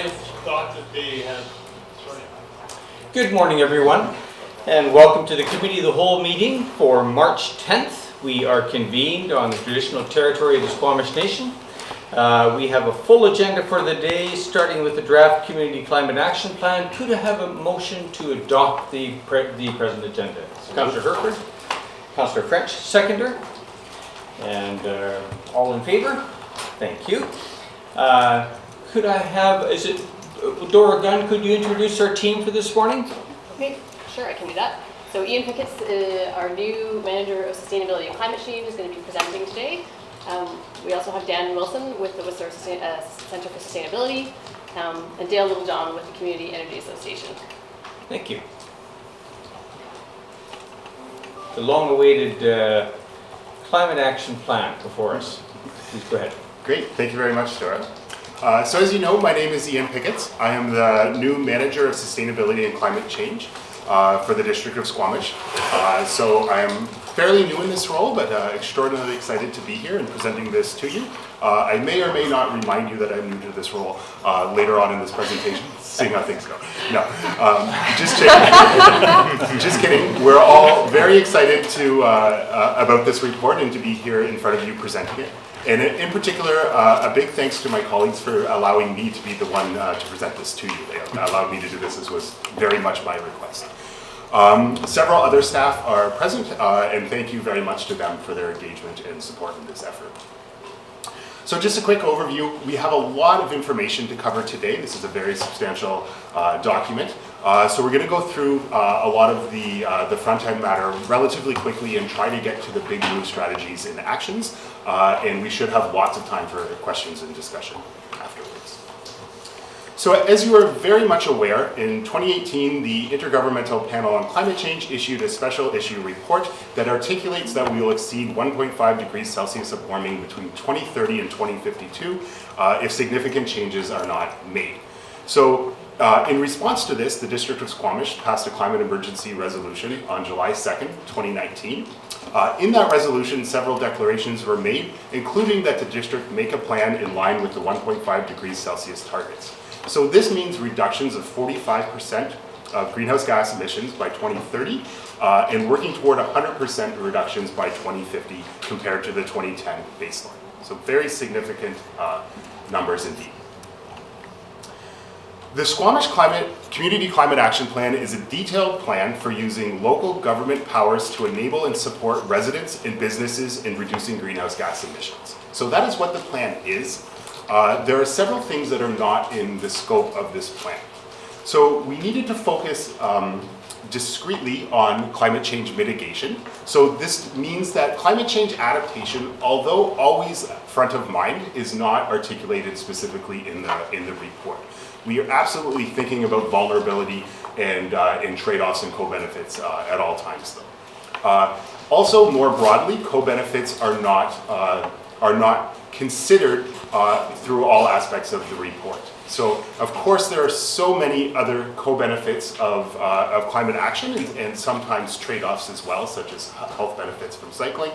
I thought that they had, sorry. Good morning, everyone, and welcome to the Committee of the Whole meeting for March 10th. We are convened on the traditional territory of the Squamish Nation. We have a full agenda for the day, starting with the draft Community Climate Action Plan. Could I have a motion to adopt the present agenda? So Councillor Herford, Councillor French, seconder, and all in favor? Thank you. Could I have, is it Dora Gunn, could you introduce our team for this morning? Okay, sure, I can do that. So Ian Pickett's our new Manager of Sustainability and Climate Change is going to be presenting today. We also have Dan Wilson with the Whistler Center for Sustainability and Dale Littlejohn with the Community Energy Association. Thank you. The long-awaited Climate Action Plan before us. Please go ahead. Great, thank you very much, Dora. So as you know, my name is Ian Pickett. I am the new Manager of Sustainability and Climate Change for the District of Squamish. So I am fairly new in this role, but extraordinarily excited to be here and presenting this to you. I may or may not remind you that I'm new to this role later on in this presentation, seeing how things go. No, just kidding. Just kidding. We're all very excited to about this report and to be here in front of you presenting it. And in particular, a big thanks to my colleagues for allowing me to be the one to present this to you. They allowed me to do this. This was very much my request. Several other staff are present, and thank you very much to them for their engagement and support in this effort. So just a quick overview. We have a lot of information to cover today. This is a very substantial document. So we're going to go through a lot of the front-end matter relatively quickly and try to get to the big move strategies and actions. And we should have lots of time for questions and discussion afterwards. So as you are very much aware, in 2018, the Intergovernmental Panel on Climate Change issued a special issue report that articulates that we will exceed 1.5 degrees Celsius of warming between 2030 and 2052 if significant changes are not made. So in response to this, the District of Squamish passed a climate emergency resolution on July 2nd, 2019. In that resolution, several declarations were made, including that the district make a plan in line with the 1.5 degrees Celsius targets. So this means reductions of 45% of greenhouse gas emissions by 2030 and working toward 100% reductions by 2050 compared to the 2010 baseline. So very significant numbers indeed. The Squamish Community Climate Action Plan is a detailed plan for using local government powers to enable and support residents and businesses in reducing greenhouse gas emissions. So that is what the plan is. There are several things that are not in the scope of this plan. So we needed to focus discretely on climate change mitigation. So this means that climate change adaptation, although always front of mind, is not articulated specifically in the report. We are absolutely thinking about vulnerability and trade-offs and co-benefits at all times, though. Also, more broadly, co-benefits are not considered through all aspects of the report. So, of course, there are so many other co-benefits of climate action and sometimes trade-offs as well, such as health benefits from cycling.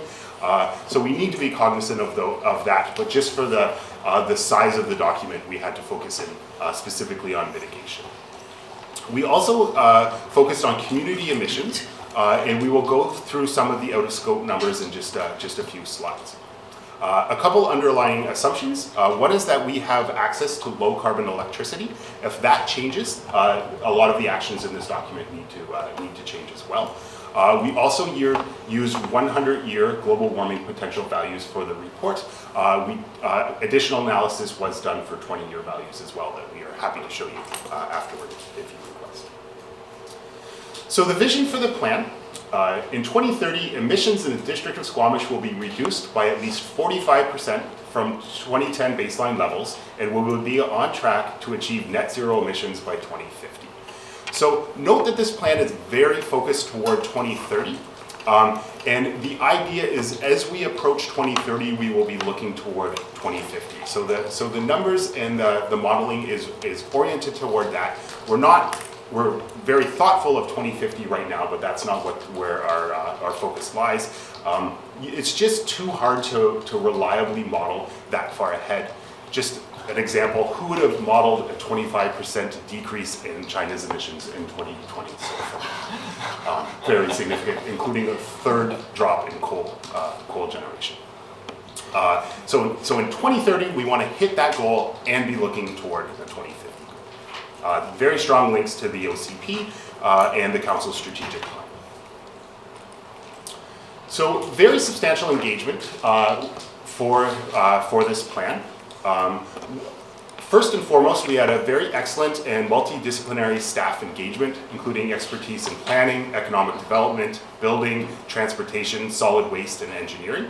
So we need to be cognizant of that, but just for the size of the document, we had to focus in specifically on mitigation. We also focused on community emissions, and we will go through some of the out-of-scope numbers in just a few slides. A couple underlying assumptions. One is that we have access to low carbon electricity. If that changes, a lot of the actions in this document need to change as well. We also use 100-year global warming potential values for the report. Additional analysis was done for 20-year values as well that we are happy to show you afterward if you request. So the vision for the plan. In 2030, emissions in the District of Squamish will be reduced by at least 45% from 2010 baseline levels, and we will be on track to achieve net zero emissions by 2050. So note that this plan is very focused toward 2030, and the idea is as we approach 2030, we will be looking toward 2050. So the numbers and the modeling is oriented toward that. We're very thoughtful of 2050 right now, but that's not where our focus lies. It's just too hard to reliably model that far ahead. Just an example, who would have modeled a 25% decrease in China's emissions in 2020? So, very significant, including a third drop in coal generation. So in 2030, we want to hit that goal and be looking toward the 2050 goal. Very strong links to the OCP and the Council's strategic plan. So very substantial engagement for this plan. First and foremost, we had a very excellent and multidisciplinary staff engagement, including expertise in planning, economic development, building, transportation, solid waste, and engineering.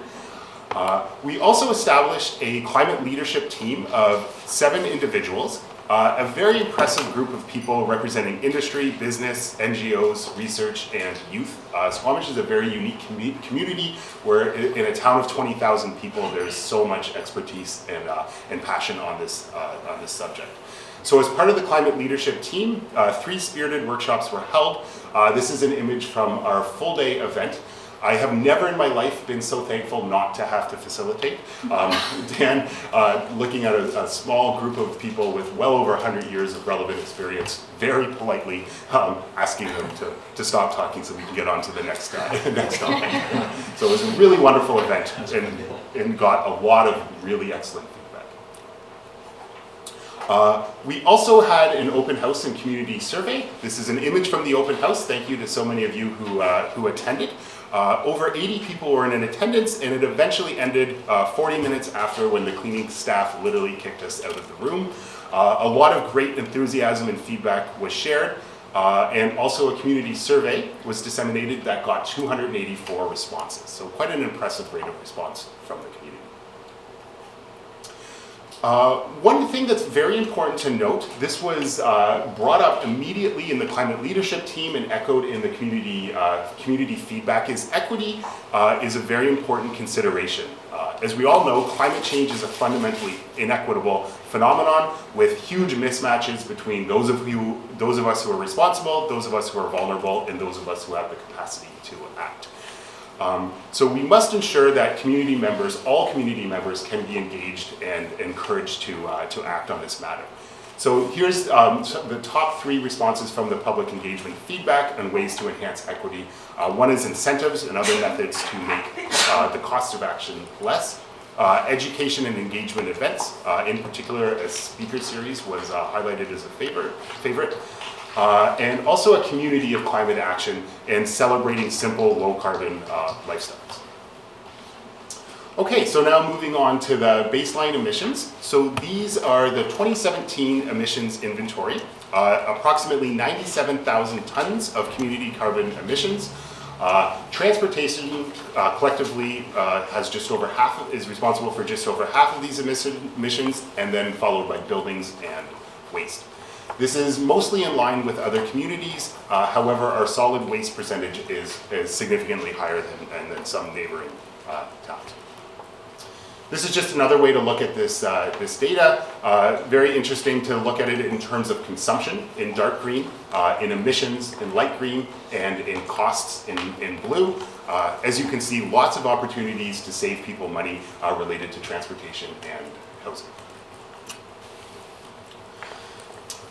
We also established a climate leadership team of 7 individuals, a very impressive group of people representing industry, business, NGOs, research, and youth. Squamish is a very unique community where in a town of 20,000 people, there's so much expertise and passion on this subject. So as part of the climate leadership team, 3 spirited workshops were held. This is an image from our full day event. I have never in my life been so thankful not to have to facilitate. Dan, looking at a small group of people with well over 100 years of relevant experience, very politely asking them to stop talking so we can get on to the next topic. So it was a really wonderful event and got a lot of really excellent feedback. We also had an open house and community survey. This is an image from the open house. Thank you to so many of you who attended. Over 80 people were in attendance, and it eventually ended 40 minutes after, when the cleaning staff literally kicked us out of the room. A lot of great enthusiasm and feedback was shared, and also a community survey was disseminated that got 284 responses. So quite an impressive rate of response from the community. One thing that's very important to note, this was brought up immediately in the climate leadership team and echoed in the community feedback, is equity is a very important consideration. As we all know, climate change is a fundamentally inequitable phenomenon with huge mismatches between those of us who are responsible, those of us who are vulnerable, and those of us who have the capacity to act. So we must ensure that all community members can be engaged and encouraged to act on this matter. So here's the top 3 responses from the public engagement feedback on ways to enhance equity. One is incentives and other methods to make the cost of action less. Education and engagement events, in particular a speaker series was highlighted as a favorite. And also a community of climate action and celebrating simple, low-carbon lifestyles. Okay, so now moving on to the baseline emissions. So these are the 2017 emissions inventory, approximately 97,000 tons of community carbon emissions. Transportation collectively is responsible for just over half of these emissions, and then followed by buildings and waste. This is mostly in line with other communities. However, our solid waste percentage is significantly higher than some neighboring towns. This is just another way to look at this data. Very interesting to look at it in terms of consumption in dark green, in emissions in light green, and in costs in blue. As you can see, lots of opportunities to save people money related to transportation and housing.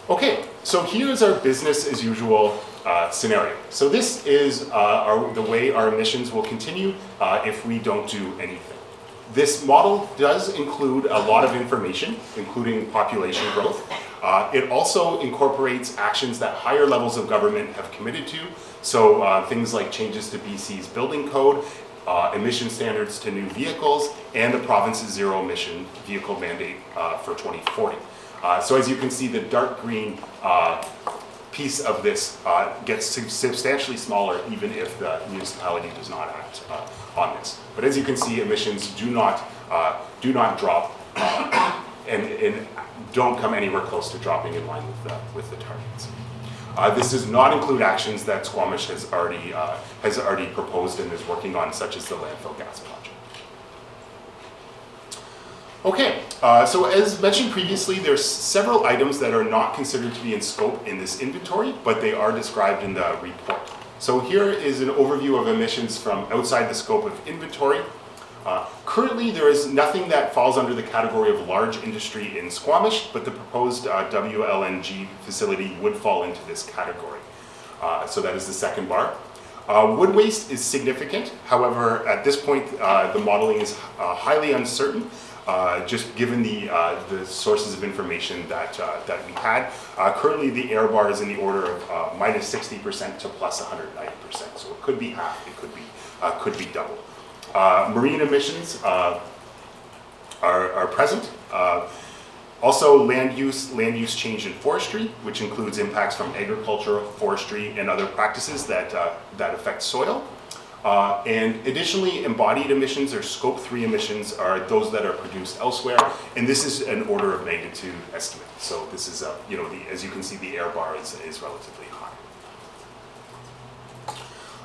Okay, so here's our business as usual scenario. So this is the way our emissions will continue if we don't do anything. This model does include a lot of information, including population growth. It also incorporates actions that higher levels of government have committed to. So things like changes to BC's building code, emission standards to new vehicles, and the province's zero emission vehicle mandate for 2040. So as you can see, the dark green piece of this gets substantially smaller even if the municipality does not act on this. But as you can see, emissions do not drop and don't come anywhere close to dropping in line with the targets. This does not include actions that Squamish has already proposed and is working on, such as the landfill gas project. Okay, so as mentioned previously, there's several items that are not considered to be in scope in this inventory, but they are described in the report. So here is an overview of emissions from outside the scope of inventory. Currently, there is nothing that falls under the category of large industry in Squamish, but the proposed WLNG facility would fall into this category. So that is the second bar. Wood waste is significant. However, at this point, the modeling is highly uncertain, just given the sources of information that we had. Currently, the error bar is in the order of minus 60% to plus 190%. So it could be half, it could be double. Marine emissions are present. Also, land use change in forestry, which includes impacts from agriculture, forestry, and other practices that affect soil. And additionally, embodied emissions or scope 3 emissions are those that are produced elsewhere, and this is an order of magnitude estimate. So this is, as you can see, the error bar is relatively high.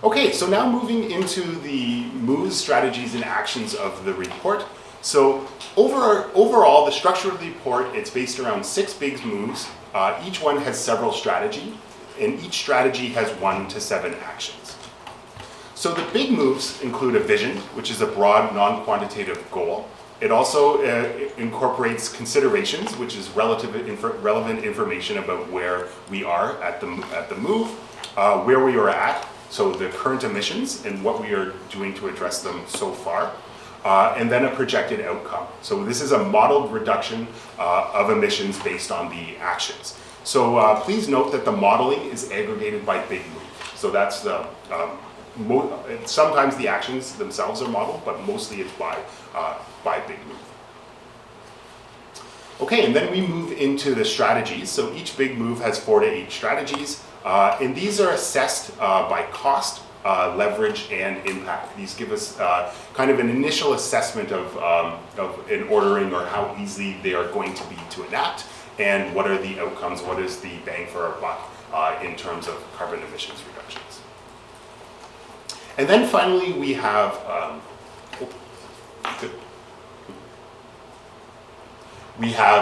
Okay, so now moving into the moves, strategies, and actions of the report. So overall, the structure of the report, it's based around 6 big moves. Each one has several strategies, and each strategy has 1 to 7 actions. So the big moves include a vision, which is a broad, non-quantitative goal. It also incorporates considerations, which is relevant information about where we are at the move, where we are at, so the current emissions and what we are doing to address them so far. And then a projected outcome. So this is a modeled reduction of emissions based on the actions. So please note that the modeling is aggregated by big move. So that's the, sometimes the actions themselves are modeled, but mostly it's by big move. Okay, and then we move into the strategies. So each big move has 4 to 8 strategies, and these are assessed by cost, leverage, and impact. These give us kind of an initial assessment of an ordering or how easy they are going to be to enact, and what are the outcomes, what is the bang for our buck in terms of carbon emissions reductions. And then finally we have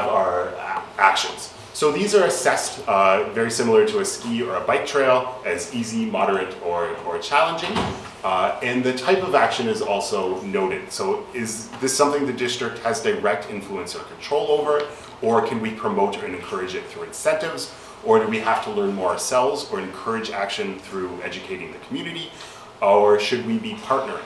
our actions. So these are assessed very similar to a ski or a bike trail as easy, moderate, or challenging. And the type of action is also noted. So is this something the district has direct influence or control over, or can we promote and encourage it through incentives, or do we have to learn more ourselves or encourage action through educating the community, or should we be partnering?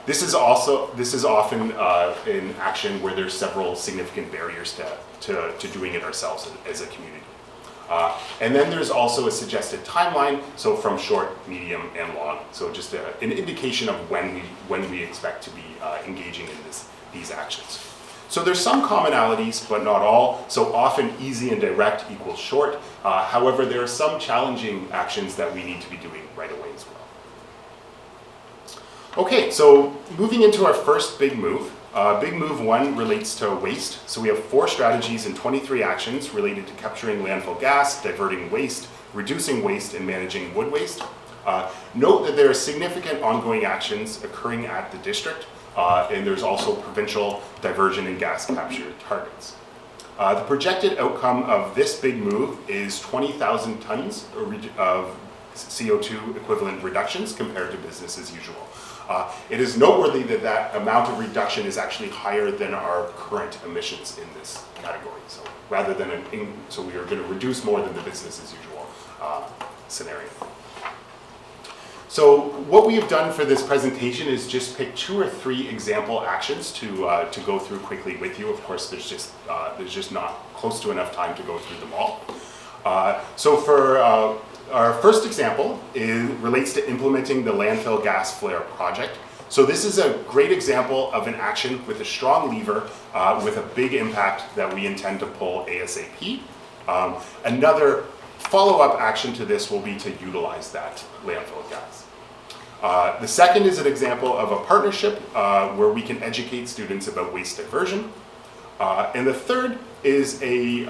This is often an action where there's several significant barriers to doing it ourselves as a community. And then there's also a suggested timeline, so from short, medium, and long. So just an indication of when we expect to be engaging in these actions. So there's some commonalities, but not all. So often easy and direct equals short. However, there are some challenging actions that we need to be doing right away as well. Okay, so moving into our first big move. Big move 1 relates to waste. So we have 4 strategies and 23 actions related to capturing landfill gas, diverting waste, reducing waste, and managing wood waste. Note that there are significant ongoing actions occurring at the district, and there's also provincial diversion and gas capture targets. The projected outcome of this big move is 20,000 tons of CO2 equivalent reductions compared to business as usual. It is noteworthy that that amount of reduction is actually higher than our current emissions in this category. So rather than so we are going to reduce more than the business as usual scenario. So what we have done for this presentation is just pick 2 or 3 example actions to go through quickly with you. Of course, there's just not close to enough time to go through them all. So for our first example relates to implementing the landfill gas flare project. So this is a great example of an action with a strong lever with a big impact that we intend to pull ASAP. Another follow-up action to this will be to utilize that landfill gas. The second is an example of a partnership where we can educate students about waste diversion. And the third is a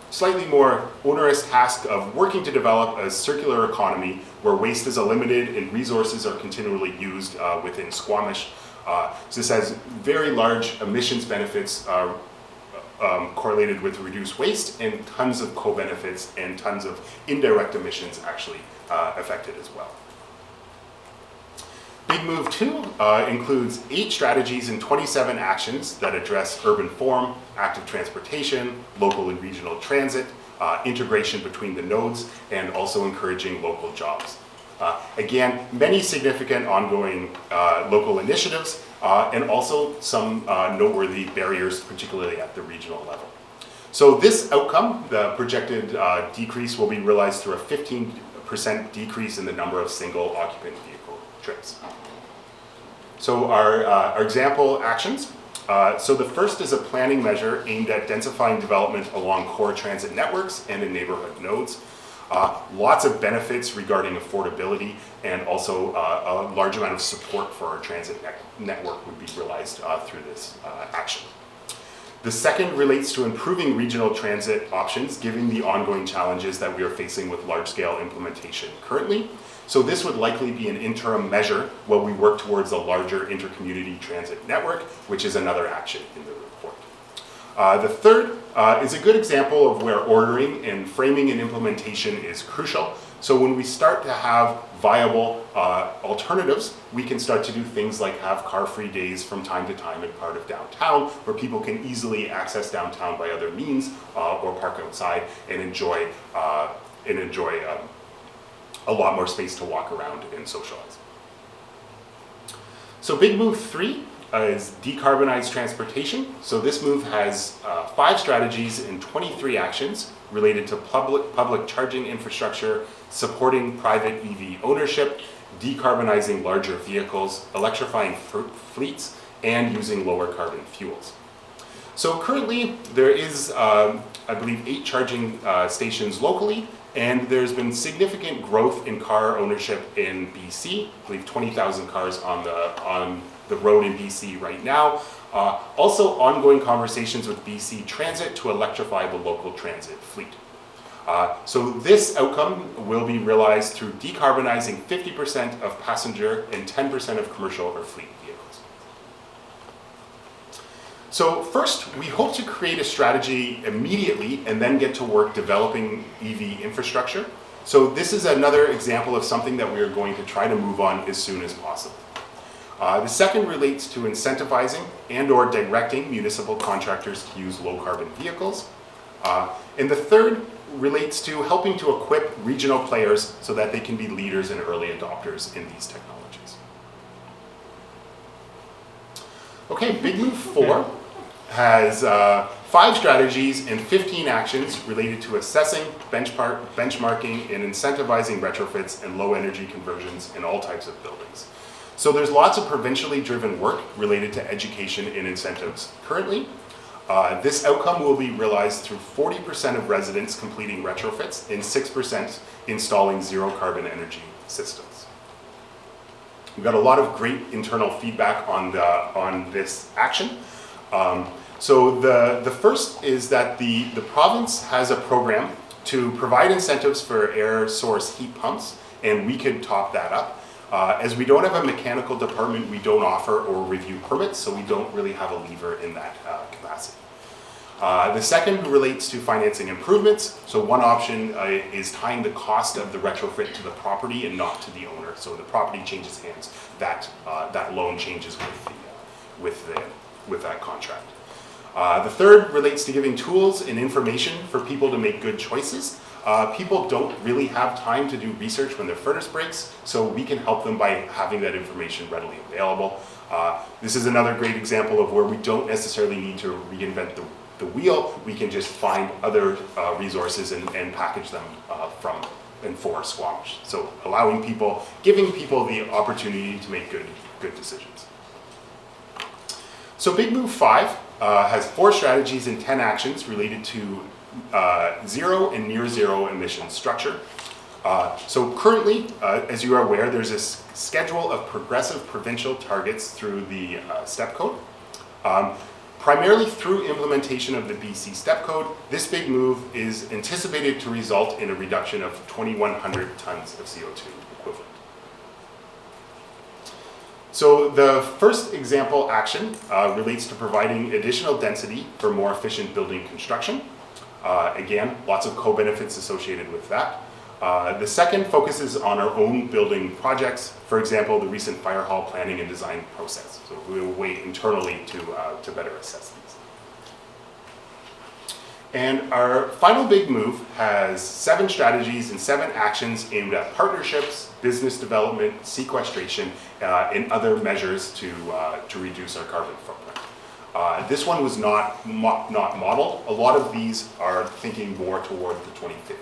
slightly more onerous task of working to develop a circular economy where waste is eliminated and resources are continually used within Squamish. So this has very large emissions benefits correlated with reduced waste, and tons of co-benefits and tons of indirect emissions actually affected as well. Big Move 2 includes 8 strategies and 27 actions that address urban form, active transportation, local and regional transit, integration between the nodes, and also encouraging local jobs. Again, many significant ongoing local initiatives and also some noteworthy barriers, particularly at the regional level. So this outcome, the projected decrease, will be realized through a 15% decrease in the number of single occupant vehicle trips. So our example actions. So the first is a planning measure aimed at densifying development along core transit networks and in neighborhood nodes. Lots of benefits regarding affordability and also a large amount of support for our transit network would be realized through this action. The second relates to improving regional transit options given the ongoing challenges that we are facing with large-scale implementation currently. So this would likely be an interim measure while we work towards a larger intercommunity transit network, which is another action in the report. The third is a good example of where ordering and framing and implementation is crucial. So when we start to have viable alternatives, we can start to do things like have car-free days from time to time in part of downtown, where people can easily access downtown by other means or park outside and enjoy a lot more space to walk around and socialize. So Big Move 3 is decarbonize transportation. So this move has 5 strategies and 23 actions related to public charging infrastructure, supporting private EV ownership, decarbonizing larger vehicles, electrifying fleets, and using lower carbon fuels. So currently there is, I believe, 8 charging stations locally, and there's been significant growth in car ownership in BC. I believe 20,000 cars on the road in BC right now. Also ongoing conversations with BC Transit to electrify the local transit fleet. So this outcome will be realized through decarbonizing 50% of passenger and 10% of commercial or fleet vehicles. So first, we hope to create a strategy immediately and then get to work developing EV infrastructure. So this is another example of something that we are going to try to move on as soon as possible. The second relates to incentivizing and/or directing municipal contractors to use low-carbon vehicles. And the third relates to helping to equip regional players so that they can be leaders and early adopters in these technologies. Okay, Big Move 4 has 5 strategies and 15 actions related to assessing, benchmarking, and incentivizing retrofits and low-energy conversions in all types of buildings. So there's lots of provincially driven work related to education and incentives currently. This outcome will be realized through 40% of residents completing retrofits and 6% installing zero carbon energy systems. We've got a lot of great internal feedback on this action. So the first is that the province has a program to provide incentives for air source heat pumps, and we could top that up. As we don't have a mechanical department, we don't offer or review permits, so we don't really have a lever in that capacity. The second relates to financing improvements. So one option is tying the cost of the retrofit to the property and not to the owner. So the property changes hands, that loan changes with that contract. The third relates to giving tools and information for people to make good choices. People don't really have time to do research when their furnace breaks, so we can help them by having that information readily available. This is another great example of where we don't necessarily need to reinvent the wheel. We can just find other resources and package them from and for Squamish. So giving people the opportunity to make good decisions. So Big Move 5 has 4 strategies and 10 actions related to zero and near zero emission structure. So currently, as you are aware, there's a schedule of progressive provincial targets through the STEP code. Primarily through implementation of the BC STEP code, this big move is anticipated to result in a reduction of 2,100 tons of CO2 equivalent. So the first example action relates to providing additional density for more efficient building construction. Again, lots of co-benefits associated with that. The second focuses on our own building projects, for example, the recent fire hall planning and design process. So we will wait internally to better assess these. And our final big move has 7 strategies and 7 actions aimed at partnerships, business development, sequestration, and other measures to reduce our carbon footprint. This one was not modeled. A lot of these are thinking more toward the 2050,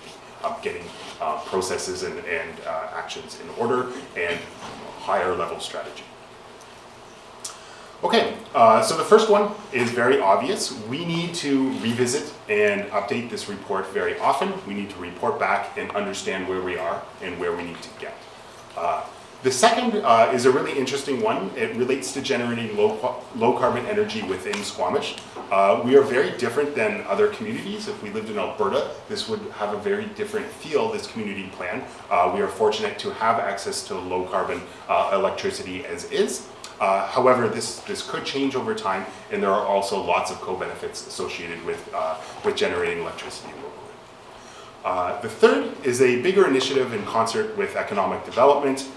getting processes and actions in order and higher level strategy. Okay, so the first one is very obvious. We need to revisit and update this report very often. We need to report back and understand where we are and where we need to get. The second is a really interesting one. It relates to generating low carbon energy within Squamish. We are very different than other communities. If we lived in Alberta, this would have a very different feel, this community plan. We are fortunate to have access to low carbon electricity as is. However, this could change over time, and there are also lots of co-benefits associated with generating electricity locally. The third is a bigger initiative in concert with economic development,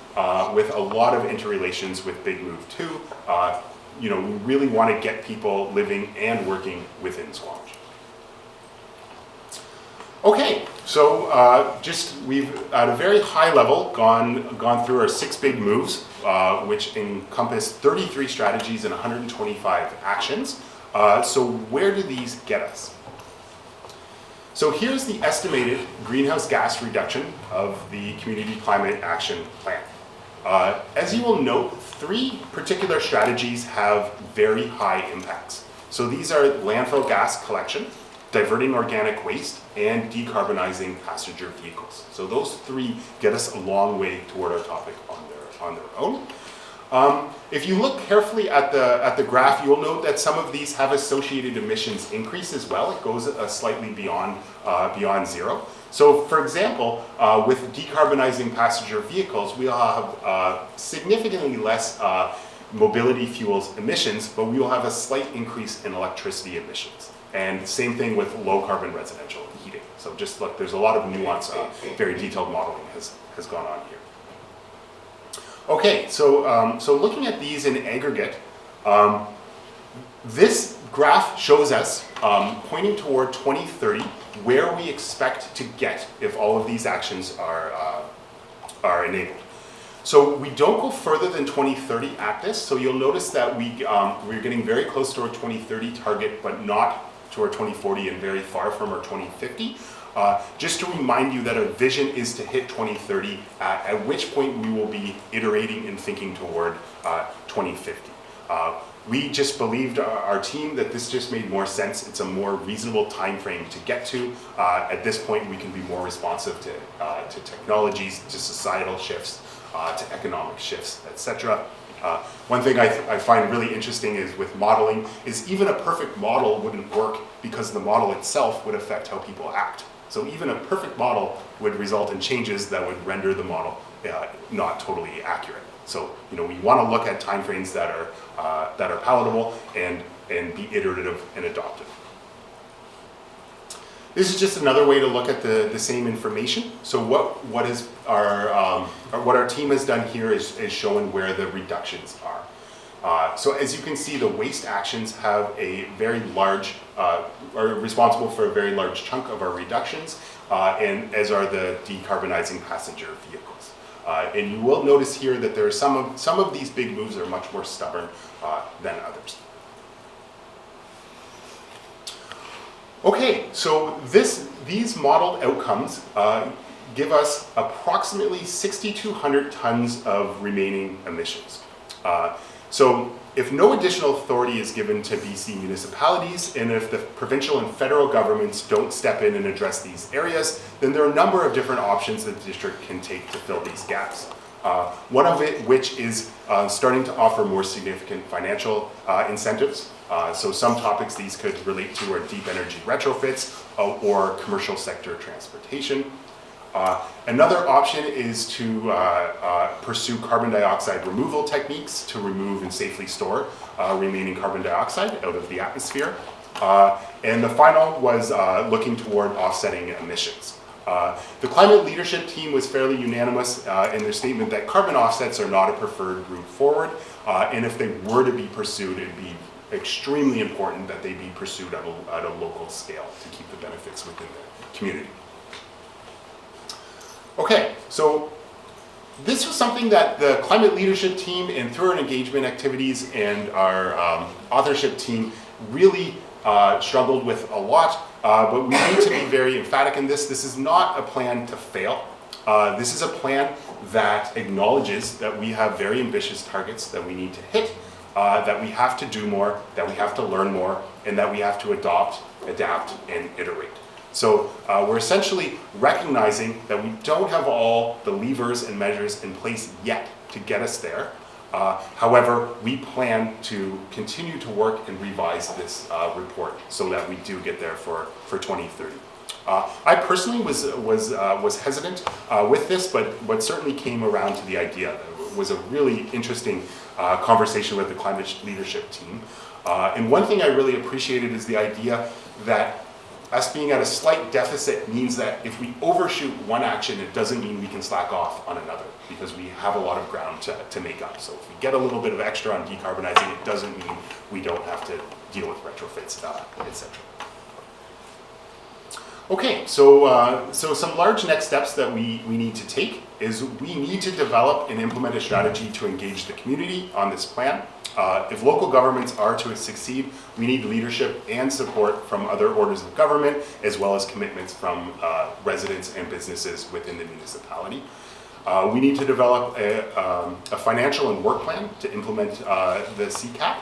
with a lot of interrelations with Big Move 2. We really want to get people living and working within Squamish. Okay, so we've at a very high level gone through our 6 big moves, which encompass 33 strategies and 125 actions. So where do these get us? So here's the estimated greenhouse gas reduction of the Community Climate Action Plan. As you will note, 3 particular strategies have very high impacts. So these are landfill gas collection, diverting organic waste, and decarbonizing passenger vehicles. So those 3 get us a long way toward our topic on their own. If you look carefully at the graph, you'll note that some of these have associated emissions increase as well. It goes slightly beyond zero. So for example, with decarbonizing passenger vehicles, we'll have significantly less mobility fuels emissions, but we will have a slight increase in electricity emissions. And same thing with low carbon residential heating. So just look, there's a lot of nuance, very detailed modeling has gone on here. Okay, so looking at these in aggregate, this graph shows us, pointing toward 2030, where we expect to get if all of these actions are enabled. So we don't go further than 2030 at this, so you'll notice that we're getting very close to our 2030 target, but not to our 2040 and very far from our 2050. Just to remind you that our vision is to hit 2030, at which point we will be iterating and thinking toward 2050. We just believed, our team, that this just made more sense. It's a more reasonable time frame to get to. At this point, we can be more responsive to technologies, to societal shifts, to economic shifts, etc. One thing I find really interesting is with modeling, is even a perfect model wouldn't work because the model itself would affect how people act. So even a perfect model would result in changes that would render the model not totally accurate. So we want to look at timeframes that are palatable and be iterative and adoptive. This is just another way to look at the same information. So what our team has done here is showing where the reductions are. So as you can see, the waste actions have a very large, are responsible for a very large chunk of our reductions, and as are the decarbonizing passenger vehicles. And you will notice here that there are some of these big moves are much more stubborn than others. Okay, so these modeled outcomes give us approximately 6,200 tons of remaining emissions. So if no additional authority is given to BC municipalities, and if the provincial and federal governments don't step in and address these areas, then there are a number of different options that the district can take to fill these gaps. One of which is starting to offer more significant financial incentives. So some topics these could relate to are deep energy retrofits or commercial sector transportation. Another option is to pursue carbon dioxide removal techniques to remove and safely store remaining carbon dioxide out of the atmosphere. And the final was looking toward offsetting emissions. The climate leadership team was fairly unanimous in their statement that carbon offsets are not a preferred route forward, and if they were to be pursued, it'd be extremely important that they be pursued at a local scale to keep the benefits within the community. Okay, so this was something that the climate leadership team and through our engagement activities and our authorship team really struggled with a lot, but we need to be very emphatic in this. This is not a plan to fail. This is a plan that acknowledges that we have very ambitious targets that we need to hit, that we have to do more, that we have to learn more, and that we have to adopt, adapt, and iterate. So we're essentially recognizing that we don't have all the levers and measures in place yet to get us there. However, we plan to continue to work and revise this report so that we do get there for 2030. I personally was hesitant with this, but certainly came around to the idea. It was a really interesting conversation with the climate leadership team. And one thing I really appreciated is the idea that us being at a slight deficit means that if we overshoot one action, it doesn't mean we can slack off on another, because we have a lot of ground to make up. So if we get a little bit of extra on decarbonizing, it doesn't mean we don't have to deal with retrofits, etc. Okay, so some large next steps that we need to take is we need to develop and implement a strategy to engage the community on this plan. If local governments are to succeed, we need leadership and support from other orders of government, as well as commitments from residents and businesses within the municipality. We need to develop a financial and work plan to implement the CCAP.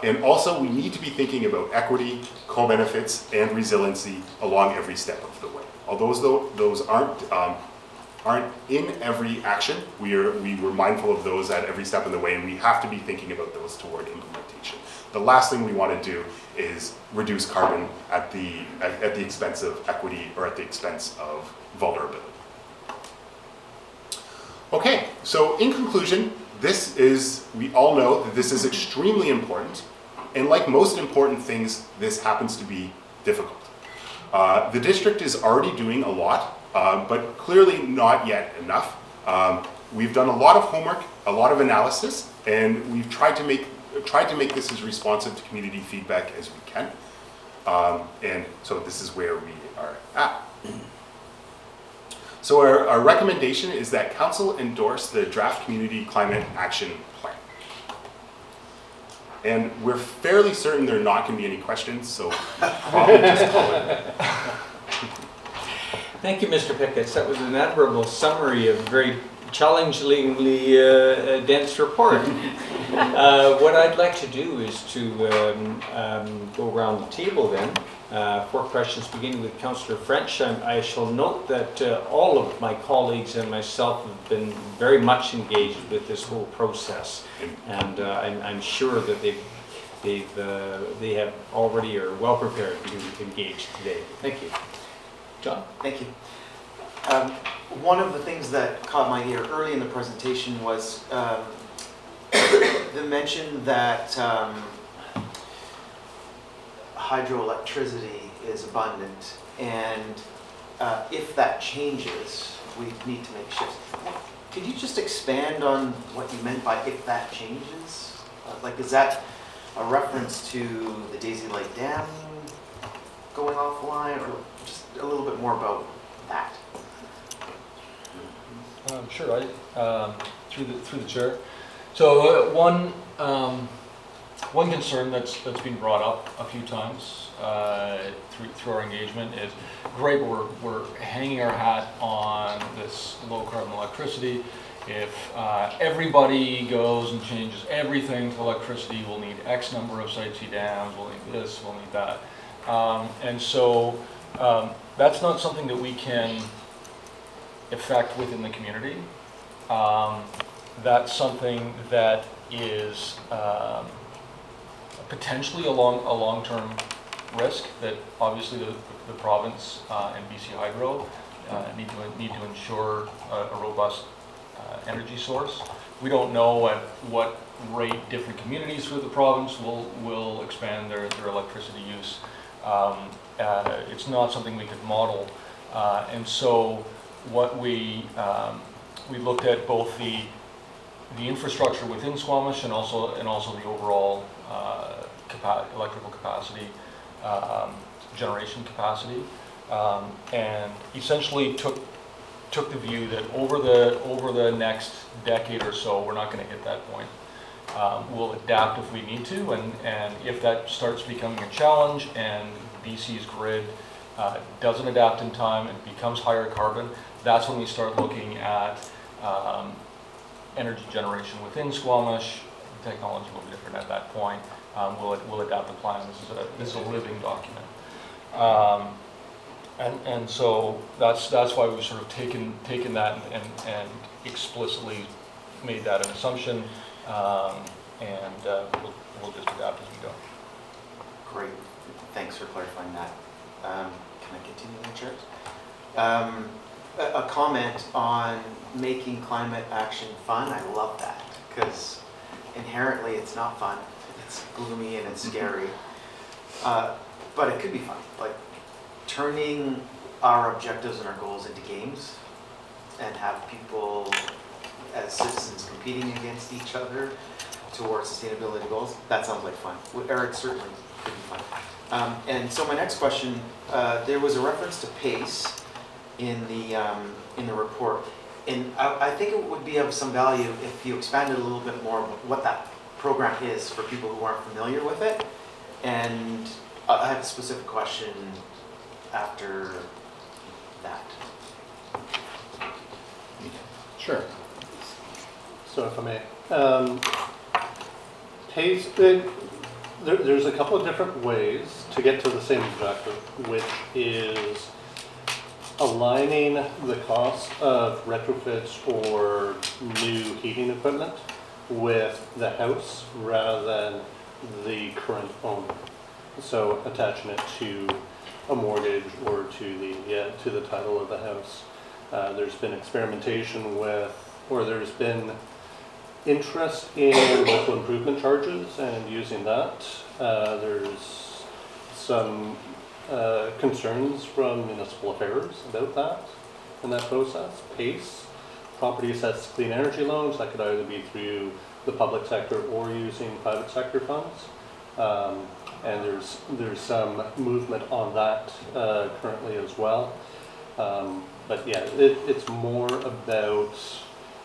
And also we need to be thinking about equity, co-benefits, and resiliency along every step of the way. Although those aren't in every action, we were mindful of those at every step of the way, and we have to be thinking about those toward implementation. The last thing we want to do is reduce carbon at the expense of equity or at the expense of vulnerability. Okay, so in conclusion, we all know that this is extremely important, and like most important things, this happens to be difficult. The district is already doing a lot, but clearly not yet enough. We've done a lot of homework, a lot of analysis, and we've tried to make this as responsive to community feedback as we can. And so this is where we are at. So our recommendation is that Council endorse the draft Community Climate Action Plan. And we're fairly certain there are not going to be any questions, so probably just call it. Thank you, Mr. Pickett. That was an admirable summary of a very challengingly dense report. What I'd like to do is to go around the table then. 4 questions, beginning with Councillor French. I shall note that all of my colleagues and myself have been very much engaged with this whole process, and I'm sure that they have already are well prepared to engage today. Thank you. John? Thank you. One of the things that caught my ear early in the presentation was the mention that hydroelectricity is abundant, and if that changes, we need to make shifts. Could you just expand on what you meant by if that changes? Like, is that a reference to the Daisy Lake Dam going offline, or just a little bit more about that? Sure, through the chair. So one concern that's been brought up a few times through our engagement is, great, we're hanging our hat on this low carbon electricity. If everybody goes and changes everything to electricity, we'll need X number of Site C dams, we'll need this, we'll need that. And so that's not something that we can effect within the community. That's something that is potentially a long-term risk that obviously the province and BC Hydro need to ensure a robust energy source. We don't know at what rate different communities through the province will expand their electricity use. It's not something we could model And so what we looked at both the infrastructure within Squamish and also the overall electrical capacity, generation capacity, and essentially took the view that over the next decade or so, we're not going to hit that point. We'll adapt if we need to, and if that starts becoming a challenge and BC's grid doesn't adapt in time and becomes higher carbon, that's when we start looking at energy generation within Squamish. The technology will be different at that point. We'll adapt the plan. This is a living document. And so that's why we've sort of taken that and explicitly made that an assumption, and we'll just adapt as we go. Great, thanks for clarifying that. Can I continue then, Chair? A comment on making climate action fun. I love that, because inherently it's not fun. It's gloomy and it's scary, but it could be fun. Like turning our objectives and our goals into games and have people as citizens competing against each other towards sustainability goals. That sounds like fun. Or it certainly could be fun. And so my next question, there was a reference to PACE in the report, and I think it would be of some value if you expanded a little bit more what that program is for people who aren't familiar with it. And I have a specific question after that. Sure. So if I may, PACE, there's a couple of different ways to get to the same objective, which is aligning the cost of retrofits or new heating equipment with the house rather than the current owner. So attaching it to a mortgage or to the title of the house. There's been experimentation with, or there's been interest in local improvement charges and using that. There's some concerns from municipal affairs about that in that process. PACE, property assessed clean energy loans, that could either be through the public sector or using private sector funds. And there's some movement on that currently as well. But yeah, it's more about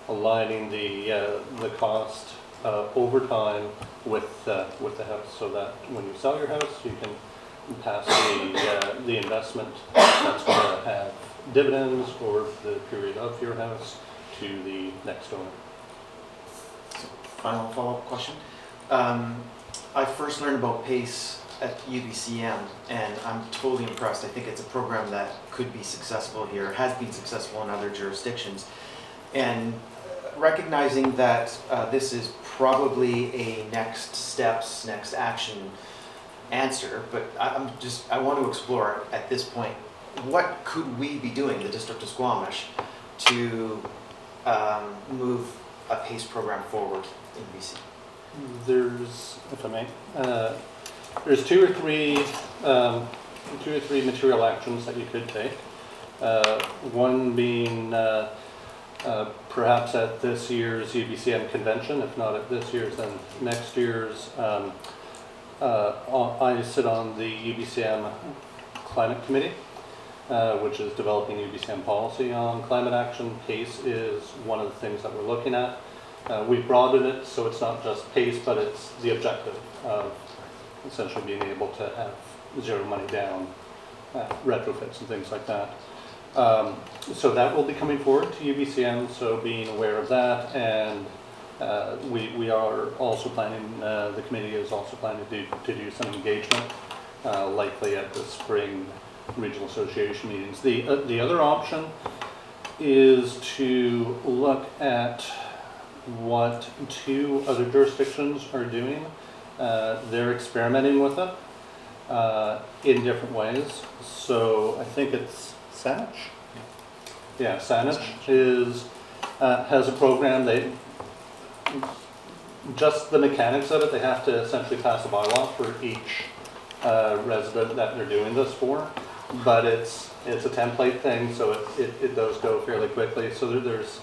aligning the cost over time with the house, so that when you sell your house, you can pass the investment that's going to have dividends for the period of your house to the next owner. Final follow-up question. I first learned about PACE at UBCM, and I'm totally impressed. I think it's a program that could be successful here, has been successful in other jurisdictions. And recognizing that this is probably a next steps, next action answer, but I want to explore at this point, what could we be doing, the District of Squamish, to move a PACE program forward in BC? There's, if I may, there's two or three material actions that you could take. One being perhaps at this year's UBCM convention, if not at this year's, then next year's. I sit on the UBCM Climate Committee, which is developing UBCM policy on climate action. PACE is one of the things that we're looking at. We've broadened it, so it's not just PACE, but it's the objective of essentially being able to have zero money down retrofits and things like that. So that will be coming forward to UBCM, so being aware of that, and we are also planning, the committee is also planning to do some engagement, likely at the spring regional association meetings. The other option is to look at what two other jurisdictions are doing. They're experimenting with it in different ways. So I think it's Squamish. Yeah, Squamish has a program. Just the mechanics of it, they have to essentially pass a bylaw for each resident that they're doing this for. But it's It's a template thing, so it does go fairly quickly. So there's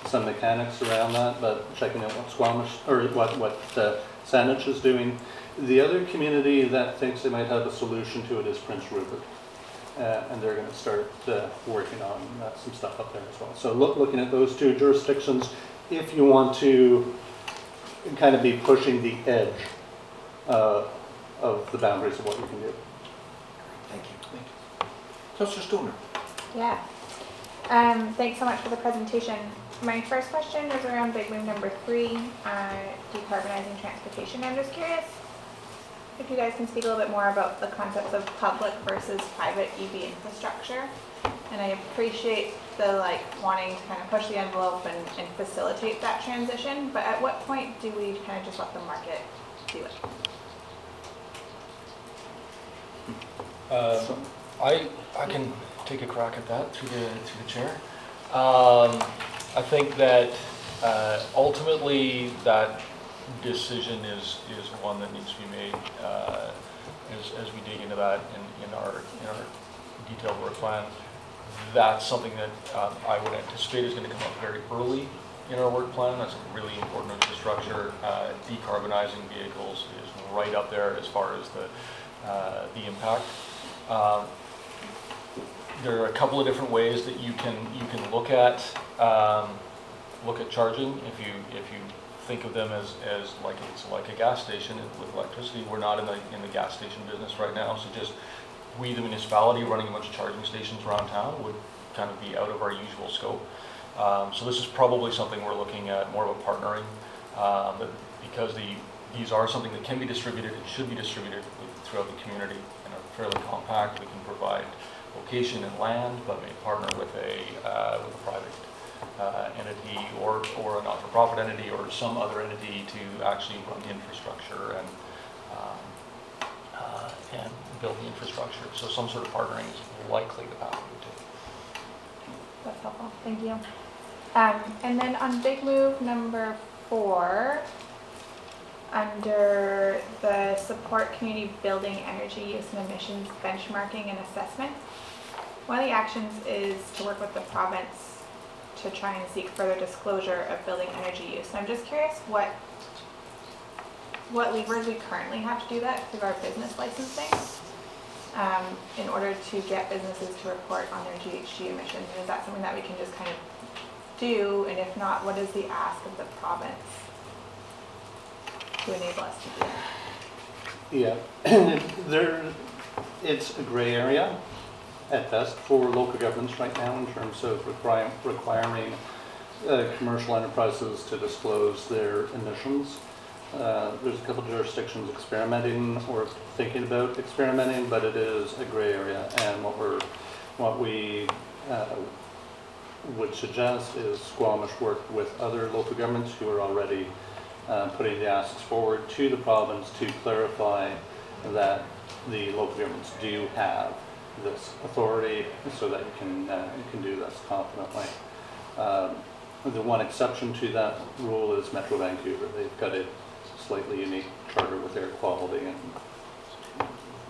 some mechanics around that, but checking out what Squamish, or what Saanich is doing. The other community that thinks they might have a solution to it is Prince Rupert. And they're going to start working on some stuff up there as well. So looking at those two jurisdictions, if you want to kind of be pushing the edge of the boundaries of what you can do. Thank you. Councillor Stoner. Yeah. Thanks so much for the presentation. My first question is around big move number 3, decarbonizing transportation. I'm just curious if you guys can speak a little bit more about the concepts of public versus private EV infrastructure. And I appreciate the wanting to kind of push the envelope and facilitate that transition, but at what point do we kind of just let the market do it? I can take a crack at that through the chair. I think that ultimately that decision is one that needs to be made as we dig into that in our detailed work plan. That's something that I would anticipate is going to come up very early in our work plan. That's a really important infrastructure. Decarbonizing vehicles is right up there as far as the impact. There are a couple of different ways that you can look at charging. If you think of them as like a gas station with electricity, we're not in the gas station business right now. So just we, the municipality, running a bunch of charging stations around town would kind of be out of our usual scope. So this is probably something we're looking at more of a partnering, but because these are something that can be distributed and should be distributed throughout the community and are fairly compact. We can provide location and land, but may partner with a private entity or a not-for-profit entity or some other entity to actually run the infrastructure and build the infrastructure. So some sort of partnering is likely the path we would take. That's helpful, thank you. And then on big move number 4, under the support community building energy use and emissions benchmarking and assessment, one of the actions is to work with the province to try and seek further disclosure of building energy use. And I'm just curious what levers we currently have to do that through our business licensing in order to get businesses to report on their GHG emissions. And is that something that we can just kind of do? And if not, what is the ask of the province to enable us to do that? Yeah, it's a gray area at best for local governments right now in terms of requiring commercial enterprises to disclose their emissions. There's a couple of jurisdictions experimenting or thinking about experimenting, but it is a gray area. And what we would suggest is Squamish work with other local governments who are already putting the asks forward to the province to clarify that the local governments do have this authority so that you can do this confidently. The one exception to that rule is Metro Vancouver. They've got a slightly unique charter with air quality, and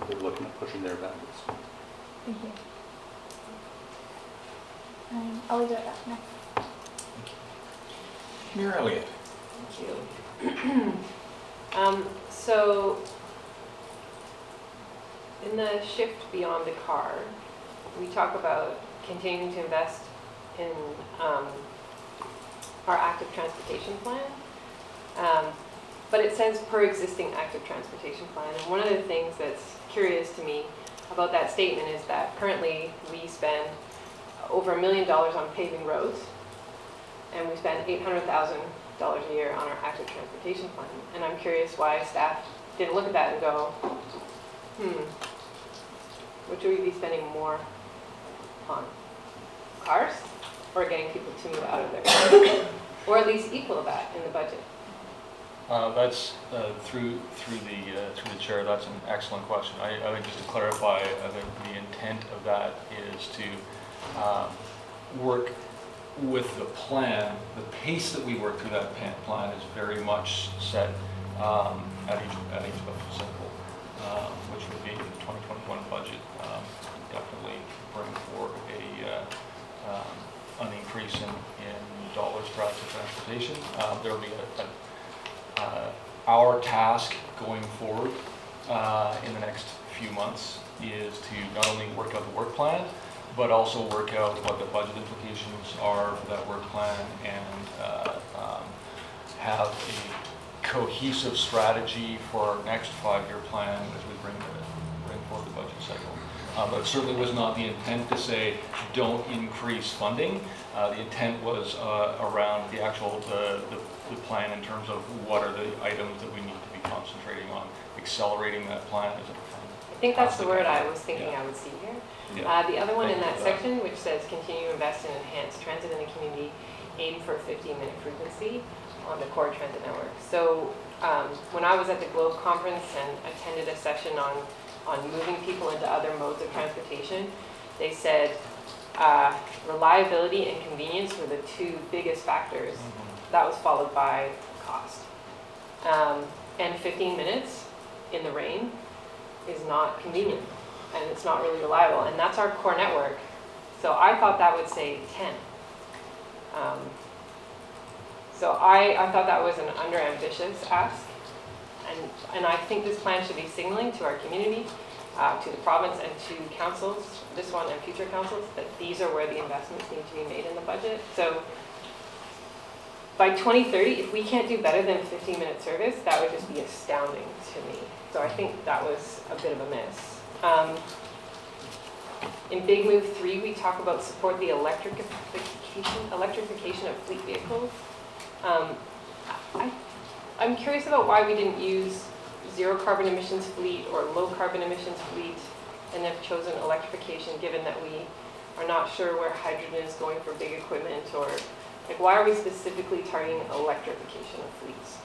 they're looking at pushing their boundaries. Thank you. I'll leave it at that now. Mayor Elliott. Thank you. So in the shift beyond the car, we talk about continuing to invest in our active transportation plan. But it says per existing active transportation plan. And one of the things that's curious to me about that statement is that currently we spend over $1 million on paving roads, and we spend $800,000 a year on our active transportation plan. And I'm curious why staff didn't look at that and go, what should we be spending more on? Cars? Or getting people to move out of their cars? Or at least equal that in the budget? That's through the chair. That's an excellent question. I think just to clarify, I think the intent of that is to work with the plan. The pace that we work through that plan is very much set at each cycle, which would be the 2021 budget. definitely bring forward an increase in dollars for active transportation. There'll be our task going forward in the next few months is to not only work out the work plan, but also work out what the budget implications are for that work plan and have a cohesive strategy for our next 5-year plan as we bring forward the budget cycle. But it certainly was not the intent to say don't increase funding. The intent was around the actual the plan in terms of what are the items that we need to be concentrating on, accelerating that plan as a I think that's the word I was thinking I would see here. Yeah. The other one in that section, which says continue to invest in enhanced transit in the community, aim for 15-minute frequency on the core transit network. So when I was at the Globe conference and attended a session on moving people into other modes of transportation, they said reliability and convenience were the two biggest factors. That was followed by cost. And 15 minutes in the rain is not convenient and it's not really reliable, and that's our core network. So I thought that would say 10. So I thought that was an under-ambitious ask, and I think this plan should be signaling to our community, to the province and to councils, this one and future councils, that these are where the investments need to be made in the budget. So by 2030, if we can't do better than 15-minute service, that would just be astounding to me. So I think that was a bit of a miss. In Big Move 3, we talk about support the electrification of fleet vehicles. I'm curious about why we didn't use zero carbon emissions fleet or low carbon emissions fleet and have chosen electrification, given that we are not sure where hydrogen is going for big equipment, or like why are we specifically targeting electrification of fleets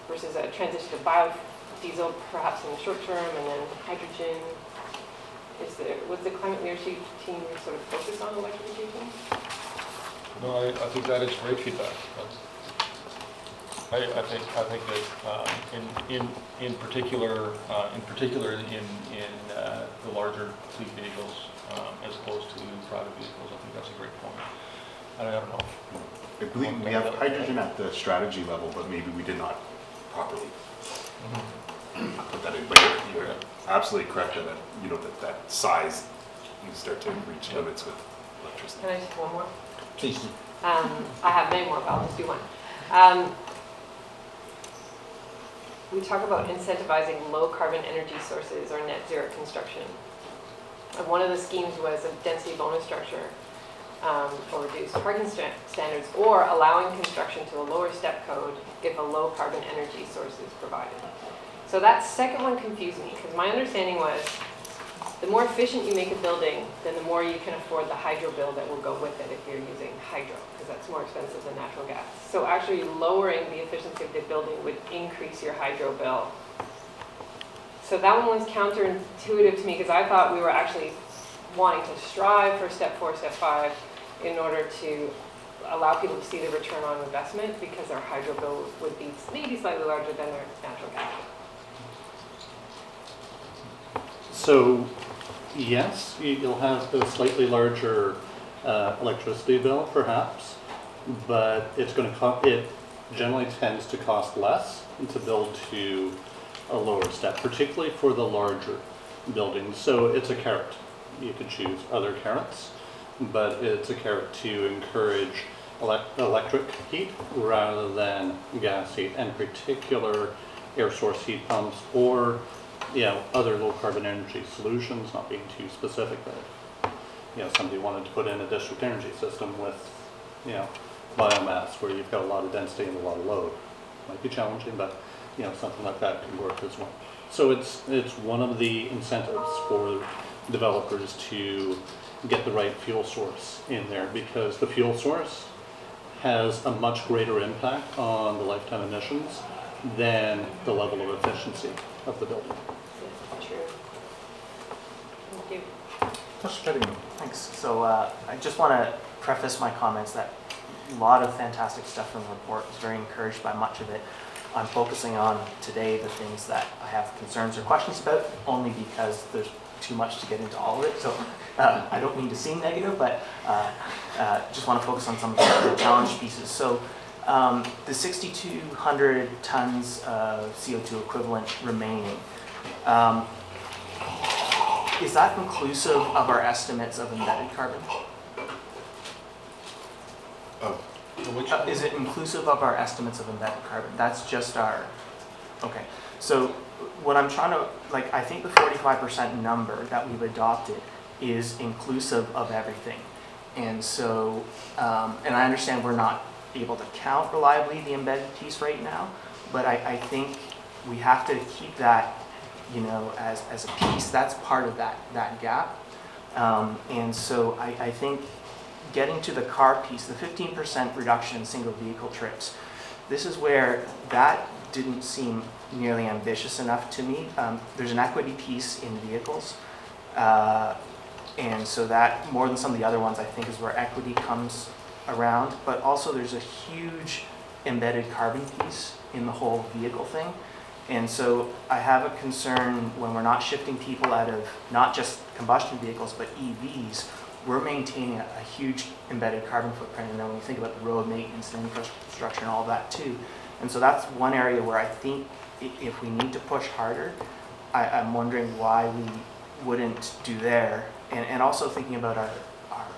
versus a transition to biodiesel perhaps in the short term and then hydrogen? Was the climate leadership team sort of focused on electrification? No, I think that is great feedback. I think that in particular in the larger fleet vehicles as opposed to private vehicles, I think that's a great point. I don't know. I believe we have hydrogen at the strategy level, but maybe we did not properly put that in. But you're absolutely correct that that size you start to reach limits with electricity. Can I just one more? Please. I have many more, but I'll just do one. We talk about incentivizing low carbon energy sources or net zero construction. And one of the schemes was a density bonus structure or reduced parking standards, or allowing construction to a lower step code if a low carbon energy source is provided. So that second one confused me, because my understanding was the more efficient you make a building, then the more you can afford the hydro bill that will go with it if you're using hydro, because that's more expensive than natural gas. So actually lowering the efficiency of the building would increase your hydro bill. So that one was counterintuitive to me, because I thought we were actually wanting to strive for step 4, step 5 in order to allow people to see the return on investment, because their hydro bill would be maybe slightly larger than their natural gas. So, yes, you'll have a slightly larger electricity bill, perhaps, but it's going to it generally tends to cost less to build to a lower step, particularly for the larger buildings. So it's a carrot. You could choose other carrots, but it's a carrot to encourage electric heat rather than gas heat, and particular air source heat pumps, or other low carbon energy solutions, not being too specific, but somebody wanted to put in a district energy system with biomass where you've got a lot of density and a lot of load. Might be challenging, but something like that can work as well. So it's one of the incentives for developers to get the right fuel source in there, because the fuel source has a much greater impact on the lifetime emissions than the level of efficiency of the building. Yeah, true. Thank you. Thanks. So I just want to preface my comments that a lot of fantastic stuff in the report. I was very encouraged by much of it. I'm focusing on today the things that I have concerns or questions about, only because there's too much to get into all of it. So I don't mean to seem negative, but just want to focus on some of the challenge pieces. So the 6,200 tons of CO2 equivalent remaining, is that inclusive of our estimates of embedded carbon? Is it inclusive of our estimates of embedded carbon? That's just our, okay. So what I'm trying to, like, I think the 45% number that we've adopted is inclusive of everything. And so, and I understand we're not able to count reliably the embedded piece right now, but I think we have to keep that, you know, as a piece. That's part of that gap. And so I think getting to the car piece, the 15% reduction in single vehicle trips, this is where that didn't seem nearly ambitious enough to me. There's an equity piece in vehicles. And so that, more than some of the other ones, I think is where equity comes around. But also there's a huge embedded carbon piece in the whole vehicle thing. And so I have a concern when we're not shifting people out of not just combustion vehicles, but EVs, we're maintaining a huge embedded carbon footprint. And then when you think about the road maintenance and infrastructure and all that too. And so that's one area where I think if we need to push harder, I'm wondering why we wouldn't do there. And also thinking about our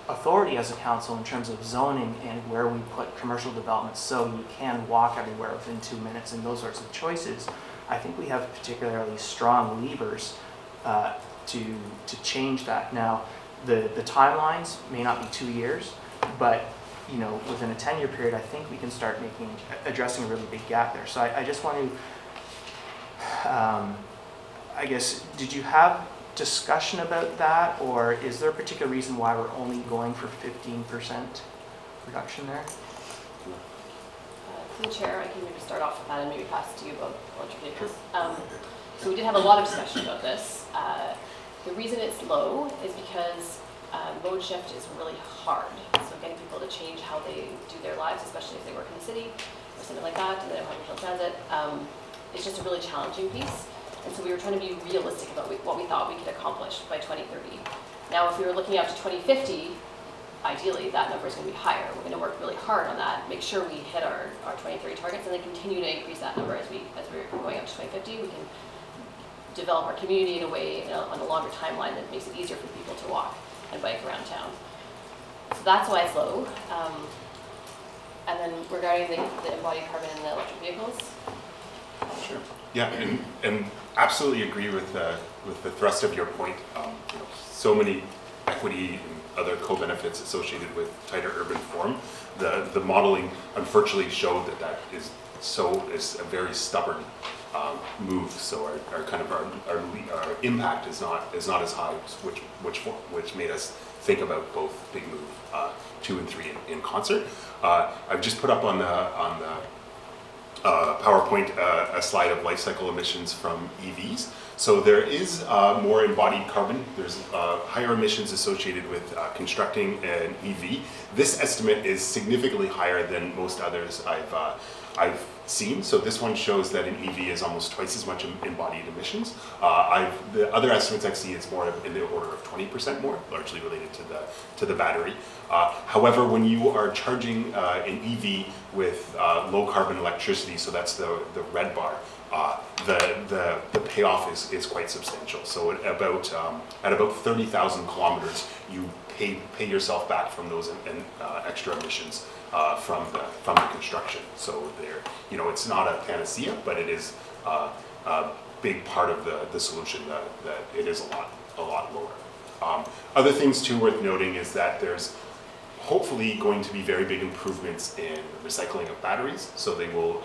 authority as a council in terms of zoning and where we put commercial development so you can walk everywhere within 2 minutes and those sorts of choices. I think we have particularly strong levers to change that. Now, the timelines may not be 2 years, but you know, within a 10-year period, I think we can start addressing a really big gap there. So I just want to, I guess, did you have discussion about that, or is there a particular reason why we're only going for 15% reduction there? Through the chair, I can maybe start off with that and maybe pass to you about electric vehicles. So we did have a lot of discussion about this. The reason it's low is because mode shift is really hard. So getting people to change how they do their lives, especially if they work in the city or something like that, and they don't have regional transit, it's just a really challenging piece. And so we were trying to be realistic about what we thought we could accomplish by 2030. Now, if we were looking out to 2050, ideally that number is going to be higher. We're going to work really hard on that, make sure we hit our 2030 targets, and then continue to increase that number as we're going up to 2050. We can develop our community in a way, on a longer timeline that makes it easier for people to walk and bike around town. So that's why it's low. And then regarding the embodied carbon in the electric vehicles. Sure. Yeah, and absolutely agree with the thrust of your point. You know, so many equity and other co-benefits associated with tighter urban form. The modeling unfortunately showed that is a very stubborn move. So our impact is not as high, which made us think about both big move 2 and 3 in concert. I've just put up on the PowerPoint a slide of life cycle emissions from EVs. So there is more embodied carbon. There's higher emissions associated with constructing an EV. This estimate is significantly higher than most others I've seen. So this one shows that an EV is almost twice as much embodied emissions. The other estimates I've seen, it's more in the order of 20% more, largely related to the battery. However, when you are charging an EV with low carbon electricity, so that's the red bar, the payoff is quite substantial. So at about 30,000 kilometers, you pay yourself back from those extra emissions from the construction. So it's not a panacea, but it is a big part of the solution that it is a lot lower. Other things too worth noting is that there's hopefully going to be very big improvements in recycling of batteries. So they will,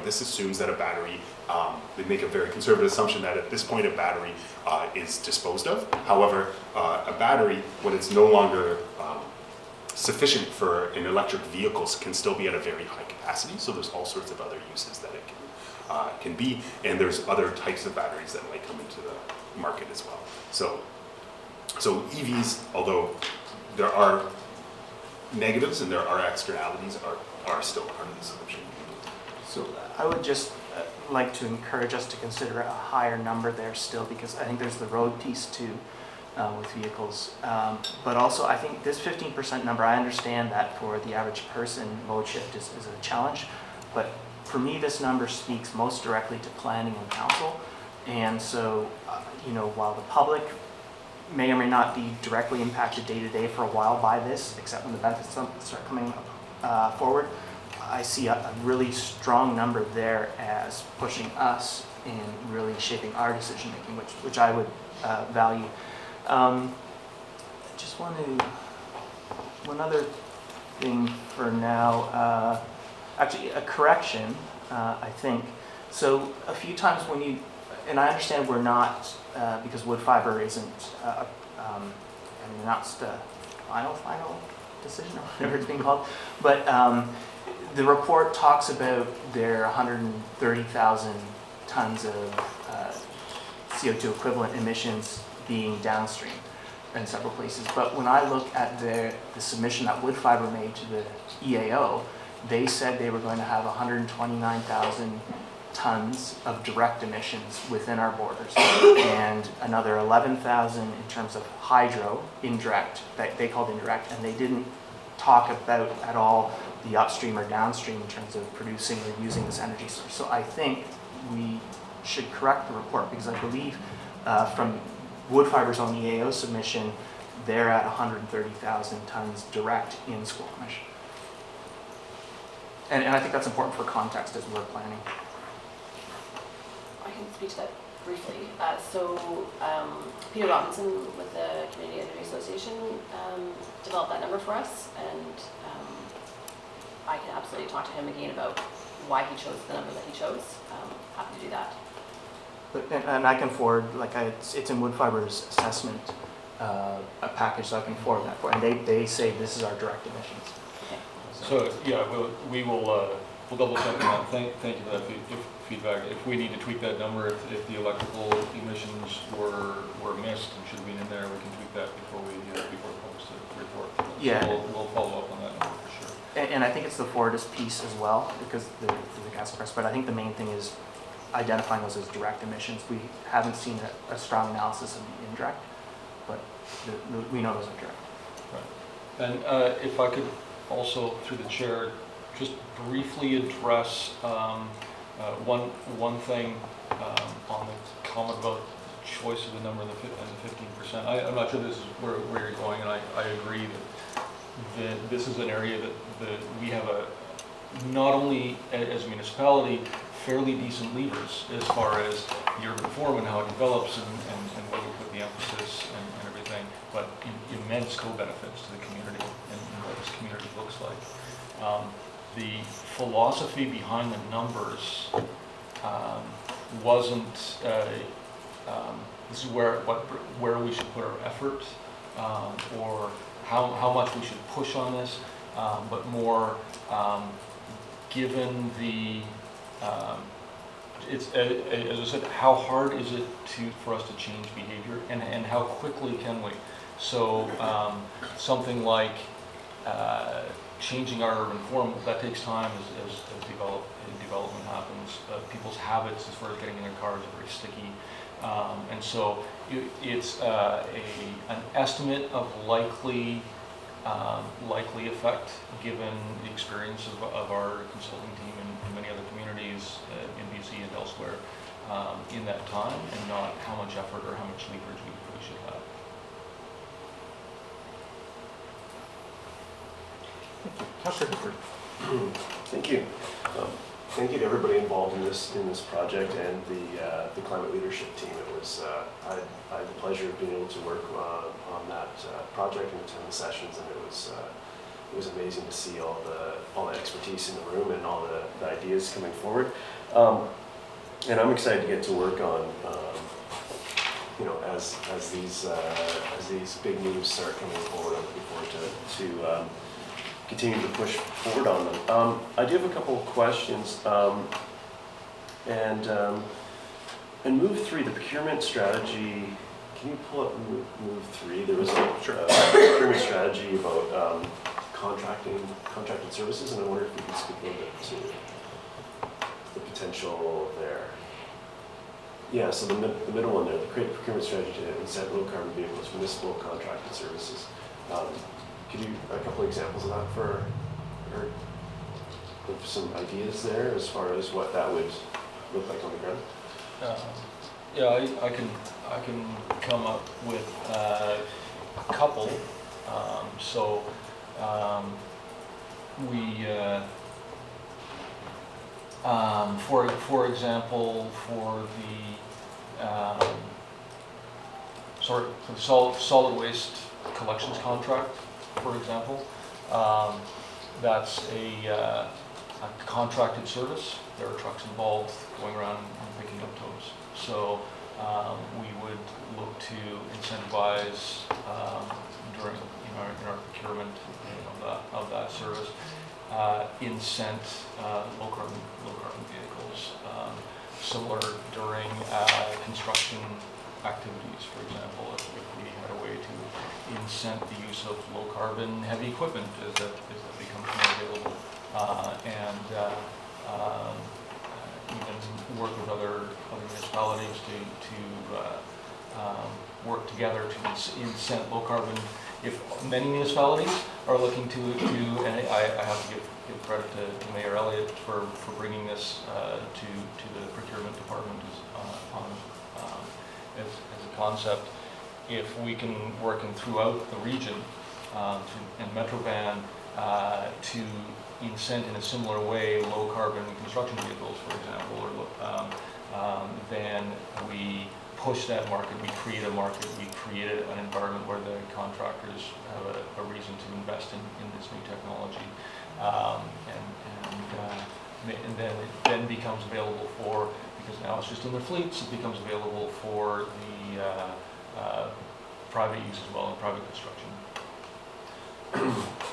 this assumes that a battery, they make a very conservative assumption that at this point a battery is disposed of. However, a battery, when it's no longer sufficient for an electric vehicle, can still be at a very high capacity. So there's all sorts of other uses that it can be. And there's other types of batteries that might come into the market as well. So EVs, although there are negatives and there are externalities, are still part of the solution. So I would just like to encourage us to consider a higher number there still, because I think there's the road piece too with vehicles. But also I think this 15% number, I understand that for the average person, load shift is a challenge. But for me, this number speaks most directly to planning and council. And so, while the public may or may not be directly impacted day to day for a while by this, except when the benefits start coming forward, I see a really strong number there as pushing us and really shaping our decision making, which I would value. Just want to, one other thing for now, actually a correction, I think. So a few times when you, and I understand we're not, because wood fiber isn't, not the final decision or whatever it's being called, but the report talks about their 130,000 tons of CO2 equivalent emissions being downstream in several places. But when I look at the submission that wood fiber made to the EAO, they said they were going to have 129,000 tons of direct emissions within our borders and another 11,000 in terms of hydro, indirect, that they called indirect, and they didn't talk about at all the upstream or downstream in terms of producing or using this energy source. So I think we should correct the report, because I believe from wood fiber's own EAO submission, they're at 130,000 tons direct in Squamish. And I think that's important for context as we're planning. I can speak to that briefly. Peter Robinson with the Community Energy Association developed that number for us, and I can absolutely talk to him again about why he chose the number that he chose. Happy to do that. But, and I can forward, it's in wood fiber's assessment a package, so I can forward that for, and they say this is our direct emissions. So yeah, we'll double check on that. Thank you for that feedback. If we need to tweak that number, if the electrical emissions were missed and should have been in there, we can tweak that before we post the report. Yeah. So we'll follow up on that number for sure. And I think it's the Fortis piece as well, because the gas press. But I think the main thing is identifying those as direct emissions. We haven't seen a strong analysis of the indirect, but we know those are direct. Right. And if I could also, through the chair, just briefly address one thing on the comment about choice of the number and the 15%. I'm not sure this is where you're going, and I agree that this is an area that we have not only as a municipality, fairly decent levers as far as the urban form and how it develops and where we put the emphasis and everything, but immense co-benefits to the community and what this community looks like. The philosophy behind the numbers wasn't, this is where we should put our effort or how much we should push on this, but more given the, it's, as I said, how hard is it for us to change behavior, and how quickly can we? So something like changing our urban form, that takes time as development happens. People's habits as far as getting in their cars are very sticky. And so it's an estimate of likely effect given the experience of our consulting team in many other communities in BC and elsewhere in that time, and not how much effort or how much leverage we should have. Thank you. Thank you to everybody involved in this project and the climate leadership team. It was I had the pleasure of being able to work on that project and attend the sessions, and it was amazing to see all the expertise in the room and all the ideas coming forward. And I'm excited to get to work on as these big moves start coming forward. I'm looking forward to continue to push forward on them. I do have a couple of questions. And move 3, the procurement strategy, can you pull up move 3? There was a procurement strategy about contracted services, and I wonder if you could speak a little bit to the potential there. Yeah, so the middle one there, the create procurement strategy to incent low carbon vehicles, municipal contracted services. Could you, a couple examples of that for, or some ideas there as far as what that would look like on the ground? Yeah, I can come up with a couple. For example, for the solid waste collections contract, for example, that's a contracted service. There are trucks involved going around and picking up totes. So we would look to incentivize during in our procurement of that service, incent low carbon vehicles. Similar during construction activities, for example, if we had a way to incent the use of low carbon heavy equipment as that becomes more available, and even work with other municipalities to work together to incent low carbon. If many municipalities are looking to and I have to give credit to Mayor Elliott for bringing this to the procurement department as a concept. If we can work throughout the region and Metrovan to incent in a similar way low carbon construction vehicles, for example, or then we push that market, we create a market, we create an environment where the contractors have a reason to invest in this new technology, and then it becomes available for, because now it's just in their fleets, it becomes available for the private use as well, and private construction.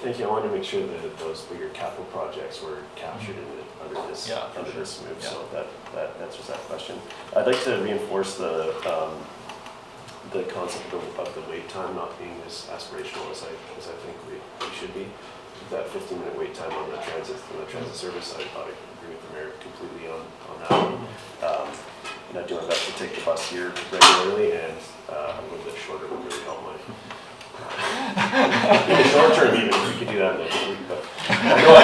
Thank you. I wanted to make sure that those bigger capital projects were captured under this move, so that answers that question. I'd like to reinforce the concept of the wait time not being as aspirational as I think we should be. That 15-minute wait time on the transit service, I agree with the mayor completely on that. And I do my best to take the bus here regularly, and a little bit shorter would really help my. In the short term, even if we could do that next week, but I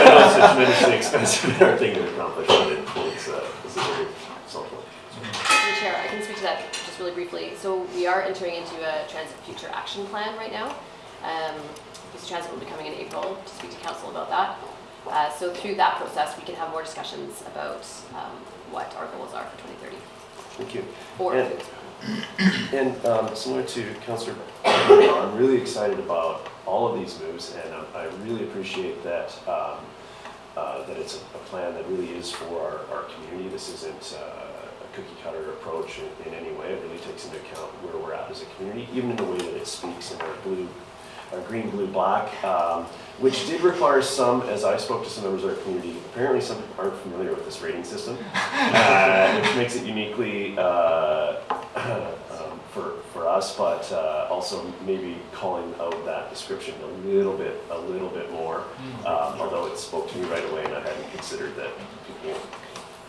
know it's a tremendously expensive thing to accomplish, but it's a very solid one. Mr. Chair, I can speak to that just really briefly. So we are entering into a Transit Future Action Plan right now. Mr. Transit will be coming in April to speak to council about that. So through that process, we can have more discussions about what our goals are for 2030. Thank you. And similar to Councillor, I'm really excited about all of these moves, and I really appreciate that that it's a plan that really is for our community. This isn't a cookie cutter approach in any way. It really takes into account where we're at as a community, even in the way that it speaks in our green, blue, black, which did require some, as I spoke to some members of our community, apparently some people aren't familiar with this rating system, which makes it uniquely for us, but also maybe calling out that description a little bit more, although it spoke to me right away, and I hadn't considered that people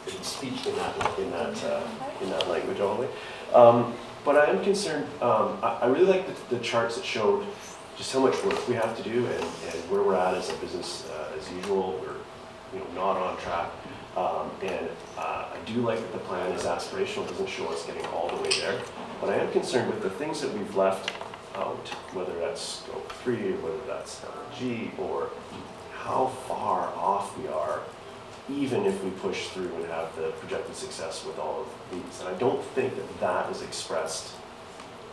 didn't speak in that language all the way. But I am concerned. I really like the charts that showed just how much work we have to do and where we're at as a business as usual. We're not on track. And I do like that the plan is aspirational, doesn't show us getting all the way there. But I am concerned with the things that we've left out, whether that's scope 3 or whether that's LNG, or how far off we are, even if we push through and have the projected success with all of these. And I don't think that is expressed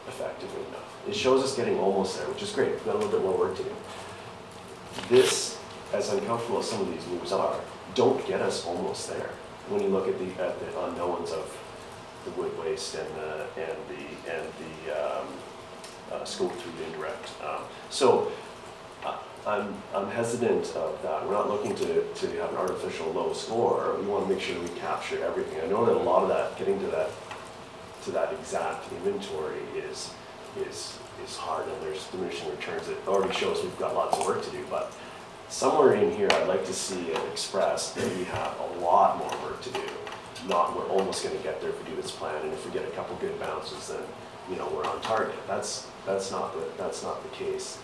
effectively enough. It shows us getting almost there, which is great. We've got a little bit more work to do. This, as uncomfortable as some of these moves are, don't get us almost there. When you look at the unknowns of the wood waste and the scope 3 indirect. So I'm hesitant of that. We're not looking to have an artificial low score. We want to make sure we capture everything. I know that a lot of that, getting to that exact inventory is hard, and there's diminishing returns. It already shows we've got lots of work to do, but somewhere in here I'd like to see it expressed that we have a lot more work to do we're almost going to get there if we do this plan, and if we get a couple good bounces, then we're on target. That's not the case.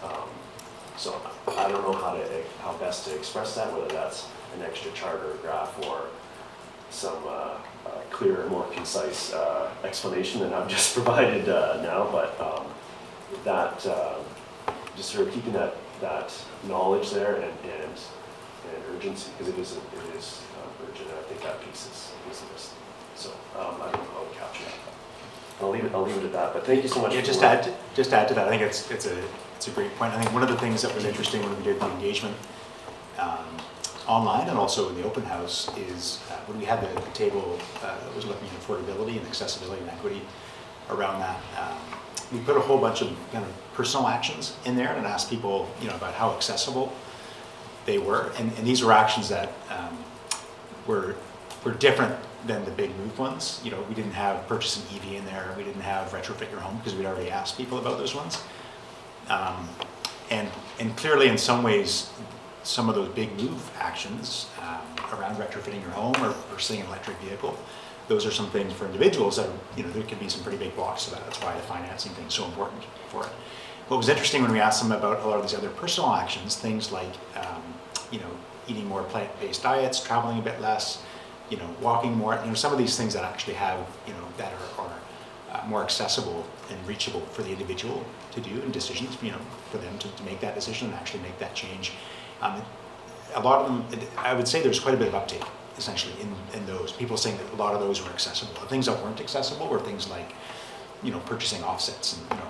So I don't know how best to express that, whether that's an extra chart or graph or some clearer, more concise explanation than I've just provided now, but that just sort of keeping that knowledge there and urgency, because it is urgent, and I think that piece is missing. So I don't know how to capture that. I'll leave it at that. But thank you so much. Yeah, just add to that. I think it's a great point. I think one of the things that was interesting when we did the engagement online and also in the open house is when we had the table that was looking at affordability and accessibility and equity around that. We put a whole bunch of kind of personal actions in there and asked people, about how accessible they were, and these were actions that were different than the big move ones. We didn't have purchase an EV in there. We didn't have retrofit your home because we'd already asked people about those ones. And clearly, in some ways, some of those big move actions around retrofitting your home or pursuing an electric vehicle, those are some things for individuals that there can be some pretty big blocks to that. That's why the financing thing is so important for it. What was interesting when we asked them about a lot of these other personal actions, things like eating more plant-based diets, traveling a bit less, walking more, some of these things that actually have, that are more accessible and reachable for the individual to do, and decisions, for them to make that decision and actually make that change. A lot of them, I would say there's quite a bit of uptake, essentially, in those. People saying that a lot of those were accessible. The things that weren't accessible were things like, purchasing offsets and,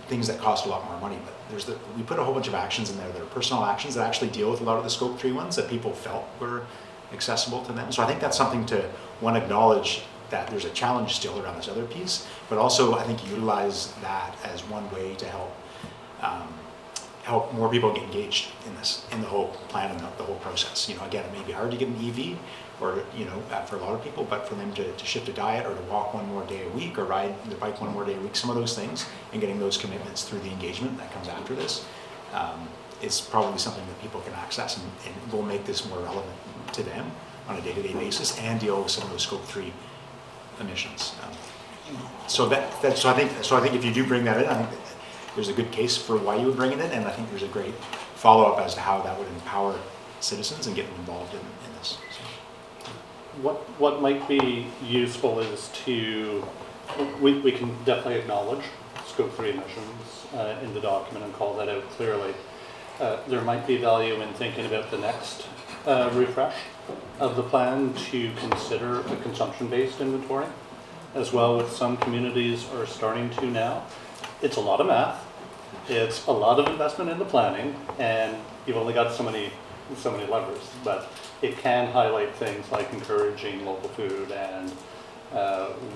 things that cost a lot more money. But we put a whole bunch of actions in there that are personal actions that actually deal with a lot of the Scope 3 ones that people felt were accessible to them. So I think that's something to, one, acknowledge that there's a challenge still around this other piece, but also I think utilize that as one way to help more people get engaged in the whole plan and the whole process. Again, it may be hard to get an EV or, for a lot of people, but for them to shift a diet or to walk one more day a week or ride the bike one more day a week, some of those things, and getting those commitments through the engagement that comes after this, is probably something that people can access and will make this more relevant to them on a day-to-day basis and deal with some of those Scope 3 emissions. So I think if you do bring that in, I think there's a good case for why you would bring it in, and I think there's a great follow-up as to how that would empower citizens and get them involved in this. So. What might be useful is we can definitely acknowledge Scope 3 emissions in the document and call that out clearly. There might be value in thinking about the next refresh of the plan to consider a consumption-based inventory as well, with some communities are starting to now. It's a lot of math, it's a lot of investment in the planning, and you've only got so many levers, but it can highlight things like encouraging local food and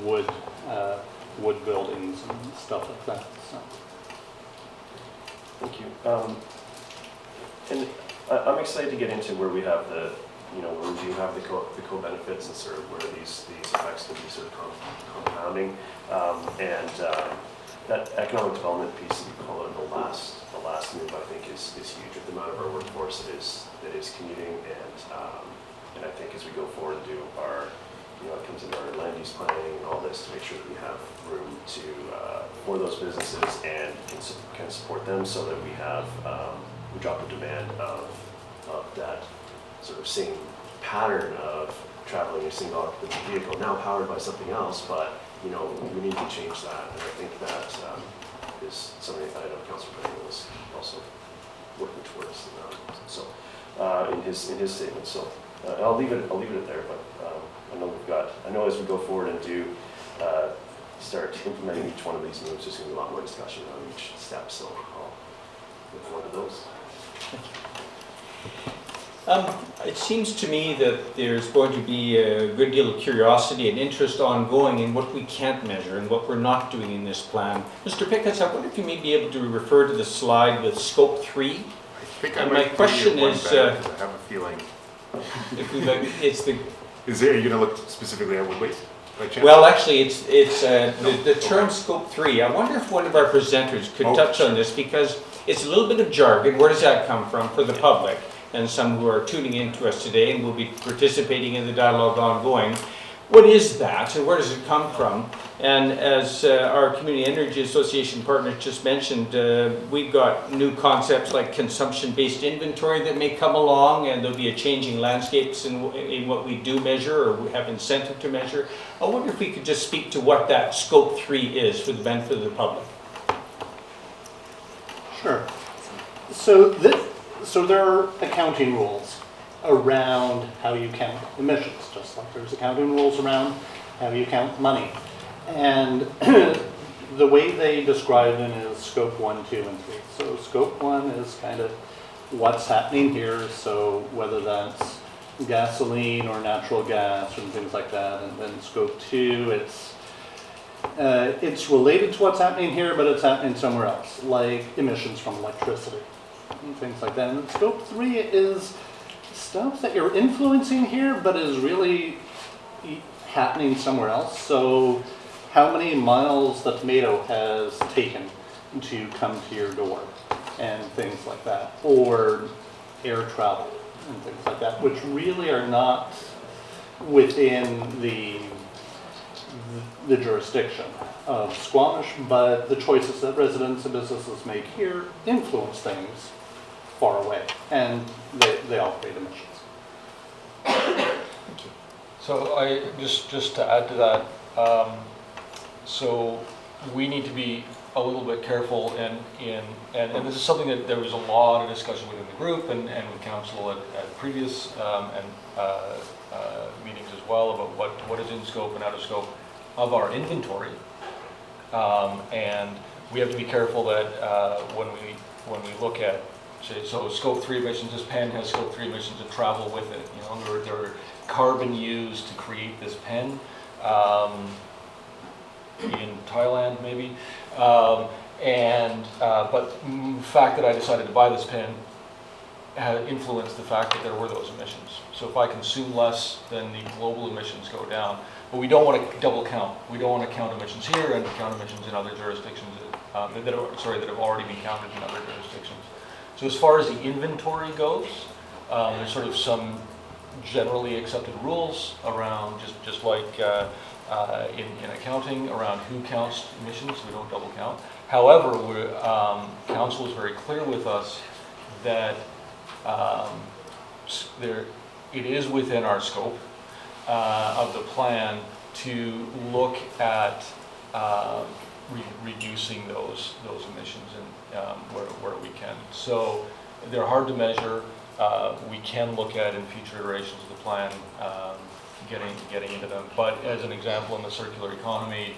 wood buildings and stuff like that. So. Thank you. And I'm excited to get into where we have where we do have the co-benefits and sort of where these effects can be sort of compounding. That economic development piece that you call it the last move, I think is huge with the amount of our workforce that is commuting, and I think as we go forward and do our it comes into our land use planning and all this to make sure that we have room to for those businesses and can support them, so that we have we drop the demand of that sort of same pattern of traveling in a single occupancy vehicle, now powered by something else, but we need to change that, and I think that is something that I know Councilor Brennan was also working towards. In his statement. So I'll leave it at there. But I know as we go forward and do start implementing each one of these moves, there's going to be a lot more discussion on each step. So I'll look forward to those. It seems to me that there's going to be a good deal of curiosity and interest ongoing in what we can't measure and what we're not doing in this plan. Mr. Pickett, I wonder if you may be able to refer to the slide with Scope 3. I think and my question is, I have a feeling. Are you going to look specifically at wood waste? Well, actually, it's the term Scope 3. I wonder if one of our presenters could touch on this, because it's a little bit of jargon. Where does that come from for the public and some who are tuning in to us today and will be participating in the dialogue ongoing? what is that and where does it come from? And as our Community Energy Association partner just mentioned, we've got new concepts like consumption-based inventory that may come along, and there'll be a changing landscapes in what we do measure or we have incentive to measure. I wonder if we could just speak to what that Scope 3 is for the benefit of the public. Sure. So there are accounting rules around how you count emissions, just like there's accounting rules around how you count money. And the way they describe it is Scope 1, 2, and 3. So Scope 1 is kind of what's happening here, so whether that's gasoline or natural gas and things like that. And then Scope 2, it's related to what's happening here, but it's happening somewhere else, like emissions from electricity and things like that. And Scope 3 is stuff that you're influencing here, but is really happening somewhere else. So how many miles the tomato has taken to come to your door and things like that, or air travel and things like that, which really are not within the jurisdiction of Squamish, but the choices that residents and businesses make here influence things far away, and they all create emissions. So I just to add to that, so we need to be a little bit careful and this is something that there was a lot of discussion within the group and with council at previous meetings as well about what is in scope and out of scope of our inventory, and we have to be careful that when we look at, so Scope 3 emissions, this pen has Scope 3 emissions that travel with it. You know, there are carbon used to create this pen in Thailand, maybe. But the fact that I decided to buy this pen had influenced the fact that there were those emissions. So if I consume less, then the global emissions go down. But we don't want to double count. We don't want to count emissions here and count emissions in other jurisdictions that have already been counted in other jurisdictions. So as far as the inventory goes, there's sort of some generally accepted rules around, just like in accounting, around who counts emissions, so we don't double count. However, council was very clear with us that it is within our scope of the plan to look at reducing those emissions and where we can. So they're hard to measure. We can look at in future iterations of the plan getting into them. But as an example, in the circular economy,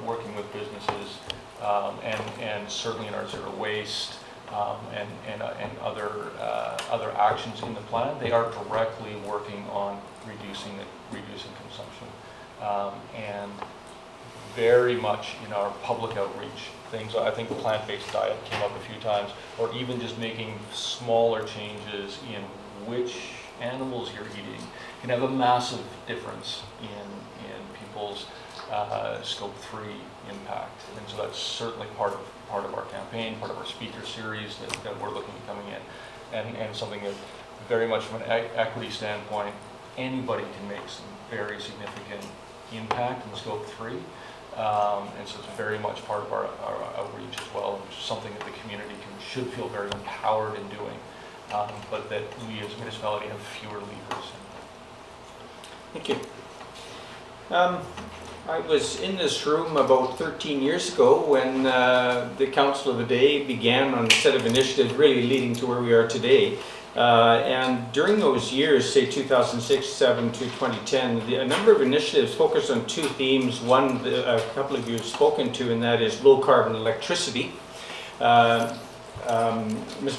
working with businesses and certainly in our zero waste and other actions in the plan, they are directly working on reducing consumption and very much in our public outreach things. I think the plant-based diet came up a few times, or even just making smaller changes in which animals you're eating can have a massive difference in people's Scope 3 impact. And so that's certainly part of our campaign, part of our speaker series that we're looking at coming in, and something that very much from an equity standpoint, anybody can make some very significant impact in Scope 3. And so it's very much part of our outreach as well, which is something that the community should feel very empowered in doing, but that we as a municipality have fewer levers. Thank you. I was in this room about 13 years ago when the Council of the Day began on a set of initiatives really leading to where we are today. And during those years, say 2006, 7 to 2010, a number of initiatives focused on two themes. One, a couple of you have spoken to, and that is low carbon electricity. Mr.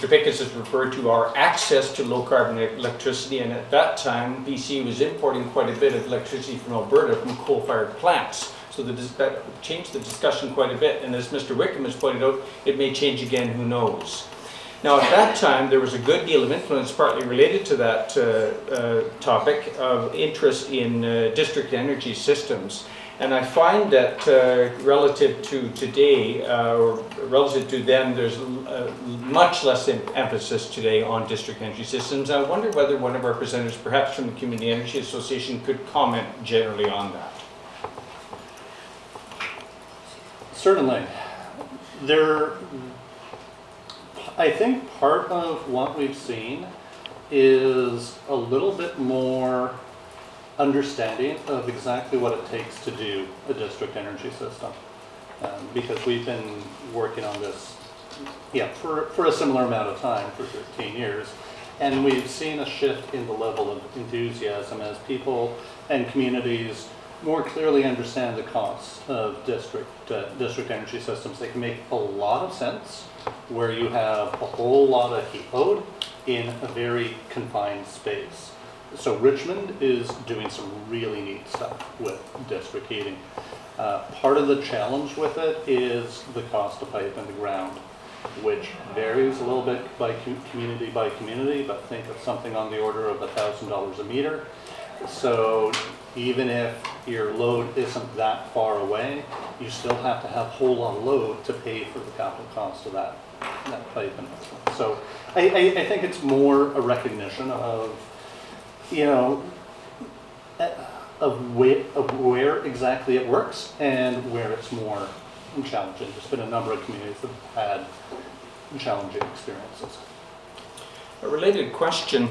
Pickens has referred to our access to low carbon electricity, and at that time, BC was importing quite a bit of electricity from Alberta from coal-fired plants. So that changed the discussion quite a bit, and as Mr. Wickham has pointed out, it may change again, who knows. Now at that time, there was a good deal of influence, partly related to that topic, of interest in district energy systems. And I find that relative to today, or relative to then, there's much less emphasis today on district energy systems. I wonder whether one of our presenters, perhaps from the Community Energy Association, could comment generally on that. Certainly. I think part of what we've seen is a little bit more understanding of exactly what it takes to do a district energy system. Because we've been working on this for a similar amount of time, for 13 years. And we've seen a shift in the level of enthusiasm as people and communities more clearly understand the costs of district energy systems. They can make a lot of sense where you have a whole lot of heat load in a very confined space. So Richmond is doing some really neat stuff with district heating. Part of the challenge with it is the cost of pipe in the ground, which varies a little bit by community, but think of something on the order of $1,000 a meter. So even if your load isn't that far away, you still have to have a whole lot of load to pay for the capital cost of that pipe investment. So I think it's more a recognition of, of where exactly it works and where it's more challenging. There's been a number of communities that have had challenging experiences. A related question,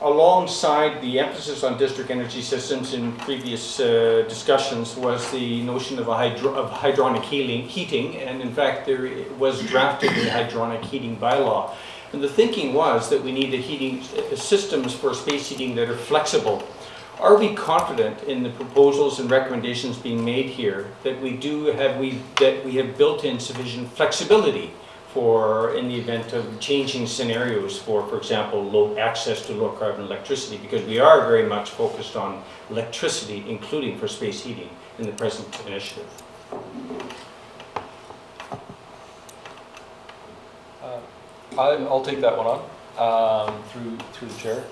alongside the emphasis on district energy systems in previous discussions was the notion of hydronic heating, and in fact there was drafted a hydronic heating bylaw. And the thinking was that we needed heating systems for space heating that are flexible. Are we confident in the proposals and recommendations being made here that we have built in sufficient flexibility for in the event of changing scenarios for example, access to low carbon electricity, because we are very much focused on electricity, including for space heating in the present initiative? I'll take that one on through the chair.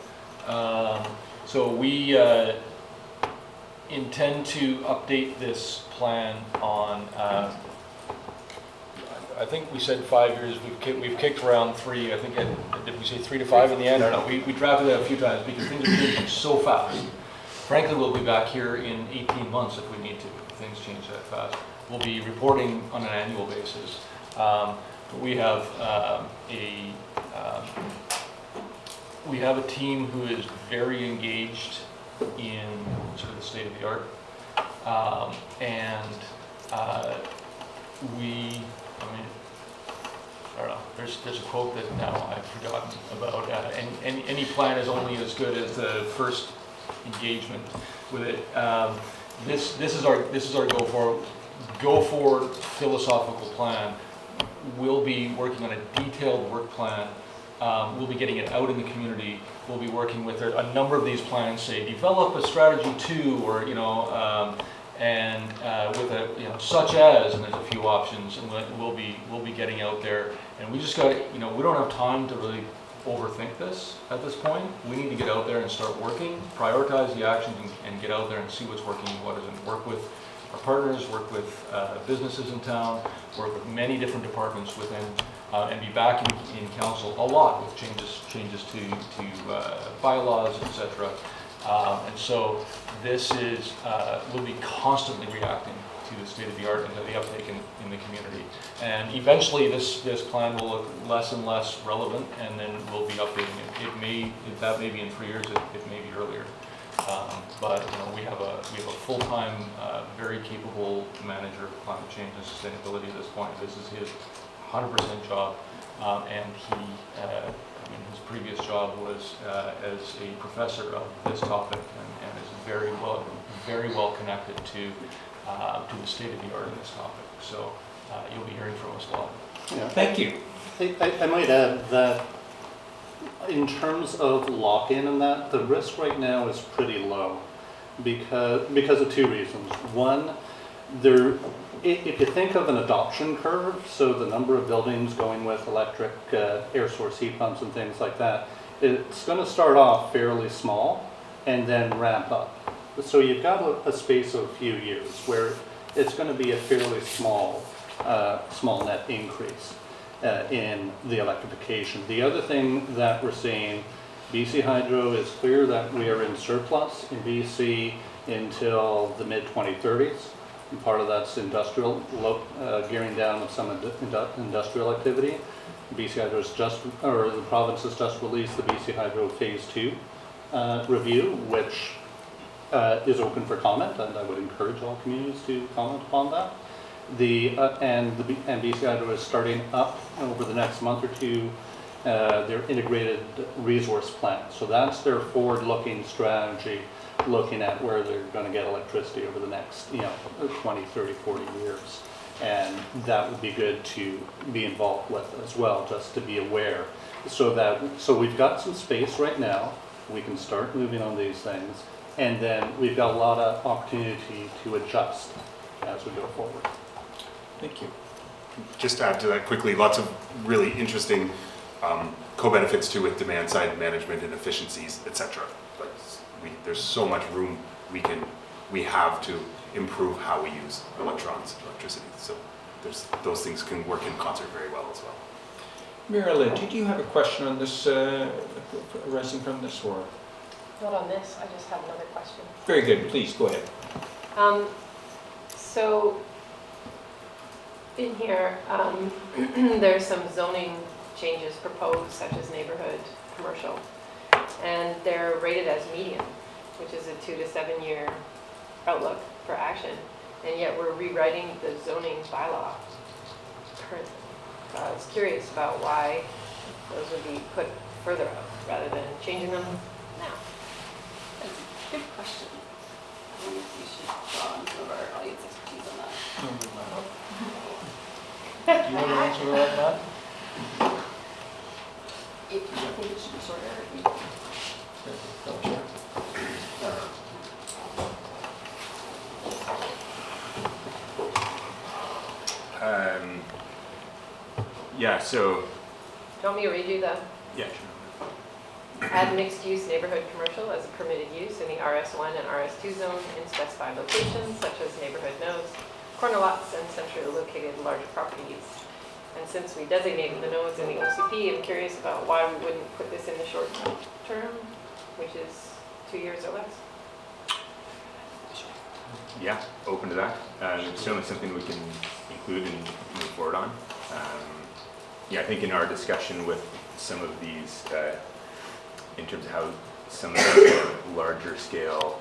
So we intend to update this plan on. I think we said 5 years. We've kicked around 3. I think did we say 3 to 5 in the end? I don't know. We drafted that a few times because things are changing so fast. Frankly, we'll be back here in 18 months if we need to. If things change that fast. We'll be reporting on an annual basis. We have a team who is very engaged in sort of the state of the art, I don't know. There's a quote that now I've forgotten about. Any plan is only as good as the first engagement with it. This is our go forward philosophical plan. We'll be working on a detailed work plan. We'll be getting it out in the community. We'll be working with a number of these plans. Say develop a strategy 2, or with a such as, and there's a few options, and we'll be getting out there. And we just got we don't have time to really overthink this at this point. We need to get out there and start working, prioritize the actions, and get out there and see what's working and what isn't. Work with our partners, work with businesses in town, work with many different departments within, and be back in council a lot with changes to bylaws, etc. And so this is, we'll be constantly reacting to the state of the art and to the uptake in the community. And eventually this plan will look less and less relevant, and then we'll be updating it. That may be in 3 years, it may be earlier. But we have a full-time, very capable manager of climate change and sustainability at this point. This is his 100% job, and his previous job was as a professor of this topic, and is very well connected to the state of the art in this topic. So you'll be hearing from us a lot. Yeah. Thank you. I might add that in terms of lock-in and that, the risk right now is pretty low because of 2 reasons. One, if you think of an adoption curve, so the number of buildings going with electric air source heat pumps and things like that, it's going to start off fairly small and then ramp up. So you've got a space of a few years where it's going to be a fairly small net increase in the electrification. The other thing that we're seeing, BC Hydro is clear that we are in surplus in BC until the mid-2030s. And part of that's industrial, gearing down of some industrial activity. BC Hydro the province has just released the BC Hydro Phase 2 review, which is open for comment, and I would encourage all communities to comment upon that. And BC Hydro is starting up over the next month or two their integrated resource plan. So that's their forward-looking strategy, looking at where they're going to get electricity over the next 20, 30, 40 years. And that would be good to be involved with as well, just to be aware. So we've got some space right now. We can start moving on these things. And then we've got a lot of opportunity to adjust as we go forward. Thank you. Just to add to that quickly, lots of really interesting co-benefits too with demand side management and efficiencies, etc. But there's so much room we have to improve how we use electricity. So those things can work in concert very well as well. Marilyn, did you have a question on this arising from this, or? Not on this, I just have another question. Very good, please go ahead. So in here, there's some zoning changes proposed, such as neighborhood commercial, and they're rated as medium, which is a 2 to 7 year outlook for action, and yet we're rewriting the zoning bylaw currently. I was curious about why those would be put further out rather than changing them now. That's a good question. I think we should draw on some of our audience expertise on that. Do you want to answer that, Matt? I think it should be shorter. Yeah, so. Do you want me to read you the? Yeah, sure. Add mixed-use neighborhood commercial as a permitted use in the RS1 and RS2 zone in specified locations such as neighborhood nodes, corner lots, and centrally located large properties. And since we designated the nodes in the OCP, I'm curious about why we wouldn't put this in the short term, which is 2 years or less. Yeah, open to that. It's certainly something we can include and move forward on. Yeah, I think in our discussion with some of these, in terms of how some of the larger scale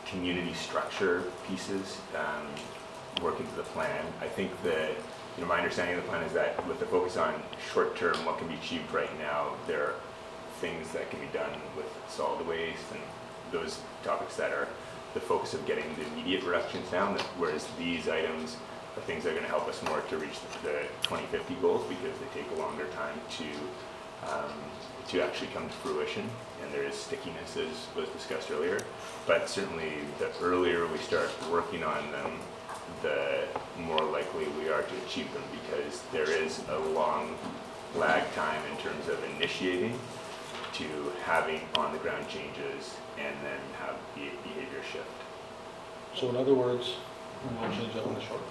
community structure pieces work into the plan, I think that, my understanding of the plan is that with the focus on short term, what can be achieved right now, there are things that can be done with solid waste and those topics that are the focus of getting the immediate reductions down, whereas these items are things that are going to help us more to reach the 2050 goals because they take a longer time to actually come to fruition, and there is stickiness as was discussed earlier. But certainly the earlier we start working on them, the more likely we are to achieve them because there is a long lag time in terms of initiating to having on the ground changes and then have behavior shift. So in other words, we won't change that in the short.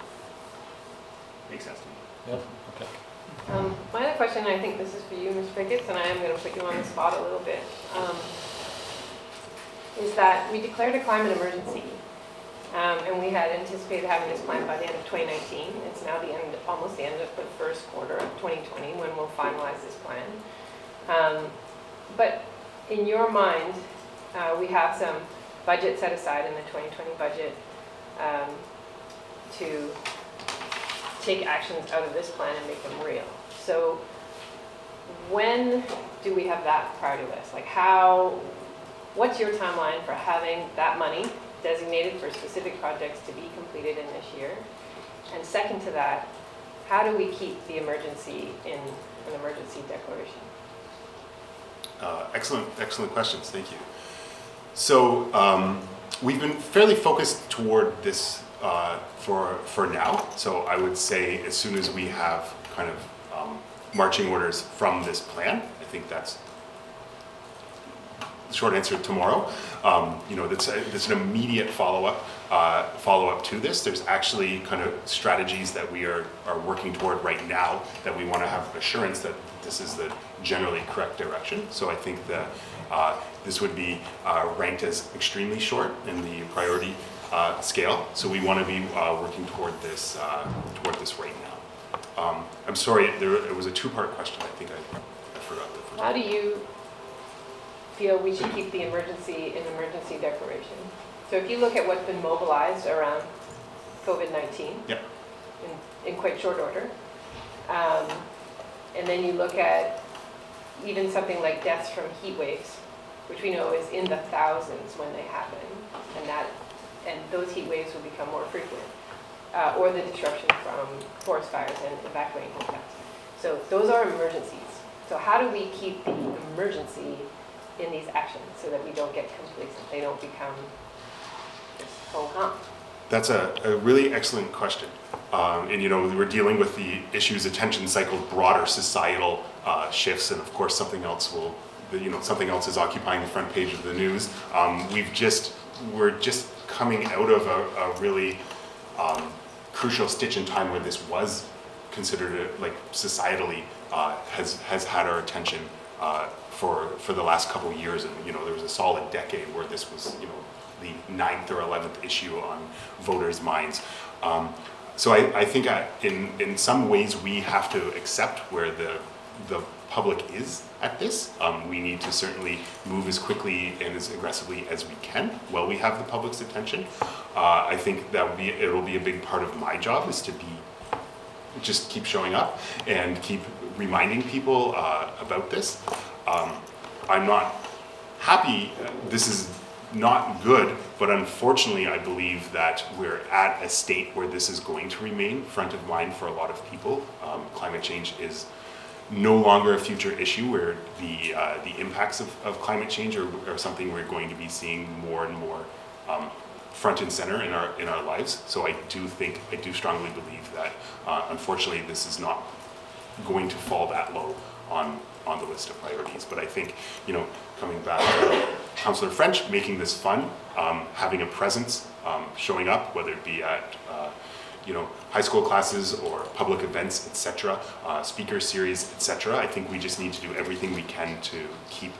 Makes sense to me. Yeah, okay. My other question, I think this is for you, Mr. Pickett, and I am going to put you on the spot a little bit, is that we declared a climate emergency, and we had anticipated having this plan by the end of 2019. It's now almost the end of the first quarter of 2020 when we'll finalize this plan. But in your mind, we have some budget set aside in the 2020 budget to take actions out of this plan and make them real. So when do we have that priority list? Like what's your timeline for having that money designated for specific projects to be completed in this year? And second to that, how do we keep the emergency in an emergency declaration? Excellent questions, thank you. So we've been fairly focused toward this for now. So I would say as soon as we have kind of marching orders from this plan, I think that's short answer, tomorrow. You know, that's an immediate follow-up to this. There's actually kind of strategies that we are working toward right now that we want to have assurance that this is the generally correct direction. So I think that this would be ranked as extremely short in the priority scale. So we want to be working toward this right now. I'm sorry, it was a two-part question. I think I forgot the first. How do you feel we should keep the emergency declaration? So if you look at what's been mobilized around COVID-19 Yep. in quite short order, and then you look at even something like deaths from heat waves, which we know is in the thousands when they happen, and those heat waves will become more frequent, or the disruption from forest fires and evacuating hotels. So those are emergencies. So how do we keep the emergency in these actions so that we don't get complacent, they don't become just ho-hum? That's a really excellent question. And you know, we're dealing with the issues attention cycle, broader societal shifts, and of course something else is occupying the front page of the news. We're just coming out of a really crucial stitch in time where this was considered societally has had our attention for the last couple of years, and you know, there was a solid decade where this was, you know, the 9th or 11th issue on voters' minds. So I think in some ways we have to accept where the public is at this. We need to certainly move as quickly and as aggressively as we can while we have the public's attention. I think it'll be a big part of my job is to just keep showing up and keep reminding people about this. I'm not happy. This is not good, but unfortunately I believe that we're at a state where this is going to remain front of mind for a lot of people. Climate change is no longer a future issue where the impacts of climate change are something we're going to be seeing more and more front and center in our lives. So I do strongly believe that unfortunately this is not going to fall that low on the list of priorities. But I think, you know, coming back to Councillor French, making this fun, having a presence, showing up, whether it be at you know, high school classes or public events, etc., speaker series, etc. I think we just need to do everything we can to keep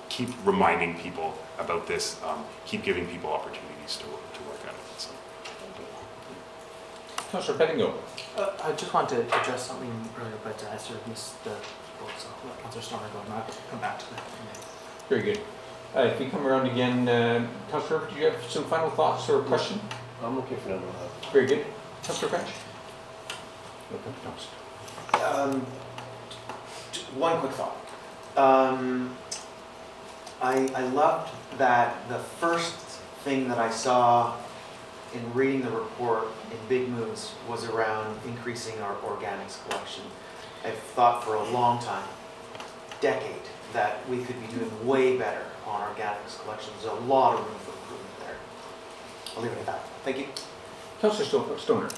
keep reminding people about this, keep giving people opportunities to work at it. So. Councillor Pettingill. I just want to address something earlier, but I sort of missed the vote, so I'll let Councillor Stoner go and I'll come back to that. Very good. If we come around again, Councillor, do you have some final thoughts or a question? I'm looking for number 11. Very good. Councillor French? One quick thought. I loved that the first thing that I saw in reading the report in Big Moves was around increasing our organics collection. I've thought for a long time, decade, that we could be doing way better on organics collection. There's a lot of room for improvement there. I'll leave it at that. Thank you. Councillor Stoner.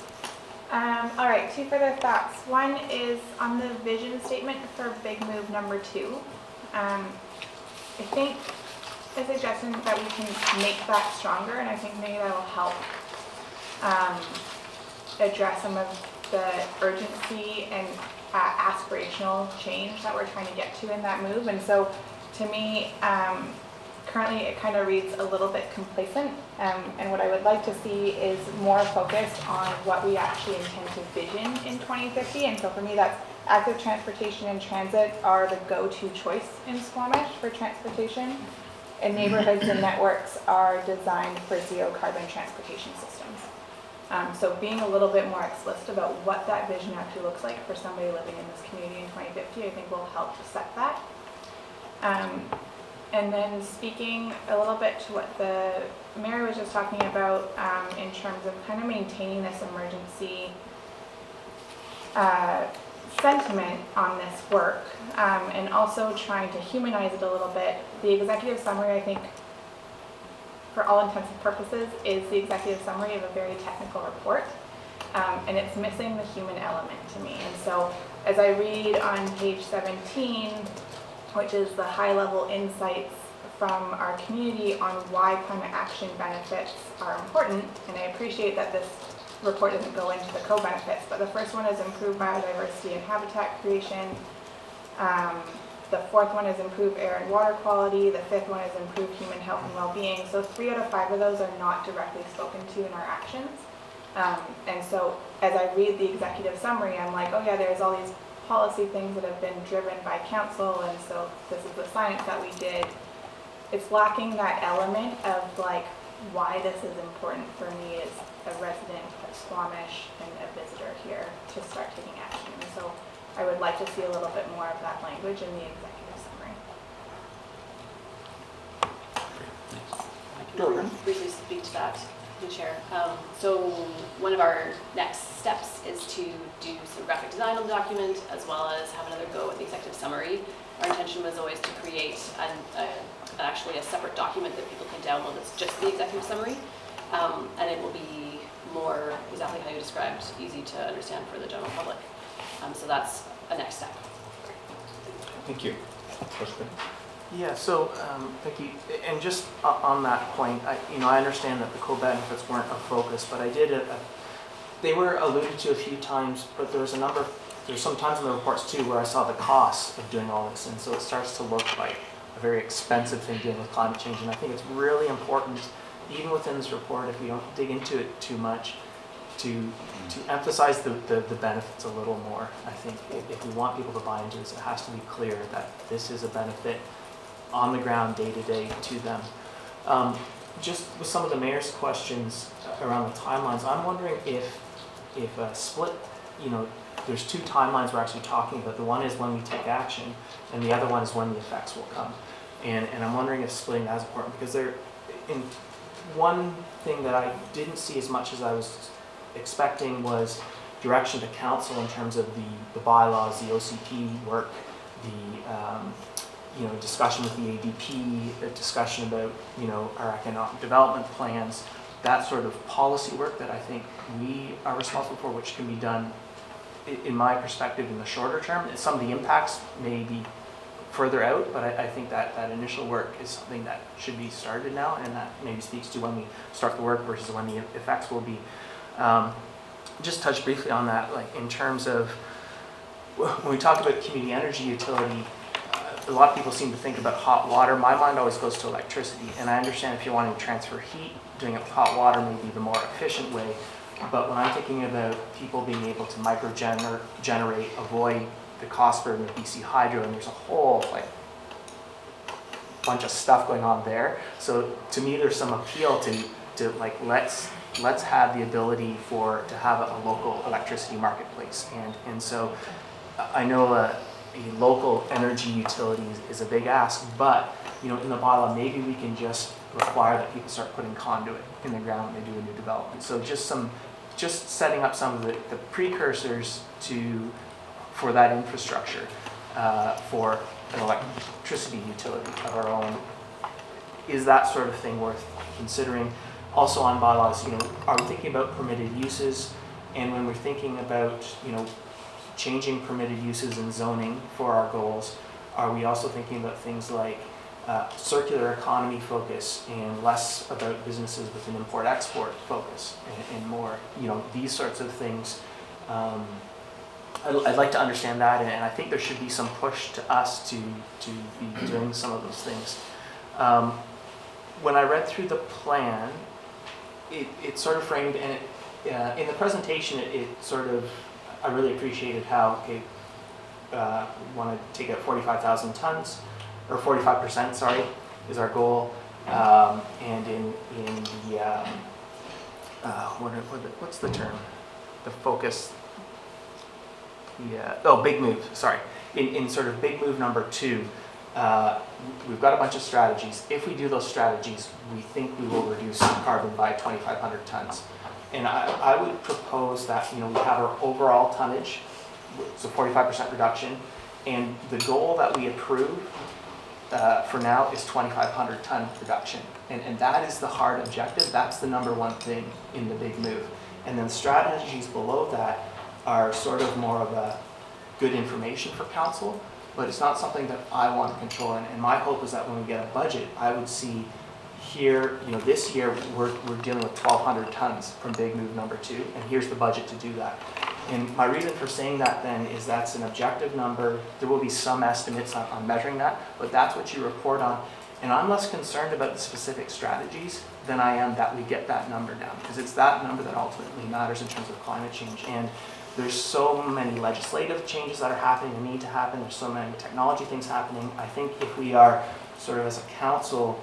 All right, two further thoughts. One is on the vision statement for Big Move number 2. I think a suggestion that we can make that stronger, and I think maybe that will help address some of the urgency and aspirational change that we're trying to get to in that move. And so to me, currently it kind of reads a little bit complacent, and what I would like to see is more focused on what we actually intend to vision in 2050. And so for me, that's active transportation and transit are the go-to choice in Squamish for transportation, and neighborhoods and networks are designed for zero carbon transportation systems. So being a little bit more explicit about what that vision actually looks like for somebody living in this community in 2050, I think will help to set that. And then speaking a little bit to what the mayor was just talking about in terms of kind of maintaining this emergency sentiment on this work, and also trying to humanize it a little bit. The executive summary, I think, for all intents and purposes, is the executive summary of a very technical report, and it's missing the human element to me. And so as I read on page 17, which is the high-level insights from our community on why climate action benefits are important. And I appreciate that this report doesn't go into the co-benefits, but the first one is improved biodiversity and habitat creation. The fourth one is improve air and water quality. The fifth one is improve human health and well-being. So 3 out of 5 of those are not directly spoken to in our actions. And so as I read the executive summary, I'm like, oh yeah, there's all these policy things that have been driven by council, and so this is the science that we did. It's lacking that element of like why this is important for me as a resident of Squamish and a visitor here to start taking action. And so I would like to see a little bit more of that language in the executive summary. I can briefly speak to that, the chair. So one of our next steps is to do some graphic design on the document, as well as have another go at the executive summary. Our intention was always to create actually a separate document that people can download that's just the executive summary, and it will be more exactly how you described, easy to understand for the general public. So that's a next step. Thank you. Yeah, so, thank you. And just on that point, I understand that the co-benefits weren't a focus, but I did, they were alluded to a few times, but there's some times in the reports too where I saw the costs of doing all this, and so it starts to look like a very expensive thing dealing with climate change, and I think it's really important, even within this report, if we don't dig into it too much, to emphasize the benefits a little more. I think if we want people to buy into this, it has to be clear that this is a benefit on the ground, day to day to them. Just with some of the mayor's questions around the timelines, I'm wondering if a split, there's 2 timelines we're actually talking about. The one is when we take action, and the other one is when the effects will come. And I'm wondering if splitting that is important, because in one thing that I didn't see as much as I was expecting was direction to council in terms of the bylaws, the OCP work, the discussion with the ADP, the discussion about our economic development plans, that sort of policy work that I think we are responsible for, which can be done, in my perspective, in the shorter term. Some of the impacts may be further out, but I think that initial work is something that should be started now, and that maybe speaks to when we start the work versus when the effects will be. Just touch briefly on that, like in terms of when we talk about community energy utility, a lot of people seem to think about hot water. My mind always goes to electricity, and I understand if you're wanting to transfer heat, doing it with hot water may be the more efficient way. But when I'm thinking about people being able to micro-generate, avoid the cost burden of BC Hydro, and there's a whole bunch of stuff going on there. So to me, there's some appeal to let's have the ability to have a local electricity marketplace. And so I know a local energy utility is a big ask, but in the bylaw, maybe we can just require that people start putting conduit in the ground when they do a new development. So just setting up some of the precursors for that infrastructure for an electricity utility of our own. Is that sort of thing worth considering? Also on bylaws, are we thinking about permitted uses? And when we're thinking about, changing permitted uses and zoning for our goals, are we also thinking about things like circular economy focus and less about businesses with an import-export focus and more, these sorts of things? I'd like to understand that, and I think there should be some push to us to be doing some of those things. When I read through the plan, it sort of framed, and in the presentation, it sort of, I really appreciated how, want to take out 45,000 tons, or 45%, sorry, is our goal. And in the, what's the term? The focus, big move, sorry. In sort of big move number 2, we've got a bunch of strategies. If we do those strategies, we think we will reduce carbon by 2,500 tons. And I would propose that we have our overall tonnage, so 45% reduction, and the goal that we approve for now is 2,500 ton reduction. And that is the hard objective. That's the number one thing in the big move. And then strategies below that are sort of more of a good information for council. but it's not something that I want to control. And my hope is that when we get a budget, I would see here, this year, we're dealing with 1,200 tons from Big Move number 2, and here's the budget to do that. And my reason for saying that then is that's an objective number. There will be some estimates on measuring that, but that's what you report on. And I'm less concerned about the specific strategies than I am that we get that number down, because it's that number that ultimately matters in terms of climate change. And there's so many legislative changes that are happening and need to happen. There's so many technology things happening. I think if we are sort of as a council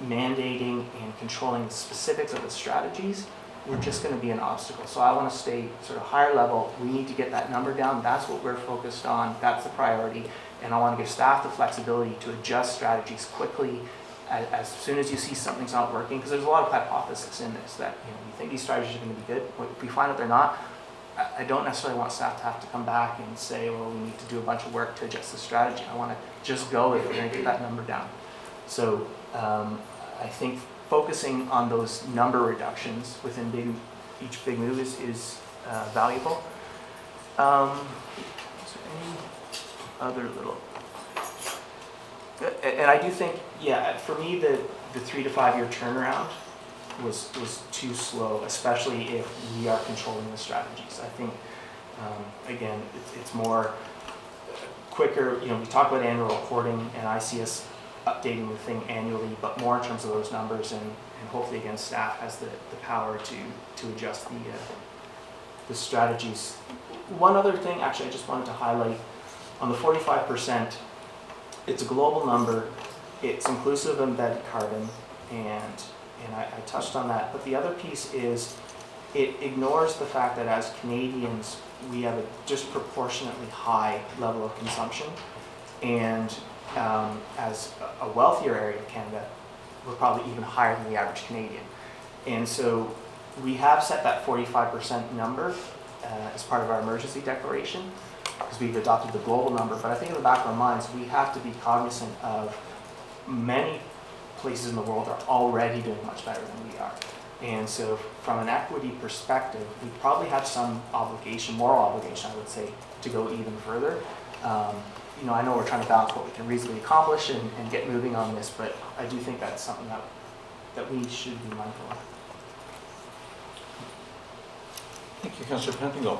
mandating and controlling the specifics of the strategies, we're just going to be an obstacle. So I want to stay sort of higher level. We need to get that number down. That's what we're focused on. That's the priority. And I want to give staff the flexibility to adjust strategies quickly as soon as you see something's not working, because there's a lot of hypothesis in this that we think these strategies are going to be good. If we find that they're not, I don't necessarily want staff to have to come back and say, well, we need to do a bunch of work to adjust the strategy. I want to just go if we're going to get that number down. So I think focusing on those number reductions within each big move is valuable. Is there any other little? And I do think, for me, the 3 to 5 year turnaround was too slow, especially if we are controlling the strategies. I think, again, it's more quicker. We talk about annual reporting, and I see us updating the thing annually, but more in terms of those numbers, and hopefully, again, staff has the power to adjust the strategies. One other thing, actually, I just wanted to highlight on the 45%. It's a global number. It's inclusive of embedded carbon, and I touched on that. But the other piece is it ignores the fact that as Canadians, we have a disproportionately high level of consumption, and as a wealthier area of Canada, we're probably even higher than the average Canadian. And so we have set that 45% number as part of our emergency declaration, because we've adopted the global number. But I think in the back of our minds, we have to be cognizant of many places in the world are already doing much better than we are. And so from an equity perspective, we probably have some obligation, moral obligation, I would say, to go even further. I know we're trying to balance what we can reasonably accomplish and get moving on this, but I do think that's something that we should be mindful of. Thank you, Councillor Pentingle.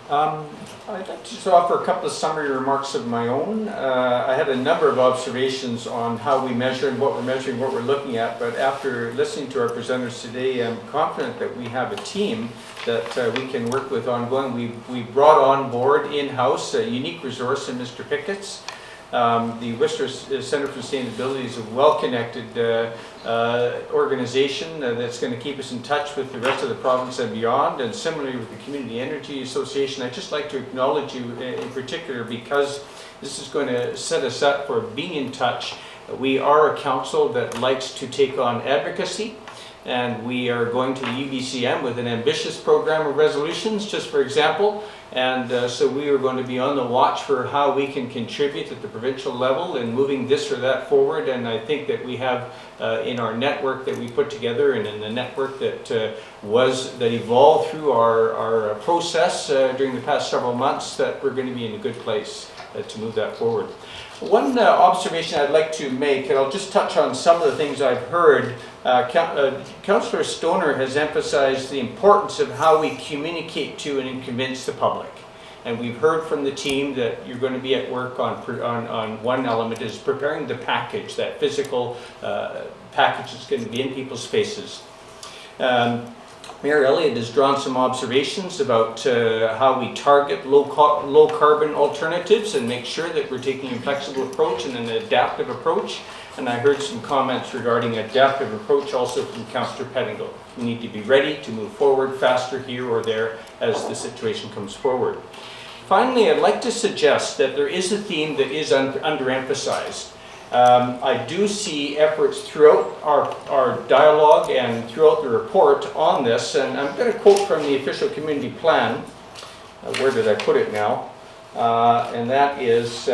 I'd like to just offer a couple of summary remarks of my own. I had a number of observations on how we measure and what we're measuring, what we're looking at, but after listening to our presenters today, I'm confident that we have a team that we can work with ongoing. We brought on board in-house a unique resource in Mr. Pickett's. The Worcester Centre for Sustainability is a well-connected organization that's going to keep us in touch with the rest of the province and beyond, and similarly with the Community Energy Association. I'd just like to acknowledge you in particular, because this is going to set us up for being in touch. We are a council that likes to take on advocacy, and we are going to the UBCM with an ambitious program of resolutions, just for example. And so we are going to be on the watch for how we can contribute at the provincial level in moving this or that forward. And I think that we have in our network that we put together, and in the network that evolved through our process during the past several months, that we're going to be in a good place to move that forward. One observation I'd like to make, and I'll just touch on some of the things I've heard. Councillor Stoner has emphasized the importance of how we communicate to and convince the public. And we've heard from the team that you're going to be at work on one element is preparing the package, that physical package that's going to be in people's faces. Mayor Elliott has drawn some observations about how we target low carbon alternatives and make sure that we're taking a flexible approach and an adaptive approach. And I heard some comments regarding adaptive approach also from Councillor Pettingill. We need to be ready to move forward faster here or there as the situation comes forward. Finally, I'd like to suggest that there is a theme that is underemphasized. I do see efforts throughout our dialogue and throughout the report on this, and I'm going to quote from the official community plan. Where did I put it now? And that is,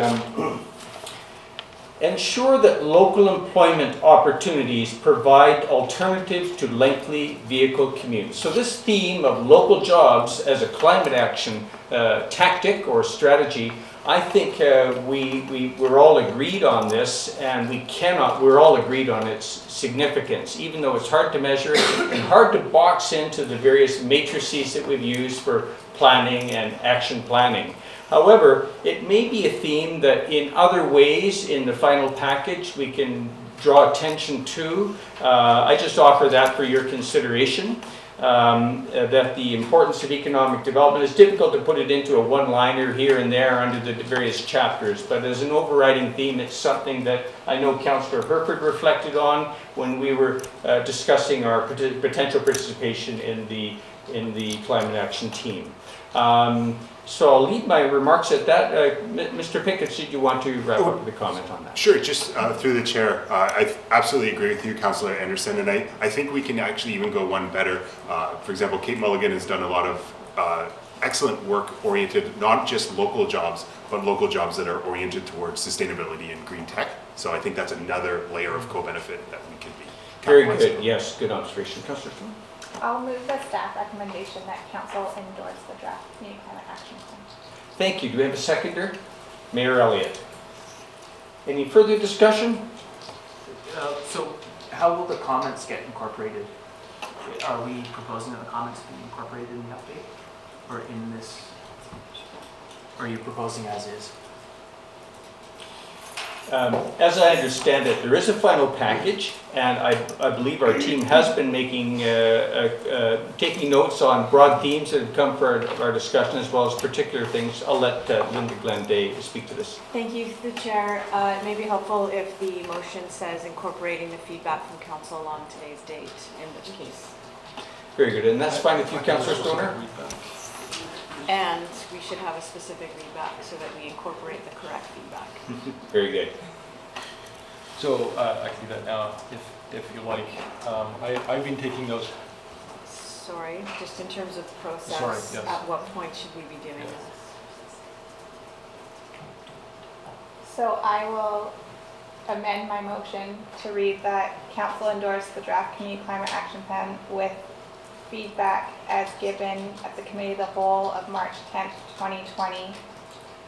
ensure that local employment opportunities provide alternatives to lengthy vehicle commutes. So this theme of local jobs as a climate action tactic or strategy, I think we're all agreed on this, and we're all agreed on its significance, even though it's hard to measure and hard to box into the various matrices that we've used for planning and action planning. However, it may be a theme that in other ways in the final package we can draw attention to. I just offer that for your consideration. That the importance of economic development is difficult to put it into a one-liner here and there under the various chapters, but as an overriding theme, it's something that I know Councillor Herford reflected on when we were discussing our potential participation in the climate action team. So I'll leave my remarks at that. Mr. Pickett, did you want to wrap up with a comment on that? Sure, just through the chair, I absolutely agree with you, Councillor Anderson, and I think we can actually even go one better. For example, Kate Mulligan has done a lot of excellent work oriented, not just local jobs, but local jobs that are oriented towards sustainability and green tech. So I think that's another layer of co-benefit that we can be. Very good, yes, good observation. Councillor Stone? I'll move the staff recommendation that council endorse the draft community climate action plan. Thank you. Do we have a seconder? Mayor Elliott. Any further discussion? So how will the comments get incorporated? Are we proposing that the comments be incorporated in the update? Or in this? Or are you proposing as is? As I understand it, there is a final package, and I believe our team has been making, taking notes on broad themes that have come for our discussion, as well as particular things. I'll let Linda Glenday speak to this. Thank you, through the chair. It may be helpful if the motion says incorporating the feedback from council on today's date, in which case. Very good, and that's fine with you, Councillor Stoner? And we should have a specific readback so that we incorporate the correct feedback. Very good. So I can do that now, if you like. I've been taking notes. Sorry, just in terms of process, Sorry, yes. At what point should we be doing Yes. this? So I will amend my motion to read that council endorse the draft community climate action plan with feedback as given at the committee of the whole of March 10th, 2020,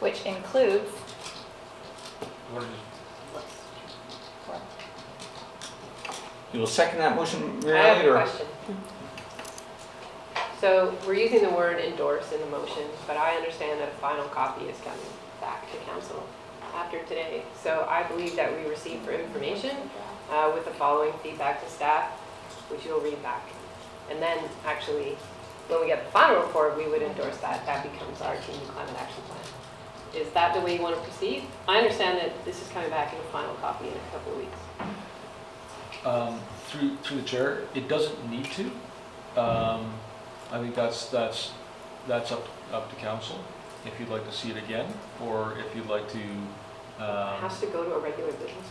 which includes You will second that motion, Mayor I have Elliott, a or? question. So we're using the word endorse in the motion, but I understand that a final copy is coming back to council after today. So I believe that we received for information with the following feedback to staff, which you'll read back. And then actually, when we get the final report, we would endorse that. That becomes our community climate action plan. Is that the way you want to proceed? I understand that this is coming back in a final copy in a couple of weeks. Through the chair, it doesn't need to. I think that's up to council. If you'd like to see it again, or if you'd like to. It has to go to a regular business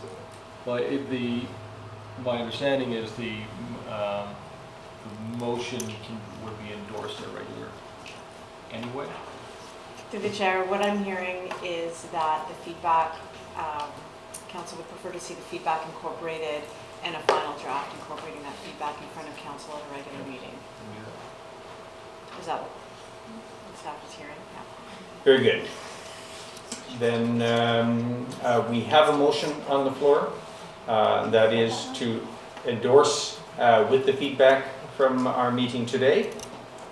meeting. Well, my understanding is the motion would be endorsed at regular anyway. Through the chair, what I'm hearing is that the feedback, council would prefer to see the feedback incorporated and a final draft incorporating that feedback in front of council at a regular meeting. Is that what staff is hearing? Yeah. Very good. Then we have a motion on the floor. That is to endorse with the feedback from our meeting today.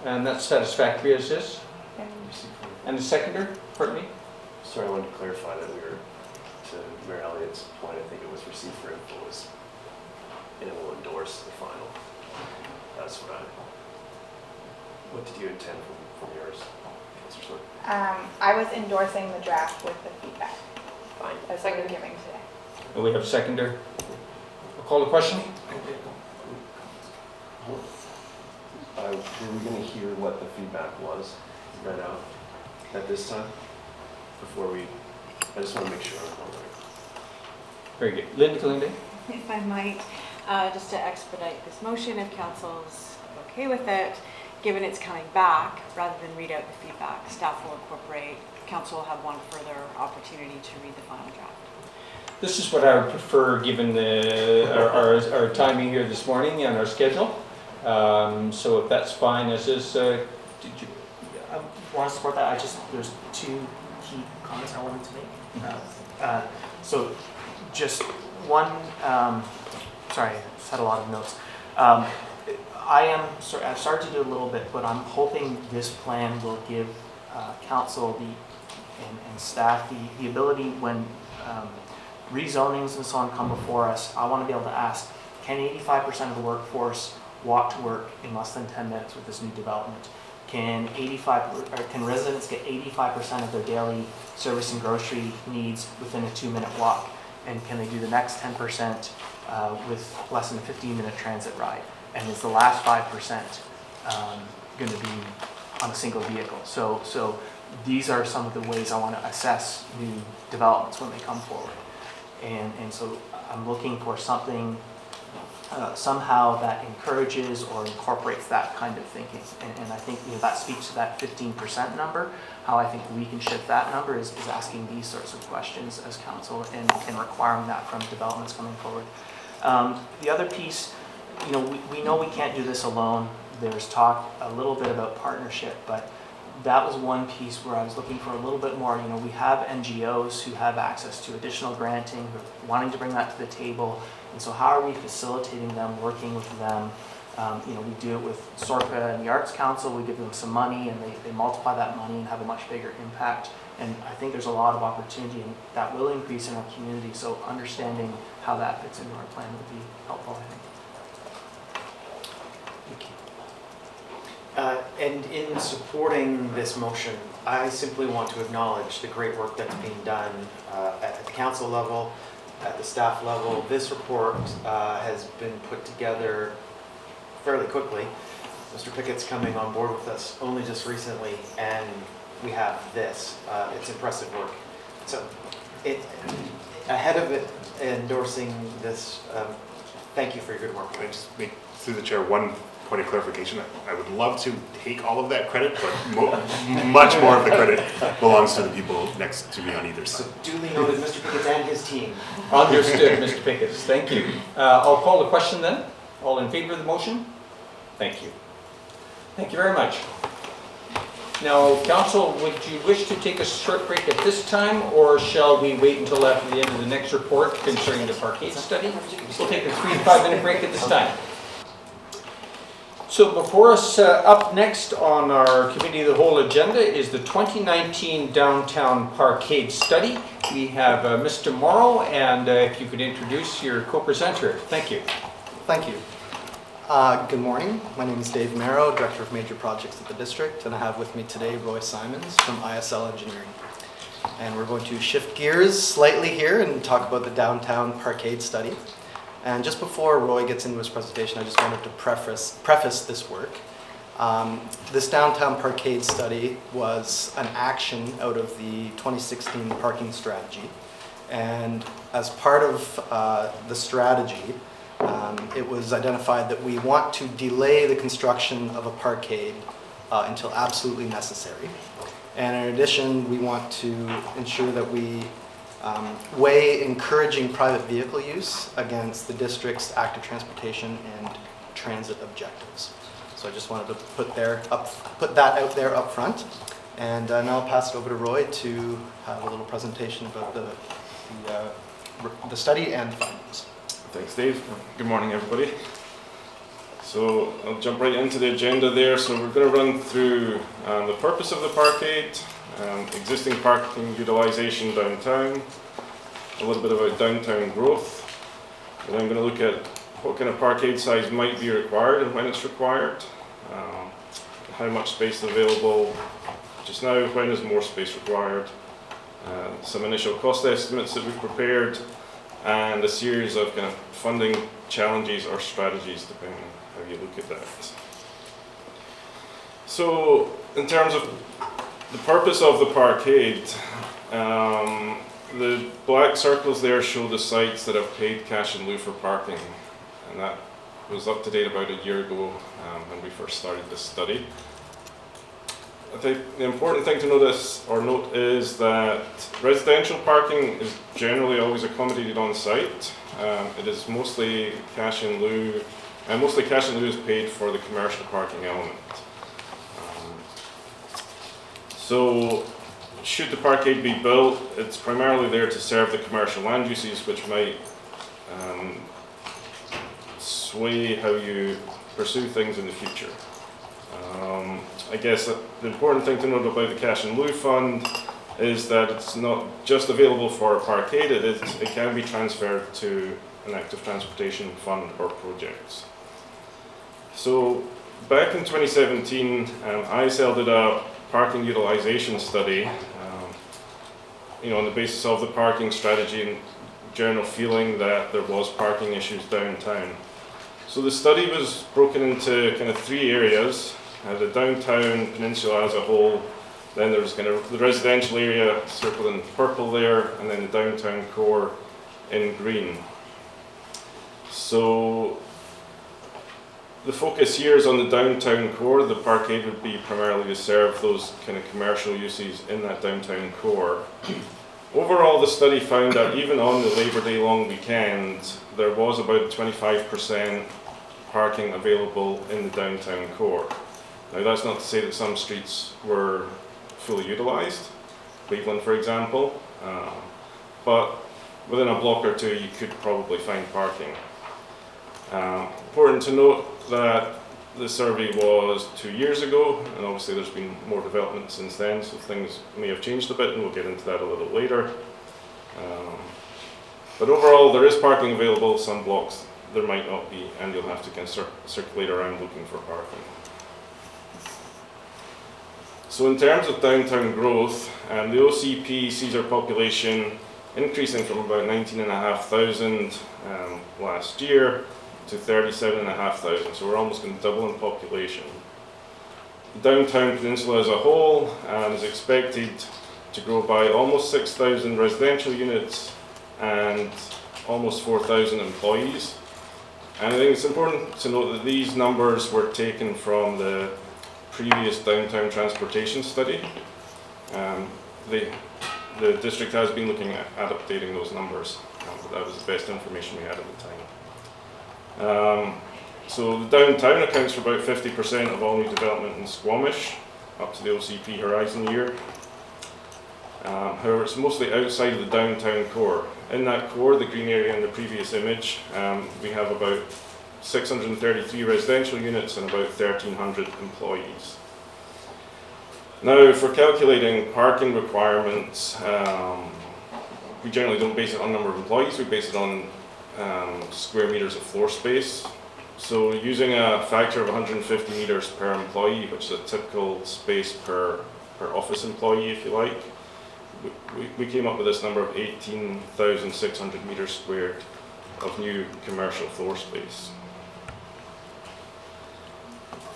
And that's satisfactory as is. And the seconder, pardon me? Sorry, I wanted to clarify that we were, to Mayor Elliott's point, I think it was received for info and it will endorse the final. That's what did you intend from yours, Councillor Stewart? I was endorsing the draft with the feedback Fine. as we're giving today. And we have a seconder. I'll call the question. Were we going to hear what the feedback was read out at this time? I just want to make sure I'm all right. Very good. Linda Kalinde? If I might, just to expedite this motion, if council's okay with it, given it's coming back, rather than read out the feedback, staff will incorporate, council will have one further opportunity to read the final draft. This is what I would prefer given our timing here this morning and our schedule. So if that's fine as is, did you? I want to support that. There's two key comments I wanted to make. So just one, sorry, I just had a lot of notes. I've started to do a little bit, but I'm hoping this plan will give council and staff the ability when rezonings and so on come before us. I want to be able to ask, can 85% of the workforce walk to work in less than 10 minutes with this new development? Can residents get 85% of their daily service and grocery needs within a 2-minute walk? And can they do the next 10% with less than a 15-minute transit ride? And is the last 5% going to be on a single vehicle? So these are some of the ways I want to assess new developments when they come forward. And so I'm looking for something somehow that encourages or incorporates that kind of thinking. And I think that speaks to that 15% number. How I think we can shift that number is asking these sorts of questions as council and requiring that from developments coming forward. The other piece, we know we can't do this alone. There's talk a little bit about partnership, but that was one piece where I was looking for a little bit more. We have NGOs who have access to additional granting, who are wanting to bring that to the table. And so how are we facilitating them, working with them? We do it with SORCA and the Arts Council. We give them some money and they multiply that money and have a much bigger impact. And I think there's a lot of opportunity and that will increase in our community. So understanding how that fits into our plan would be helpful, I think. And in supporting this motion, I simply want to acknowledge the great work that's being done at the council level, at the staff level. This report has been put together fairly quickly. Mr. Pickett's coming on board with us only just recently, and we have this. It's impressive work. So ahead of it endorsing this, thank you for your good work. Can I just make, through the chair, one point of clarification? I would love to take all of that credit, but much more of the credit belongs to the people next to me on either side. So duly noted, Mr. Pickett and his team. Understood, Mr. Pickett. Thank you. I'll call the question then. All in favor of the motion? Thank you. Thank you very much. Now, council, would you wish to take a short break at this time, or shall we wait until after the end of the next report concerning the parkade study? We'll take a 3 to 5 minute break at this time. So before us, up next on our Committee of the Whole agenda is the 2019 Downtown Parkade Study. We have Mr. Morrow, and if you could introduce your co-presenter. Thank you. Thank you. Good morning. My name is Dave Marrow, Director of Major Projects at the District, and I have with me today Roy Simons from ISL Engineering. And we're going to shift gears slightly here and talk about the Downtown Parkade Study. And just before Roy gets into his presentation, I just wanted to preface this work. This Downtown Parkade Study was an action out of the 2016 parking strategy. And as part of the strategy, it was identified that we want to delay the construction of a parkade until absolutely necessary. And in addition, we want to ensure that we weigh encouraging private vehicle use against the district's active transportation and transit objectives. So I just wanted to put that out there up front. And now I'll pass it over to Roy to have a little presentation about the study and findings. Thanks, Dave. Good morning, everybody. So I'll jump right into the agenda there. So we're going to run through the purpose of the parkade, existing parking utilization downtown, a little bit about downtown growth, and then I'm going to look at what kind of parkade size might be required and when it's required, how much space is available just now, when is more space required, some initial cost estimates that we've prepared, and a series of kind of funding challenges or strategies depending on how you look at that. So in terms of the purpose of the parkade, the black circles there show the sites that have paid cash in lieu for parking, and that was up to date about a year ago when we first started this study. I think the important thing to note is that residential parking is generally always accommodated on site. It is mostly cash in lieu, and mostly cash in lieu is paid for the commercial parking element. So should the parkade be built, it's primarily there to serve the commercial land uses, which might sway how you pursue things in the future. I guess the important thing to note about the cash-in-lieu fund is that it's not just available for a parkade, it can be transferred to an active transportation fund or projects. So back in 2017, ISL did a parking utilization study, on the basis of the parking strategy and general feeling that there was parking issues downtown. So the study was broken into kind of 3 areas: the downtown peninsula as a whole, then there's kind of the residential area circled in purple there, and then the downtown core in green. So the focus here is on the downtown core. The parkade would be primarily to serve those kind of commercial uses in that downtown core. Overall, the study found that even on the Labor Day long weekend, there was about 25% parking available in the downtown core. Now, that's not to say that some streets were fully utilised, Cleveland for example, but within a block or two you could probably find parking. Important to note that the survey was 2 years ago, and obviously there's been more development since then, so things may have changed a bit, and we'll get into that a little later. But overall, there is parking available. Some blocks there might not be, and you'll have to kind of circulate around looking for parking. So in terms of downtown growth, the OCP sees our population increasing from about 19,500 last year to 37,500, so we're almost going to double in population. The downtown peninsula as a whole is expected to grow by almost 6,000 residential units and almost 4,000 employees. And I think it's important to note that these numbers were taken from the previous downtown transportation study. The district has been looking at updating those numbers, but that was the best information we had at the time. So the downtown accounts for about 50% of all new development in Squamish, up to the OCP horizon year. However, it's mostly outside of the downtown core. In that core, the green area in the previous image, we have about 633 residential units and about 1,300 employees. Now, for calculating parking requirements, we generally don't base it on number of employees, we base it on square meters of floor space. So using a factor of 150 meters per employee, which is a typical space per office employee, if you like, we came up with this number of 18,600 meters squared of new commercial floor space.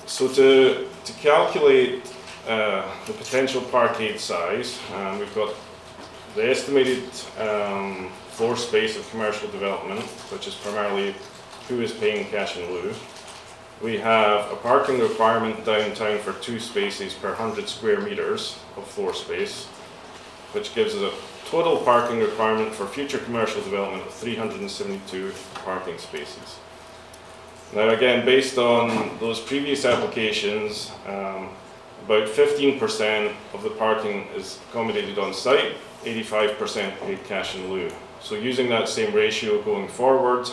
So to calculate the potential parkade size, we've got the estimated floor space of commercial development, which is primarily who is paying cash in lieu. We have a parking requirement downtown for 2 spaces per 100 square meters of floor space, which gives us a total parking requirement for future commercial development of 372 parking spaces. Now again, based on those previous applications, about 15% of the parking is accommodated on site, 85% paid cash in lieu. So using that same ratio going forward,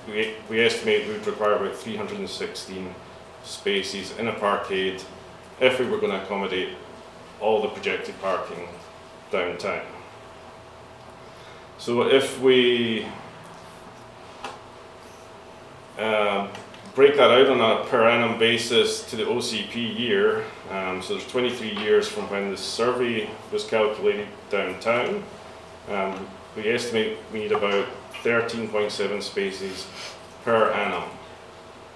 we estimate we would require about 316 spaces in a parkade if we were going to accommodate all the projected parking downtown. So if we break that out on a per annum basis to the OCP year, so there's 23 years from when the survey was calculated downtown, we estimate we need about 13.7 spaces per annum.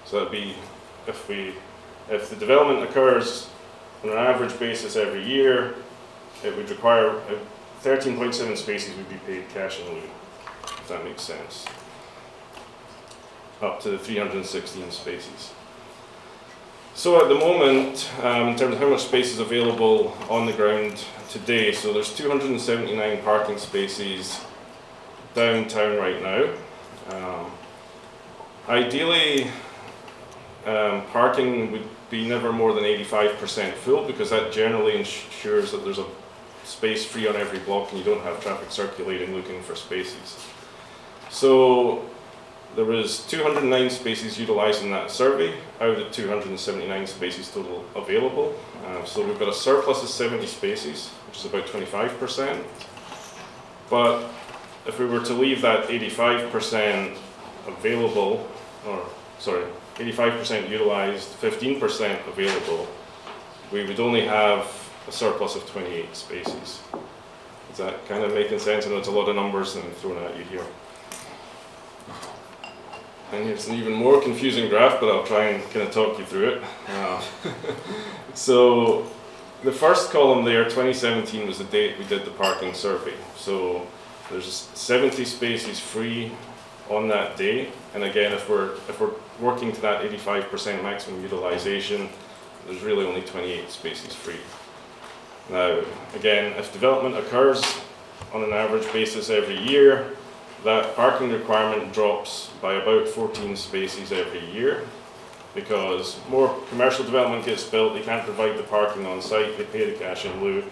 So that'd be, if the development occurs on an average basis every year, it would require 13.7 spaces would be paid cash in lieu, if that makes sense, up to the 316 spaces. So at the moment, in terms of how much space is available on the ground today, so there's 279 parking spaces downtown right now. Ideally, parking would be never more than 85% full, because that generally ensures that there's a space free on every block and you don't have traffic circulating looking for spaces. So there was 209 spaces utilised in that survey out of 279 spaces total available. So we've got a surplus of 70 spaces, which is about 25%. But if we were to leave that 85% available, or sorry, 85% utilised, 15% available, we would only have a surplus of 28 spaces. Is that kind of making sense? I know it's a lot of numbers that I'm throwing at you here. And it's an even more confusing graph, but I'll try and kind of talk you through it. So the first column there, 2017, was the date we did the parking survey. So there's 70 spaces free on that day. And again, if we're working to that 85% maximum utilization, there's really only 28 spaces free. Now, again, if development occurs on an average basis every year, that parking requirement drops by about 14 spaces every year, because more commercial development gets built, they can't provide the parking on site, they pay the cash in lieu,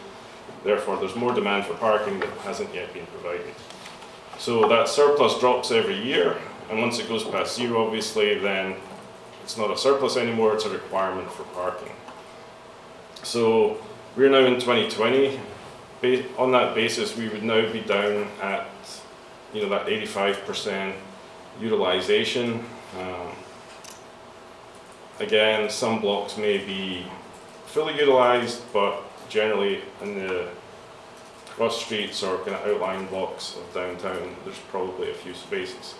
therefore there's more demand for parking that hasn't yet been provided. So that surplus drops every year, and once it goes past zero, obviously, then it's not a surplus anymore, it's a requirement for parking. So we're now in 2020. On that basis, we would now be down at that 85% utilization. Again, some blocks may be fully utilized, but generally in the cross streets or kind of outlying blocks of downtown, there's probably a few spaces.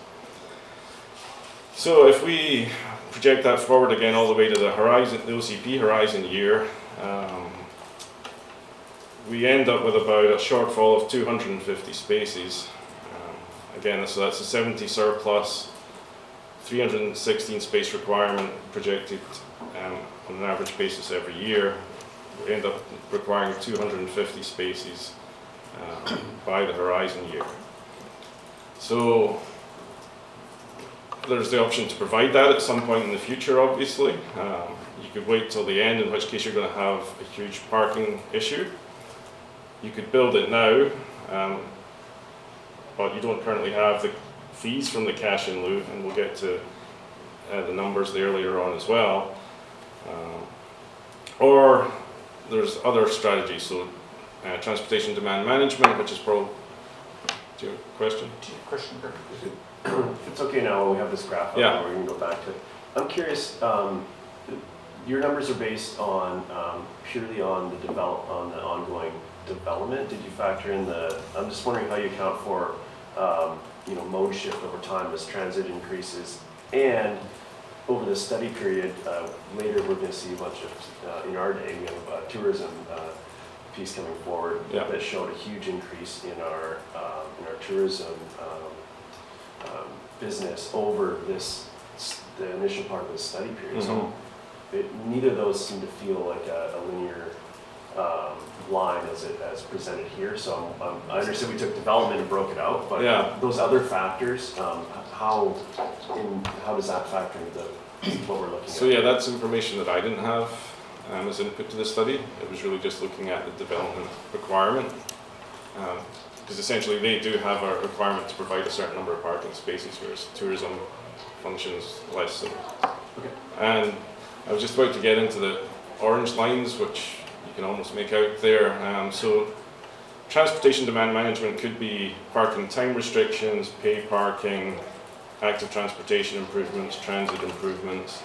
So if we project that forward again all the way to the horizon, the OCP horizon year, we end up with about a shortfall of 250 spaces. Again, so that's a 70 surplus, 316 space requirement projected on an average basis every year. We end up requiring 250 spaces by the horizon year. So there's the option to provide that at some point in the future, obviously. You could wait till the end, in which case you're going to have a huge parking issue. You could build it now, but you don't currently have the fees from the cash in lieu, and we'll get to the numbers there later on as well. Or there's other strategies, so transportation demand management, which is probably, do you have a question? If it's okay now, we have this graph up, yeah, where we can go back to it. I'm curious, your numbers are based on purely on the ongoing development. Did you factor in I'm just wondering how you account for mode shift over time as transit increases, and over the study period, later we're going to see a bunch of, in our day, we have a tourism piece coming forward that showed a huge increase in our tourism business over the initial part of the study period. Mm-hmm. So neither of those seem to feel like a linear line as presented here. So I understand we took development and broke it out, but those other factors, how does that factor into what we're looking at? So yeah, that's information that I didn't have as input to the study. It was really just looking at the development requirement, because essentially they do have a requirement to provide a certain number of parking spaces, whereas tourism functions less so. Okay. And I was just about to get into the orange lines, which you can almost make out there. So transportation demand management could be parking time restrictions, pay parking, active transportation improvements, transit improvements.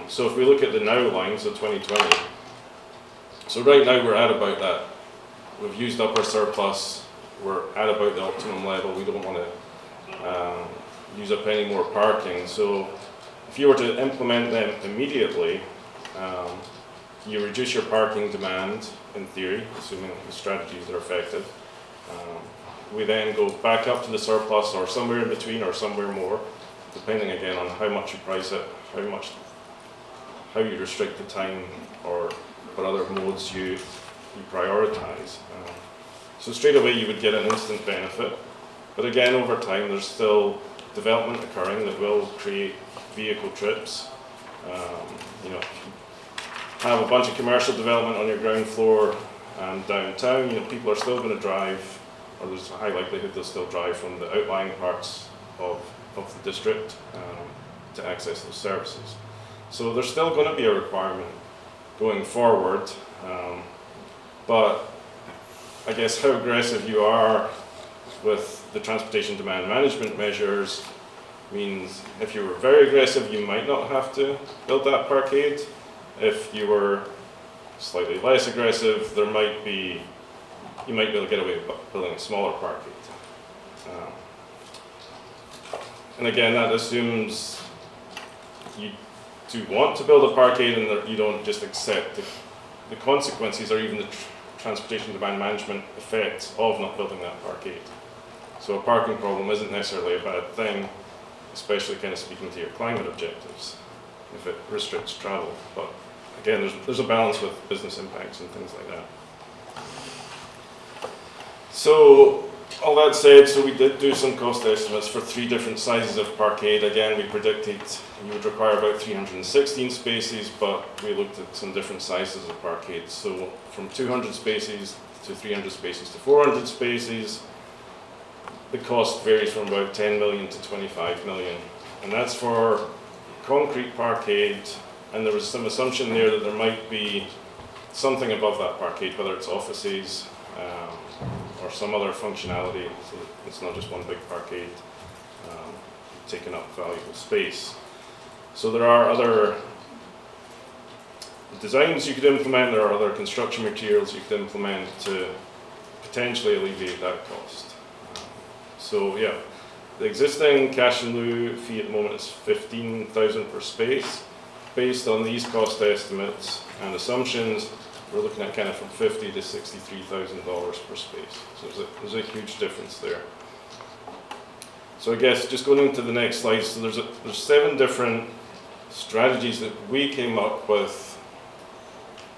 So if we look at the now line, so 2020, so right now we're at about that. We've used up our surplus, we're at about the optimum level, we don't want to use up any more parking. So if you were to implement them immediately, you reduce your parking demand, in theory, assuming the strategies are effective. We then go back up to the surplus, or somewhere in between, or somewhere more, depending again on how much you price it, how you restrict the time, or what other modes you prioritize. So straight away you would get an instant benefit, but again over time there's still development occurring that will create vehicle trips. have a bunch of commercial development on your ground floor downtown, people are still going to drive, or there's a high likelihood they'll still drive from the outlying parts of the district to access those services. So there's still going to be a requirement going forward, but I guess how aggressive you are with the transportation demand management measures means if you were very aggressive, you might not have to build that parkade. If you were slightly less aggressive, you might be able to get away with building a smaller parkade. And again, that assumes you do want to build a parkade and that you don't just accept the consequences or even the transportation demand management effects of not building that parkade. So a parking problem isn't necessarily a bad thing, especially kind of speaking to your climate objectives, if it restricts travel. But again, there's a balance with business impacts and things like that. So all that said, so we did do some cost estimates for 3 different sizes of parkade. Again, we predicted you would require about 316 spaces, but we looked at some different sizes of parkades. So from 200 spaces to 300 spaces to 400 spaces, the cost varies from about 10 million to 25 million. And that's for concrete parkade, and there was some assumption there that there might be something above that parkade, whether it's offices or some other functionality, so that it's not just one big parkade taking up valuable space. So there are other designs you could implement, there are other construction materials you could implement to potentially alleviate that cost. So yeah, the existing cash-in-lieu fee at the moment is 15,000 per space. Based on these cost estimates and assumptions, we're looking at kind of from $50,000 to $63,000 per space. So there's a huge difference there. So I guess just going into the next slide, so there's 7 different strategies that we came up with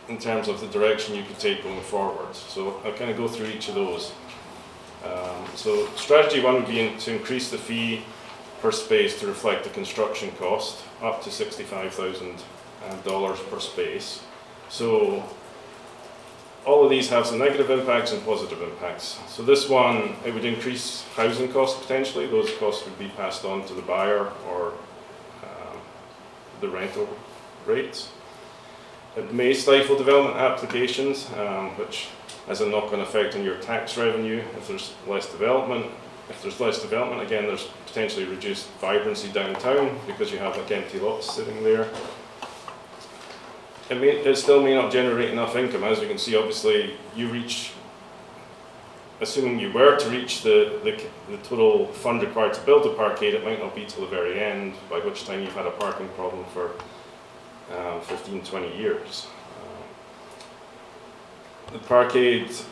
in terms of the direction you could take going forward. So I'll kind of go through each of those. So strategy 1 would be to increase the fee per space to reflect the construction cost up to $65,000 per space. So all of these have some negative impacts and positive impacts. So this one, it would increase housing costs potentially. Those costs would be passed on to the buyer or the rental rates. It may stifle development applications, which has a knock-on effect on your tax revenue if there's less development. If there's less development, again, there's potentially reduced vibrancy downtown because you have like empty lots sitting there. It still may not generate enough income. As you can see, obviously, you reach, assuming you were to reach the total fund required to build a parkade, it might not be till the very end, by which time you've had a parking problem for 15, 20 years. The parkade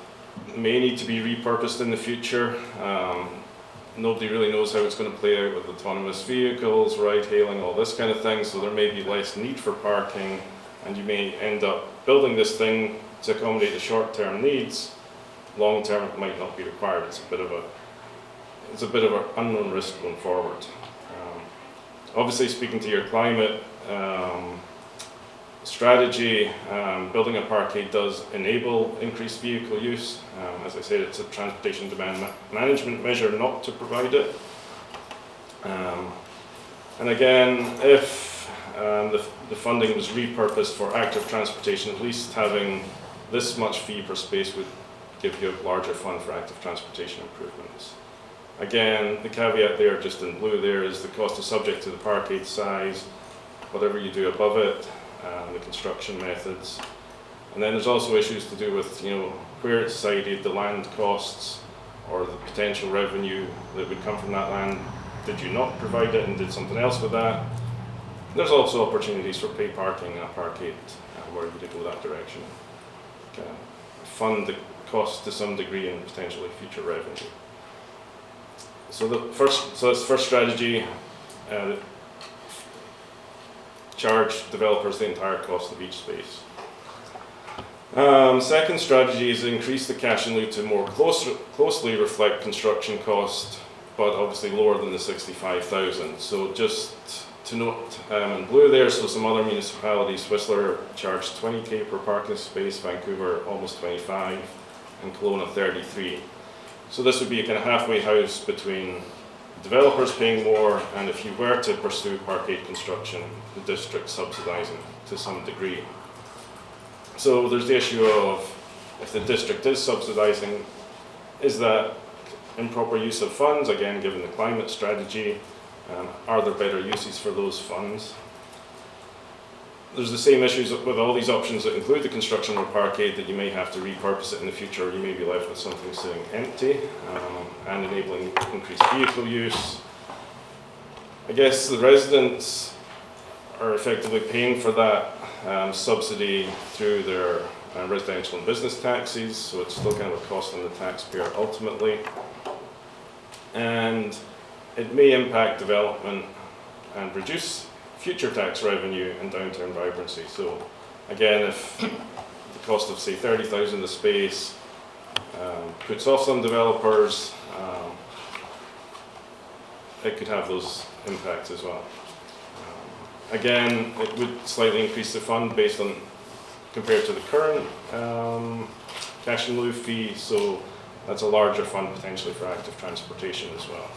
may need to be repurposed in the future. Nobody really knows how it's going to play out with autonomous vehicles, ride-hailing, all this kind of thing, so there may be less need for parking, and you may end up building this thing to accommodate the short-term needs. Long-term, it might not be required. It's a bit of an unknown risk going forward. Obviously, speaking to your climate strategy, building a parkade does enable increased vehicle use. As I said, it's a transportation demand management measure not to provide it. And again, if the funding was repurposed for active transportation, at least having this much fee per space would give you a larger fund for active transportation improvements. Again, the caveat there, just in blue there, is the cost is subject to the parkade size, whatever you do above it, the construction methods. And then there's also issues to do with, where it's sited, the land costs, or the potential revenue that would come from that land. Did you not provide it and did something else with that? There's also opportunities for pay parking in a parkade where you would go that direction. Fund the cost to some degree and potentially future revenue. So that's the first strategy. Charge developers the entire cost of each space. Second strategy is to increase the cash-in-lieu to more closely reflect construction cost, but obviously lower than the 65,000. So just to note in blue there, so some other municipalities, Whistler charged 20k per parking space, Vancouver almost 25, and Kelowna 33. So this would be a kind of halfway house between developers paying more, and if you were to pursue parkade construction, the district subsidising to some degree. So there's the issue of, if the district is subsidising, is that improper use of funds, again given the climate strategy? Are there better uses for those funds? There's the same issues with all these options that include the construction of a parkade, that you may have to repurpose it in the future, or you may be left with something sitting empty, and enabling increased vehicle use. I guess the residents are effectively paying for that subsidy through their residential and business taxes, so it's still kind of a cost on the taxpayer ultimately. And it may impact development and reduce future tax revenue and downtown vibrancy. So again, if the cost of say 30,000 a space puts off some developers, it could have those impacts as well. Again, it would slightly increase the fund based on, compared to the current cash-in-lieu fee, so that's a larger fund potentially for active transportation as well.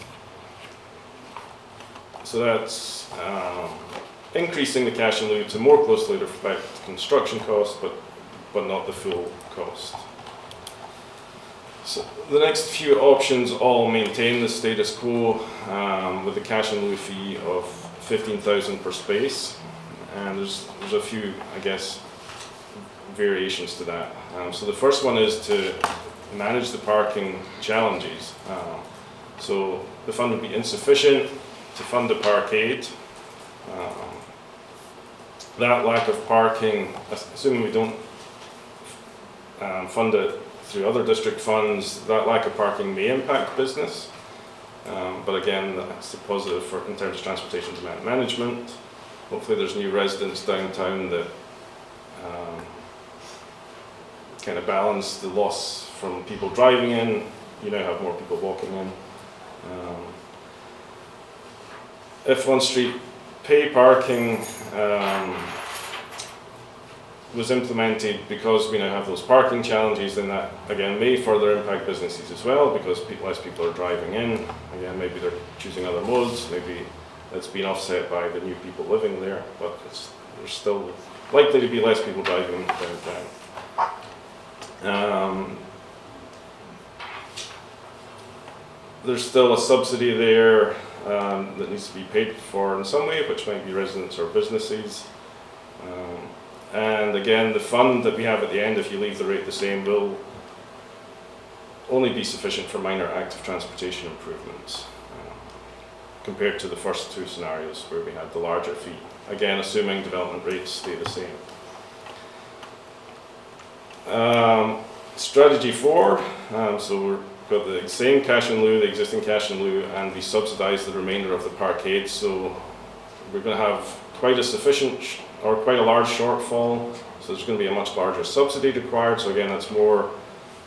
So that's increasing the cash-in-lieu to more closely reflect construction costs, but not the full cost. So the next few options all maintain the status quo with the cash-in-lieu fee of 15,000 per space, and there's a few, I guess, variations to that. So the first one is to manage the parking challenges. So the fund would be insufficient to fund the parkade. That lack of parking, assuming we don't fund it through other district funds, that lack of parking may impact business. But again, that's a positive in terms of transportation demand management. Hopefully there's new residents downtown that kind of balance the loss from people driving in. You now have more people walking in. If on-street pay parking was implemented because we now have those parking challenges, then that again may further impact businesses as well, because less people are driving in. Again, maybe they're choosing other modes, maybe that's been offset by the new people living there, but there's still likely to be less people driving downtown. There's still a subsidy there that needs to be paid for in some way, which might be residents or businesses. And again, the fund that we have at the end, if you leave the rate the same, will only be sufficient for minor active transportation improvements, compared to the first two scenarios where we had the larger fee. Again, assuming development rates stay the same. Strategy 4, so we've got the same cash-in-lieu, the existing cash-in-lieu, and we subsidise the remainder of the parkade. So we're going to have quite a sufficient or quite a large shortfall, so there's going to be a much larger subsidy required. So again, that's more,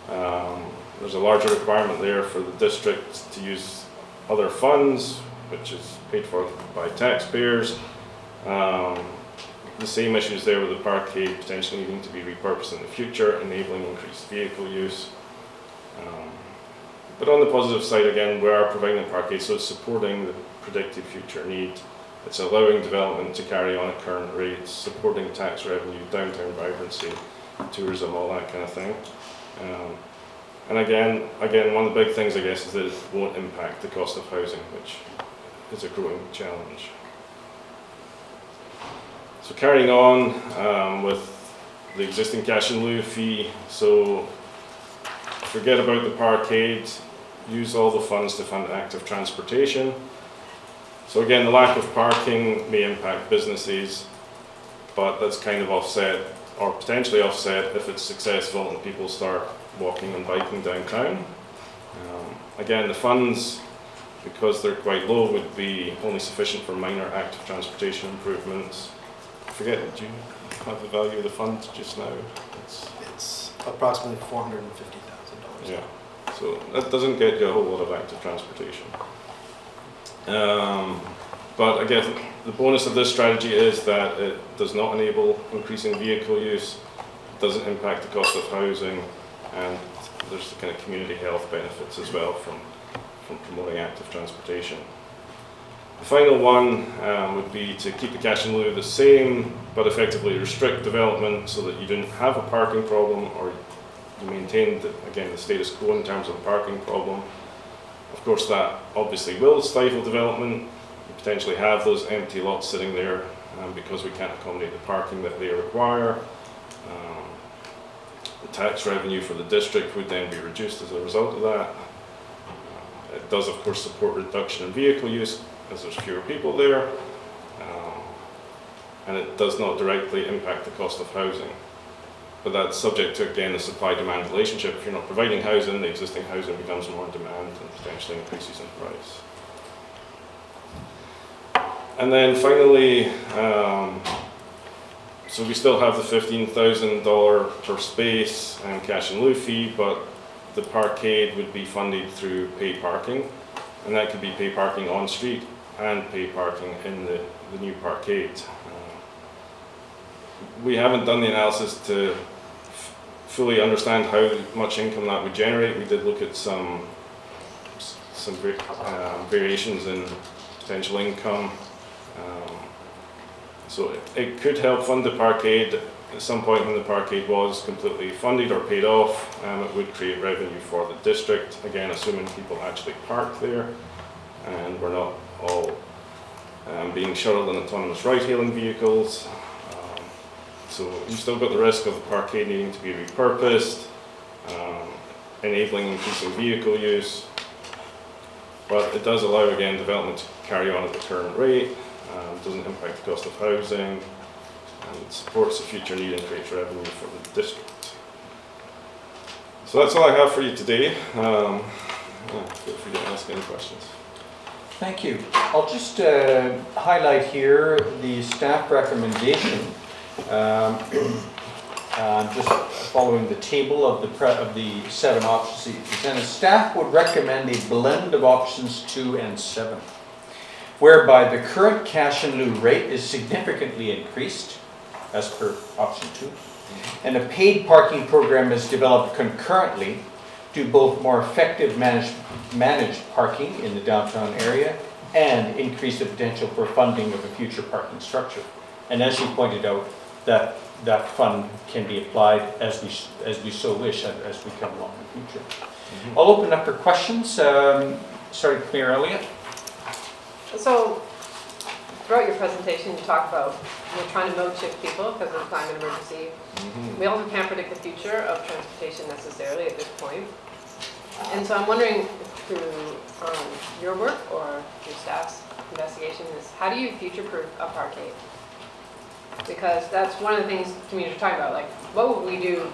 there's a larger requirement there for the district to use other funds, which is paid for by taxpayers. The same issues there with the parkade potentially needing to be repurposed in the future, enabling increased vehicle use. But on the positive side, again, we are providing a parkade, so it's supporting the predicted future need. It's allowing development to carry on at current rates, supporting tax revenue, downtown vibrancy, tourism, all that kind of thing. And again, one of the big things, I guess, is that it won't impact the cost of housing, which is a growing challenge. So carrying on with the existing cash-in-lieu fee, so forget about the parkade, use all the funds to fund active transportation. So again, the lack of parking may impact businesses, but that's kind of offset, or potentially offset, if it's successful and people start walking and biking downtown. Again, the funds, because they're quite low, would be only sufficient for minor active transportation improvements. I forget, did you have the value of the fund just now? It's approximately $450,000. Yeah, so that doesn't get you a whole lot of active transportation. But again, the bonus of this strategy is that it does not enable increasing vehicle use, doesn't impact the cost of housing, and there's the kind of community health benefits as well from promoting active transportation. The final one would be to keep the cash-in-lieu the same, but effectively restrict development so that you didn't have a parking problem, or you maintain, again, the status quo in terms of a parking problem. Of course, that obviously will stifle development. You potentially have those empty lots sitting there because we can't accommodate the parking that they require. The tax revenue for the district would then be reduced as a result of that. It does, of course, support reduction in vehicle use as there's fewer people there. And it does not directly impact the cost of housing. But that's subject to, again, the supply-demand relationship. If you're not providing housing, the existing housing becomes more in demand and potentially increases in price. And then finally, so we still have the $15,000 per space and cash-in-lieu fee, but the parkade would be funded through pay parking, and that could be pay parking on street and pay parking in the new parkade. We haven't done the analysis to fully understand how much income that would generate. We did look at some variations in potential income. So it could help fund the parkade. At some point when the parkade was completely funded or paid off, it would create revenue for the district, again assuming people actually park there and we're not all being shuttled in autonomous ride-hailing vehicles. So you've still got the risk of the parkade needing to be repurposed, enabling increasing vehicle use, but it does allow, again, development to carry on at the current rate, doesn't impact the cost of housing, and supports the future need and creates revenue for the district. So that's all I have for you today. Feel free to ask any questions. Thank you. I'll just highlight here the staff recommendation. Just following the table of the 7 options that you presented, staff would recommend a blend of options 2 and 7, whereby the current cash-in-lieu rate is significantly increased, as per option 2, and a paid parking program is developed concurrently to both more effective managed parking in the downtown area and increase the potential for funding of a future parking structure. And as you pointed out, that fund can be applied as we so wish as we come along in the future. I'll open up for questions. Starting with Mayor Elliott. So throughout your presentation, you talk about trying to mode shift people because of the climate emergency. We also can't predict the future of transportation necessarily at this point. And so I'm wondering, through your work or your staff's investigation, is how do you future-proof a parkade? Because that's one of the things communities are talking about, like what would we do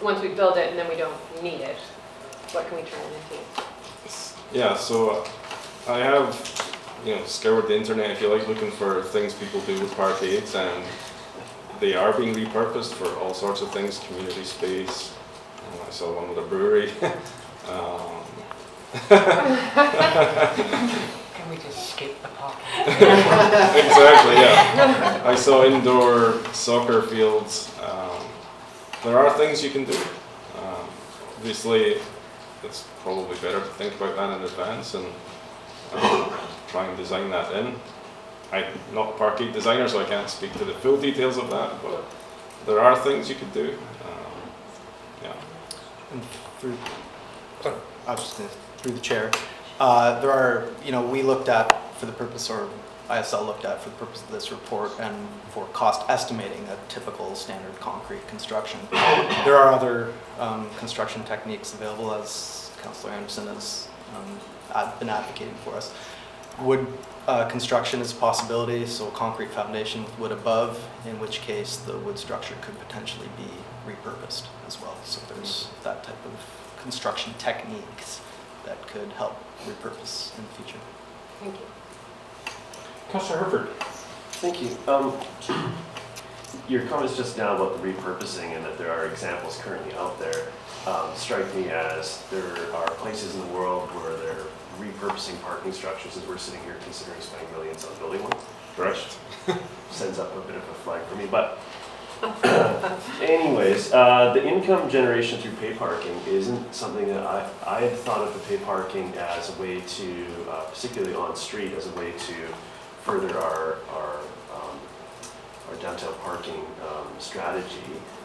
once we build it and then we don't need it? What can we turn it into? Yeah, so I have scoured the internet, if you like, looking for things people do with parkades, and they are being repurposed for all sorts of things, community space. I saw one with a brewery. Can we just skip the parking? Exactly, yeah. I saw indoor soccer fields. There are things you can do. Obviously, it's probably better to think about that in advance and try and design that in. I'm not a parkade designer, so I can't speak to the full details of that, but there are things you could do. Yeah. And through the chair, there are, we looked at for the purpose, or ISL looked at for the purpose of this report and for cost estimating a typical standard concrete construction. There are other construction techniques available, as Councillor Anderson has been advocating for us. Wood construction is a possibility, so concrete foundation with wood above, in which case the wood structure could potentially be repurposed as well. So there's that type of construction techniques that could help repurpose in the future. Thank you. Councillor Herford. Thank you. Your comments just now about the repurposing and that there are examples currently out there strike me as there are places in the world where they're repurposing repurposing parking structures as we're sitting here considering spending millions on building one. Correct. Sends up a bit of a flag for me, but anyways, the income generation through pay parking isn't something that I had thought of the pay parking as a way to, particularly on street, as a way to further our downtown parking strategy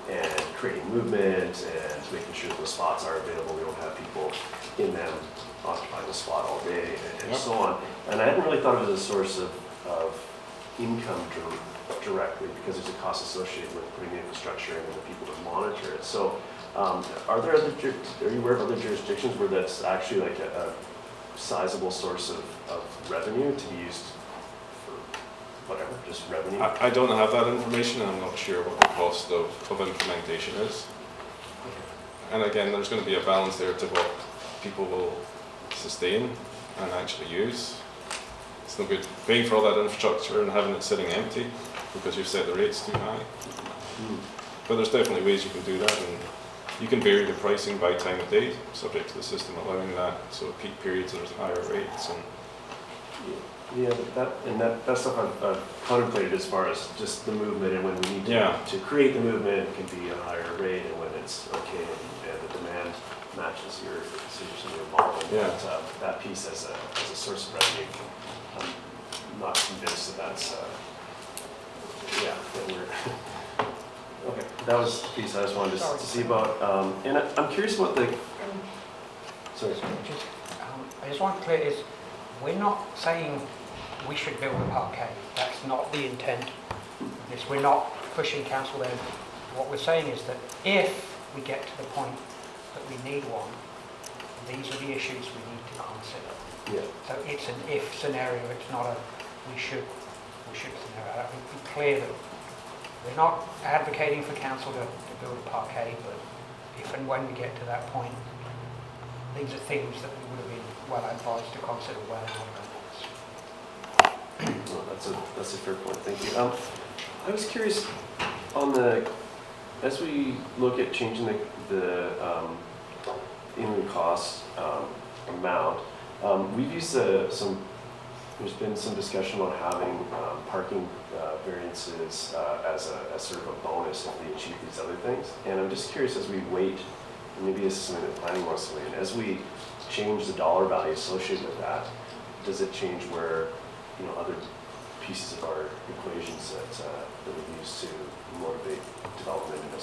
and creating movement and making sure those spots are available. We don't have people in them occupying the spot all day and so on. And I hadn't really thought of it as a source of income directly, because there's a cost associated with putting the infrastructure in and the people to monitor it. So are you aware of other jurisdictions where that's actually like a sizable source of revenue to be used for whatever, just revenue? I don't have that information, and I'm not sure what the cost of implementation is. And again, there's going to be a balance there to what people will sustain and actually use. It's no good paying for all that infrastructure and having it sitting empty because you've set the rates too high. But there's definitely ways you can do that, and you can vary the pricing by time of day, subject to the system allowing that. So at peak periods there's higher rates. And yeah, that stuff I've contemplated as far as just the movement, and when we need to create the movement, it can be a higher rate, and when it's okay and the demand matches your model. That piece as a source of revenue, I'm not convinced that's that we're okay. That was the piece I just wanted to see about, and I'm curious about the. Sorry. I just want to clear is, we're not saying we should build a parkade. That's not the intent of this. We're not pushing council there. What we're saying is that if we get to the point that we need one, these are the issues we need to consider. Yeah. So it's an if scenario. It's not a we should scenario. I think be clear that we're not advocating for council to build a parkade, but if and when we get to that point, these are things that we would have been well advised to consider well in advance. Well, that's a fair point. Thank you. I was curious on as we look at changing the in-lieu cost amount, we've used there's been some discussion about having parking variances as sort of a bonus if they achieve these other things. And I'm just curious, as we wait, and maybe this is something that planning wants to weigh in, as we change the dollar value associated with that, does it change where other pieces of our equations that we use to motivate development in a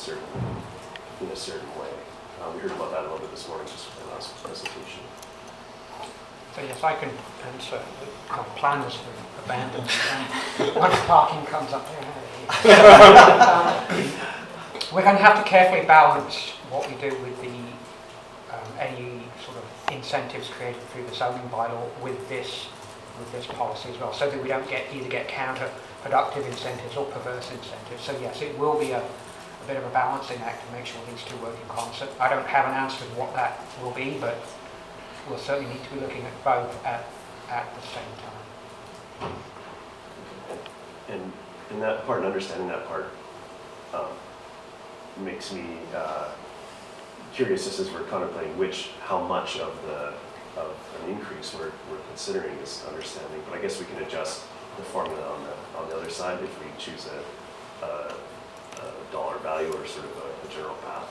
certain way? We heard about that a little bit this morning, just for the last presentation. So yes, I can answer. Our planners have abandoned once parking comes up there. We're going to have to carefully balance what we do with the any sort of incentives created through the zoning bylaw with this policy as well, so that we don't either get counterproductive incentives or perverse incentives. So yes, it will be a bit of a balancing act to make sure these two work in concert. I don't have an answer to what that will be, but we'll certainly need to be looking at both at the same time. And that part, and understanding that part, makes me curious, just as we're contemplating how much of an increase we're considering this understanding. But I guess we can adjust the formula on the other side if we choose a dollar value or sort of a general path.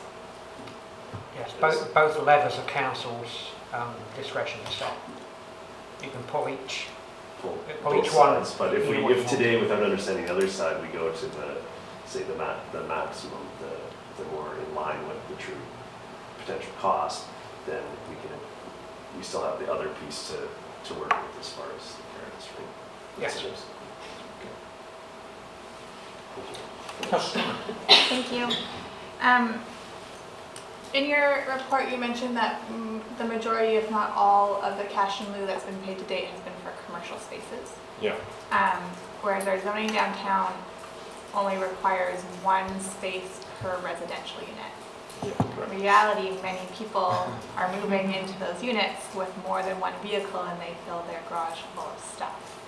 Yes, both levers of council's discretion to set. You can pull each one. Sides, but if today, without understanding the other side, we go to the maximum, the more in line with the true potential cost, then we still have the other piece to work with as far as the fairness rate. Yes. Thank you. In your report, you mentioned that the majority, if not all, of the cash-in-lieu that's been paid to date has been for commercial spaces. yeah. Whereas our zoning downtown only requires one space per residential unit. In reality, many people are moving into those units with more than one vehicle, and they fill their garage full of stuff.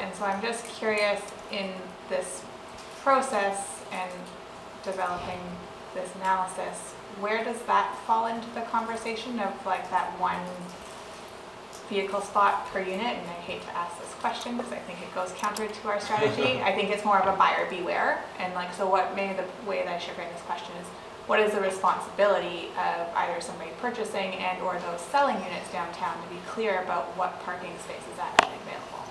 And so I'm just curious, in this process and developing this analysis, where does that fall into the conversation of like that one vehicle spot per unit, and I hate to ask this question because I think it goes counter to our strategy. I think it's more of a buyer beware, and like, so what, maybe the way that I should frame this question is, what is the responsibility of either somebody purchasing and or those selling units downtown to be clear about what parking space is actually available?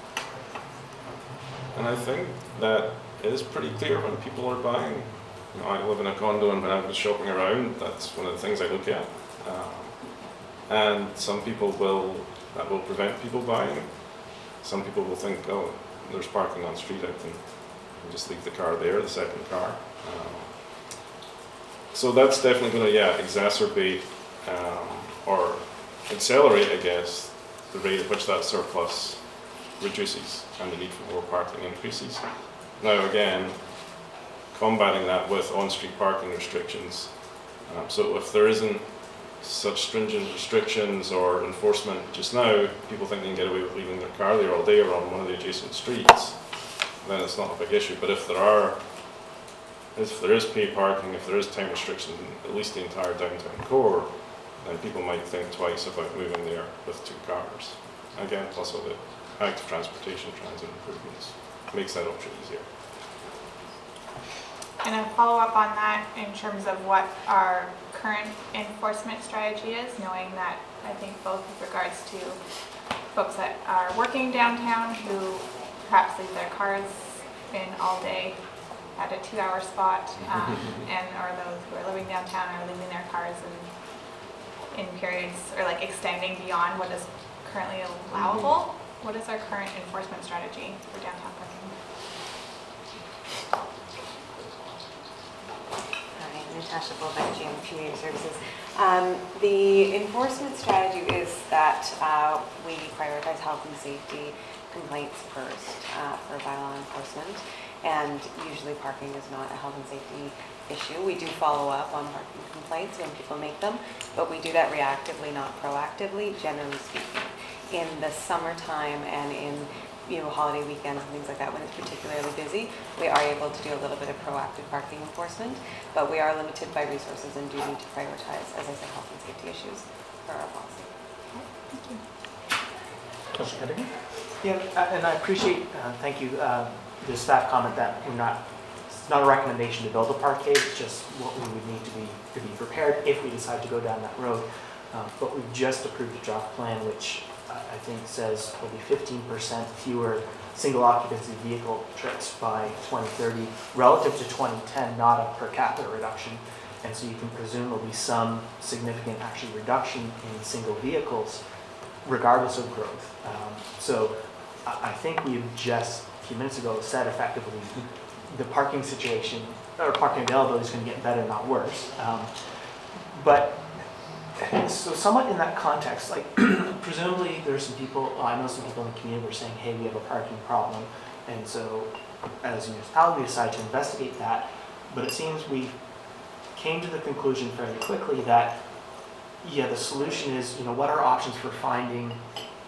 And I think that is pretty clear when people are buying. You know, I live in a condo, and when I was shopping around, that's one of the things I look at. And some people that will prevent people buying. Some people will think, oh, there's parking on the street, I can just leave the car there, the second car. So that's definitely going to, exacerbate or accelerate, I guess, the rate at which that surplus reduces and the need for more parking increases. Now again, combating that with on-street parking restrictions. So if there isn't such stringent restrictions or enforcement just now, people think they can get away with leaving their car there all day or on one of the adjacent streets, then it's not a big issue. But if there is paid parking, if there is time restrictions in at least the entire downtown core, then people might think twice about moving there with 2 cars. Again, plus all the active transportation transit improvements makes that option easier. And a follow-up on that in terms of what our current enforcement strategy is, knowing that I think both with regards to folks that are working downtown who perhaps leave their cars in all day at a 2-hour spot, and or those who are living downtown are leaving their cars in periods or like extending beyond what is currently allowable. What is our current enforcement strategy for downtown parking? Natasha Bulbeck, GM Community Services. The enforcement strategy is that we prioritize health and safety complaints first for bylaw enforcement, and usually parking is not a health and safety issue. We do follow up on parking complaints when people make them, but we do that reactively, not proactively, generally speaking. In the summertime and in holiday weekends and things like that, when it's particularly busy, we are able to do a little bit of proactive parking enforcement, but we are limited by resources and do need to prioritize, as I said, health and safety issues for our policy. Councilor Kennedy? Yeah, and I appreciate, thank you, the staff comment that it's not a recommendation to build a parkade, it's just what we would need to be prepared if we decide to go down that road. But we've just approved a draft plan which I think says will be 15% fewer single occupancy vehicle trips by 2030 relative to 2010, not a per capita reduction. And so you can presume there'll be some significant actually reduction in single vehicles regardless of growth. So I think we've just a few minutes ago said effectively the parking situation or parking availability is going to get better, not worse. But so somewhat in that context, like presumably there's some people, I know some people in the community were saying, hey, we have a parking problem. And so as a municipality, we decided to investigate that. But it seems we came to the conclusion fairly quickly that, yeah, the solution is, what are options for finding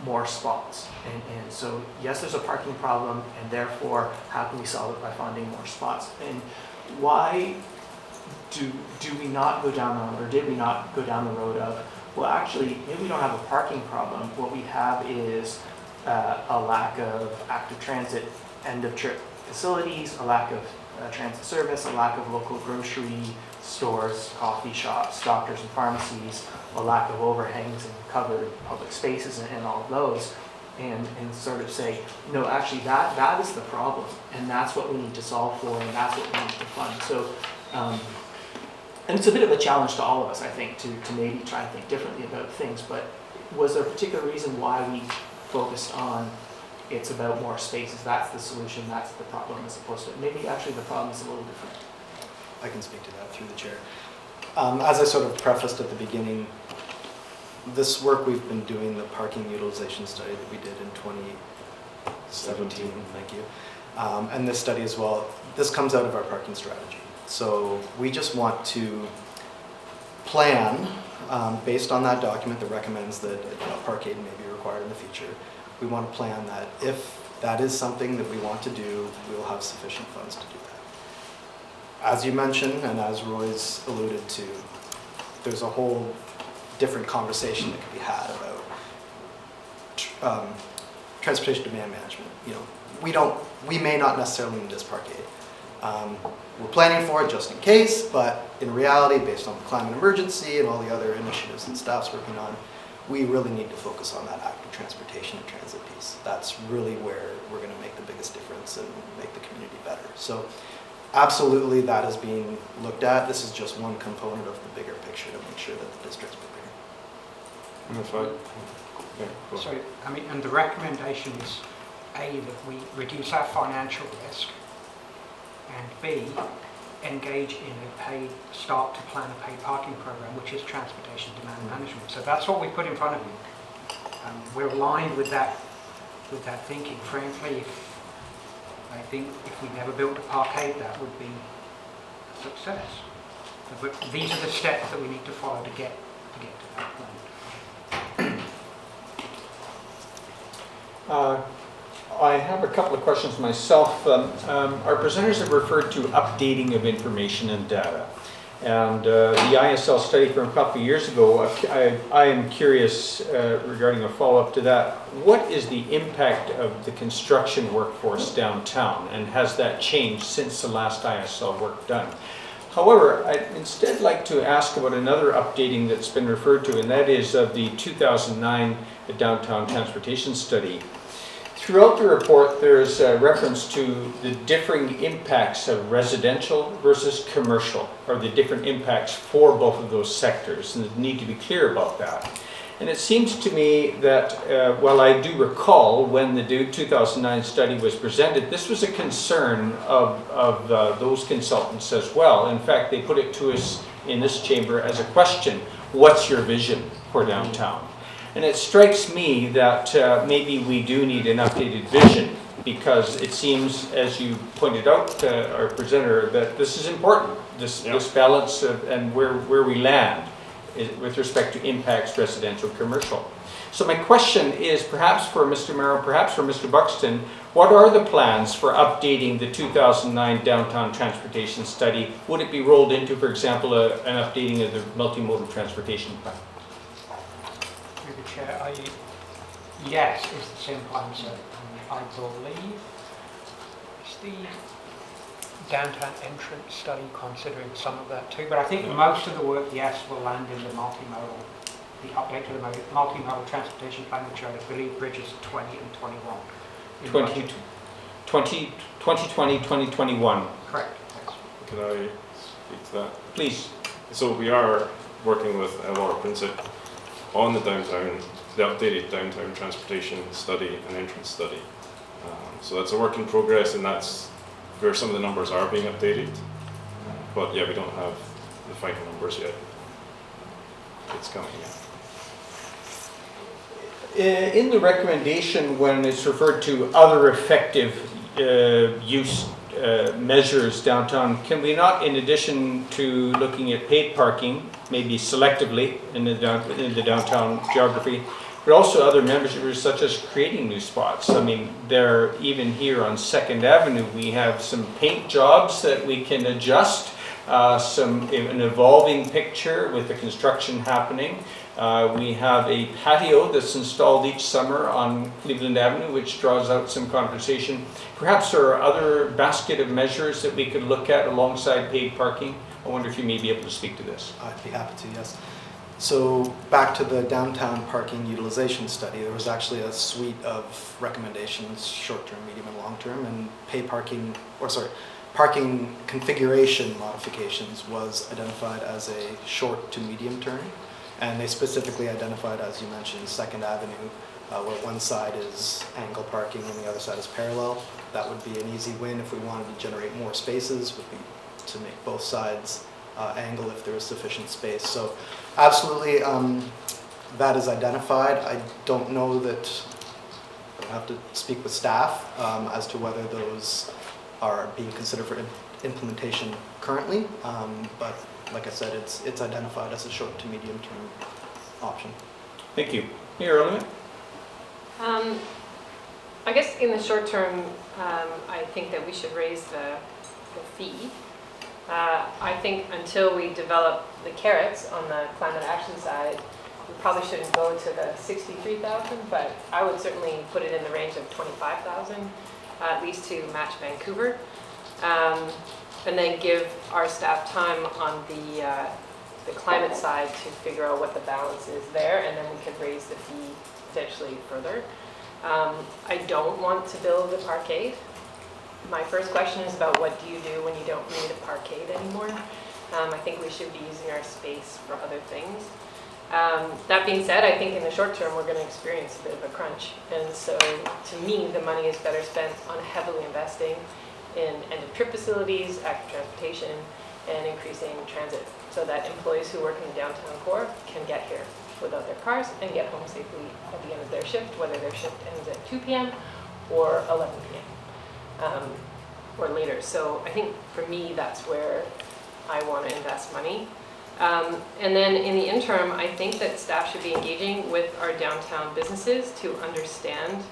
more spots? And so, yes, there's a parking problem, and therefore, how can we solve it by finding more spots? And why do we not go down the road, or did we not go down the road of, well, actually, maybe we don't have a parking problem. What we have is a lack of active transit end-of-trip facilities, a lack of transit service, a lack of local grocery stores, coffee shops, doctors and pharmacies, a lack of overhangs and covered public spaces and all of those, and sort of say, no, actually that is the problem, and that's what we need to solve for, and that's what we need to fund. So, and it's a bit of a challenge to all of us, I think, to maybe try and think differently about things, but was there a particular reason why we focused on it's about more spaces, that's the solution, that's the problem, as opposed to maybe actually the problem is a little different? I can speak to that through the chair. As I sort of prefaced at the beginning, this work we've been doing, the parking utilization study that we did in 2017, thank you, and this study as well, this comes out of our parking strategy. So we just want to plan, based on that document that recommends that a parkade may be required in the future, we want to plan that if that is something that we want to do, we will have sufficient funds to do that. As you mentioned, and as Roy's alluded to, there's a whole different conversation that could be had about transportation demand management. You know, we may not necessarily need this parkade. We're planning for it just in case, but in reality, based on the climate emergency and all the other initiatives that staff's working on, we really need to focus on that active transportation and transit piece. That's really where we're going to make the biggest difference and make the community better. So absolutely that is being looked at. This is just one component of the bigger picture to make sure that the district's prepared. That's right. Yeah, cool. So, I mean, and the recommendation is A, that we reduce our financial risk, and B, engage in start to plan a paid parking program, which is transportation demand management. So that's what we put in front of you. We're aligned with that thinking. Frankly, I think if we never built a parkade, that would be a success. But these are the steps that we need to follow to get to that point. I have a couple of questions myself. Our presenters have referred to updating of information and data. And the ISL study from a couple of years ago, I am curious regarding a follow-up to that. What is the impact of the construction workforce downtown, and has that changed since the last ISL work done? However, I'd instead like to ask about another updating that's been referred to, and that is of the 2009 Downtown Transportation Study. Throughout the report, there's a reference to the differing impacts of residential versus commercial, or the different impacts for both of those sectors, and the need to be clear about that. And it seems to me that, while I do recall when the 2009 study was presented, this was a concern of those consultants as well. In fact, they put it to us in this chamber as a question: what's your vision for downtown? And it strikes me that maybe we do need an updated vision, because it seems, as you pointed out, our presenter, that this is important, this balance and where we land with respect to impacts residential, commercial. So my question is, perhaps for Mr. Merrill, perhaps for Mr. Buxton, what are the plans for updating the 2009 Downtown Transportation Study? Would it be rolled into, for example, an updating of the multimodal transportation plan? Through the chair, yes is the simple answer. I believe it's the downtown entrance study considering some of that too, but I think most of the work, yes, will land in the multimodal, the update to the multimodal transportation plan, which I believe bridges 20 and 21. 2020, 2021. Correct. Can I speak to that? Please. So we are working with Laura Prinsip on the updated downtown transportation study and entrance study. So that's a work in progress, and that's where some of the numbers are being updated. But yeah, we don't have the final numbers yet. It's coming, yeah. In the recommendation, when it's referred to other effective use measures downtown, can we not, in addition to looking at paid parking, maybe selectively in the downtown geography, but also other measures such as creating new spots? I mean, even here on 2nd Avenue, we have some paint jobs that we can adjust, an evolving picture with the construction happening. We have a patio that's installed each summer on Cleveland Avenue, which draws out some conversation. Perhaps there are other basket of measures that we could look at alongside paid parking. I wonder if you may be able to speak to this. I'd be happy to, yes. So back to the downtown parking utilization study, there was actually a suite of recommendations, short-term, medium, and long-term, and parking configuration modifications was identified as a short to medium term. And they specifically identified, as you mentioned, 2nd Avenue, where one side is angle parking and the other side is parallel. That would be an easy win if we wanted to generate more spaces, would be to make both sides angle if there is sufficient space. So absolutely, that is identified. I don't know that, I have to speak with staff as to whether those are being considered for implementation currently, but like I said, it's identified as a short to medium term option. Thank you. Mayor Element? I guess in the short term, I think that we should raise the fee. I think until we develop the carrots on the climate action side, we probably shouldn't go to the 63,000, but I would certainly put it in the range of 25,000, at least to match Vancouver. And then give our staff time on the climate side to figure out what the balance is there, and then we could raise the fee potentially further. I don't want to build a parkade. My first question is about what do you do when you don't need a parkade anymore? I think we should be using our space for other things. That being said, I think in the short term we're going to experience a bit of a crunch, and so to me the money is better spent on heavily investing in end-of-trip facilities, active transportation, and increasing transit, so that employees who work in the downtown core can get here without their cars and get home safely at the end of their shift, whether their shift ends at 2 p.m. or 11 p.m. Or later. So I think for me that's where I want to invest money. And then in the interim, I think that staff should be engaging with our downtown businesses to understand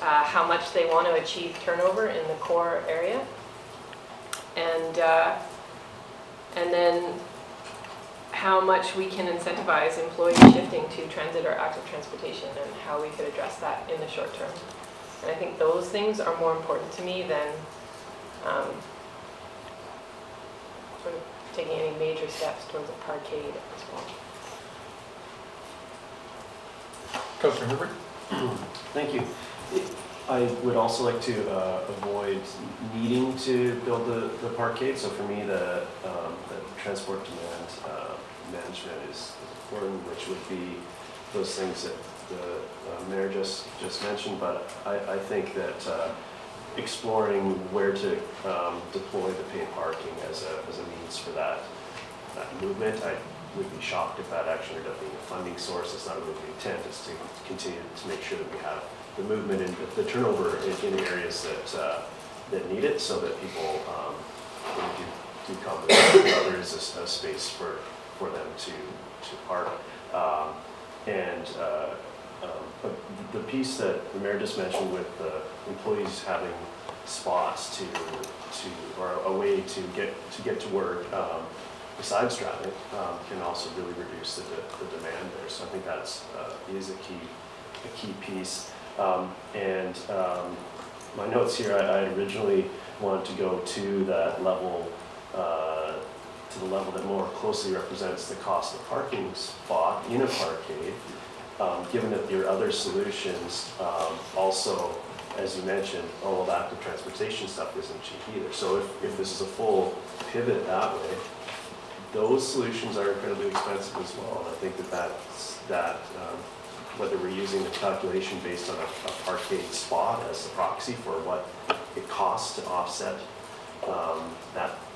how much they want to achieve turnover in the core area, and then how much we can incentivize employees shifting to transit or active transportation, and how we could address that in the short term. And I think those things are more important to me than sort of taking any major steps towards a parkade at this point. Councillor Herbert. Thank you. I would also like to avoid needing to build the parkade. So for me, the transport demand management is important, which would be those things that the mayor just mentioned. But I think that exploring where to deploy the paid parking as a means for that movement, I would be shocked if that actually ended up being a funding source. It's not really the intent. It's to continue to make sure that we have the movement and the turnover in areas that need it, so that people do come. There is a space for them to park. But the piece that the mayor just mentioned with the employees having spots or a way to get to work besides driving can also really reduce the demand there. So I think that's is a key piece. My notes here, I originally wanted to go to that level, to the level that more closely represents the cost of a parking spot in a parkade, given that your other solutions also, as you mentioned, all of active transportation stuff isn't cheap either. So if this is a full pivot that way, those solutions are incredibly expensive as well. And I think that whether we're using the calculation based on a parkade spot as a proxy for what it costs to offset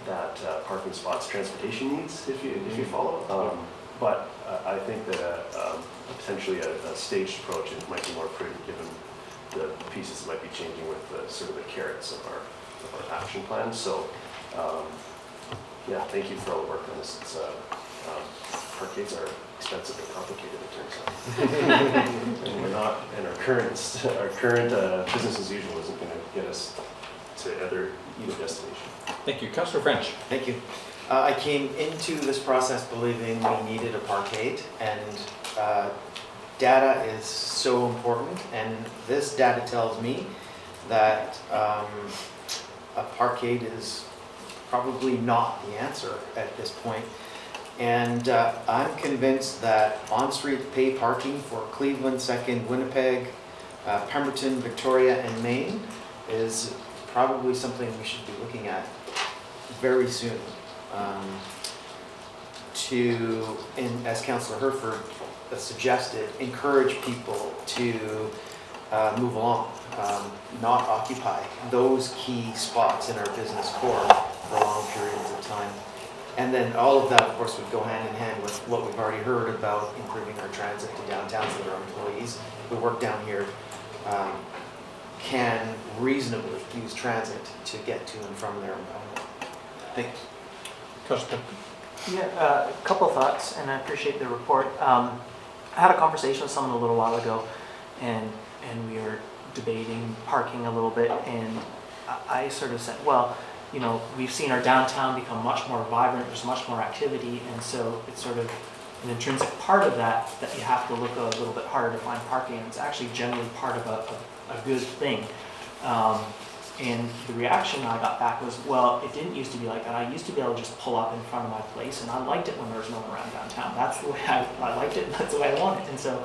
that parking spot's transportation needs, if you follow. But I think that potentially a staged approach might be more prudent, given the pieces that might be changing with the sort of the carrots of our action plan. So yeah, thank you for all the work on this. It's parkades are expensive and complicated, it turns out. And we're not, and our current business as usual isn't going to get us to either destination. Thank you. Councillor French. Thank you. I came into this process believing we needed a parkade, and data is so important, and this data tells me that a parkade is probably not the answer at this point. And I'm convinced that on-street pay parking for Cleveland, 2nd, Winnipeg, Pemberton, Victoria, and Maine is probably something we should be looking at very soon. As Councillor Herford suggested, encourage people to move along, not occupy those key spots in our business core for long periods of time. And then all of that, of course, would go hand in hand with what we've already heard about improving our transit to downtown, so that our employees who work down here can reasonably use transit to get to and from their employment. Thank you. Yeah, a couple of thoughts, and I appreciate the report. I had a conversation with someone a little while ago, and we were debating parking a little bit, and I sort of said, well, we've seen our downtown become much more vibrant, there's much more activity, and so it's sort of an intrinsic part of that you have to look a little bit harder to find parking, and it's actually generally part of a good thing. And the reaction I got back was, well, it didn't used to be like that. I used to be able to just pull up in front of my place, and I liked it when there was no one around downtown. That's the way I liked it, and that's the way I want it. And so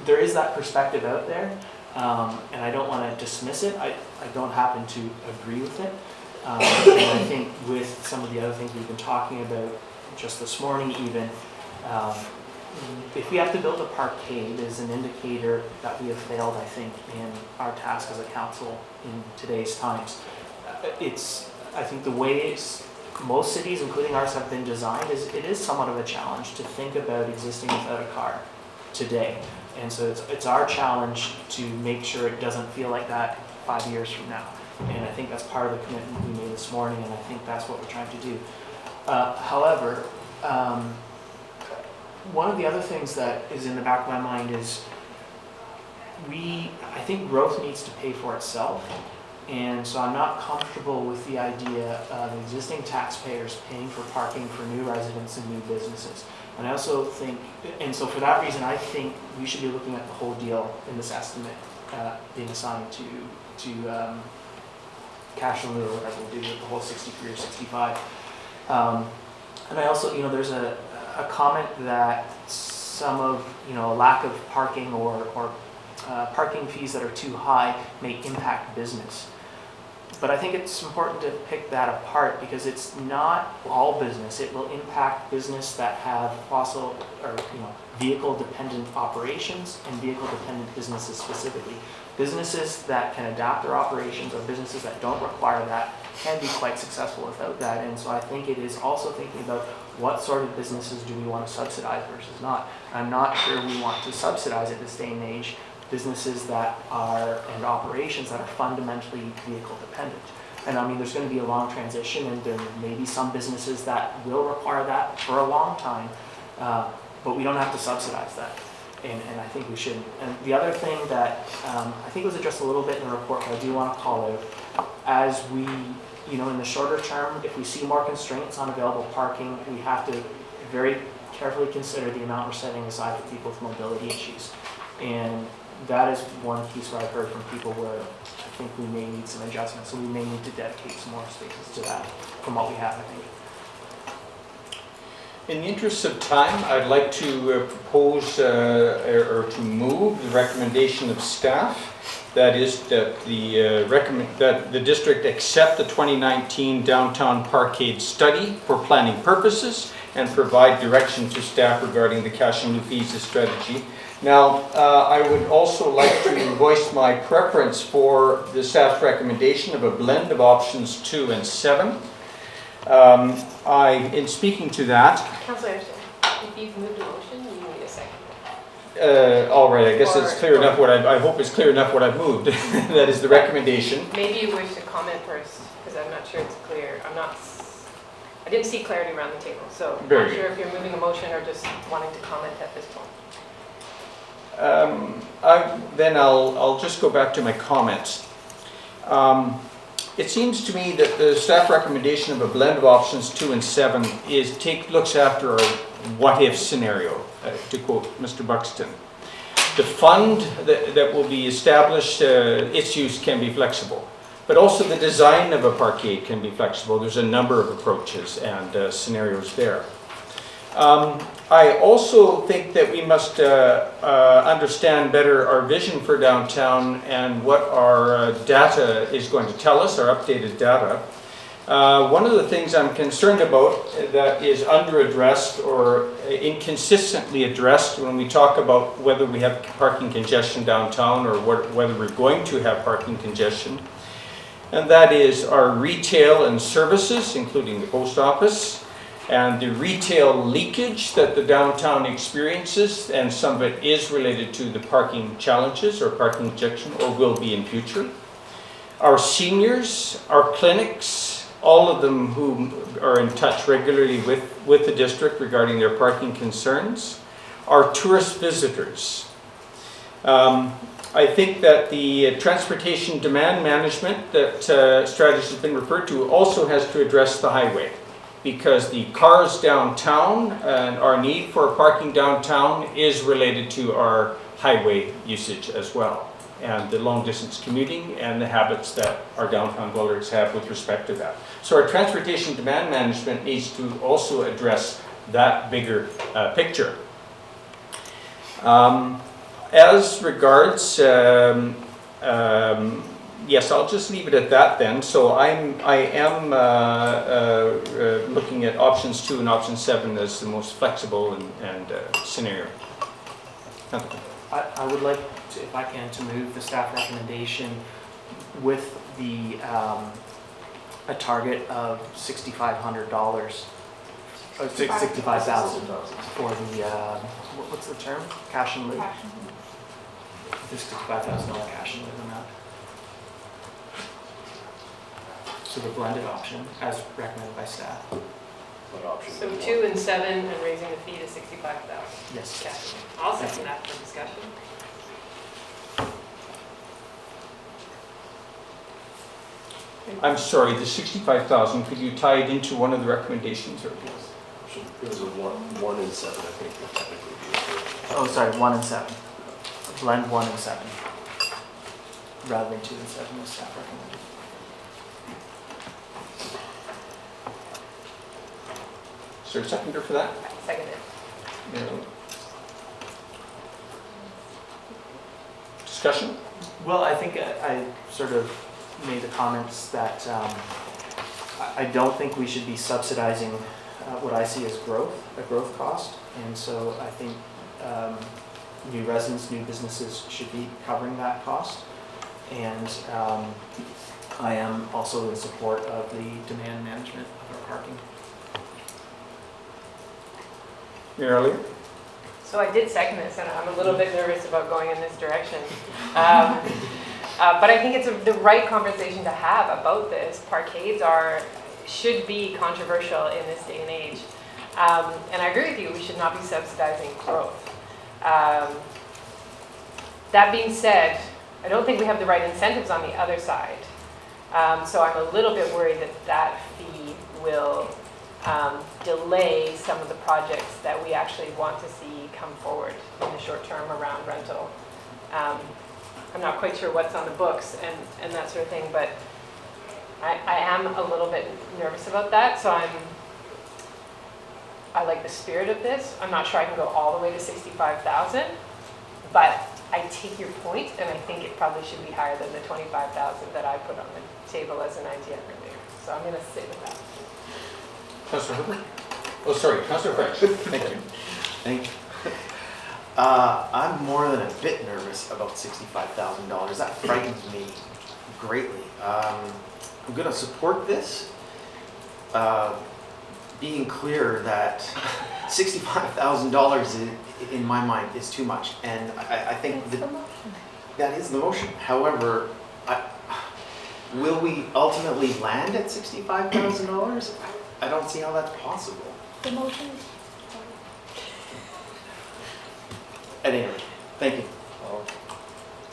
there is that perspective out there, and I don't want to dismiss it. I don't happen to agree with it. And I think with some of the other things we've been talking about just this morning even, if we have to build a parkade is an indicator that we have failed, I think, in our task as a council in today's times. I think the way most cities, including ours, have been designed it is somewhat of a challenge to think about existing without a car today. And so it's our challenge to make sure it doesn't feel like that 5 years from now. And I think that's part of the commitment we made this morning, and I think that's what we're trying to do. However, one of the other things that is in the back of my mind is I think growth needs to pay for itself. And so I'm not comfortable with the idea of existing taxpayers paying for parking for new residents and new businesses. And I also think, and so for that reason, I think we should be looking at the whole deal in this estimate being assigned to cash-in-lieu or whatever we do, the whole 63 or 65. And I also, there's a comment that some of, a lack of parking or parking fees that are too high may impact business. But I think it's important to pick that apart because it's not all business. It will impact business that have fossil or vehicle-dependent operations and vehicle-dependent businesses specifically. Businesses that can adapt their operations or businesses that don't require that can be quite successful without that. And so I think it is also thinking about what sort of businesses do we want to subsidize versus not. I'm not sure we want to subsidize at this day and age businesses that are, and operations that are fundamentally vehicle dependent. And I mean, there's going to be a long transition and there may be some businesses that will require that for a long time, but we don't have to subsidize that. And I think we shouldn't. And the other thing that I think was addressed a little bit in the report, but I do want to call out, as we, in the shorter term, if we see more constraints on available parking, we have to very carefully consider the amount we're setting aside for people with mobility issues. And that is one piece where I've heard from people where I think we may need some adjustments. So we may need to dedicate some more spaces to that from what we have, I think. In the interest of time, I'd like to propose or to move the recommendation of staff. That is that the district accept the 2019 Downtown Parkade Study for planning purposes and provide direction to staff regarding the cash-in-lieu fees strategy. Now, I would also like to voice my preference for the staff's recommendation of a blend of options 2 and 7. In speaking to that, Councillor Anderson, if you've moved a motion, you need a second. all right, I guess it's clear enough what I hope it's clear enough what I've moved. That is the recommendation. Maybe you wish to comment first, because I'm not sure it's clear. I didn't see clarity around the table, so I'm not sure if you're moving a motion or just wanting to comment at this point. Then I'll just go back to my comments. It seems to me that the staff recommendation of a blend of options 2 and 7 looks after a what-if scenario, to quote Mr. Buxton. The fund that will be established, its use can be flexible, but also the design of a parkade can be flexible. There's a number of approaches and scenarios there. I also think that we must understand better our vision for downtown and what our data is going to tell us, our updated data. One of the things I'm concerned about that is under-addressed or inconsistently addressed when we talk about whether we have parking congestion downtown or whether we're going to have parking congestion, and that is our retail and services, including the post office, and the retail leakage that the downtown experiences, and some of it is related to the parking challenges or parking congestion, or will be in future. Our seniors, our clinics, all of them who are in touch regularly with the district regarding their parking concerns. Our tourist visitors. I think that the transportation demand management that strategy has been referred to also has to address the highway. because the cars downtown and our need for parking downtown is related to our highway usage as well, and the long distance commuting and the habits that our downtown dwellers have with respect to that. So our transportation demand management needs to also address that bigger picture. As regards, yes, I'll just leave it at that then. So I am looking at options 2 and option 7 as the most flexible and scenario. I would like to, if I can, to move the staff recommendation with the, a target of $6,500. $65,000 for the, what's the term? Cash-in-lieu. The $65,000 cash-in-lieu amount. So the blended option, as recommended by staff. What option? So 2 and 7 and raising the fee to 65,000. Yes. Cash. I'll second that for discussion. I'm sorry, the 65,000, could you tie it into one of the recommendations? Or? It was a 1 and 7, I think, would technically be. Oh, sorry, 1 and 7. Blend 1 and 7. Rather than 2 and 7 as staff recommended. Is there a seconder for that? Second it. No. Discussion? Well, I think I sort of made the comments that I don't think we should be subsidizing what I see as growth, a growth cost. And so I think new residents, new businesses should be covering that cost. And I am also in support of the demand management of our parking. Earlier? So I did second this, and I'm a little bit nervous about going in this direction. But I think it's the right conversation to have about this. Parkades should be controversial in this day and age. And I agree with you, we should not be subsidizing growth. That being said, I don't think we have the right incentives on the other side. So I'm a little bit worried that that fee will delay some of the projects that we actually want to see come forward in the short term around rental. I'm not quite sure what's on the books and that sort of thing, but I am a little bit nervous about that. So I like the spirit of this. I'm not sure I can go all the way to 65,000, but I take your point, and I think it probably should be higher than the 25,000 that I put on the table as an idea earlier. So I'm going to sit with that. Councillor Herbert? Oh, sorry, Councillor French. Thank you. Thank you. I'm more than a bit nervous about $65,000. That frightens me greatly. I'm going to support this, being clear that $65,000 in my mind is too much, and I think that is the motion. However, will we ultimately land at $65,000? I don't see how that's possible. The motion. Anyway, thank you.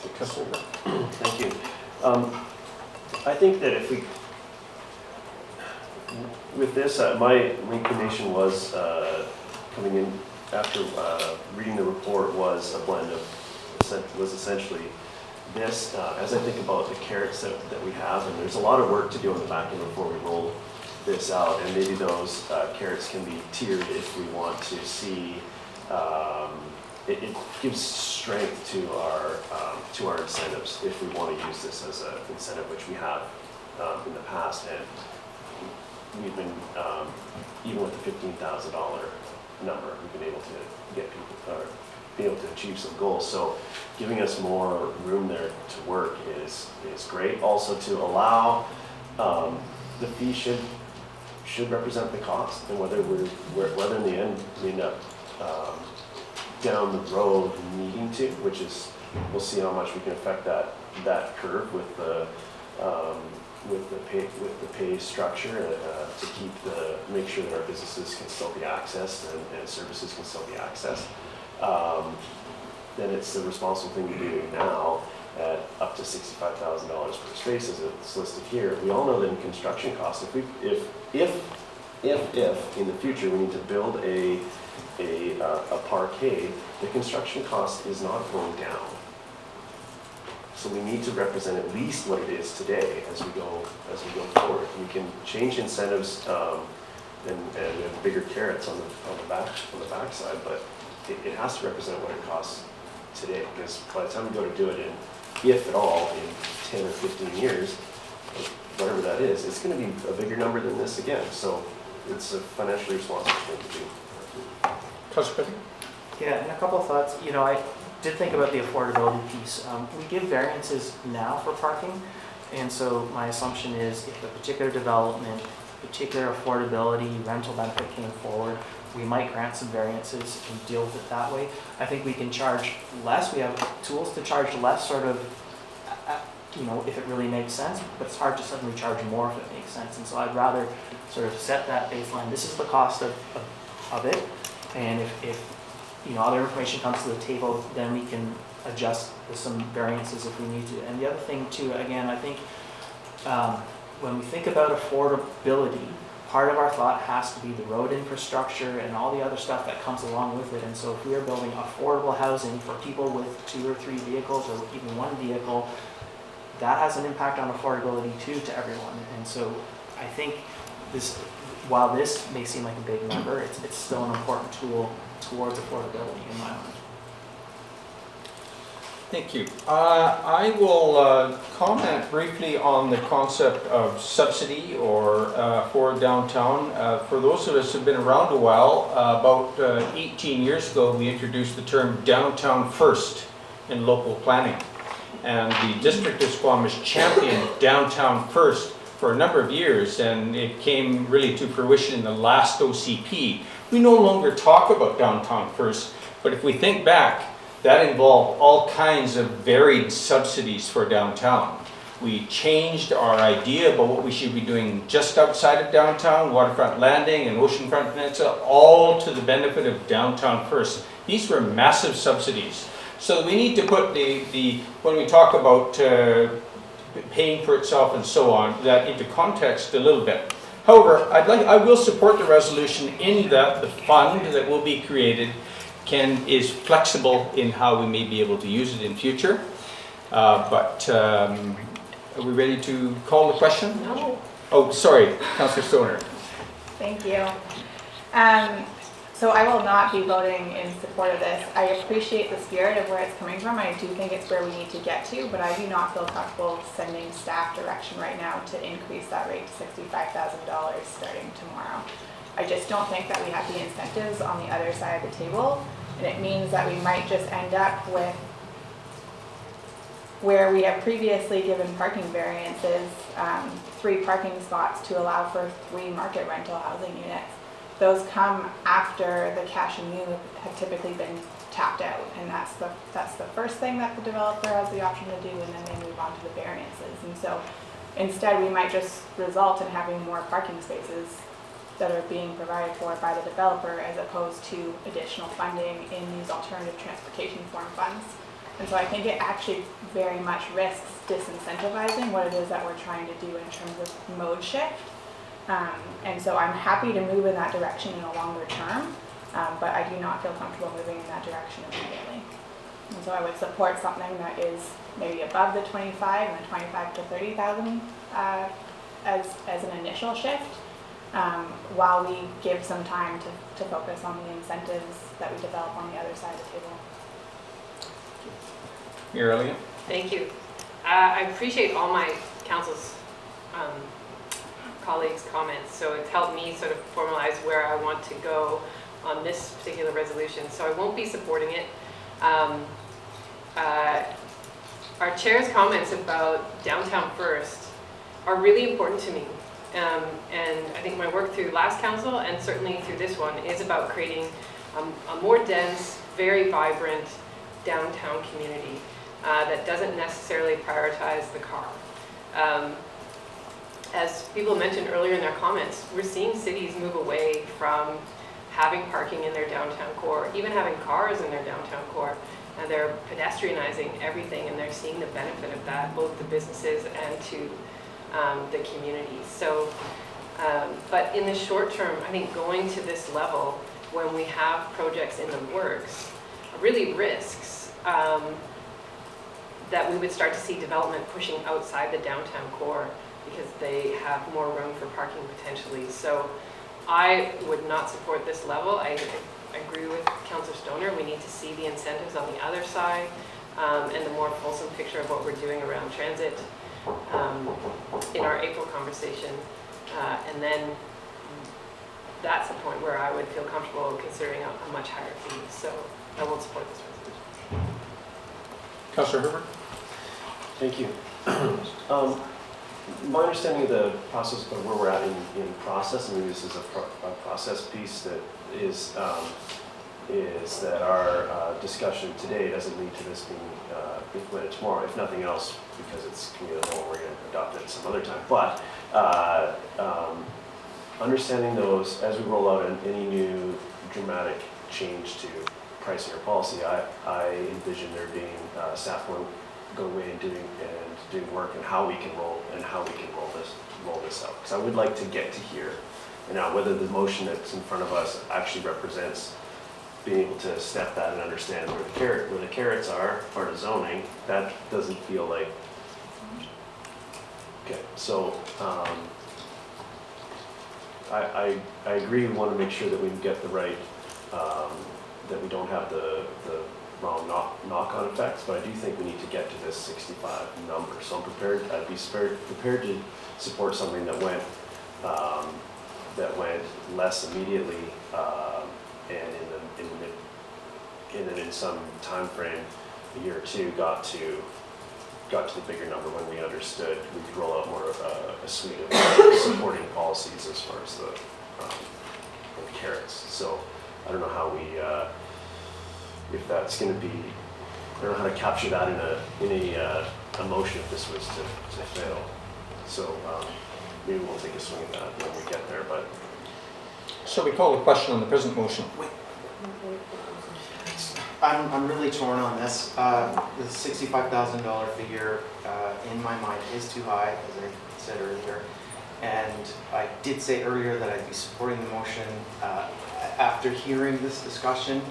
Thank you. I think that if we, with this, my inclination was coming in after reading the report was a blend of, was essentially this, as I think about the carrots that we have, and there's a lot of work to do on the back end before we roll this out, and maybe those carrots can be tiered if we want to see, it gives strength to our incentives if we want to use this as an incentive, which we have in the past, and we've been, even with the $15,000 number, we've been able to get people, or be able to achieve some goals. So giving us more room there to work is great. Also to allow, the fee should represent the cost, and whether in the end we end up down the road needing to, which is, we'll see how much we can affect that curve with the pay structure to make sure that our businesses can still be accessed and services can still be accessed. Then it's the responsible thing to do now at up to $65,000 per space, as it's listed here. We all know that in construction costs, if if in the future we need to build a parkade, the construction cost is not going down. So we need to represent at least what it is today as we go forward. We can change incentives and bigger carrots on the backside, but it has to represent what it costs today. Because by the time we go to do it, if at all, in 10 or 15 years, whatever that is, it's going to be a bigger number than this again. So it's a financially responsible thing to do. Councillor Yeah, and a couple of thoughts. You know, I did think about the affordability piece. We give variances now for parking, and so my assumption is if a particular development, particular affordability, rental benefit came forward, we might grant some variances and deal with it that way. I think we can charge less. We have tools to charge less, sort of, you know, if it really makes sense, but it's hard to suddenly charge more if it makes sense. And so I'd rather sort of set that baseline. This is the cost of it, and if you know, other information comes to the table, then we can adjust with some variances if we need to. And the other thing too, again, I think when we think about affordability, part of our thought has to be the road infrastructure and all the other stuff that comes along with it. And so if we are building affordable housing for people with 2 or 3 vehicles or even 1 vehicle, that has an impact on affordability too to everyone. And so I think this, while this may seem like a big number, it's still an important tool towards affordability in my mind. Thank you. I will comment briefly on the concept of subsidy or for downtown. For those of us who have been around a while, about 18 years ago we introduced the term downtown first in local planning. And the District of Squamish championed downtown first for a number of years, and it came really to fruition in the last OCP. We no longer talk about downtown first, but if we think back, that involved all kinds of varied subsidies for downtown. We changed our idea about what we should be doing just outside of downtown, waterfront landing and oceanfront peninsula, all to the benefit of downtown first. These were massive subsidies. So we need to put when we talk about paying for itself and so on, that into context a little bit. However, I will support the resolution in that the fund that will be created is flexible in how we may be able to use it in future. Are we ready to call the question? No. Oh, sorry, Councillor Stoner. Thank you. So I will not be voting in support of this. I appreciate the spirit of where it's coming from. I do think it's where we need to get to, but I do not feel comfortable sending staff direction right now to increase that rate to $65,000 starting tomorrow. I just don't think that we have the incentives on the other side of the table, and it means that we might just end up with where we have previously given parking variances, 3 parking spots to allow for 3 market rental housing units. Those come after the cash-in-lieu have typically been tapped out, and that's the first thing that the developer has the option to do, and then they move on to the variances. And so instead we might just result in having more parking spaces that are being provided for by the developer as opposed to additional funding in these alternative transportation form funds. And so I think it actually very much risks disincentivizing what it is that we're trying to do in terms of mode shift. And so I'm happy to move in that direction in a longer term, but I do not feel comfortable moving in that direction immediately. And so I would support something that is maybe above the 25 and the 25 to 30,000 as an initial shift, while we give some time to focus on the incentives that we develop on the other side of the table. Aurelia? Thank you. I appreciate all my council's colleagues' comments, so it's helped me sort of formalize where I want to go on this particular resolution, so I won't be supporting it. Our chair's comments about downtown first are really important to me, and I think my work through last council and certainly through this one is about creating a more dense, very vibrant downtown community that doesn't necessarily prioritize the car. As people mentioned earlier in their comments, we're seeing cities move away from having parking in their downtown core, even having cars in their downtown core. And they're pedestrianizing everything, and they're seeing the benefit of that, both to businesses and to the communities. So But in the short term, I think going to this level, when we have projects in the works, really risks that we would start to see development pushing outside the downtown core because they have more room for parking potentially. So I would not support this level. I agree with Councillor Stoner. We need to see the incentives on the other side and the more fulsome picture of what we're doing around transit in our April conversation. And then that's the point where I would feel comfortable considering a much higher fee. So I won't support this resolution. Councillor Herbert? Thank you. My understanding of the process of where we're at in process, and this is a process piece that is that our discussion today doesn't lead to this being implemented tomorrow, if nothing else, because it's community of the whole, we're going to adopt it some other time. But understanding those as we roll out any new dramatic change to pricing or policy, I envision there being staff go away and doing work and how we can roll this out. Because I would like to get to here. And now whether the motion that's in front of us actually represents being able to step that and understand where the carrots are part of zoning, that doesn't feel like. Okay, so I agree. We want to make sure that we get the right, that we don't have the wrong knock-on effects, but I do think we need to get to this 65 number. So I'm prepared. I'd be prepared to support something that went less immediately, and in some time frame, a year or two, got to the bigger number when we understood we could roll out more of a suite of supporting policies as far as the carrots. So I don't know how we. If that's going to be, I don't know how to capture that in a motion if this was to fail. So maybe we'll take a swing at that when we get there. But So we call the question on the present motion. I'm really torn on this. The $65,000 figure in my mind is too high, as I said earlier. And I did say earlier that I'd be supporting the motion after hearing this discussion.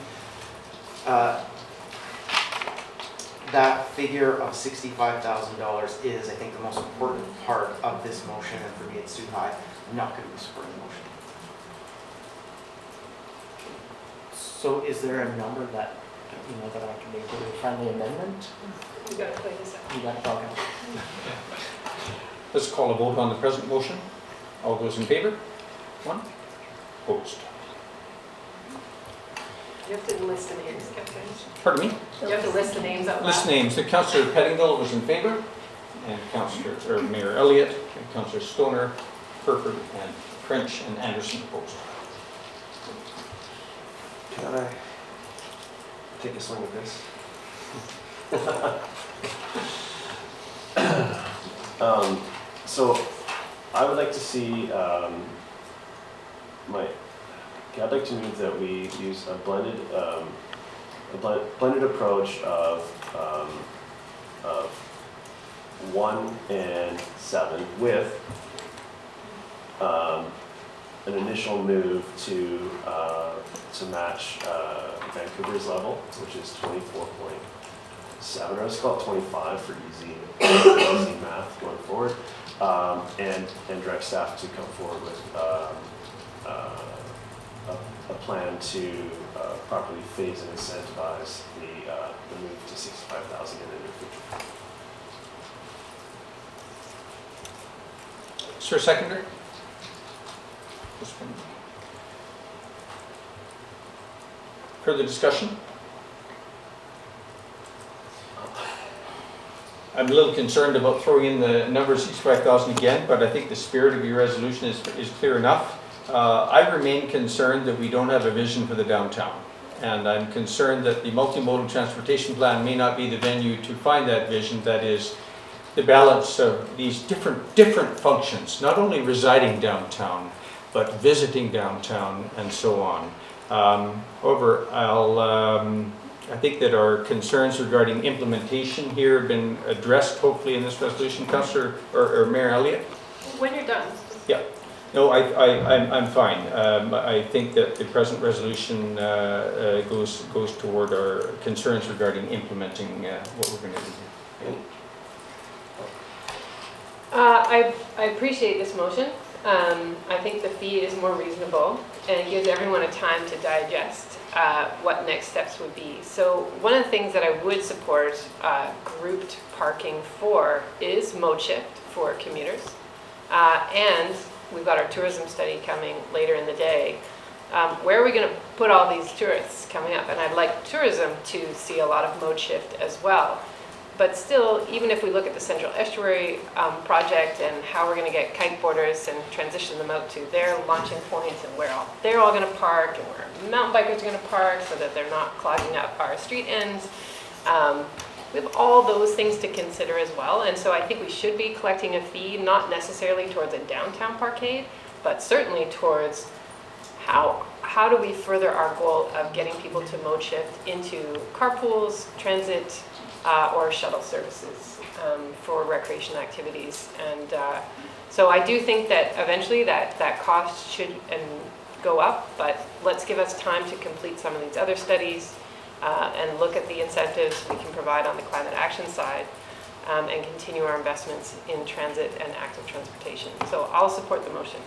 That figure of $65,000 is, I think, the most important part of this motion, and for me it's too high. I'm not going to be supporting the motion. So is there a number that, that I can make a friendly amendment? You got to play this out. You got it, okay. Let's call a vote on the present motion. All those in favor? One. Opposed? You have to list the names, Captain. Pardon me? You have to list the names out loud. List names. The Councillor Pettingill was in favor, and Mayor Elliott, and Councillor Stoner, Herford, and French, and Anderson opposed. can I take a swing at this? So I would like to see I'd like to move that we use a blended approach of 1 and 7 with an initial move to match Vancouver's level, which is 24.7, or let's call it 25 for easy math going forward, and direct staff to come forward with a plan to properly phase and incentivize the move to 65,000 in the near future. Is there a seconder? Further discussion? I'm a little concerned about throwing in the number 65,000 again, but I think the spirit of your resolution is clear enough. I remain concerned that we don't have a vision for the downtown. And I'm concerned that the multimodal transportation plan may not be the venue to find that vision, that is the balance of these different functions, not only residing downtown, but visiting downtown and so on. However, I think that our concerns regarding implementation here have been addressed hopefully in this resolution. Councillor or Mayor Elliott? When you're done. Yeah. No, I'm fine. I think that the present resolution goes toward our concerns regarding implementing what we're going to do here. I appreciate this motion. I think the fee is more reasonable and it gives everyone a time to digest what next steps would be. So one of the things that I would support grouped parking for is mode shift for commuters. And we've got our tourism study coming later in the day. Where are we going to put all these tourists coming up? And I'd like tourism to see a lot of mode shift as well. But still, even if we look at the Central Estuary project and how we're going to get kiteboarders and transition them out to their launching points and where they're all going to park and where mountain bikers are going to park so that they're not clogging up our street ends. We have all those things to consider as well. And so I think we should be collecting a fee, not necessarily towards a downtown parkade, but certainly towards how do we further our goal of getting people to mode shift into carpools, transit, or shuttle services for recreation activities. And so I do think that eventually that cost should go up, but let's give us time to complete some of these other studies and look at the incentives we can provide on the climate action side and continue our investments in transit and active transportation. So I'll support the motion.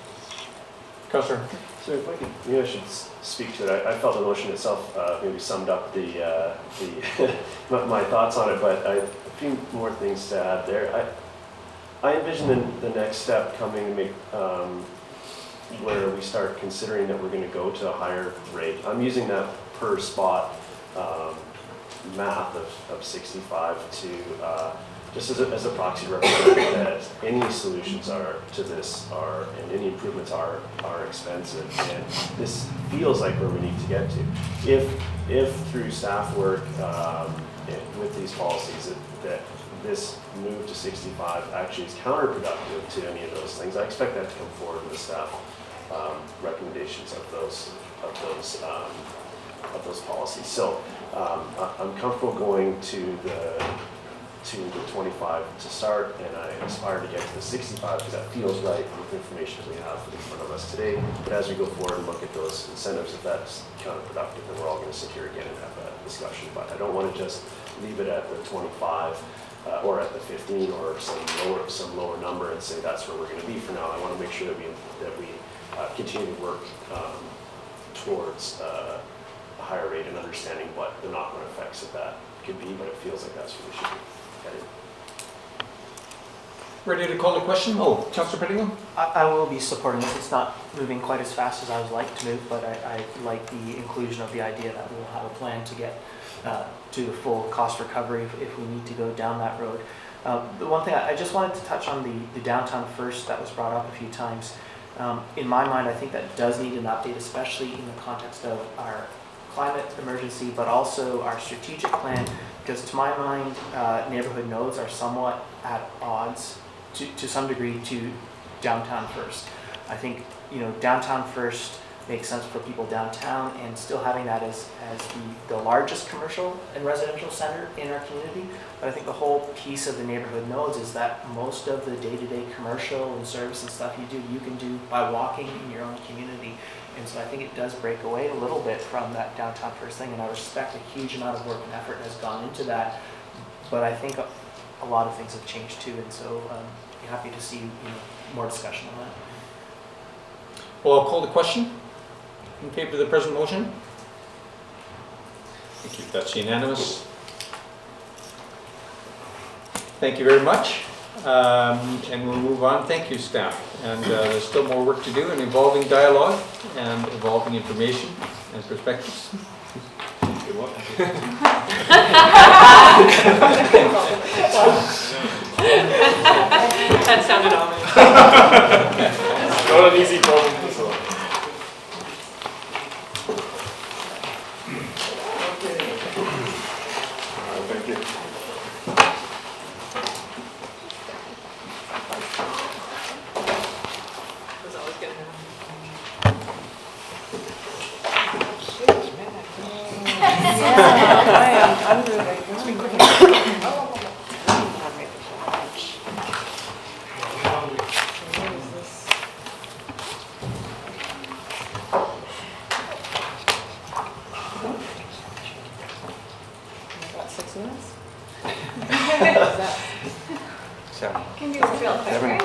Councillor. So if I could, maybe I should speak to it. I felt the motion itself maybe summed up the my thoughts on it, but a few more things to add there. I envision the next step coming to make where we start considering that we're going to go to a higher rate. I'm using that per spot math of 65 to just as a proxy representative that any solutions to this and any improvements are expensive, and this feels like where we need to get to. If through staff work with these policies that this move to 65 actually is counterproductive to any of those things, I expect that to come forward with staff recommendations of those policies. So I'm comfortable going to the 25 to start, and I aspire to get to the 65 because that feels right with the information we have in front of us today. But as we go forward and look at those incentives, if that's counterproductive, then we're all going to sit here again and have that discussion. But I don't want to just leave it at the 25 or at the 15 or some lower number and say that's where we're going to be for now. I want to make sure that we continue to work towards a higher rate and understanding what the knock-on effects of that could be, but it feels like that's where we should be headed. Ready to call the question? Oh, Councillor Pettigrew? I will be supporting this. It's not moving quite as fast as I would like to move, but I like the inclusion of the idea that we'll have a plan to get to the full cost recovery if we need to go down that road. The one thing I just wanted to touch on the downtown first that was brought up a few times. In my mind, I think that does need an update, especially in the context of our climate emergency, but also our strategic plan, because to my mind, neighborhood nodes are somewhat at odds to some degree to downtown first. I think, downtown first makes sense for people downtown, and still having that as the largest commercial and residential center in our community. But I think the whole piece of the neighborhood nodes is that most of the day-to-day commercial and service and stuff you can do by walking in your own community. And so I think it does break away a little bit from that downtown first thing, and I respect a huge amount of work and effort has gone into that. But I think a lot of things have changed too, and so I'm happy to see more discussion on that. Well, I'll call the question. In favor of the present motion? Thank you. That's unanimous. Thank you very much. And we'll move on. Thank you, staff. And there's still more work to do in evolving dialogue and evolving information and perspectives. Good luck. That sounded ominous. It's not an easy problem to solve. Thank you. 7. Can do this real quick, 7. right?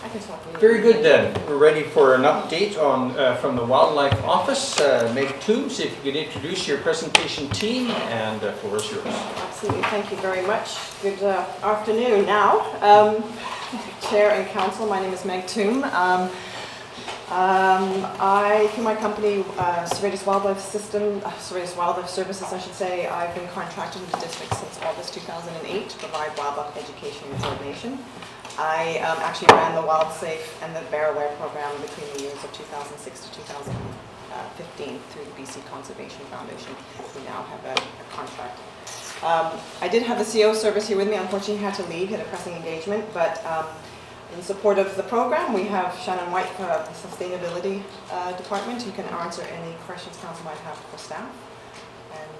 I can talk. Very good then. We're ready for an update on from the Wildlife Office. Meg Toombs, if you could introduce your presentation team, and the floor is yours. Absolutely, thank you very much. Good afternoon now. Chair and Council, my name is Meg Toomb. Through my company, Serratus Wildlife Services, I should say, I've been contracted with the district since August 2008 to provide wildlife education and coordination. I actually ran the Wild Safe and the Bear Aware program between the years of 2006 to 2015 through the BC Conservation Foundation. We now have a contract. I did have the CO service here with me. Unfortunately, he had to leave, he had a pressing engagement, but in support of the program, we have Shannon White for the Sustainability Department, who can answer any questions council might have for staff.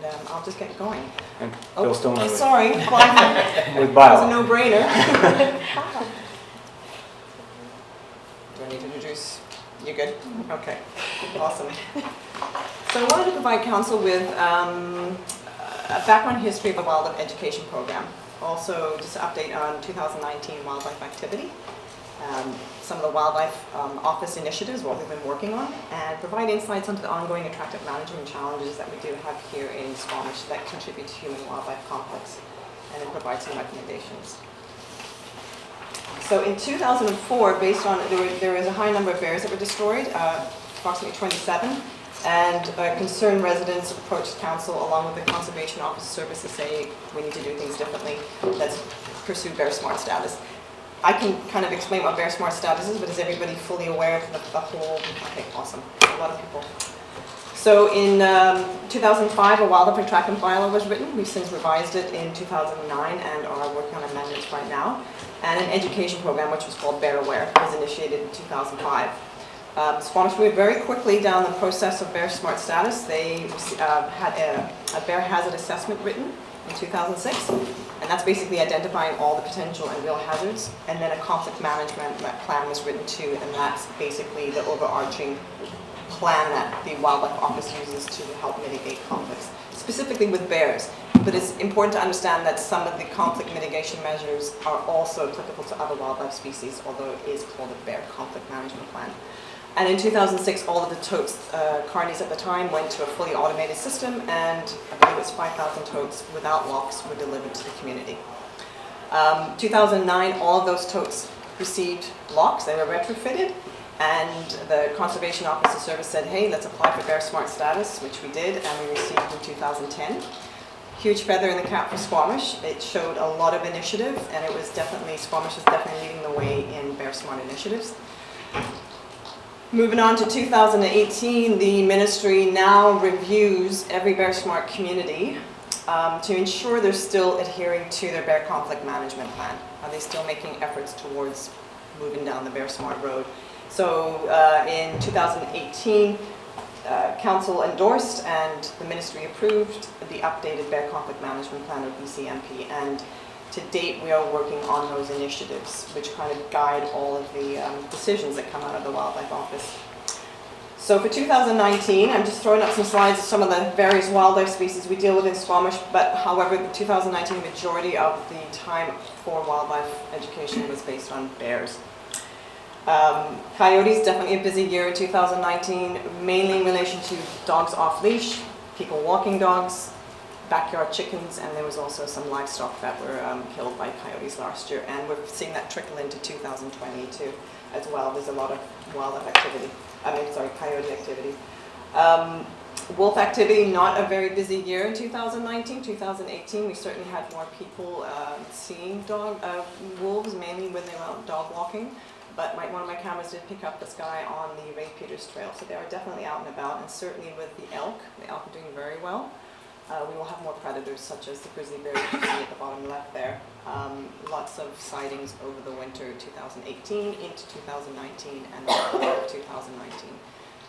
And I'll just get going. And Bill Stone. Sorry, With that bio. was a no-brainer. Do I need to introduce? You good? Okay, awesome. So I wanted to provide council with a background history of the wildlife education program. Also, just an update on 2019 wildlife activity. Some of the Wildlife Office initiatives, what we've been working on, and provide insights into the ongoing attractive management challenges that we do have here in Squamish that contribute to human-wildlife conflicts, and then provide some recommendations. So in 2004, based on, there was a high number of bears that were destroyed, approximately 27, and concerned residents approached council along with the Conservation Office Service to say we need to do things differently. Let's pursue Bear Smart status. I can kind of explain what Bear Smart status is, but is everybody fully aware of the whole? Okay, awesome. A lot of people. So in 2005, a wildlife attractant bylaw was written. We've since revised it in 2009 and are working on amendments right now. And an education program, which was called Bear Aware, was initiated in 2005. Squamish moved very quickly down the process of Bear Smart status. They had a bear hazard assessment written in 2006, and that's basically identifying all the potential and real hazards. And then a conflict management plan was written too, and that's basically the overarching plan that the Wildlife Office uses to help mitigate conflicts, specifically with bears. But it's important to understand that some of the conflict mitigation measures are also applicable to other wildlife species, although it is called a bear conflict management plan. And in 2006, all of the totes, carnies at the time, went to a fully automated system, and I believe it's 5,000 totes without locks were delivered to the community. 2009, all of those totes received locks. They were retrofitted, and the Conservation Officer Service said, hey, let's apply for Bear Smart status, which we did, and we received in 2010. Huge feather in the cap for Squamish. It showed a lot of initiative, and it was definitely, Squamish was definitely leading the way in Bear Smart initiatives. Moving on to 2018, the ministry now reviews every Bear Smart community to ensure they're still adhering to their bear conflict management plan. Are they still making efforts towards moving down the Bear Smart road? So in 2018, Council endorsed and the ministry approved the updated Bear Conflict Management Plan, or BCMP, and to date we are working on those initiatives, which kind of guide all of the decisions that come out of the Wildlife Office. So for 2019, I'm just throwing up some slides of some of the various wildlife species we deal with in Squamish, but however, the 2019 majority of the time for wildlife education was based on bears. Coyotes, definitely a busy year in 2019, mainly in relation to dogs off leash, people walking dogs, backyard chickens, and there was also some livestock that were killed by coyotes last year, and we're seeing that trickle into 2022 as well. There's a lot of wildlife activity, coyote activity. Wolf activity, not a very busy year in 2019. 2018, we certainly had more people seeing wolves, mainly when they were out dog walking. But one of my cameras did pick up this guy on the Ray Peters Trail, so they are definitely out and about, and certainly with the elk are doing very well. We will have more predators such as the grizzly bear you can see at the bottom left there. Lots of sightings over the winter 2018 into 2019 and the fall of 2019.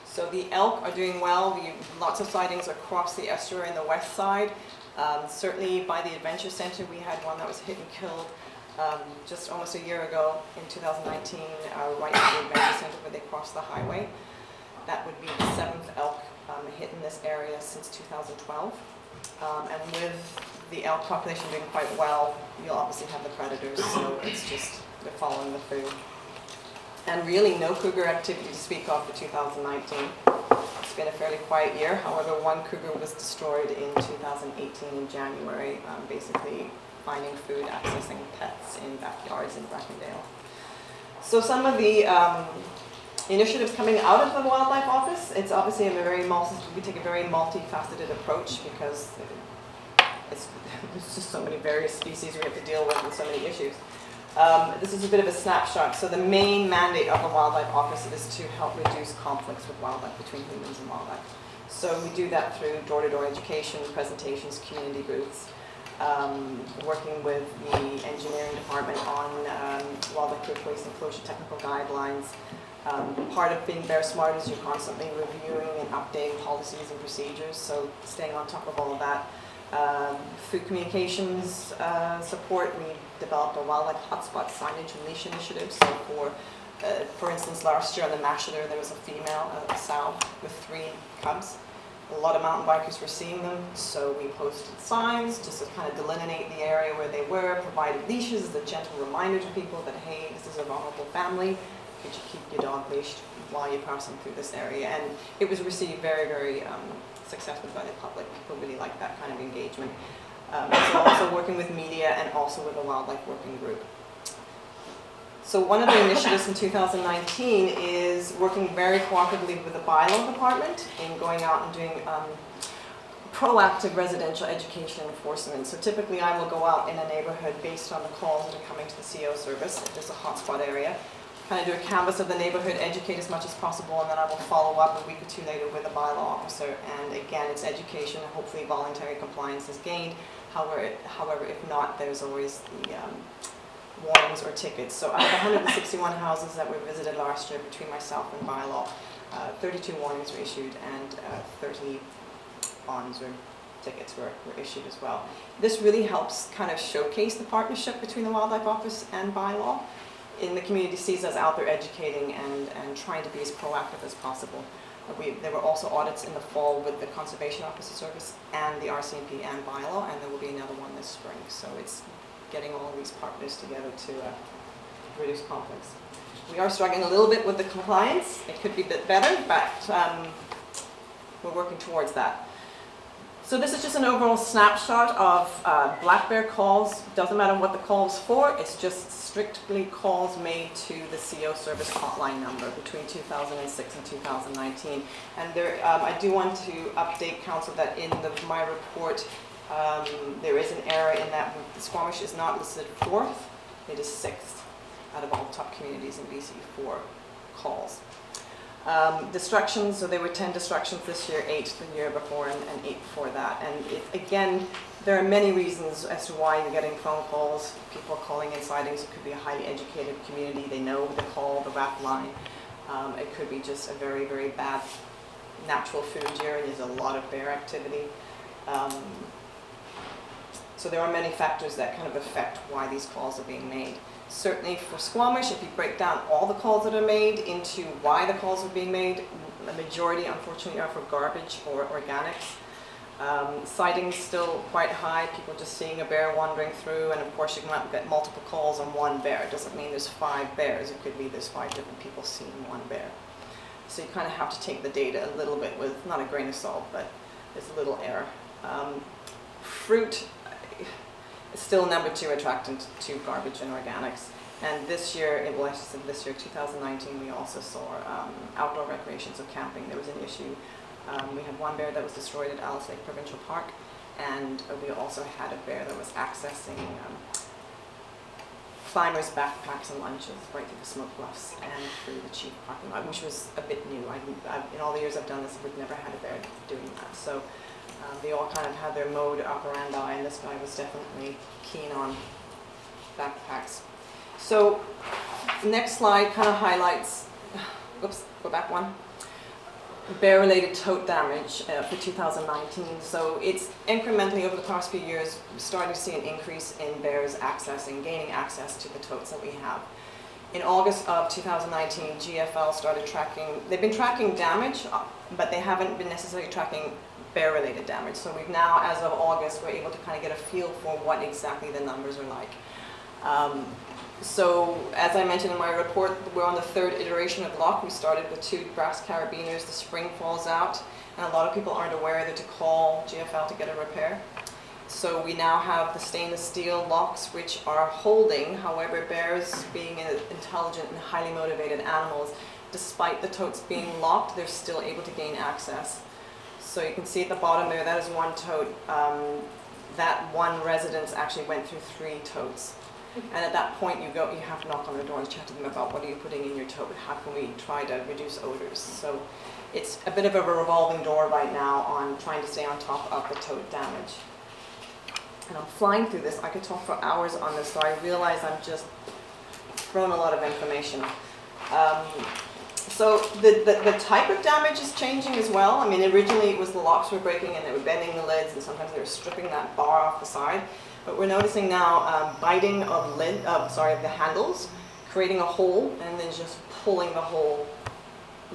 So the elk are doing well. Lots of sightings across the estuary in the west side. Certainly by the Adventure Center, we had one that was hit and killed just almost a year ago in 2019, right at the Adventure Center where they crossed the highway. That would be the 7th elk hit in this area since 2012. And with the elk population doing quite well, you'll obviously have the predators, so it's just, they're following the food. And really no cougar activity to speak of for 2019. It's been a fairly quiet year. However, one cougar was destroyed in 2018 in January, basically finding food, accessing pets in backyards in Brackendale. So some of the initiatives coming out of the Wildlife Office, it's obviously we take a very multifaceted approach because there's just so many various species we have to deal with and so many issues. This is a bit of a snapshot. So the main mandate of the Wildlife Office is to help reduce conflicts with wildlife, between humans and wildlife. So we do that through door-to-door education, presentations, community booths, working with the engineering department on wildlife waste enclosure technical guidelines. Part of being Bear Smart is you're constantly reviewing and updating policies and procedures, so staying on top of all of that. Food communications support, we developed a wildlife hotspot signage and leash initiative. So for instance, last year on the Mashiter, there was a female, a sow, with 3 cubs. A lot of mountain bikers were seeing them, so we posted signs just to kind of delineate the area where they were, provided leashes as a gentle reminder to people that, hey, this is a vulnerable family. Could you keep your dog leashed while you're passing through this area? And it was received very, very successfully by the public. People really like that kind of engagement. So also working with media and also with a wildlife working group. So one of the initiatives in 2019 is working very cooperatively with the bylaw department in going out and doing proactive residential education enforcement. So typically I will go out in a neighborhood based on the calls that are coming to the CO service, if there's a hotspot area, kind of do a canvass of the neighborhood, educate as much as possible, and then I will follow up a week or 2 later with a bylaw officer. And again, it's education, and hopefully voluntary compliance is gained. However, if not, there's always the warnings or tickets. So out of 161 houses that were visited last year between myself and bylaw, 32 warnings were issued and 30 bonds or tickets were issued as well. This really helps kind of showcase the partnership between the Wildlife Office and bylaw. In the community sees us out there educating and trying to be as proactive as possible. There were also audits in the fall with the Conservation Officer Service and the RCMP and bylaw, and there will be another one this spring. So it's getting all of these partners together to reduce conflicts. We are struggling a little bit with the compliance. It could be a bit better, but we're working towards that. So this is just an overall snapshot of black bear calls. Doesn't matter what the call is for, it's just strictly calls made to the CO service hotline number between 2006 and 2019. And there, I do want to update council that in my report, there is an error in that Squamish is not listed 4th, it is 6th out of all top communities in BC for calls. Destructions, so there were 10 destructions this year, 8 the year before, and 8 before that. And again, there are many reasons as to why you're getting phone calls, people calling in sightings. It could be a highly educated community, they know the call, the rap line. It could be just a very, very bad natural food year, and there's a lot of bear activity. So there are many factors that kind of affect why these calls are being made. Certainly for Squamish, if you break down all the calls that are made into why the calls are being made, the majority unfortunately are for garbage or organics. Sightings still quite high, people just seeing a bear wandering through, and of course you can get multiple calls on one bear. It doesn't mean there's 5 bears, it could be there's 5 different people seeing one bear. So you kind of have to take the data a little bit with, not a grain of salt, but there's a little error. Fruit is still number 2 attractant to garbage and organics. And this year, well, I said this year, 2019, we also saw outdoor recreation, so camping. There was an issue. We had one bear that was destroyed at Alice Lake Provincial Park, and we also had a bear that was accessing climbers' backpacks and lunches right through the smoke bluffs and through the chief parking lot, which was a bit new. In all the years I've done this, we've never had a bear doing that. So they all kind of had their mode operandi, and this guy was definitely keen on backpacks. So next slide kind of highlights, oops, go back one, bear-related tote damage for 2019. So it's incrementally over the past few years, we're starting to see an increase in bears gaining access to the totes that we have. In August of 2019, GFL started tracking, they've been tracking damage, but they haven't been necessarily tracking bear-related damage. So we've now, as of August, we're able to kind of get a feel for what exactly the numbers are like. So as I mentioned in my report, we're on the third iteration of lock. We started with 2 brass carabiners, the spring falls out, and a lot of people aren't aware that to call GFL to get a repair. So we now have the stainless steel locks which are holding. However, bears being intelligent and highly motivated animals, despite the totes being locked, they're still able to gain access. So you can see at the bottom there, that is one tote. That one residence actually went through 3 totes. And at that point, you have to knock on the door and chat to them about what are you putting in your tote, how can we try to reduce odors. So it's a bit of a revolving door right now on trying to stay on top of the tote damage. And I'm flying through this. I could talk for hours on this, so I realize I'm just throwing a lot of information. So the type of damage is changing as well. I mean, originally it was the locks were breaking and they were bending the lids, and sometimes they were stripping that bar off the side. But we're noticing now biting of the handles, creating a hole, and then just pulling the whole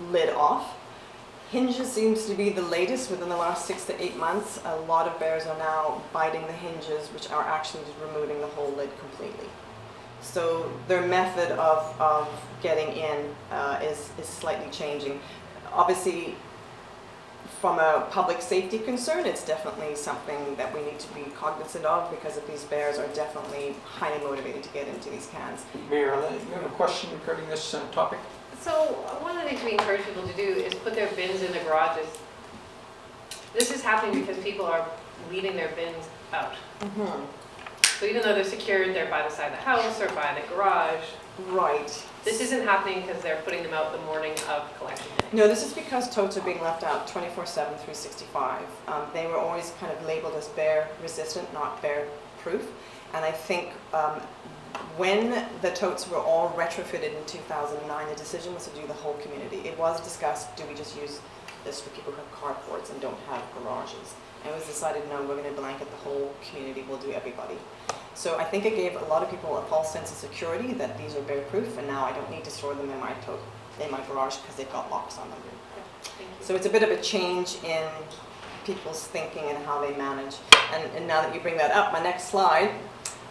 lid off. Hinges seems to be the latest within the last 6 to 8 months. A lot of bears are now biting the hinges, which are actually just removing the whole lid completely. So their method of getting in is slightly changing. Obviously, from a public safety concern, it's definitely something that we need to be cognizant of, because these bears are definitely highly motivated to get into these cans. Mayor, you have a question regarding this topic? So one of the things we encourage people to do is put their bins in the garages. This is happening because people are leaving their bins out. Mm-hmm. So even though they're secured, they're by the side of the house or by the garage. Right. This isn't happening because they're putting them out the morning of collection day. No, this is because totes are being left out 24/7, 365. They were always kind of labeled as bear resistant, not bear proof. And I think when the totes were all retrofitted in 2009, the decision was to do the whole community. It was discussed, do we just use this for people who have carports and don't have garages? And it was decided, no, we're going to blanket the whole community, we'll do everybody. So I think it gave a lot of people a false sense of security that these are bear proof, and now I don't need to store them in my garage because they've got locks on them. So it's a bit of a change in people's thinking and how they manage. And now that you bring that up, my next slide,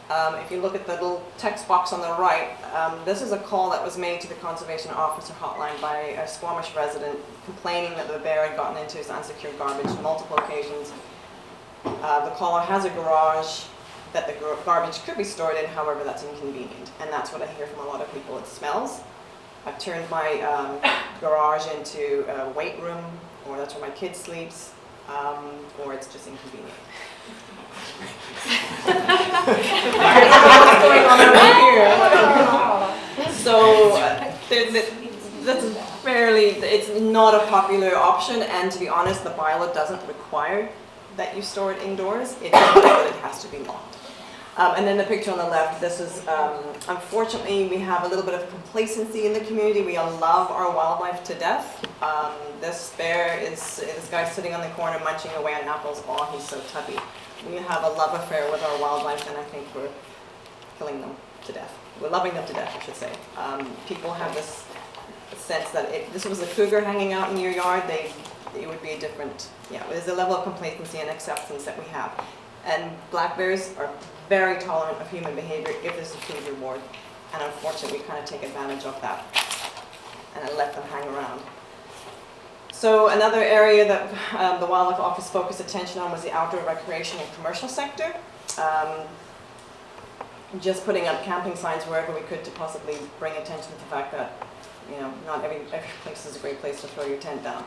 if you look at the little text box on the right, this is a call that was made to the conservation officer hotline by a Squamish resident complaining that the bear had gotten into his unsecured garbage on multiple occasions. The caller has a garage that the garbage could be stored in, however that's inconvenient. And that's what I hear from a lot of people, it smells. I've turned my garage into a weight room, or that's where my kid sleeps, or it's just inconvenient. I don't know what's going on over here. So that's it's not a popular option, and to be honest, the bylaw doesn't require that you store it indoors. It just that it has to be locked. And then the picture on the left, this is, unfortunately, we have a little bit of complacency in the community. We love our wildlife to death. This bear this guy sitting on the corner munching away on apples. Oh, he's so tubby. We have a love affair with our wildlife, and I think we're killing them to death. We're loving them to death, I should say. People have this sense that if this was a cougar hanging out in your yard, it would be a different, there's a level of complacency and acceptance that we have. And black bears are very tolerant of human behavior if there's a food reward. And unfortunately, we kind of take advantage of that and let them hang around. So another area that the Wildlife Office focused attention on was the outdoor recreation and commercial sector. Just putting up camping signs wherever we could to possibly bring attention to the fact that, not every place is a great place to throw your tent down.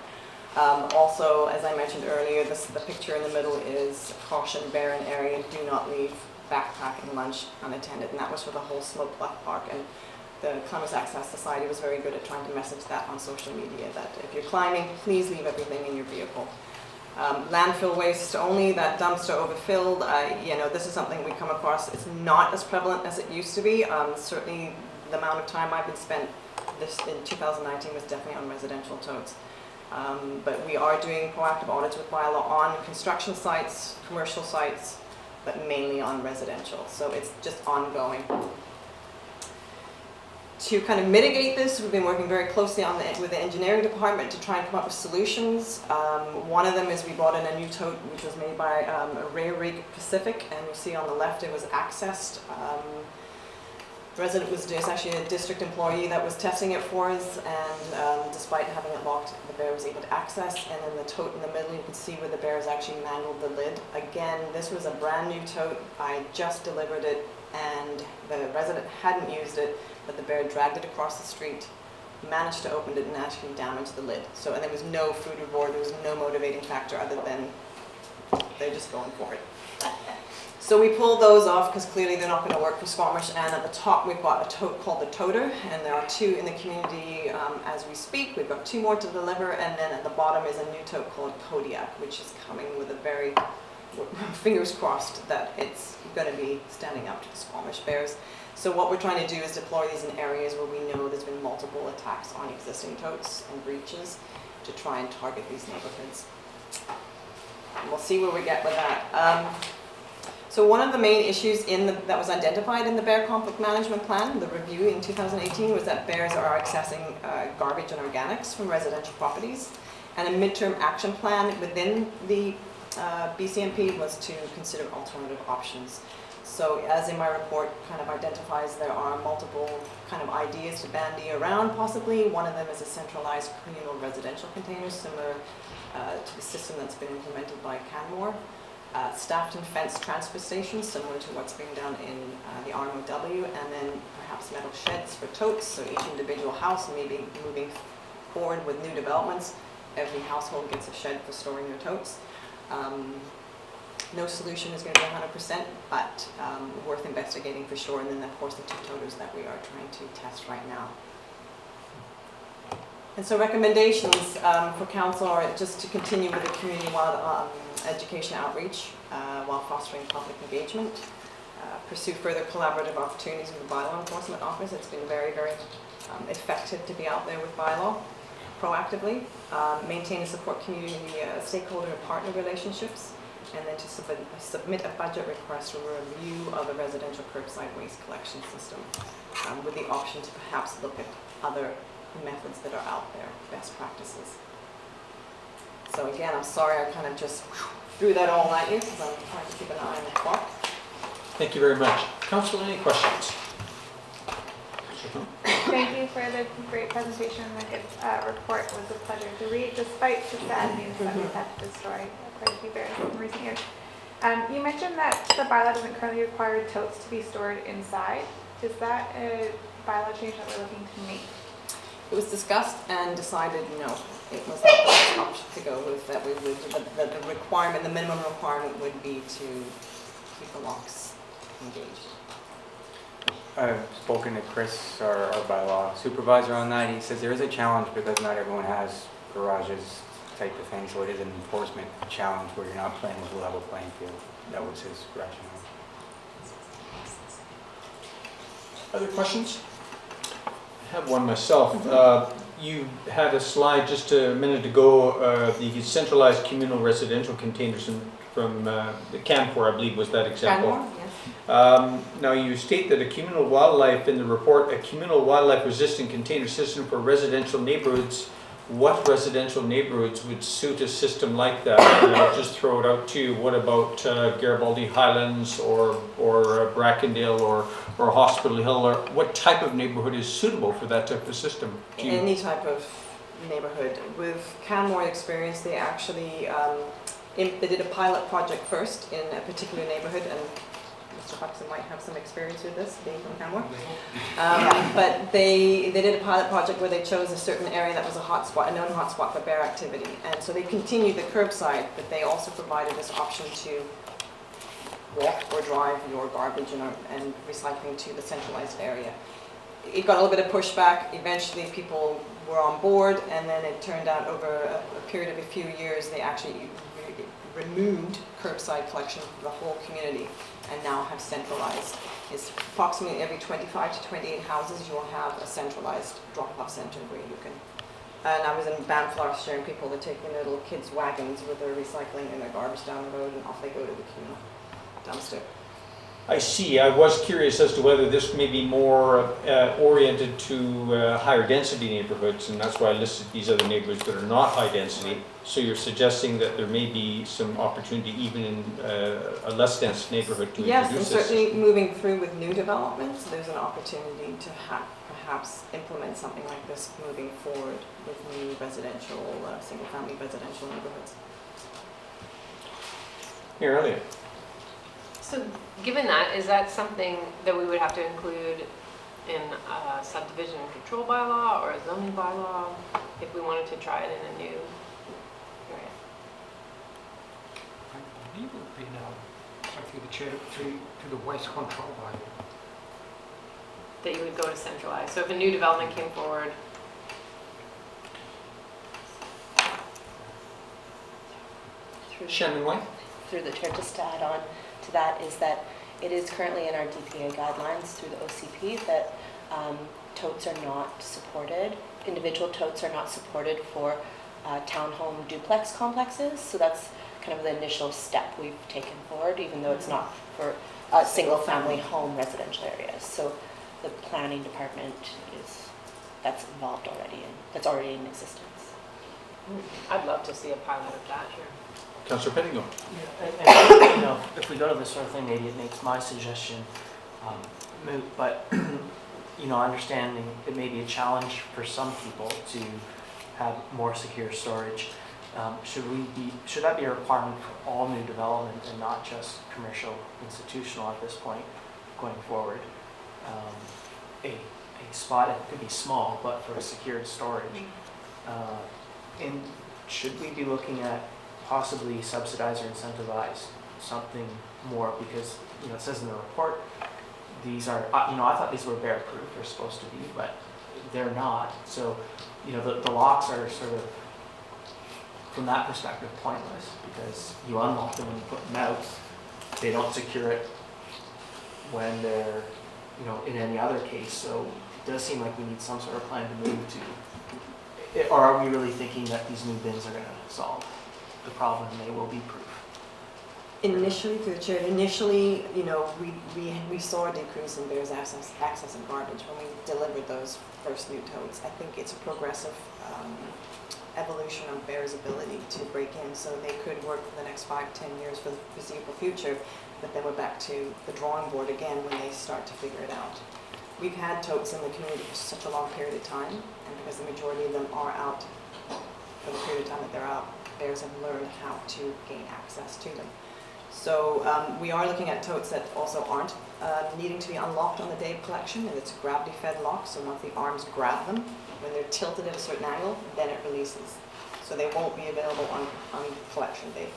Also, as I mentioned earlier, the picture in the middle is caution barren area, do not leave backpack and lunch unattended, and that was for the whole Smoke Bluff Park. And the Climbers Access Society was very good at trying to message that on social media, that if you're climbing, please leave everything in your vehicle. Landfill waste only, that dumpster overfilled, this is something we come across. It's not as prevalent as it used to be. Certainly the amount of time I've been spent in 2019 was definitely on residential totes. But we are doing proactive audits with bylaw on construction sites, commercial sites, but mainly on residential. So it's just ongoing. To kind of mitigate this, we've been working very closely with the engineering department to try and come up with solutions. One of them is we brought in a new tote which was made by Ray Rig Pacific, and you see on the left it was accessed. The resident was just actually a district employee that was testing it for us, and despite having it locked, the bear was able to access. And then the tote in the middle, you can see where the bears actually mangled the lid. Again, this was a brand new tote. I just delivered it, and the resident hadn't used it, but the bear dragged it across the street, managed to open it, and actually damaged the lid. So, and there was no food reward, there was no motivating factor other than they're just going for it. So we pulled those off because clearly they're not going to work for Squamish. And at the top we've got a tote called the Toter, and there are 2 in the community as we speak. We've got 2 more to deliver, and then at the bottom is a new tote called Kodiak, which is coming with a very, fingers crossed that it's going to be standing up to the Squamish bears. So what we're trying to do is deploy these in areas where we know there's been multiple attacks on existing totes and breaches to try and target these neighborhoods. And we'll see where we get with that. So one of the main issues that was identified in the Bear Conflict Management Plan, the review in 2018, was that bears are accessing garbage and organics from residential properties. And a midterm action plan within the BCMP was to consider alternative options. So as in my report kind of identifies, there are multiple kind of ideas to bandy around possibly. One of them is a centralized communal residential container similar to the system that's been implemented by Canmore. Staffed and fenced transfer stations similar to what's being done in the RMOW, and then perhaps metal sheds for totes, so each individual house, maybe moving forward with new developments, every household gets a shed for storing their totes. No solution is going to be 100%, but worth investigating for sure. And then of course the 2 toters that we are trying to test right now. And so recommendations for council are just to continue with the community-wide education outreach while fostering public engagement. Pursue further collaborative opportunities with the bylaw enforcement office. It's been very, very effective to be out there with bylaw proactively. Maintain and support community stakeholder and partner relationships. And then to submit a budget request for a review of the residential curbside waste collection system with the option to perhaps look at other methods that are out there, best practices. So again, I'm sorry I kind of just threw that all at you because I'm trying to keep an eye on the clock. Thank you very much. Council, any questions? Thank you for the great presentation. The good report was a pleasure to read, despite the sad news that we've had to destroy quite a few bears in recent years. You mentioned that the bylaw doesn't currently require totes to be stored inside. Is that a bylaw change that we're looking to make? It was discussed and decided no. It was not the best option to go with, that we would, the requirement, the minimum requirement would be to keep the locks engaged. I've spoken to Chris, our bylaw supervisor, on that. He says there is a challenge because not everyone has garages type of thing, so it is an enforcement challenge where you're not playing with a level playing field. That was his rationale. Other questions? I have one myself. You had a slide just a minute ago, the centralized communal residential containers from the Canfor, I believe was that example. Canmore, yes. Now you state that a communal wildlife, in the report, a communal wildlife resistant container system for residential neighborhoods. What residential neighborhoods would suit a system like that? And I'll just throw it out to you. What about Garibaldi Highlands or Brackendale or Hospital Hill? Or what type of neighborhood is suitable for that type of system? Any type of neighborhood. With Canmore experience, they actually they did a pilot project first in a particular neighborhood, and Mr. Huxon might have some experience with this, being from Canmore. But they did a pilot project where they chose a certain area that was a hotspot, a known hotspot for bear activity. And so they continued the curbside, but they also provided this option to walk or drive your garbage and recycling to the centralized area. It got a little bit of pushback. Eventually people were on board, and then it turned out over a period of a few years they actually removed curbside collection for the whole community and now have centralized. It's approximately every 25 to 28 houses you will have a centralized drop-off center where you can. And I was in Banff last year, and people are taking their little kids' wagons with their recycling and their garbage down the road, and off they go to the communal dumpster. I see. I was curious as to whether this may be more oriented to higher density neighborhoods, and that's why I listed these other neighborhoods that are not high density. So you're suggesting that there may be some opportunity even in a less dense neighborhood to Yes, and introduce this? certainly moving through with new developments, there's an opportunity to perhaps implement something like this moving forward with new residential, single-family residential neighborhoods. Here, Elliot. So given that, is that something that we would have to include in a subdivision control bylaw or a zoning bylaw if we wanted to try it in a new area? I believe it would be now, through the chair, through the waste control bylaw. That you would go to centralize. So if a new development came forward, Shannon White? Through the chair, just to add on to that is that it is currently in our DPA guidelines through the OCP that totes are not supported. Individual totes are not supported for townhome duplex complexes. So that's kind of the initial step we've taken forward, even though it's not for single-family home residential areas. So the planning department that's involved already, and that's already in existence. I'd love to see a pilot of that here. Councillor Pettingill. And, you know, if we go to this sort of thing, maybe it makes my suggestion moot, but you know, understanding it may be a challenge for some people to have more secure storage. Should that be a requirement for all new development and not just commercial, institutional at this point going forward? A spot, it could be small, but for secured storage. And should we be looking at possibly subsidize or incentivize something more? Because, you know, it says in the report, these are, you know, I thought these were bear proof, they're supposed to be, but they're not. So, you know, the locks are sort of, from that perspective, pointless, because you unlock them when you put them out. They don't secure it when they're, you know, in any other case. So it does seem like we need some sort of plan to move to, or are we really thinking that these new bins are going to solve the problem and they will be proof? Initially, through the chair, initially, you know, we saw a decrease in bears access and garbage when we delivered those first new totes. I think it's a progressive evolution of bears' ability to break in, so they could work for the next 5-10 years for the foreseeable future, but then we're back to the drawing board again when they start to figure it out. We've had totes in the community for such a long period of time, and because the majority of them are out for the period of time that they're out, bears have learned how to gain access to them. So we are looking at totes that also aren't needing to be unlocked on the day of collection, and it's a gravity-fed lock, so once the arms grab them, when they're tilted at a certain angle, then it releases. So they won't be available on collection day.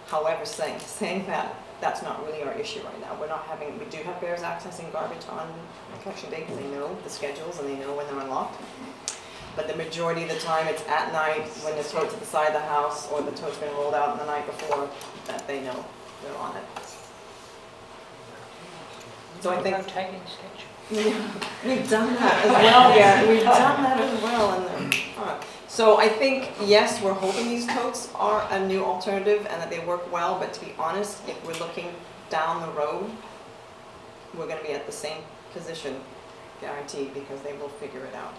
However, saying that, that's not really our issue right now. We do have bears accessing garbage on collection day because they know the schedules and they know when they're unlocked. But the majority of the time it's at night when the tote's at the side of the house or the tote's been rolled out the night before that they know they're on it. So I think we've done that as well. Yeah, we've done that as well. And so I think, yes, we're hoping these totes are a new alternative and that they work well. But to be honest, if we're looking down the road, we're going to be at the same position, guaranteed, because they will figure it out.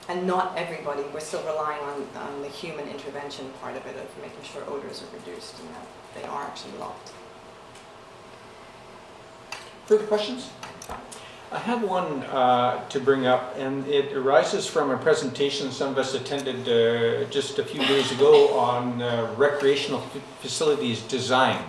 And not everybody, we're still relying on the human intervention part of it, of making sure odors are reduced and that they are actually locked. Further questions? I have one to bring up, and it arises from a presentation some of us attended just a few days ago on recreational facilities design,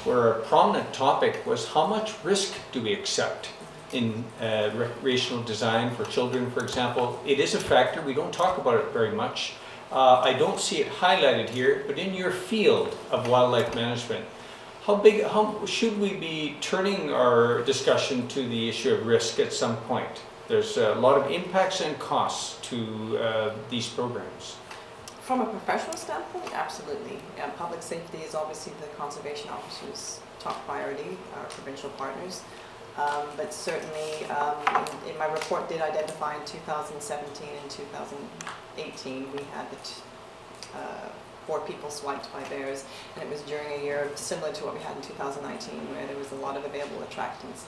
where a prominent topic was how much risk do we accept in recreational design for children, for example. It is a factor. We don't talk about it very much. I don't see it highlighted here, but in your field of wildlife management, how should we be turning our discussion to the issue of risk at some point? There's a lot of impacts and costs to these programs. From a professional standpoint, absolutely. Public safety is obviously the conservation officer's top priority, our provincial partners. But certainly, in my report did identify in 2017 and 2018, we had the 4 people swiped by bears, and it was during a year similar to what we had in 2019, where there was a lot of available attractants.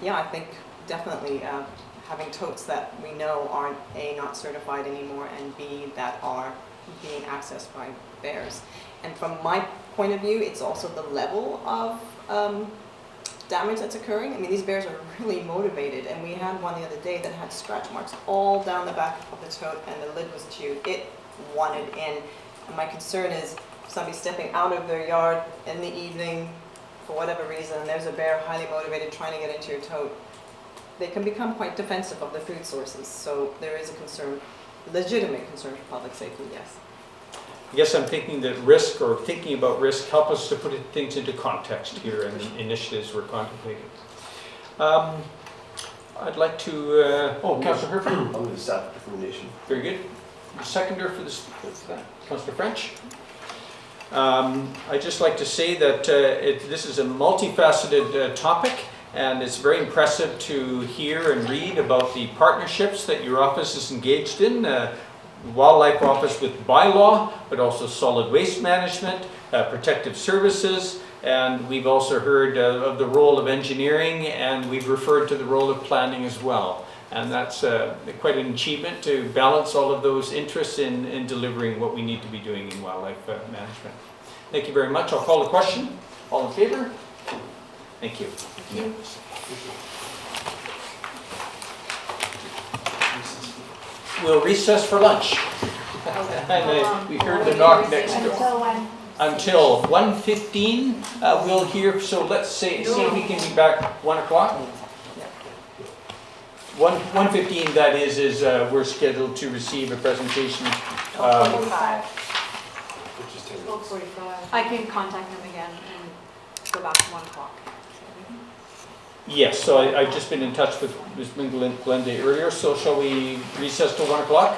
Yeah, I think definitely having totes that we know aren't A, not certified anymore, and B, that are being accessed by bears. And from my point of view, it's also the level of damage that's occurring. I mean, these bears are really motivated, and we had one the other day that had scratch marks all down the back of the tote, and the lid was chewed. It wanted in. And my concern is somebody stepping out of their yard in the evening for whatever reason, and there's a bear highly motivated trying to get into your tote. They can become quite defensive of the food sources. So there is a concern, legitimate concern for public safety, yes. I guess I'm thinking that risk, or thinking about risk, help us to put things into context here and the initiatives we're contemplating. I'd like to, Councillor Herford. I'm going to staff recommendation. Very good. Seconder for this, Councillor French. I'd just like to say that this is a multifaceted topic, and it's very impressive to hear and read about the partnerships that your office is engaged in. Wildlife Office with bylaw, but also solid waste management, protective services, and we've also heard of the role of engineering, and we've referred to the role of planning as well. And that's quite an achievement to balance all of those interests in delivering what we need to be doing in wildlife management. Thank you very much. I'll call the question. All in favor? Thank you. Thank you. We'll recess for lunch. And we heard the knock next door. Until when? Until 1:15 we'll hear, so let's see if we can be back 1 o'clock. 1:15 that is we're scheduled to receive a presentation. 12:45. I can contact them again and go back to 1 o'clock. Yes, so I've just been in touch with Ms. Glenda earlier, so shall we recess till 1 o'clock?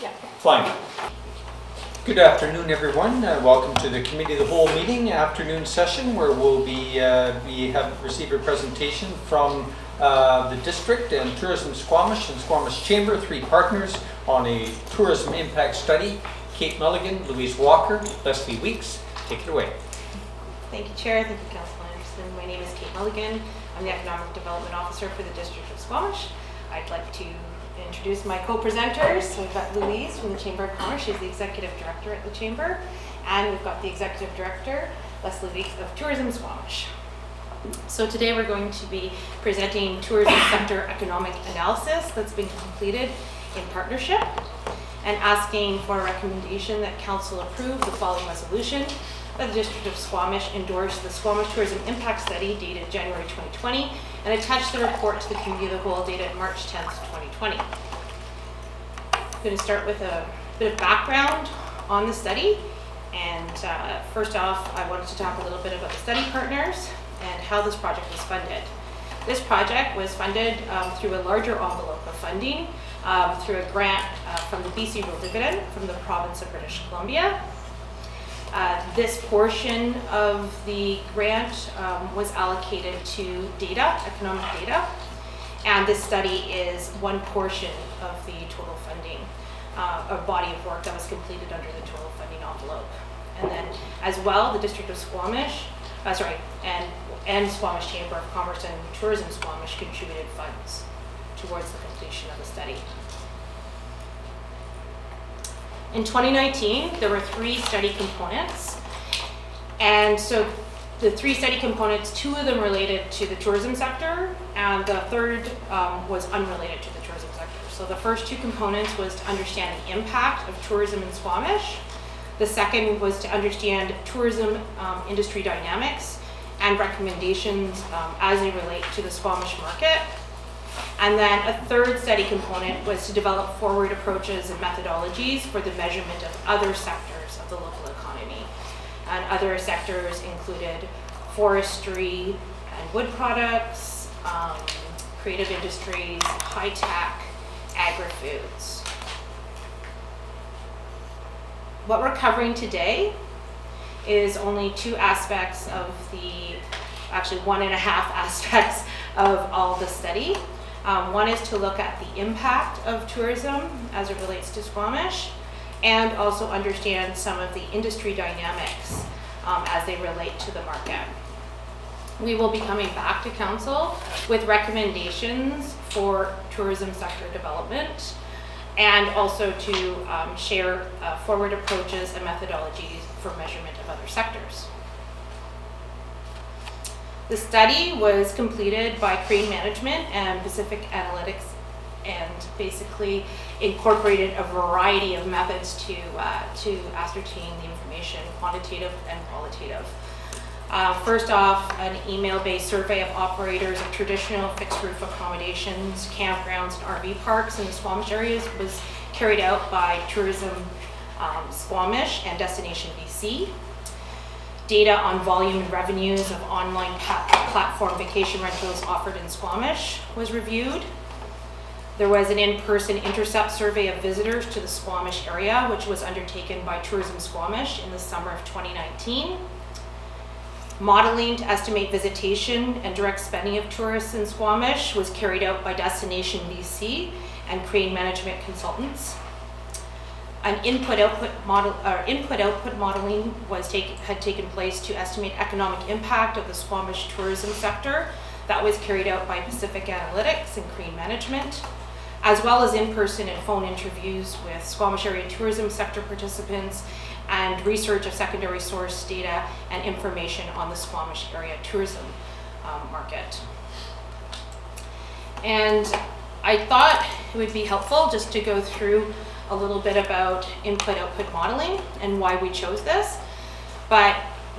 Yeah. Fine. Good afternoon, everyone. Welcome to the Committee of the Whole meeting afternoon session, where we'll we have received a presentation from the District and Tourism Squamish and Squamish Chamber, 3 partners on a tourism impact study. Kate Mulligan, Louise Walker, Leslie Weeks, take it away. Thank you, Chair. Thank you, Councillor Anderson. My name is Kate Mulligan. I'm the Economic Development Officer for the District of Squamish. I'd like to introduce my co-presenters. So we've got Louise from the Chamber of Commerce. She's the Executive Director at the Chamber. And we've got the Executive Director, Leslie Weeks of Tourism Squamish. So today we're going to be presenting tourism sector economic analysis that's been completed in partnership, and asking for a recommendation that Council approve the following resolution: that the District of Squamish endorse the Squamish Tourism Impact Study dated January 2020 and attach the report to the Committee of the Whole dated March 10th, 2020. I'm going to start with a bit of background on the study. And first off, I wanted to talk a little bit about the study partners and how this project was funded. This project was funded through a larger envelope of funding through a grant from the BC Rural Dividend from the province of British Columbia. This portion of the grant was allocated to data, economic data, and this study is one portion of the total funding, a body of work that was completed under the total funding envelope. And then as well, the District of Squamish, and Squamish Chamber of Commerce and Tourism Squamish contributed funds towards the completion of the study. In 2019, there were 3 study components. And so the 3 study components, 2 of them related to the tourism sector, and the third was unrelated to the tourism sector. So the first 2 components was to understand the impact of tourism in Squamish. The second was to understand tourism industry dynamics and recommendations as they relate to the Squamish market. And then a third study component was to develop forward approaches and methodologies for the measurement of other sectors of the local economy. And other sectors included forestry and wood products, creative industries, high tech, agri-foods. What we're covering today is only 2 aspects of the, actually 1.5 aspects of all the study. One is to look at the impact of tourism as it relates to Squamish, and also understand some of the industry dynamics as they relate to the market. We will be coming back to council with recommendations for tourism sector development, and also to share forward approaches and methodologies for measurement of other sectors. The study was completed by Crane Management and Pacific Analytics, and basically incorporated a variety of methods to ascertain the information, quantitative and qualitative. First off, an email-based survey of operators of traditional fixed-roof accommodations, campgrounds, and RV parks in the Squamish areas was carried out by Tourism Squamish and Destination BC. Data on volume and revenues of online platform vacation rentals offered in Squamish was reviewed. There was an in-person intercept survey of visitors to the Squamish area, which was undertaken by Tourism Squamish in the summer of 2019. Modeling to estimate visitation and direct spending of tourists in Squamish was carried out by Destination BC and Crane Management Consultants. An input-output modeling had taken place to estimate economic impact of the Squamish tourism sector. That was carried out by Pacific Analytics and Crane Management, as well as in-person and phone interviews with Squamish area tourism sector participants and research of secondary source data and information on the Squamish area tourism market. And I thought it would be helpful just to go through a little bit about input-output modeling and why we chose this. But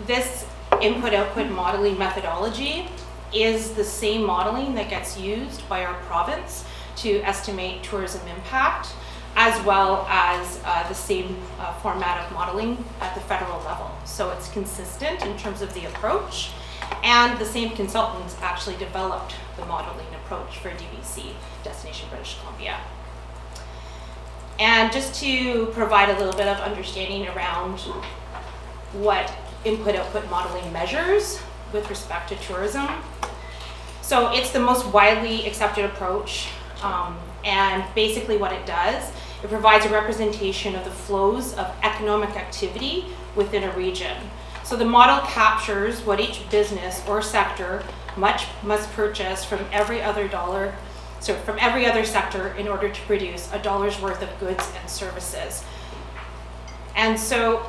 this input-output modeling methodology is the same modeling that gets used by our province to estimate tourism impact, as well as the same format of modeling at the federal level. So it's consistent in terms of the approach, and the same consultants actually developed the modeling approach for DBC, Destination British Columbia. And just to provide a little bit of understanding around what input-output modeling measures with respect to tourism. So it's the most widely accepted approach, and basically what it does, it provides a representation of the flows of economic activity within a region. So the model captures what each business or sector must purchase from every other sector in order to produce a dollar's worth of goods and services. And so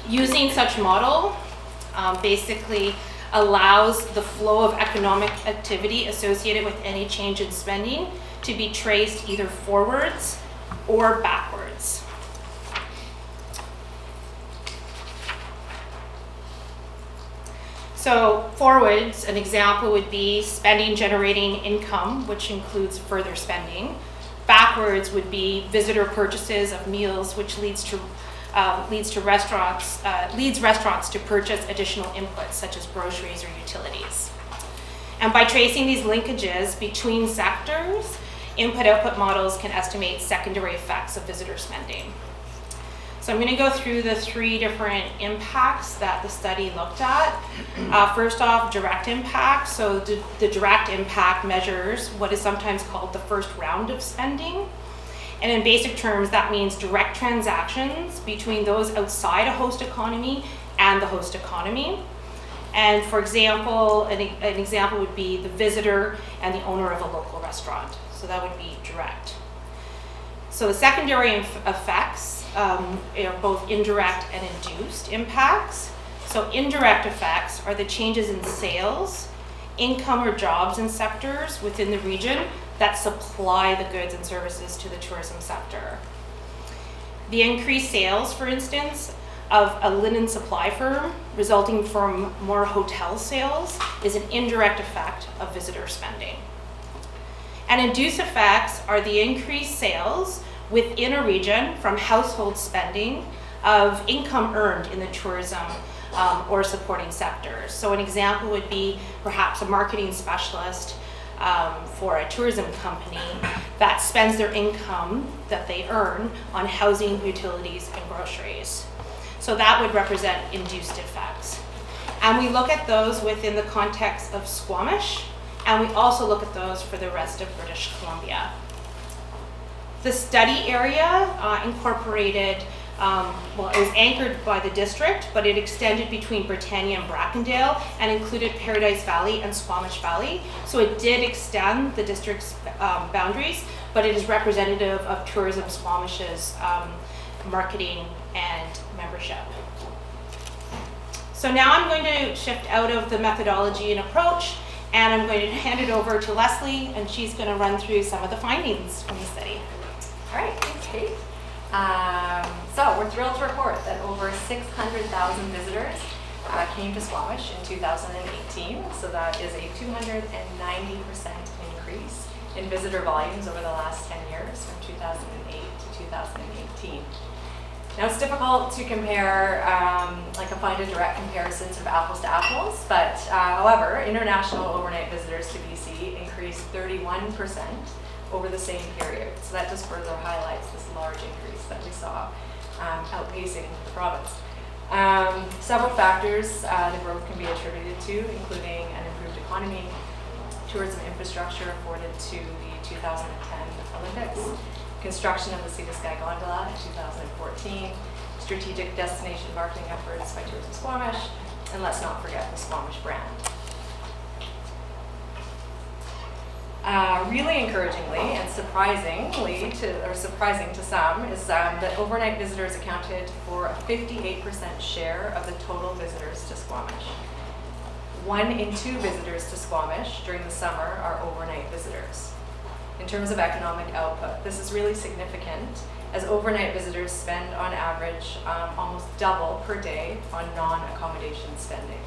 using such model basically allows the flow of economic activity associated with any change in spending to be traced either forwards or backwards. So forwards, an example would be spending generating income, which includes further spending. Backwards would be visitor purchases of meals, which leads restaurants to purchase additional inputs such as groceries or utilities. And by tracing these linkages between sectors, input-output models can estimate secondary effects of visitor spending. So I'm going to go through the three different impacts that the study looked at. First off, direct impact. So the direct impact measures what is sometimes called the first round of spending. And in basic terms, that means direct transactions between those outside a host economy and the host economy. And for example, an example would be the visitor and the owner of a local restaurant. So that would be direct. So the secondary effects are both indirect and induced impacts. So indirect effects are the changes in sales, income or jobs in sectors within the region that supply the goods and services to the tourism sector. The increased sales, for instance, of a linen supply firm resulting from more hotel sales is an indirect effect of visitor spending. And induced effects are the increased sales within a region from household spending of income earned in the tourism or supporting sectors. So an example would be perhaps a marketing specialist for a tourism company that spends their income that they earn on housing, utilities, and groceries. So that would represent induced effects. And we look at those within the context of Squamish and we also look at those for the rest of British Columbia. The study area incorporated, well, it was anchored by the district, but it extended between Britannia and Brackendale and included Paradise Valley and Squamish Valley. So it did extend the district's boundaries, but it is representative of Tourism Squamish's marketing and membership. So now I'm going to shift out of the methodology and approach, and I'm going to hand it over to Leslie, and she's going to run through some of the findings from the study. All right, thanks, Kate. So we're thrilled to report that over 600,000 visitors came to Squamish in 2018. So that is a 290% increase in visitor volumes over the last 10 years, from 2008 to 2018. Now it's difficult to compare, find a direct comparison of apples to apples, but however, international overnight visitors to BC increased 31% over the same period. So that just further highlights this large increase that we saw outpacing the province. Several factors the growth can be attributed to, including an improved economy, tourism infrastructure afforded to the 2010 Olympics, construction of the Sea to Sky Gondola in 2014, strategic destination marketing efforts by Tourism Squamish, and let's not forget the Squamish brand. Really encouragingly and surprising to some is that overnight visitors accounted for a 58% share of the total visitors to Squamish. 1 in 2 visitors to Squamish during the summer are overnight visitors. In terms of economic output, this is really significant, as overnight visitors spend on average almost double per day on non-accommodation spending.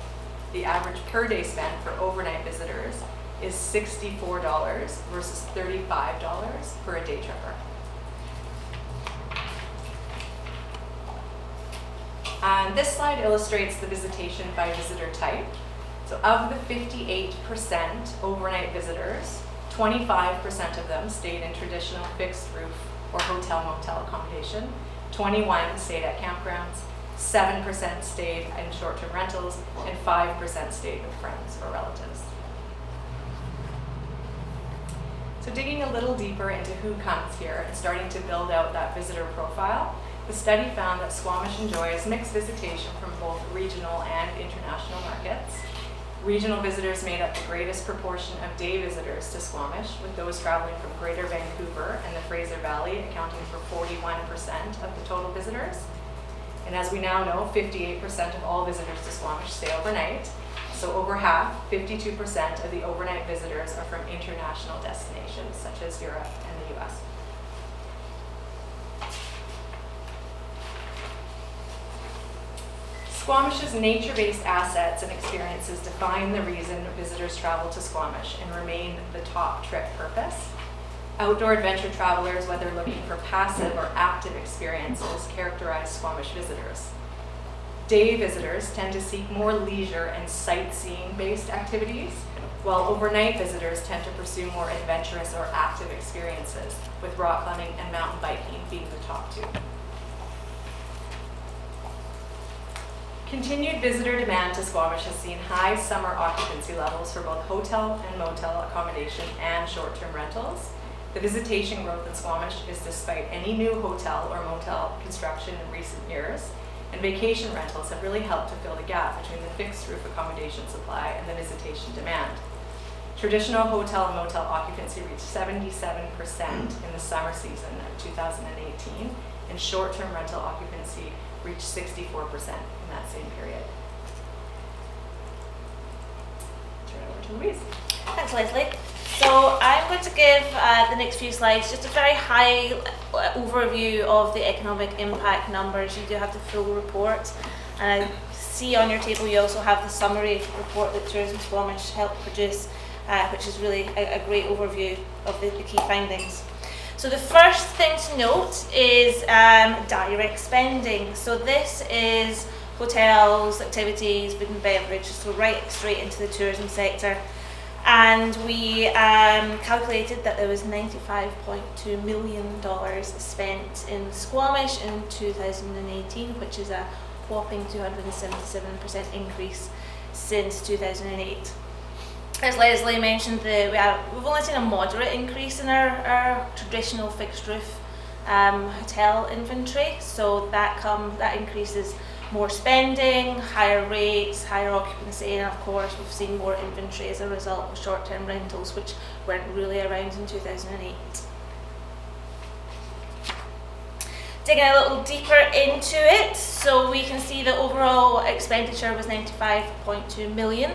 The average per day spend for overnight visitors is $64 versus $35 for a day tripper. This slide illustrates the visitation by visitor type. So of the 58% overnight visitors, 25% of them stayed in traditional fixed roof or hotel-motel accommodation, 21 stayed at campgrounds, 7% stayed in short-term rentals, and 5% stayed with friends or relatives. So digging a little deeper into who comes here and starting to build out that visitor profile, the study found that Squamish enjoys mixed visitation from both regional and international markets. Regional visitors made up the greatest proportion of day visitors to Squamish, with those traveling from Greater Vancouver and the Fraser Valley accounting for 41% of the total visitors. And as we now know, 58% of all visitors to Squamish stay overnight. So over half, 52% of the overnight visitors are from international destinations such as Europe and the US. Squamish's nature-based assets and experiences define the reason visitors travel to Squamish and remain the top trip purpose. Outdoor adventure travelers, whether looking for passive or active experiences, characterize Squamish visitors. Day visitors tend to seek more leisure and sightseeing-based activities, while overnight visitors tend to pursue more adventurous or active experiences, with rock climbing and mountain biking being the top 2. Continued visitor demand to Squamish has seen high summer occupancy levels for both hotel and motel accommodation and short-term rentals. The visitation growth in Squamish is despite any new hotel or motel construction in recent years, and vacation rentals have really helped to fill the gap between the fixed roof accommodation supply and the visitation demand. Traditional hotel and motel occupancy reached 77% in the summer season of 2018, and short-term rental occupancy reached 64% in that same period. Turn it over to Louise. Thanks, Leslie. So I'm going to give the next few slides just a very high overview of the economic impact numbers. You do have the full report. And I see on your table you also have the summary report that Tourism Squamish helped produce, which is really a great overview of the key findings. So the first thing to note is direct spending. So this is hotels, activities, food and beverage, so right straight into the tourism sector. And we calculated that there was $95.2 million spent in Squamish in 2018, which is a whopping 277% increase since 2008. as Leslie mentioned, we've only seen a moderate increase in our traditional fixed roof hotel inventory. So that increases more spending, higher rates, higher occupancy, and of course we've seen more inventory as a result of short-term rentals, which weren't really around in 2008. Digging a little deeper into it, so we can see the overall expenditure was 95.2 million.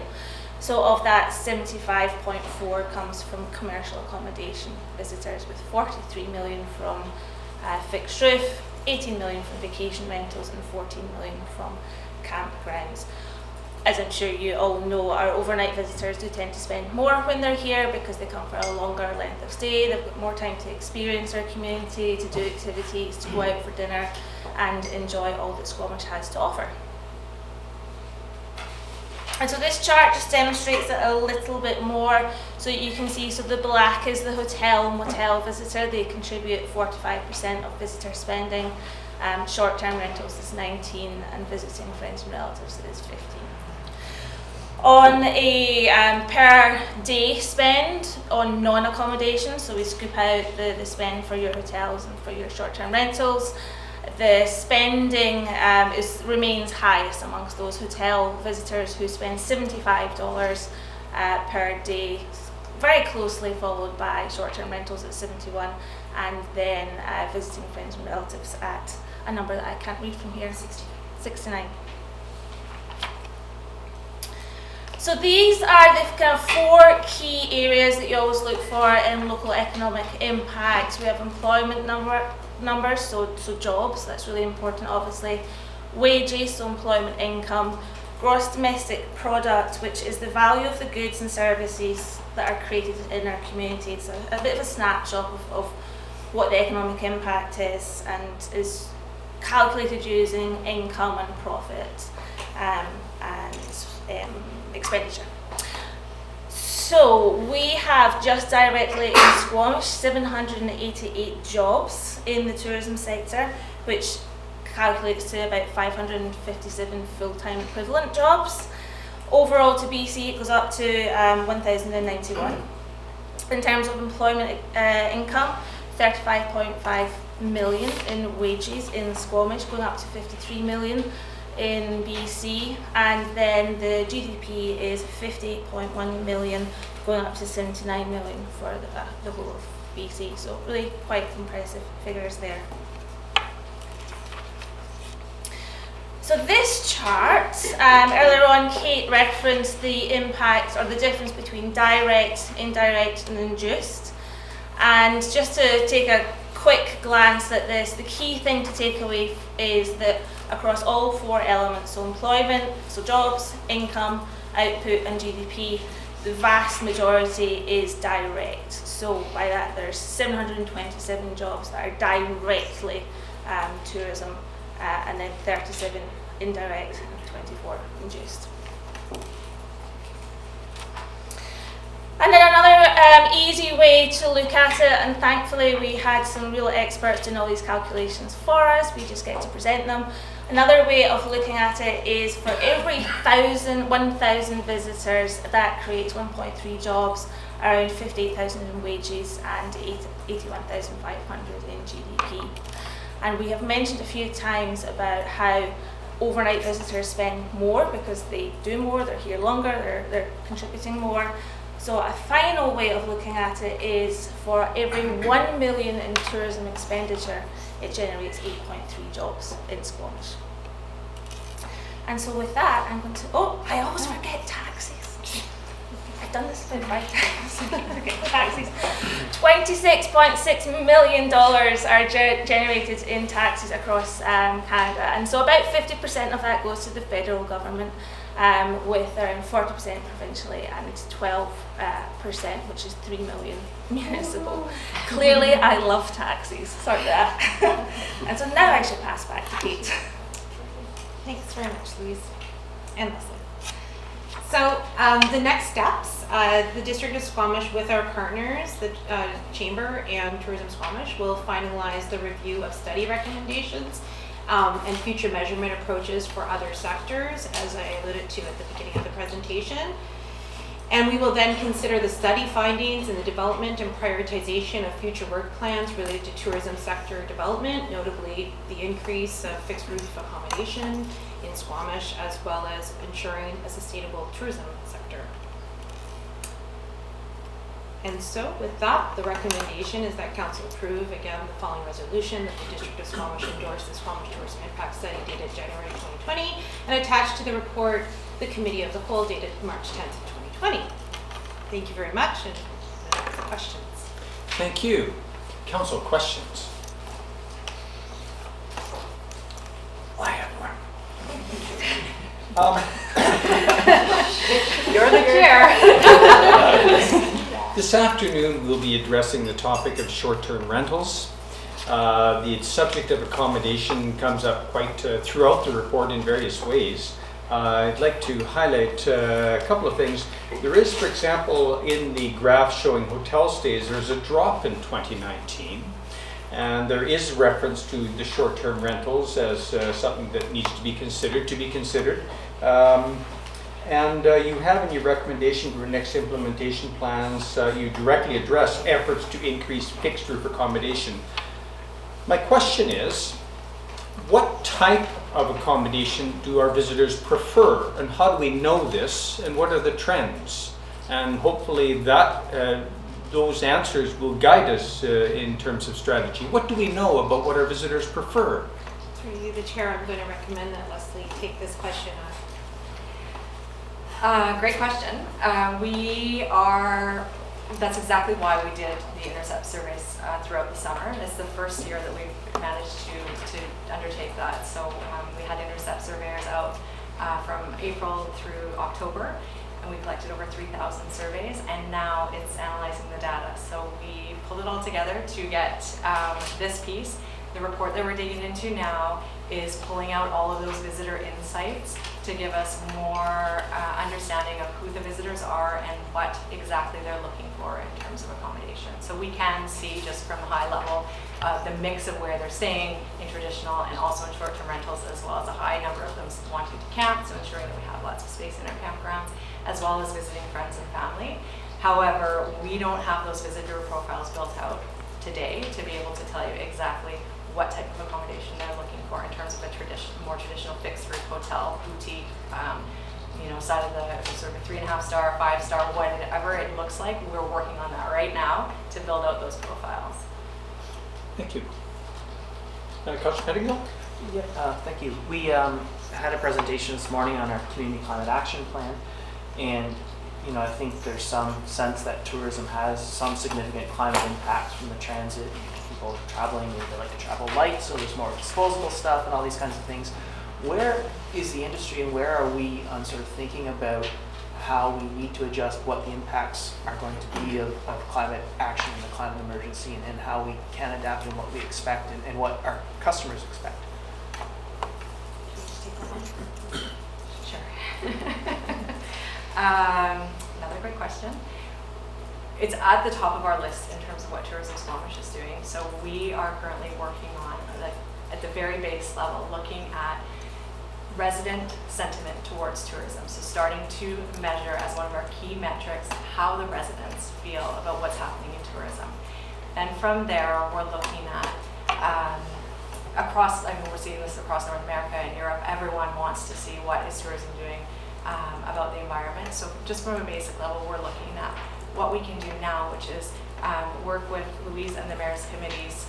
So of that, 75.4 comes from commercial accommodation visitors, with 43 million from fixed roof, 18 million from vacation rentals, and 14 million from campgrounds. As I'm sure you all know, our overnight visitors do tend to spend more when they're here because they come for a longer length of stay. They've got more time to experience our community, to do activities, to go out for dinner and enjoy all that Squamish has to offer. And so this chart just demonstrates it a little bit more. So you can see, so the black is the hotel and motel visitor. They contribute 45% of visitor spending. Short-term rentals is 19, and visiting friends and relatives is 15. On a per day spend on non-accommodation, so we scoop out the spend for your hotels and for your short-term rentals, the spending remains highest amongst those hotel visitors, who spend $75 per day, very closely followed by short-term rentals at 71, and then visiting friends and relatives at a number that I can't read from here, 69. So these are the kind of 4 key areas that you always look for in local economic impact. We have employment numbers, so jobs, that's really important obviously, wages, so employment income, gross domestic product, which is the value of the goods and services that are created in our community. It's a bit of a snapshot of what the economic impact is, and is calculated using income and profit and expenditure. So we have just directly in Squamish 788 jobs in the tourism sector, which calculates to about 557 full-time equivalent jobs. Overall to BC it goes up to 1,091. In terms of employment income, 35.5 million in wages in Squamish, going up to 53 million in BC, and then the GDP is 58.1 million, going up to 79 million for the whole of BC. So really quite impressive figures there. So this chart, earlier on Kate referenced the impact or the difference between direct, indirect and induced. And just to take a quick glance at this, the key thing to take away is that across all 4 elements, so employment, so jobs, income, output and GDP, the vast majority is direct. So by that there's 727 jobs that are directly tourism, and then 37 indirect and 24 induced. And then another easy way to look at it, and thankfully we had some real experts doing all these calculations for us, we just get to present them. Another way of looking at it is for every 1,000 visitors, that creates 1.3 jobs, around 58,000 in wages and 81,500 in GDP. And we have mentioned a few times about how overnight visitors spend more because they do more, they're here longer, they're contributing more. So a final way of looking at it is for every 1 million in tourism expenditure, it generates 8.3 jobs in Squamish. And so with that, I'm going to, I always forget taxes. I've done this about 5 times. Okay, taxes. $26.6 million are generated in taxes across Canada. And so about 50% of that goes to the federal government, with around 40% provincially and 12%, which is 3 million municipal. Clearly, I love taxes. Sorry for that. And so now I should pass back to Kate. Thanks very much, Louise and Leslie. So the next steps, the District of Squamish with our partners, the Chamber and Tourism Squamish, will finalize the review of study recommendations and future measurement approaches for other sectors, as I alluded to at the beginning of the presentation. And we will then consider the study findings and the development and prioritization of future work plans related to tourism sector development, notably the increase of fixed roof accommodation in Squamish, as well as ensuring a sustainable tourism sector. And so with that, the recommendation is that council approve again the following resolution, that the District of Squamish endorse the Squamish Tourism Impact Study dated January 2020 and attached to the report the Committee of the Whole dated March 10th, 2020. Thank you very much, and questions. Thank you. Council, questions? I have one. You're the chair. This afternoon, we'll be addressing the topic of short-term rentals. The subject of accommodation comes up quite throughout the report in various ways. I'd like to highlight a couple of things. There is, for example, in the graph showing hotel stays, there's a drop in 2019. And there is reference to the short-term rentals as something that needs to be considered. You have in your recommendation for next implementation plans, you directly address efforts to increase fixed roof accommodation. My question is, what type of accommodation do our visitors prefer, and how do we know this, and what are the trends? And hopefully those answers will guide us in terms of strategy. What do we know about what our visitors prefer? Through you, the chair, I'm going to recommend that Leslie take this question on. Great question. That's exactly why we did the intercept surveys throughout the summer. It's the first year that we've managed to undertake that. So we had intercept surveyors out from April through October, and we collected over 3,000 surveys, and now it's analyzing the data. So we pulled it all together to get this piece. The report that we're digging into now is pulling out all of those visitor insights to give us more understanding of who the visitors are and what exactly they're looking for in terms of accommodation. So we can see just from the high level the mix of where they're staying in traditional and also in short-term rentals, as well as a high number of them wanting to camp, so ensuring that we have lots of space in our campgrounds, as well as visiting friends and family. However, we don't have those visitor profiles built out today to be able to tell you exactly what type of accommodation they're looking for in terms of a more traditional fixed roof hotel, boutique, side of the sort of a 3.5-star, 5-star, whatever it looks like. We're working on that right now to build out those profiles. Thank you. Councillor Pettingill? Yeah, thank you. We had a presentation this morning on our Community Climate Action Plan, and I think there's some sense that tourism has some significant climate impacts from the transit. People traveling, they like to travel light, so there's more disposable stuff and all these kinds of things. Where is the industry, and where are we on sort of thinking about how we need to adjust what the impacts are going to be of climate action and the climate emergency, and how we can adapt and what we expect and what our customers expect? Sure. Another great question. It's at the top of our list in terms of what Tourism Squamish is doing. So we are currently working on, at the very base level, looking at resident sentiment towards tourism. So starting to measure as one of our key metrics how the residents feel about what's happening in tourism. And from there, we're looking at we're seeing this across North America and Europe. Everyone wants to see what is tourism doing about the environment. So just from a basic level, we're looking at what we can do now, which is work with Louise and the mayor's committees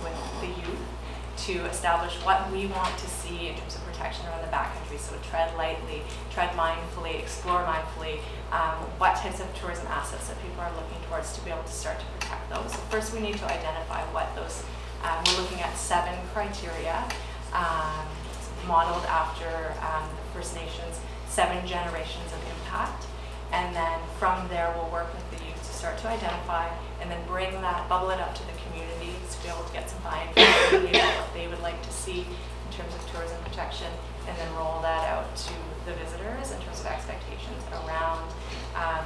with the youth to establish what we want to see in terms of protection around the backcountry. So tread lightly, tread mindfully, explore mindfully, what types of tourism assets that people are looking towards to be able to start to protect those. So first we need to identify what those, we're looking at 7 criteria modeled after First Nations, 7 generations of impact. And then from there, we'll work with the youth to start to identify and then bring that, bubble it up to the community to be able to get some buy-in from the community about what they would like to see in terms of tourism protection, and then roll that out to the visitors in terms of expectations around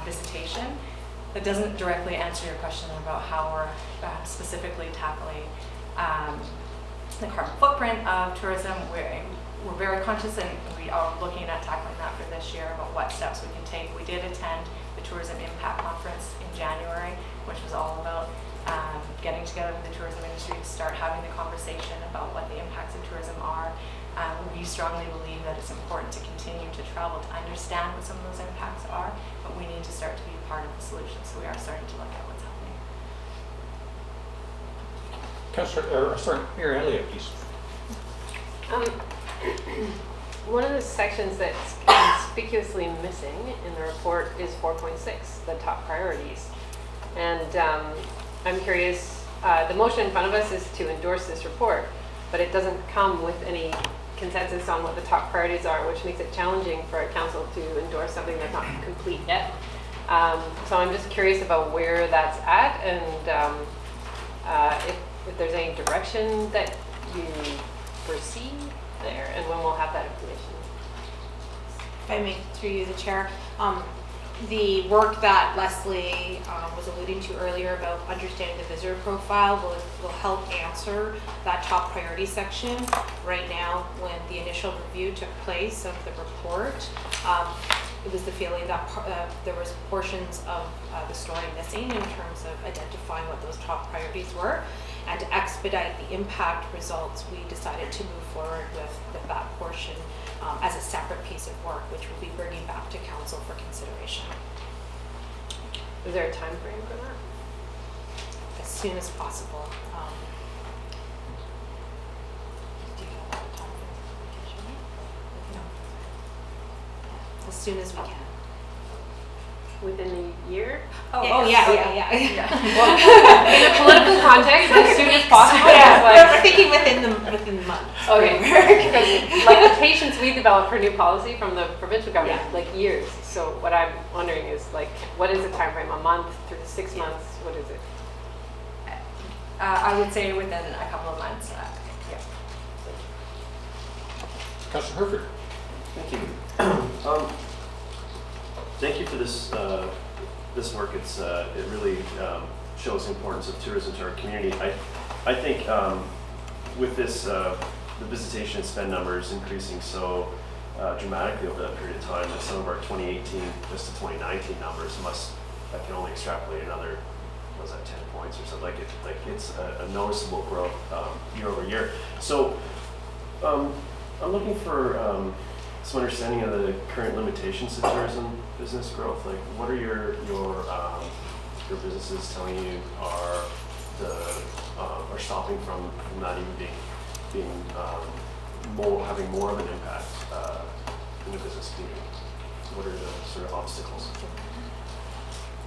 visitation. That doesn't directly answer your question about how we're specifically tackling the carbon footprint of tourism. We're very conscious, and we are looking at tackling that for this year about what steps we can take. We did attend the Tourism Impact Conference in January, which was all about getting together with the tourism industry to start having the conversation about what the impacts of tourism are. We strongly believe that it's important to continue to travel to understand what some of those impacts are, but we need to start to be part of the solution, so we are starting to look at what's happening. Mayor Elliott, please. One of the sections that's conspicuously missing in the report is 4.6, the top priorities. And I'm curious, the motion in front of us is to endorse this report, but it doesn't come with any consensus on what the top priorities are, which makes it challenging for a council to endorse something that's not complete yet. So I'm just curious about where that's at, and if there's any direction that you foresee there, and when we'll have that information. If I may, through you, the chair, the work that Leslie was alluding to earlier about understanding the visitor profile will help answer that top priority section. Right now, when the initial review took place of the report, it was the feeling that there was portions of the story missing in terms of identifying what those top priorities were. And to expedite the impact results, we decided to move forward with that portion as a separate piece of work, which we'll be bringing back to council for consideration. Is there a time frame for that? As soon as possible. Do you have a time frame? No. As soon as we can. Within a year? Oh, yeah. Well, in a political context, as soon as possible. Yeah, like, we're thinking within the month. Okay, because like the patience we develop for new policy from the provincial government, like years. So what I'm wondering is like, what is the time frame? A month through 6 months? What is it? I would say within a couple of months. Yeah. Councillor Herford. Thank you. Thank you for this this work. It really shows the importance of tourism to our community. I think with this the visitation and spend numbers increasing so dramatically over that period of time, that some of our 2018 just to 2019 numbers I can only extrapolate another, was that 10 points or something, it's a noticeable growth year over year. So I'm looking for some understanding of the current limitations to tourism business growth. Like, what are your businesses telling you are stopping from that even being having more of an impact in the business community? What are the sort of obstacles?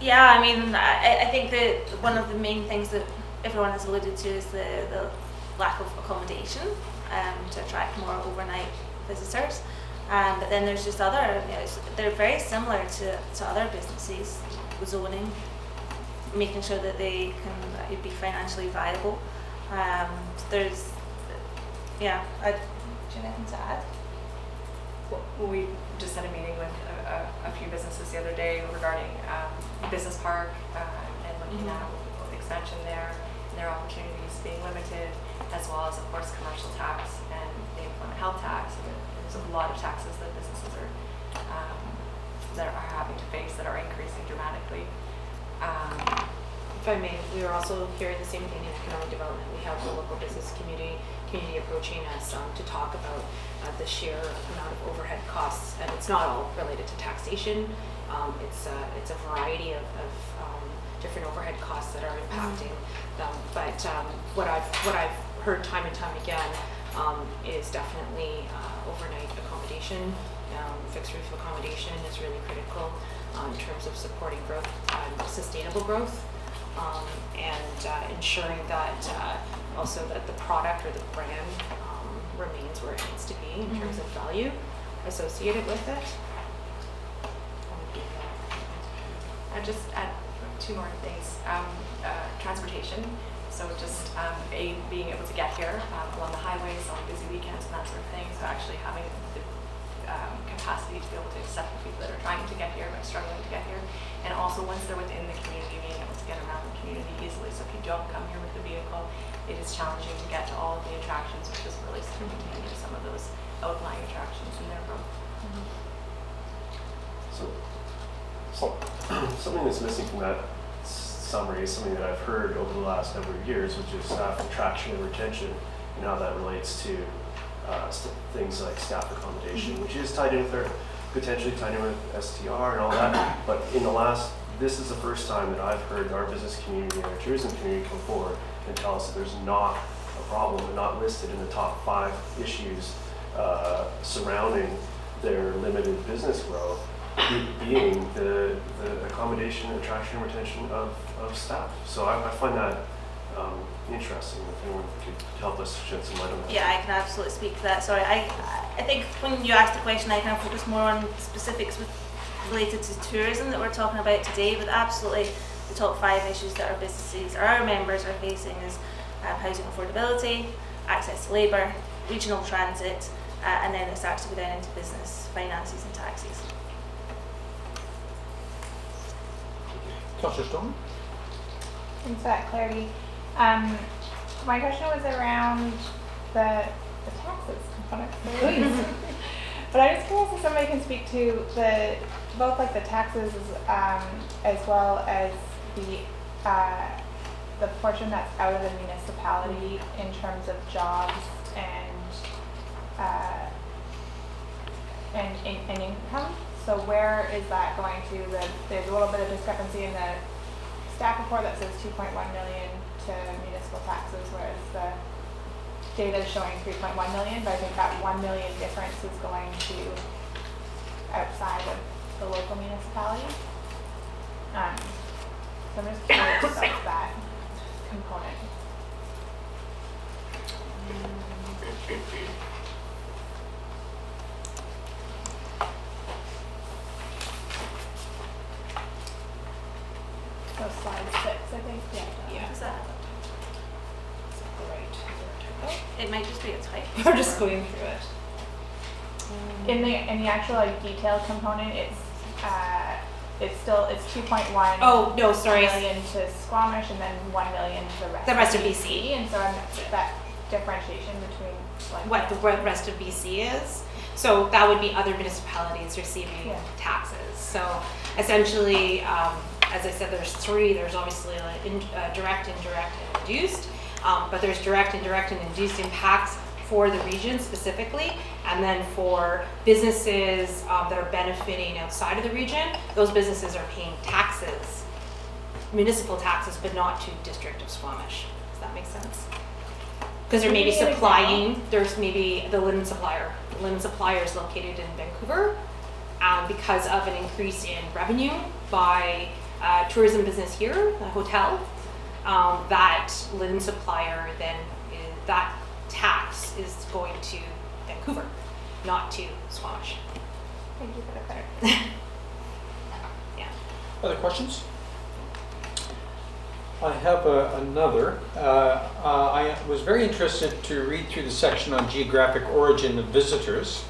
Yeah, I mean, I think that one of the main things that everyone has alluded to is the lack of accommodation to attract more overnight visitors. But then there's just other, they're very similar to other businesses, zoning, making sure that they can be financially viable. There's, do you have anything to add? Well, we just had a meeting with a few businesses the other day regarding business park and looking at expansion there, and their opportunities being limited, as well as, of course, commercial tax and the employment health tax. There's a lot of taxes that businesses that are having to face that are increasing dramatically. If I may, we are also hearing the same thing in economic development. We have the local business community approaching us to talk about the sheer amount of overhead costs, and it's not all related to taxation. It's a variety of different overhead costs that are impacting them. But what I've heard time and time again is definitely overnight accommodation. Fixed roof accommodation is really critical in terms of supporting growth, sustainable growth, and ensuring that also that the product or the brand remains where it needs to be in terms of value associated with it. I just add two more things. Transportation. So just being able to get here along the highways on busy weekends and that sort of thing. So actually having the capacity to be able to accept the people that are trying to get here but struggling to get here. And also once they're within the community, being able to get around the community easily. So if you don't come here with the vehicle, it is challenging to get to all of the attractions, which is really starting to hinder some of those outlying attractions in their growth. So So, something that's missing from that summary is something that I've heard over the last number of years, which is staff attraction and retention, and how that relates to things like staff accommodation, which is tied in with our, potentially tied in with STR and all that. But this is the first time that I've heard our business community and our tourism community come forward and tell us that there's not a problem and not listed in the top 5 issues surrounding their limited business growth, being the accommodation, attraction, and retention of staff. So I find that interesting. If anyone could help us shed some light on that. Yeah, I can absolutely speak to that. Sorry, I think when you asked the question, I kind of focused more on specifics related to tourism that we're talking about today, but absolutely the top 5 issues that our businesses or our members are facing is housing affordability, access to labour, regional transit, and then it starts to go down into business, finances and taxes. Councillor Stone? Thanks for that clarity. My question was around the taxes component. But I'm just curious if somebody can speak to both like the taxes as well as the portion that's out of the municipality in terms of jobs and income. So where is that going to? There's a little bit of discrepancy in the staff report that says 2.1 million to municipal taxes, whereas the data is showing 3.1 million, but I think that 1 million difference is going to outside of the local municipality. So I'm just curious about that component. So slide 6, I think. Yeah. Is that Right. it might just be a type. We're just going through it. In the actual like detailed component, it's 2.1 Oh, no, sorry. million to Squamish and then 1 million to The rest of BC. And so that differentiation between like What the rest of BC is. So that would be other municipalities receiving taxes. So essentially, as I said, there's 3. There's obviously direct, indirect, and induced. But there's direct, indirect, and induced impacts for the region specifically. And then for businesses that are benefiting outside of the region, those businesses are paying taxes, municipal taxes, but not to District of Squamish. Does that make sense? Because they're maybe supplying, there's maybe the linen supplier. The linen supplier is located in Vancouver. Because of an increase in revenue by tourism business here, a hotel, that linen supplier then, that tax is going to Vancouver, not to Squamish. Thank you for the clarity. Yeah. Other questions? I have another. I was very interested to read through the section on geographic origin of visitors.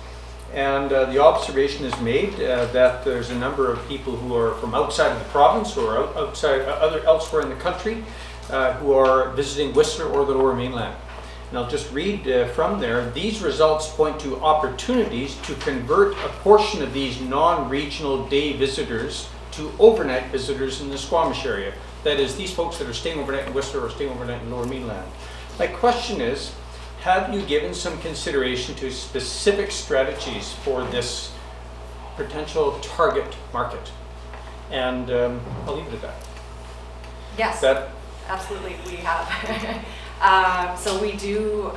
And the observation is made that there's a number of people who are from outside of the province or elsewhere in the country who are visiting Whistler or the Lower Mainland. And I'll just read from there. These results point to opportunities to convert a portion of these non-regional day visitors to overnight visitors in the Squamish area. That is, these folks that are staying overnight in Whistler or staying overnight in Lower Mainland. My question is, have you given some consideration to specific strategies for this potential target market? And I'll leave it at that. Yes, absolutely, we have. So we do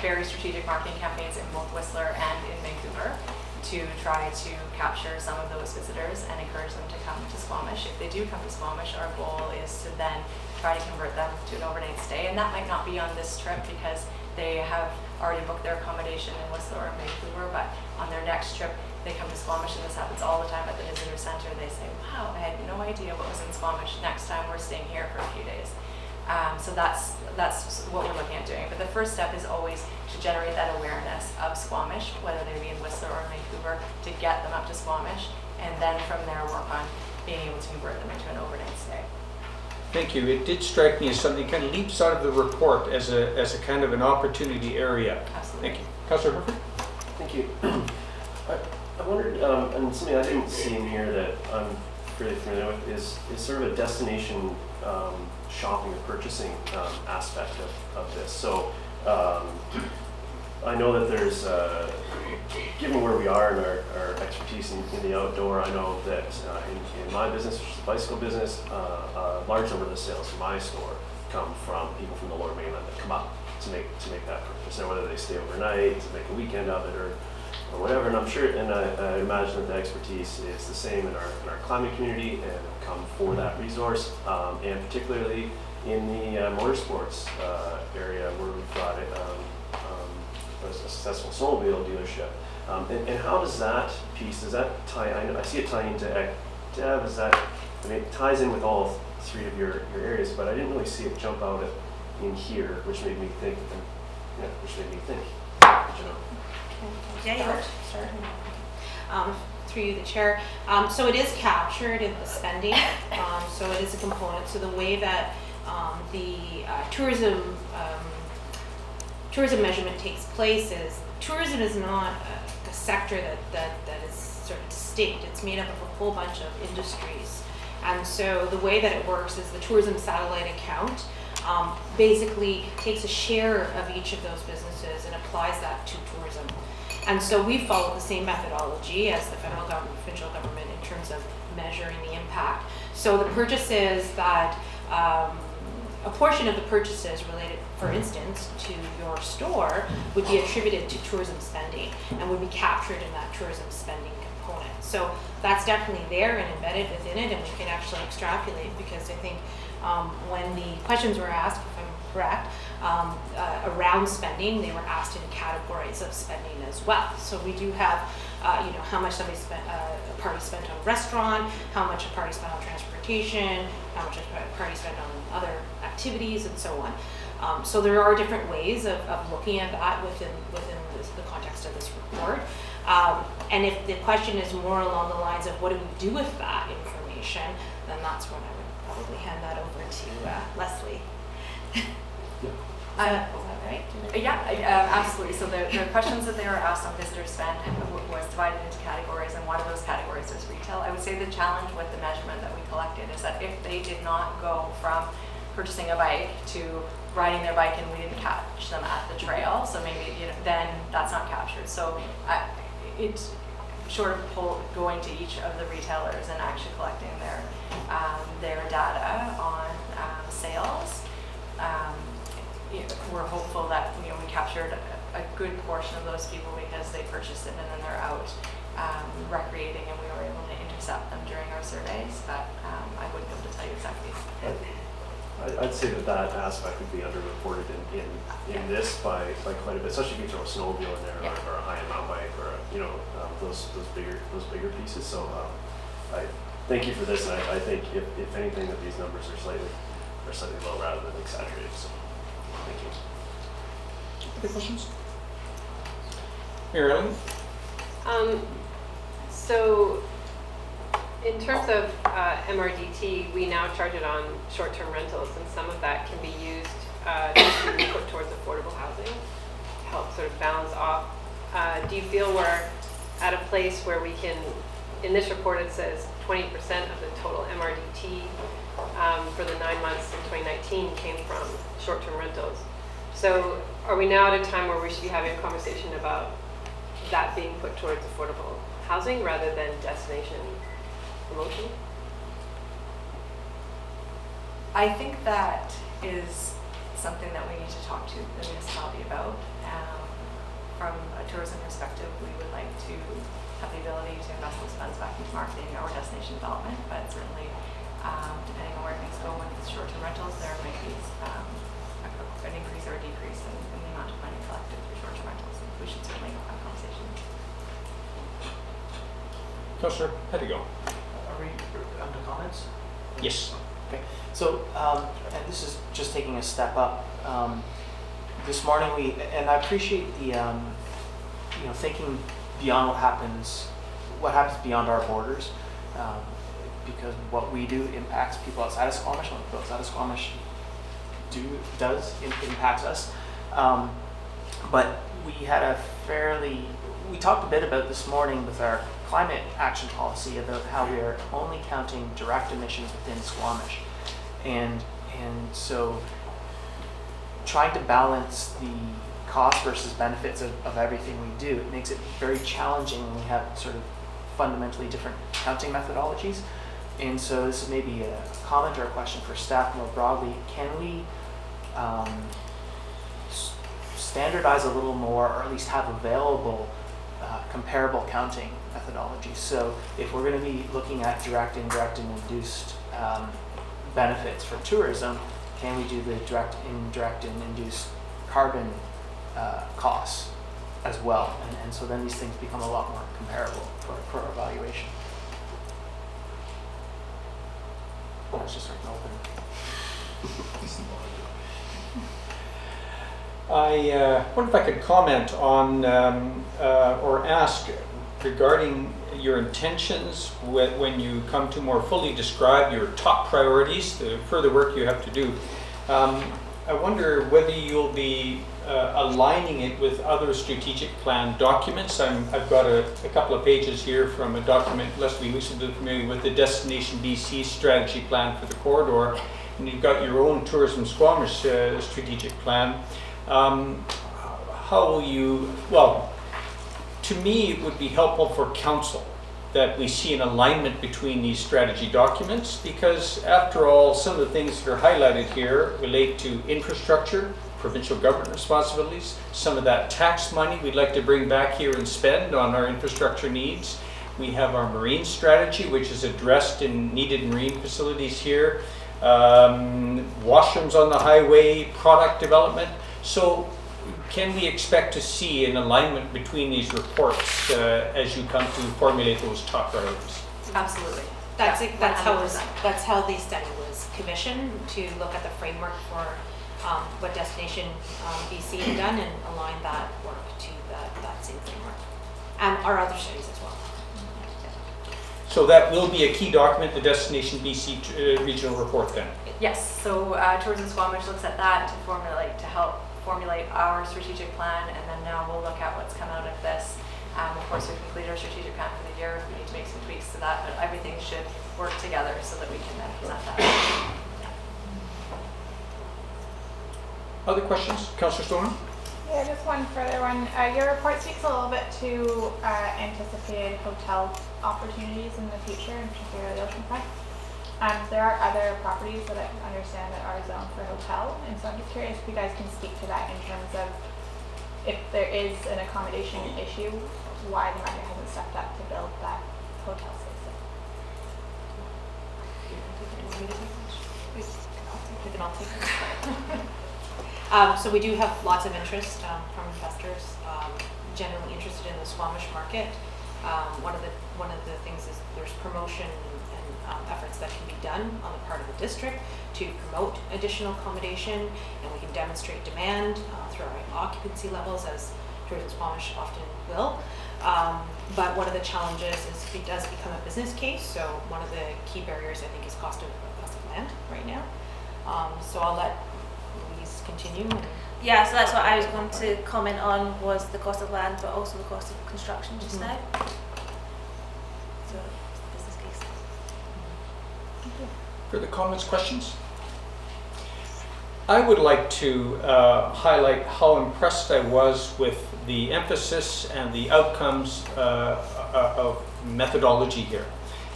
very strategic marketing campaigns in both Whistler and in Vancouver to try to capture some of those visitors and encourage them to come to Squamish. If they do come to Squamish, our goal is to then try to convert them to an overnight stay, and that might not be on this trip because they have already booked their accommodation in Whistler or Vancouver, but on their next trip they come to Squamish, and this happens all the time at the visitor center. They say, wow, I had no idea what was in Squamish. Next time we're staying here for a few days. So that's what we're looking at doing. But the first step is always to generate that awareness of Squamish, whether they be in Whistler or Vancouver, to get them up to Squamish, and then from there work on being able to convert them into an overnight stay. Thank you. It did strike me as something kind of leaps out of the report as a kind of an opportunity area. Absolutely. Thank you. Councillor Herford? Thank you. I wondered, and something I didn't see in here that I'm really familiar with is sort of a destination shopping or purchasing aspect of this. So I know that there's, given where we are in our expertise in the outdoor, I know that in my business, which is the bicycle business, a large number of the sales from my store come from people from the Lower Mainland that come up to make that purchase, and whether they stay overnight, to make a weekend of it, or whatever. And I'm sure, and I imagine that the expertise is the same in our climate community and come for that resource, and particularly in the motorsports area where we've got a successful snowmobile dealership. And how does that piece, does that tie, I see it tying into ECDEV, is that, I mean, it ties in with all three of your areas, but I didn't really see it jump out in here, which made me think, you know. Yeah, through you, the chair. So it is captured in the spending. So it is a component. So the way that the tourism measurement takes place is tourism is not a sector that is sort of distinct. It's made up of a whole bunch of industries. And so the way that it works is the tourism satellite account basically takes a share of each of those businesses and applies that to tourism. And so we follow the same methodology as the federal government, provincial government in terms of measuring the impact. So the purchases that, a portion of the purchases related, for instance, to your store would be attributed to tourism spending and would be captured in that tourism spending component. So that's definitely there and embedded within it, and we can actually extrapolate, because I think when the questions were asked, if I'm correct, around spending, they were asked in categories of spending as well. So we do have, how much somebody spent, a party spent on restaurant, how much a party spent on transportation, how much a party spent on other activities, and so on. So there are different ways of looking at that within the context of this report. And if the question is more along the lines of what do we do with that information, then that's when I would probably hand that over to Leslie. Is that right? Yeah, absolutely. So the questions that they were asked on visitor spend was divided into categories, and one of those categories was retail. I would say the challenge with the measurement that we collected is that if they did not go from purchasing a bike to riding their bike and we didn't catch them at the trail, so maybe then that's not captured. So it's short of going to each of the retailers and actually collecting their data on sales. We're hopeful that we captured a good portion of those people because they purchased it and then they're out recreating, and we were able to intercept them during our surveys, but I wouldn't be able to tell you exactly. I'd say that aspect would be underreported in this by quite a bit, especially if you throw a snowmobile in there, or a high-end mountain bike, or those bigger pieces. So I thank you for this, and I think if anything that these numbers are slightly low rather than exaggerated. So thank you. Other questions? Marilyn? So in terms of MRDT, we now charge it on short-term rentals, and some of that can be used to be put towards affordable housing to help sort of balance off. Do you feel we're at a place where we can, in this report it says 20% of the total MRDT for the 9 months in 2019 came from short-term rentals. So are we now at a time where we should be having a conversation about that being put towards affordable housing rather than destination promotion? I think that is something that we need to talk to the municipality about. From a tourism perspective, we would like to have the ability to invest those funds back into marketing or destination development, but certainly depending on where things go with the short-term rentals, there might be an increase or a decrease in the amount of money collected through short-term rentals. We should certainly have a conversation. Councillor Pettigo. Are we under comments? Yes. Okay. So, and this is just taking a step up. This morning and I appreciate the, thinking beyond what happens beyond our borders, because what we do impacts people outside of Squamish, and what people outside of Squamish impacts us. But we talked a bit about this morning with our climate action policy about how we are only counting direct emissions within Squamish. And so trying to balance the cost versus benefits of everything we do, it makes it very challenging when we have sort of fundamentally different counting methodologies. And so this is maybe a comment or a question for staff more broadly. Can we standardize a little more, or at least have available comparable counting methodologies? So if we're going to be looking at direct, indirect, and induced benefits for tourism, can we do the direct, indirect, and induced carbon costs as well? And so then these things become a lot more comparable for our evaluation. That's just sort of open. I wonder if I could comment on or ask regarding your intentions when you come to more fully describe your top priorities, the further work you have to do. I wonder whether you'll be aligning it with other strategic plan documents. I've got a couple of pages here from a document, Leslie Houston is familiar with, the Destination BC strategy plan for the corridor, and you've got your own Tourism Squamish strategic plan. How will you, well, to me it would be helpful for council that we see an alignment between these strategy documents, because after all, some of the things that are highlighted here relate to infrastructure, provincial government responsibilities, some of that tax money we'd like to bring back here and spend on our infrastructure needs. We have our marine strategy, which is addressed in needed marine facilities here, washrooms on the highway, product development. So can we expect to see an alignment between these reports as you come to formulate those top priorities? Absolutely. That's how the study was commissioned, to look at the framework for what Destination BC had done and align that work to that same framework, and our other studies as well. So that will be a key document, the Destination BC regional report then? Yes, so Tourism Squamish looks at that to help formulate our strategic plan, and then now we'll look at what's come out of this. Of course, we complete our strategic plan for the year. We need to make some tweaks to that, but everything should work together so that we can then present that. Other questions? Councillor Stoner? Yeah, just one further one. Your report speaks a little bit to anticipated hotel opportunities in the future, in particular the oceanfront. There are other properties that I understand that are zoned for hotel, and so I'm just curious if you guys can speak to that in terms of if there is an accommodation issue, why the manager hasn't stepped up to build that hotel system. So we do have lots of interest from investors generally interested in the Squamish market. One of the things is there's promotion and efforts that can be done on the part of the district to promote additional accommodation, and we can demonstrate demand through our occupancy levels, as Tourism Squamish often will. But one of the challenges is it does become a business case. So one of the key barriers, I think, is cost of land right now. So I'll let Louise continue. Yeah, so that's what I was going to comment on, was the cost of land, but also the cost of construction just now. So business case. Further comments, questions? I would like to highlight how impressed I was with the emphasis and the outcomes of methodology here.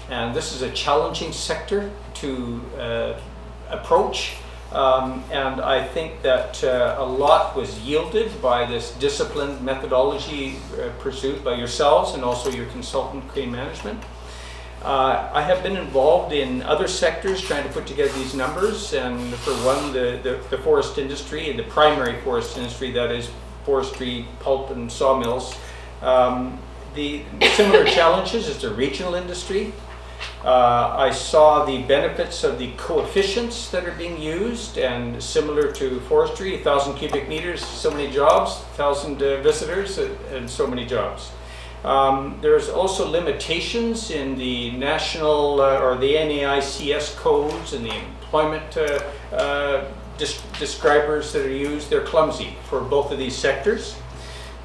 And this is a challenging sector to approach. And I think that a lot was yielded by this disciplined methodology pursued by yourselves and also your consultant, Crane Management. I have been involved in other sectors trying to put together these numbers, and for one, the forest industry, and the primary forest industry, that is forestry, pulp and sawmills. The similar challenges is the regional industry. I saw the benefits of the coefficients that are being used, and similar to forestry, 1,000 cubic meters, so many jobs, 1,000 visitors, and so many jobs. There's also limitations in the national or the NAICS codes and the employment describers that are used. They're clumsy for both of these sectors.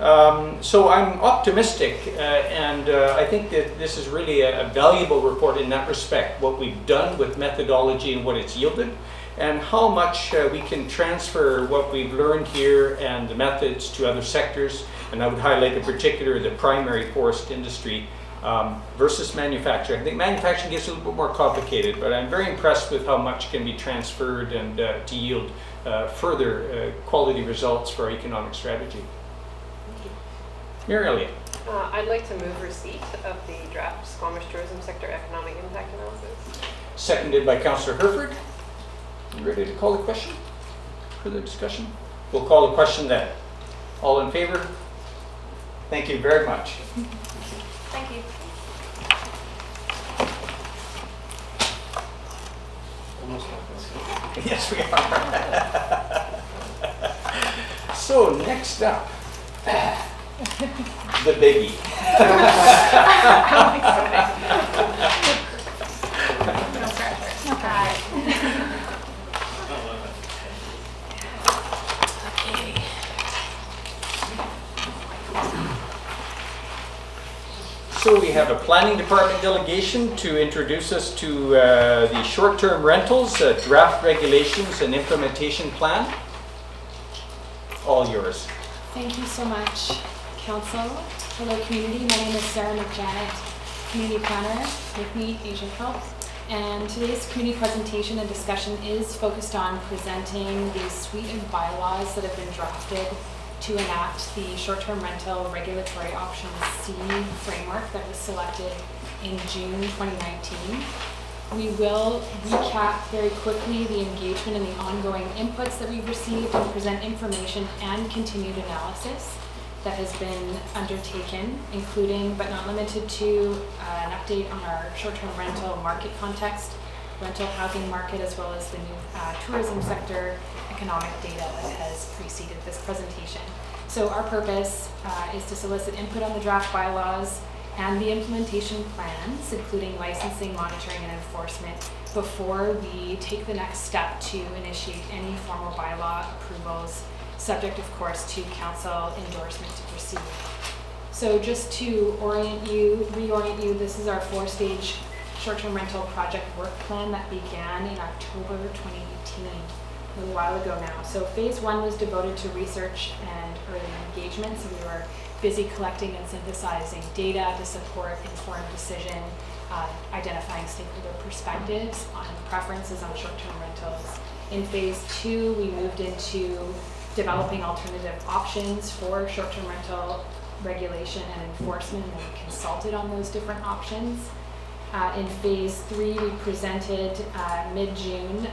So I'm optimistic, and I think that this is really a valuable report in that respect, what we've done with methodology and what it's yielded, and how much we can transfer what we've learned here and the methods to other sectors. And I would highlight in particular the primary forest industry versus manufacturing. I think manufacturing gets a little bit more complicated, but I'm very impressed with how much can be transferred and to yield further quality results for our economic strategy. Mary Elliott. I'd like to move receipt of the draft Squamish Tourism Sector Economic Impact Analysis. Seconded by Councillor Herford. You ready to call the question? Further discussion? We'll call the question then. All in favor? Thank you very much. Thank you. Yes, we are. So next up, the biggie. So we have a planning department delegation to introduce us to the short-term rentals, draft regulations and implementation plan. All yours. Thank you so much, Council. Hello, community. My name is Sarah McJanet, Community Planner, with me, Asia Phelps. And today's community presentation and discussion is focused on presenting the suite of bylaws that have been drafted to enact the short-term rental regulatory options C framework that was selected in June 2019. We will recap very quickly the engagement and the ongoing inputs that we've received and present information and continued analysis that has been undertaken, including but not limited to an update on our short-term rental market context, rental housing market, as well as the new tourism sector economic data that has preceded this presentation. So our purpose is to solicit input on the draft bylaws and the implementation plans, including licensing, monitoring, and enforcement, before we take the next step to initiate any formal bylaw approvals, subject, of course, to council endorsement to proceed. So just to reorient you, this is our 4-stage short-term rental project work plan that began in October 2018, a little while ago now. So phase 1 was devoted to research and early engagement. So we were busy collecting and synthesizing data to support informed decision, identifying stakeholder perspectives on preferences on short-term rentals. In phase 2, we moved into developing alternative options for short-term rental regulation and enforcement, and we consulted on those different options. In phase 3, we presented mid-June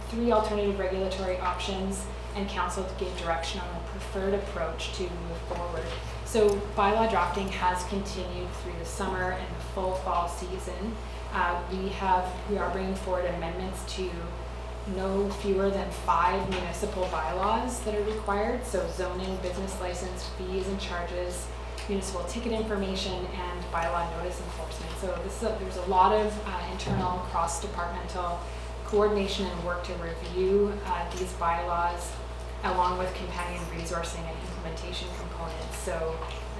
3 alternative regulatory options, and council gave direction on the preferred approach to move forward. So bylaw drafting has continued through the summer and the full fall season. We are bringing forward amendments to no fewer than 5 municipal bylaws that are required. So zoning, business license, fees and charges, municipal ticket information, and bylaw notice enforcement. So there's a lot of internal cross-departmental coordination and work to review these bylaws, along with companion resourcing and implementation components, so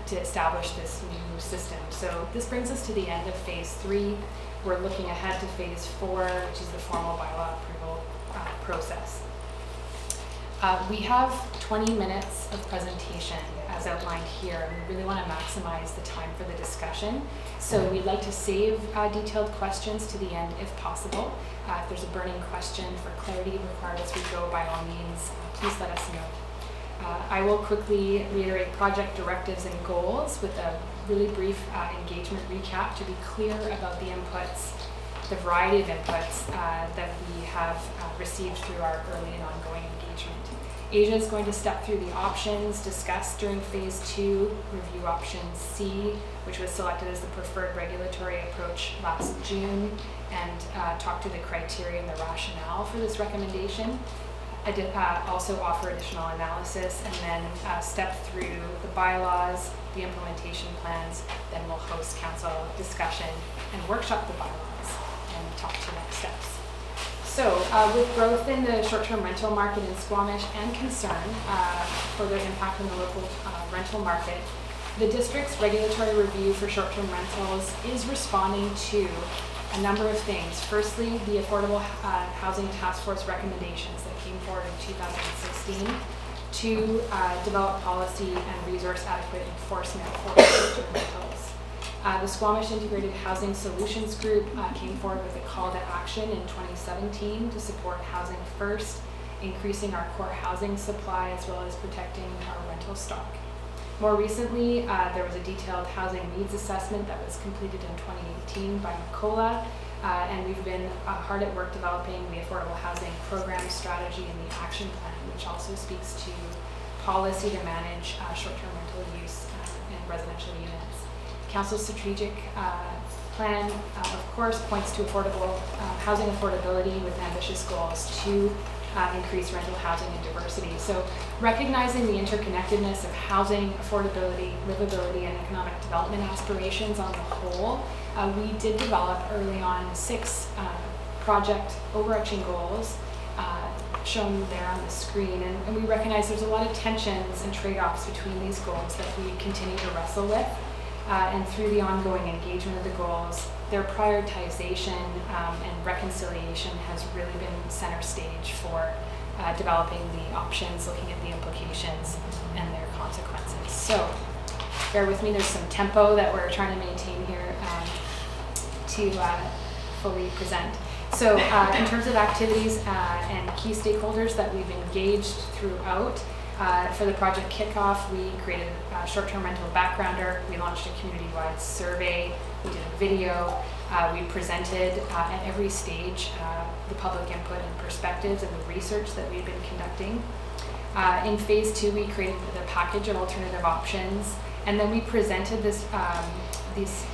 to establish this new system. So this brings us to the end of phase 3. We're looking ahead to phase 4, which is the formal bylaw approval process. We have 20 minutes of presentation as outlined here. We really want to maximize the time for the discussion. So we'd like to save detailed questions to the end if possible. If there's a burning question for clarity required as we go, by all means, please let us know. I will quickly reiterate project directives and goals with a really brief engagement recap to be clear about the inputs, the variety of inputs that we have received through our early and ongoing engagement. Asia is going to step through the options discussed during phase 2, review option C, which was selected as the preferred regulatory approach last June, and talk to the criteria and the rationale for this recommendation. I did also offer additional analysis, and then step through the bylaws, the implementation plans, then we'll host council discussion and workshop the bylaws and talk to next steps. So with growth in the short-term rental market in Squamish and concern for their impact on the local rental market, the district's regulatory review for short-term rentals is responding to a number of things. Firstly, the Affordable Housing Task Force recommendations that came forward in 2016 to develop policy and resource adequate enforcement for short-term rentals. The Squamish Integrated Housing Solutions Group came forward with a call to action in 2017 to support housing first, increasing our core housing supply as well as protecting our rental stock. More recently, there was a detailed housing needs assessment that was completed in 2018 by Nicola, and we've been hard at work developing the affordable housing program strategy and the action plan, which also speaks to policy to manage short-term rental use in residential units. Council's strategic plan, of course, points to affordable housing affordability with ambitious goals to increase rental housing and diversity. So recognizing the interconnectedness of housing, affordability, livability, and economic development aspirations on the whole, we did develop early on 6 project overarching goals shown there on the screen. And we recognize there's a lot of tensions and trade-offs between these goals that we continue to wrestle with. And through the ongoing engagement of the goals, their prioritization and reconciliation has really been center stage for developing the options, looking at the implications and their consequences. So bear with me, there's some tempo that we're trying to maintain here to fully present. So in terms of activities and key stakeholders that we've engaged throughout, for the project kickoff, we created a short-term rental backgrounder. We launched a community-wide survey. We did a video. We presented at every stage the public input and perspectives and the research that we've been conducting. In phase 2, we created the package of alternative options, and then we presented these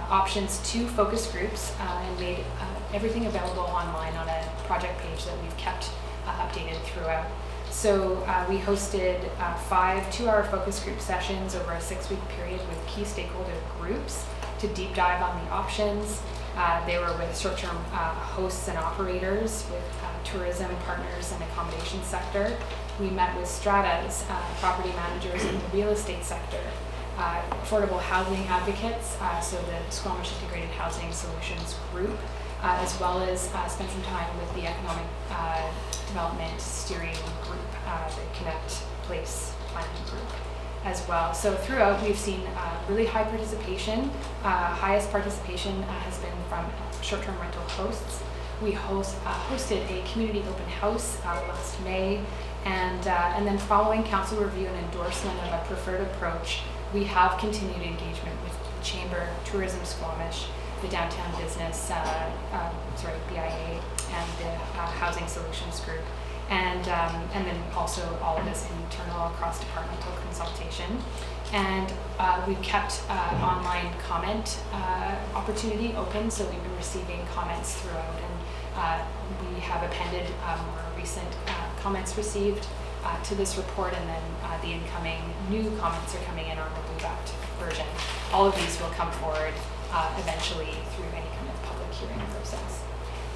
options to focus groups and made everything available online on a project page that we've kept updated throughout. So we hosted 5 two-hour focus group sessions over a 6-week period with key stakeholder groups to deep dive on the options. They were with short-term hosts and operators, with tourism partners and accommodation sector. We met with stratas, property managers in the real estate sector, affordable housing advocates, so the Squamish Integrated Housing Solutions Group, as well as spent some time with the Economic Development Steering Group, the Connect Place Planning Group as well. So throughout we've seen really high participation. Highest participation has been from short-term rental hosts. We hosted a community open house last May, and then following council review and endorsement of a preferred approach, we have continued engagement with the Chamber, Tourism Squamish, the Downtown Business, BIA, and the Housing Solutions Group, and then also all of this internal cross-departmental consultation. And we've kept online comment opportunity open, so we've been receiving comments throughout, and we have appended more recent comments received to this report, and then the incoming new comments are coming in on the blue-backed version. All of these will come forward eventually through any kind of public hearing process.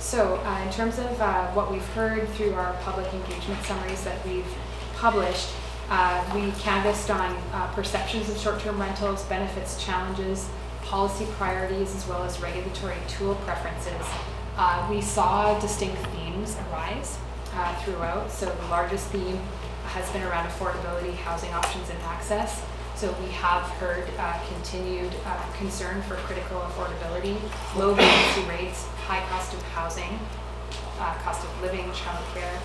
So in terms of what we've heard through our public engagement summaries that we've published, we canvassed on perceptions of short-term rentals, benefits, challenges, policy priorities, as well as regulatory tool preferences. We saw distinct themes arise throughout. So the largest theme has been around affordability, housing options, and access. So we have heard continued concern for critical affordability, low vacancy rates, high cost of housing, cost of living, childcare.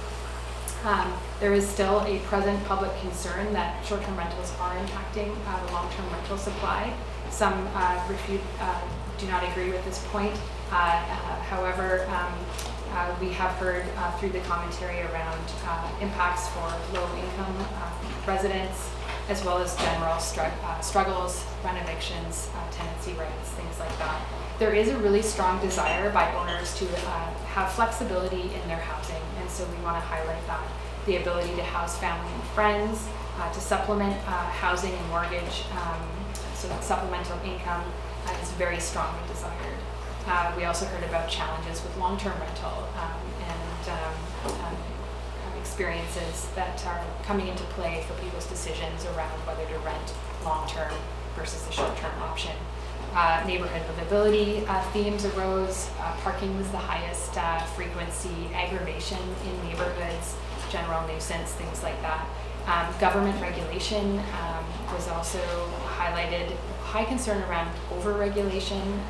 There is still a present public concern that short-term rentals are impacting the long-term rental supply. Some do not agree with this point. However, we have heard through the commentary around impacts for low-income residents, as well as general struggles, rent evictions, tenancy rights, things like that. There is a really strong desire by owners to have flexibility in their housing, and so we want to highlight that. The ability to house family and friends, to supplement housing and mortgage, so that supplemental income is very strongly desired. We also heard about challenges with long-term rental, and experiences that are coming into play for people's decisions around whether to rent long-term versus the short-term option. Neighborhood livability themes arose. Parking was the highest frequency, aggravation in neighborhoods, general nuisance, things like that. Government regulation was also highlighted. High concern around over-regulation,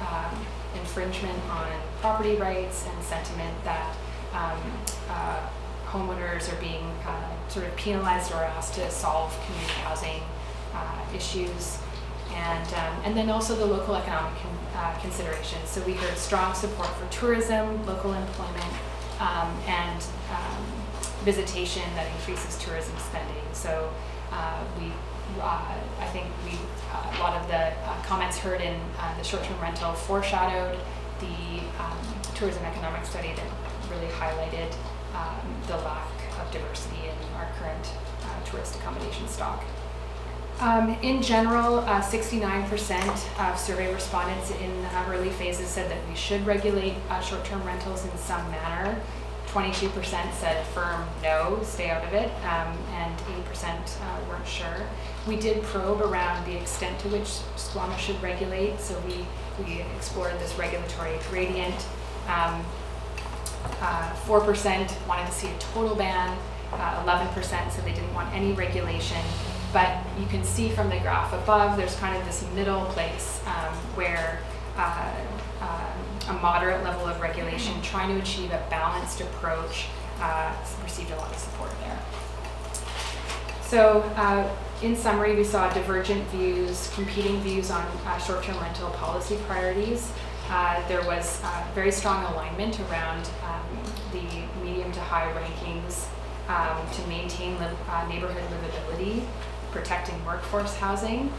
infringement on property rights, and sentiment that homeowners are being sort of penalized or asked to solve community housing issues. And then also the local economic considerations. So we heard strong support for tourism, local employment, and visitation that increases tourism spending. So I think a lot of the comments heard in the short-term rental foreshadowed the tourism economic study that really highlighted the lack of diversity in our current tourist accommodation stock. In general, 69% of survey respondents in early phases said that we should regulate short-term rentals in some manner. 22% said firm no, stay out of it, and 80% weren't sure. We did probe around the extent to which Squamish should regulate, so we explored this regulatory gradient. 4% wanted to see a total ban, 11% said they didn't want any regulation. But you can see from the graph above, there's kind of this middle place where a moderate level of regulation, trying to achieve a balanced approach, received a lot of support there. So in summary, we saw divergent views, competing views on short-term rental policy priorities. There was very strong alignment around the medium to high rankings to maintain neighborhood livability, protecting workforce housing,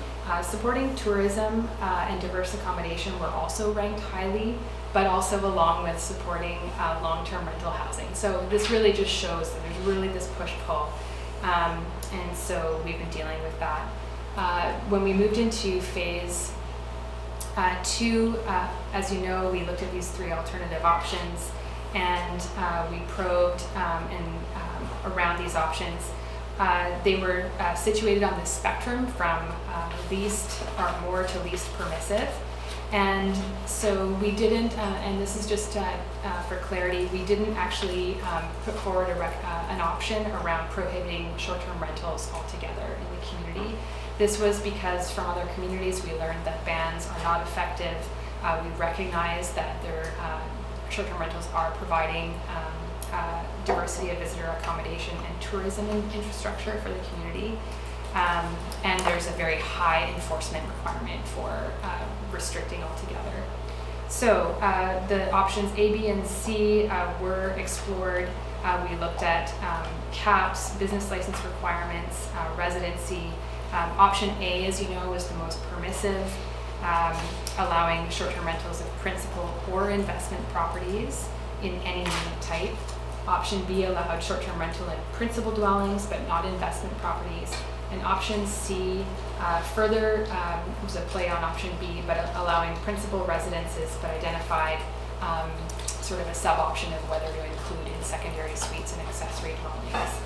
supporting tourism and diverse accommodation were also ranked highly, but also along with supporting long-term rental housing. So this really just shows that there's really this push-pull, and so we've been dealing with that. When we moved into phase 2, as you know, we looked at these 3 alternative options, and we probed around these options. They were situated on the spectrum from least or more to least permissive. And so we didn't, and this is just for clarity, we didn't actually put forward an option around prohibiting short-term rentals altogether in the community. This was because from other communities we learned that bans are not effective. We recognize that short-term rentals are providing diversity of visitor accommodation and tourism infrastructure for the community. And there's a very high enforcement requirement for restricting altogether. So the options A, B, and C were explored. We looked at caps, business license requirements, residency. Option A, as you know, was the most permissive, allowing short-term rentals of principal or investment properties in any unit type. Option B allowed short-term rental in principal dwellings, but not investment properties. And option C further was a play on option B, but allowing principal residences, but identified sort of a sub-option of whether to include in secondary suites and accessory dwellings.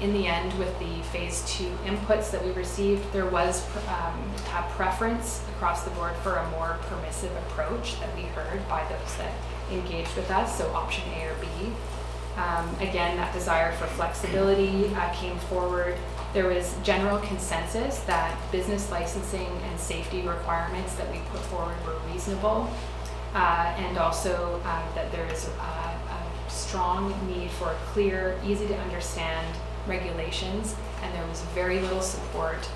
In the end, with the phase 2 inputs that we received, there was a preference across the board for a more permissive approach that we heard by those that engaged with us, so option A or B. Again, that desire for flexibility came forward. There was general consensus that business licensing and safety requirements that we put forward were reasonable, and also that there is a strong need for clear, easy to understand regulations, and there was very little support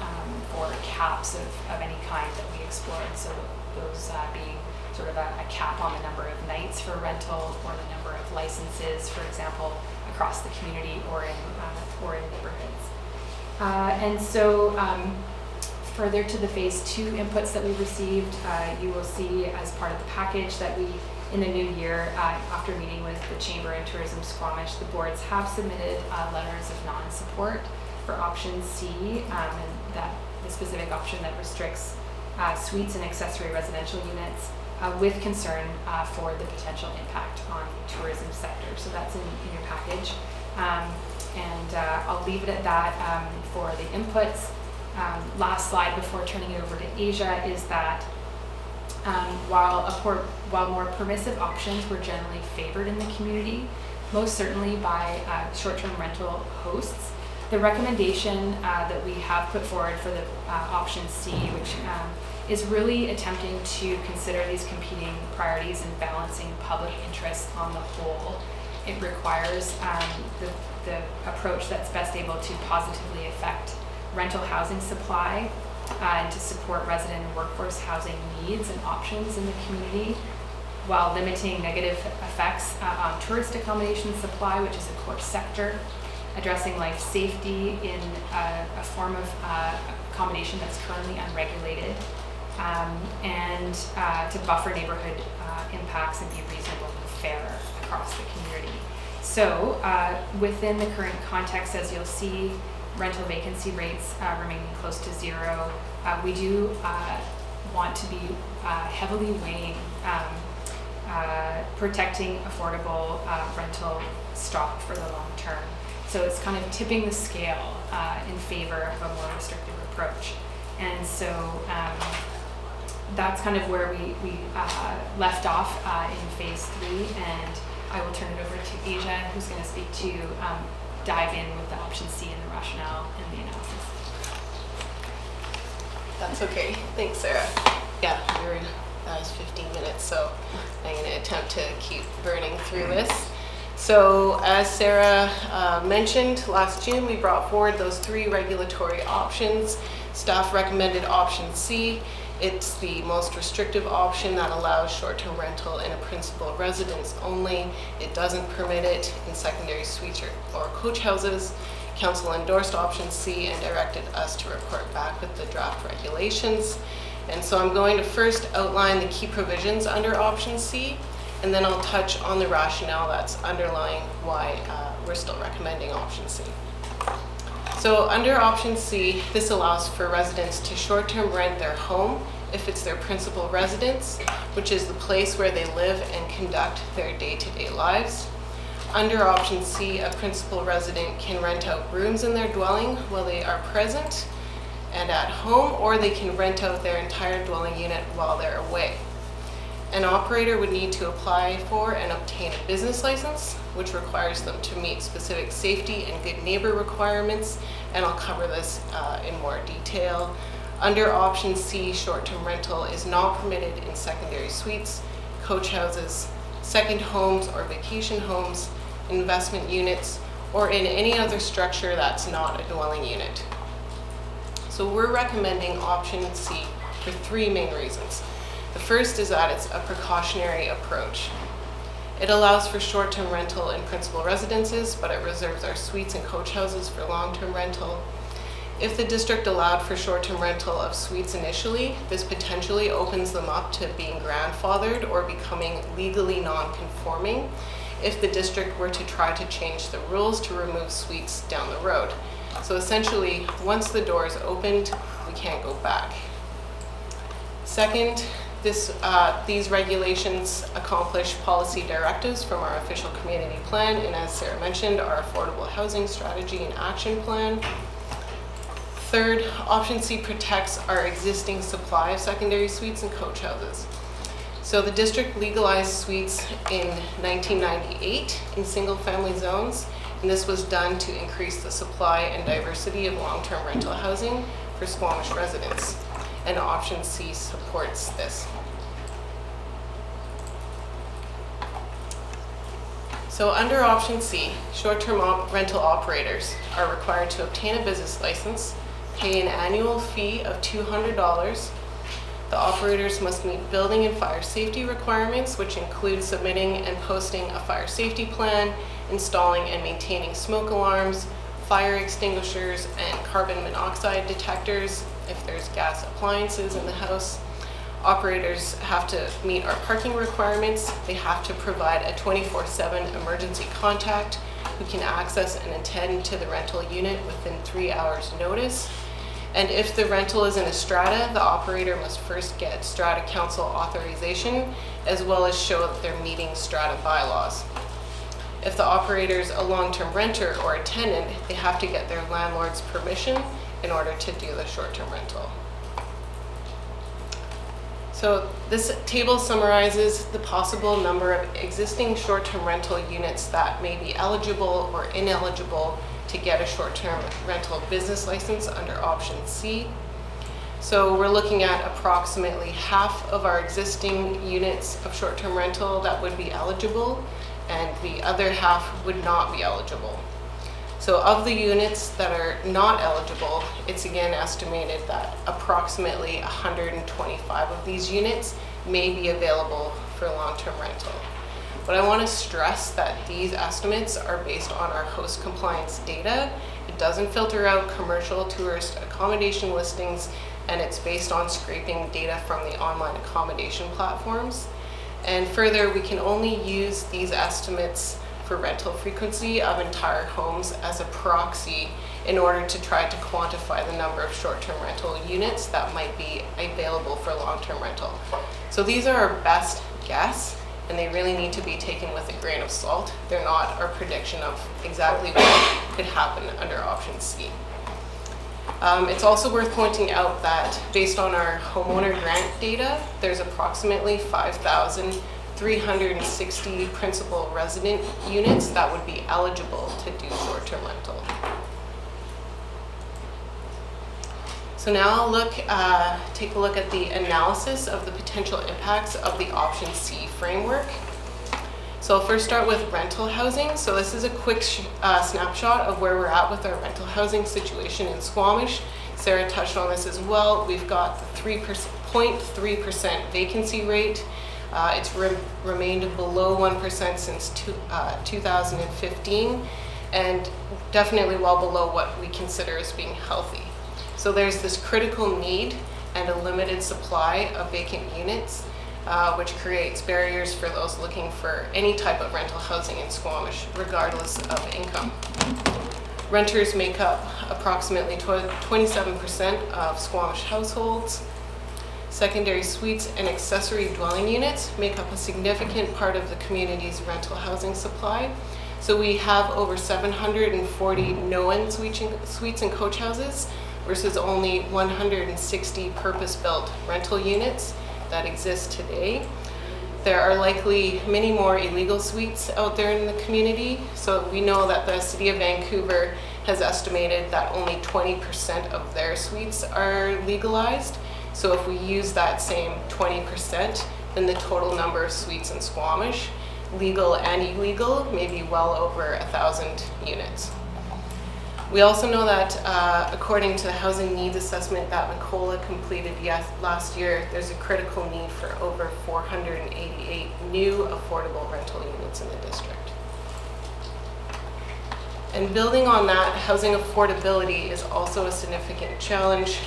for caps of any kind that we explored, so those being sort of a cap on the number of nights for rental or the number of licenses, for example, across the community or in neighborhoods. And so further to the phase 2 inputs that we received, you will see as part of the package that we, in the new year, after meeting with the Chamber and Tourism Squamish, the boards have submitted letters of non-support for option C, and that the specific option that restricts suites and accessory residential units. with concern for the potential impact on the tourism sector. So that's in your package. And I'll leave it at that for the inputs. Last slide before turning it over to Asia is that while more permissive options were generally favored in the community, most certainly by short-term rental hosts, the recommendation that we have put forward for the option C, which is really attempting to consider these competing priorities and balancing public interest on the whole. It requires the approach that's best able to positively affect rental housing supply and to support resident and workforce housing needs and options in the community, while limiting negative effects on tourist accommodation supply, which is a core sector, addressing life safety in a form of accommodation that's currently unregulated, and to buffer neighborhood impacts and be reasonable and fair across the community. So within the current context, as you'll see, rental vacancy rates remaining close to zero, we do want to be heavily weighing protecting affordable rental stock for the long term. So it's kind of tipping the scale in favor of a more restrictive approach. And so that's kind of where we left off in phase 3, and I will turn it over to Asia, who's going to speak to dive in with the option C and the rationale and the analysis. That's okay. Thanks, Sarah. Yeah, that was 15 minutes, so I'm going to attempt to keep burning through this. So as Sarah mentioned, last June we brought forward those 3 regulatory options. Staff recommended option C. It's the most restrictive option that allows short-term rental in a principal residence only. It doesn't permit it in secondary suites or coach houses. Council endorsed option C and directed us to report back with the draft regulations. And so I'm going to first outline the key provisions under option C, and then I'll touch on the rationale that's underlying why we're still recommending option C. So under option C, this allows for residents to short-term rent their home if it's their principal residence, which is the place where they live and conduct their day-to-day lives. Under option C, a principal resident can rent out rooms in their dwelling while they are present and at home, or they can rent out their entire dwelling unit while they're away. An operator would need to apply for and obtain a business license, which requires them to meet specific safety and good neighbor requirements, and I'll cover this in more detail. Under option C, short-term rental is not permitted in secondary suites, coach houses, second homes or vacation homes, investment units, or in any other structure that's not a dwelling unit. So we're recommending option C for 3 main reasons. The first is that it's a precautionary approach. It allows for short-term rental in principal residences, but it reserves our suites and coach houses for long-term rental. If the district allowed for short-term rental of suites initially, this potentially opens them up to being grandfathered or becoming legally non-conforming if the district were to try to change the rules to remove suites down the road. So essentially, once the door is opened, we can't go back. Second, these regulations accomplish policy directives from our official community plan, and as Sarah mentioned, our affordable housing strategy and action plan. Third, option C protects our existing supply of secondary suites and coach houses. So the district legalized suites in 1998 in single-family zones, and this was done to increase the supply and diversity of long-term rental housing for Squamish residents, and option C supports this. So under option C, short-term rental operators are required to obtain a business license, pay an annual fee of $200. The operators must meet building and fire safety requirements, which include submitting and posting a fire safety plan, installing and maintaining smoke alarms, fire extinguishers, and carbon monoxide detectors if there's gas appliances in the house. Operators have to meet our parking requirements. They have to provide a 24/7 emergency contact who can access and attend to the rental unit within 3 hours notice. And if the rental is in a strata, the operator must first get strata council authorization, as well as show that they're meeting strata bylaws. If the operator is a long-term renter or a tenant, they have to get their landlord's permission in order to do the short-term rental. So this table summarizes the possible number of existing short-term rental units that may be eligible or ineligible to get a short-term rental business license under option C. So we're looking at approximately half of our existing units of short-term rental that would be eligible, and the other half would not be eligible. So of the units that are not eligible, it's again estimated that approximately 125 of these units may be available for long-term rental. But I want to stress that these estimates are based on our host compliance data. It doesn't filter out commercial tourist accommodation listings, and it's based on scraping data from the online accommodation platforms. And further, we can only use these estimates for rental frequency of entire homes as a proxy in order to try to quantify the number of short-term rental units that might be available for long-term rental. So these are our best guess, and they really need to be taken with a grain of salt. They're not our prediction of exactly what could happen under option C. It's also worth pointing out that based on our homeowner grant data, there's approximately 5,360 principal resident units that would be eligible to do short-term rental. So now take a look at the analysis of the potential impacts of the option C framework. So I'll first start with rental housing. So this is a quick snapshot of where we're at with our rental housing situation in Squamish. Sarah touched on this as well. We've got the 0.3% vacancy rate. It's remained below 1% since 2015, and definitely well below what we consider as being healthy. So there's this critical need and a limited supply of vacant units, which creates barriers for those looking for any type of rental housing in Squamish, regardless of income. Renters make up approximately 27% of Squamish households. Secondary suites and accessory dwelling units make up a significant part of the community's rental housing supply. So we have over 740 no-end suites and coach houses versus only 160 purpose-built rental units that exist today. There are likely many more illegal suites out there in the community. So we know that the City of Vancouver has estimated that only 20% of their suites are legalized. So if we use that same 20%, then the total number of suites in Squamish, legal and illegal, may be well over 1,000 units. We also know that according to the housing needs assessment that Nicola completed last year, there's a critical need for over 488 new affordable rental units in the district. And building on that, housing affordability is also a significant challenge.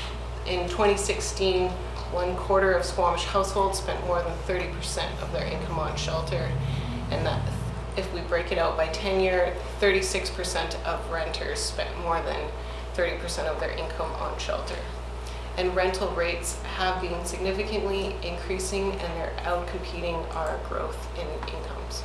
In 2016, 1/4 of Squamish households spent more than 30% of their income on shelter, and that if we break it out by tenure, 36% of renters spent more than 30% of their income on shelter. And rental rates have been significantly increasing, and they're outcompeting our growth in incomes.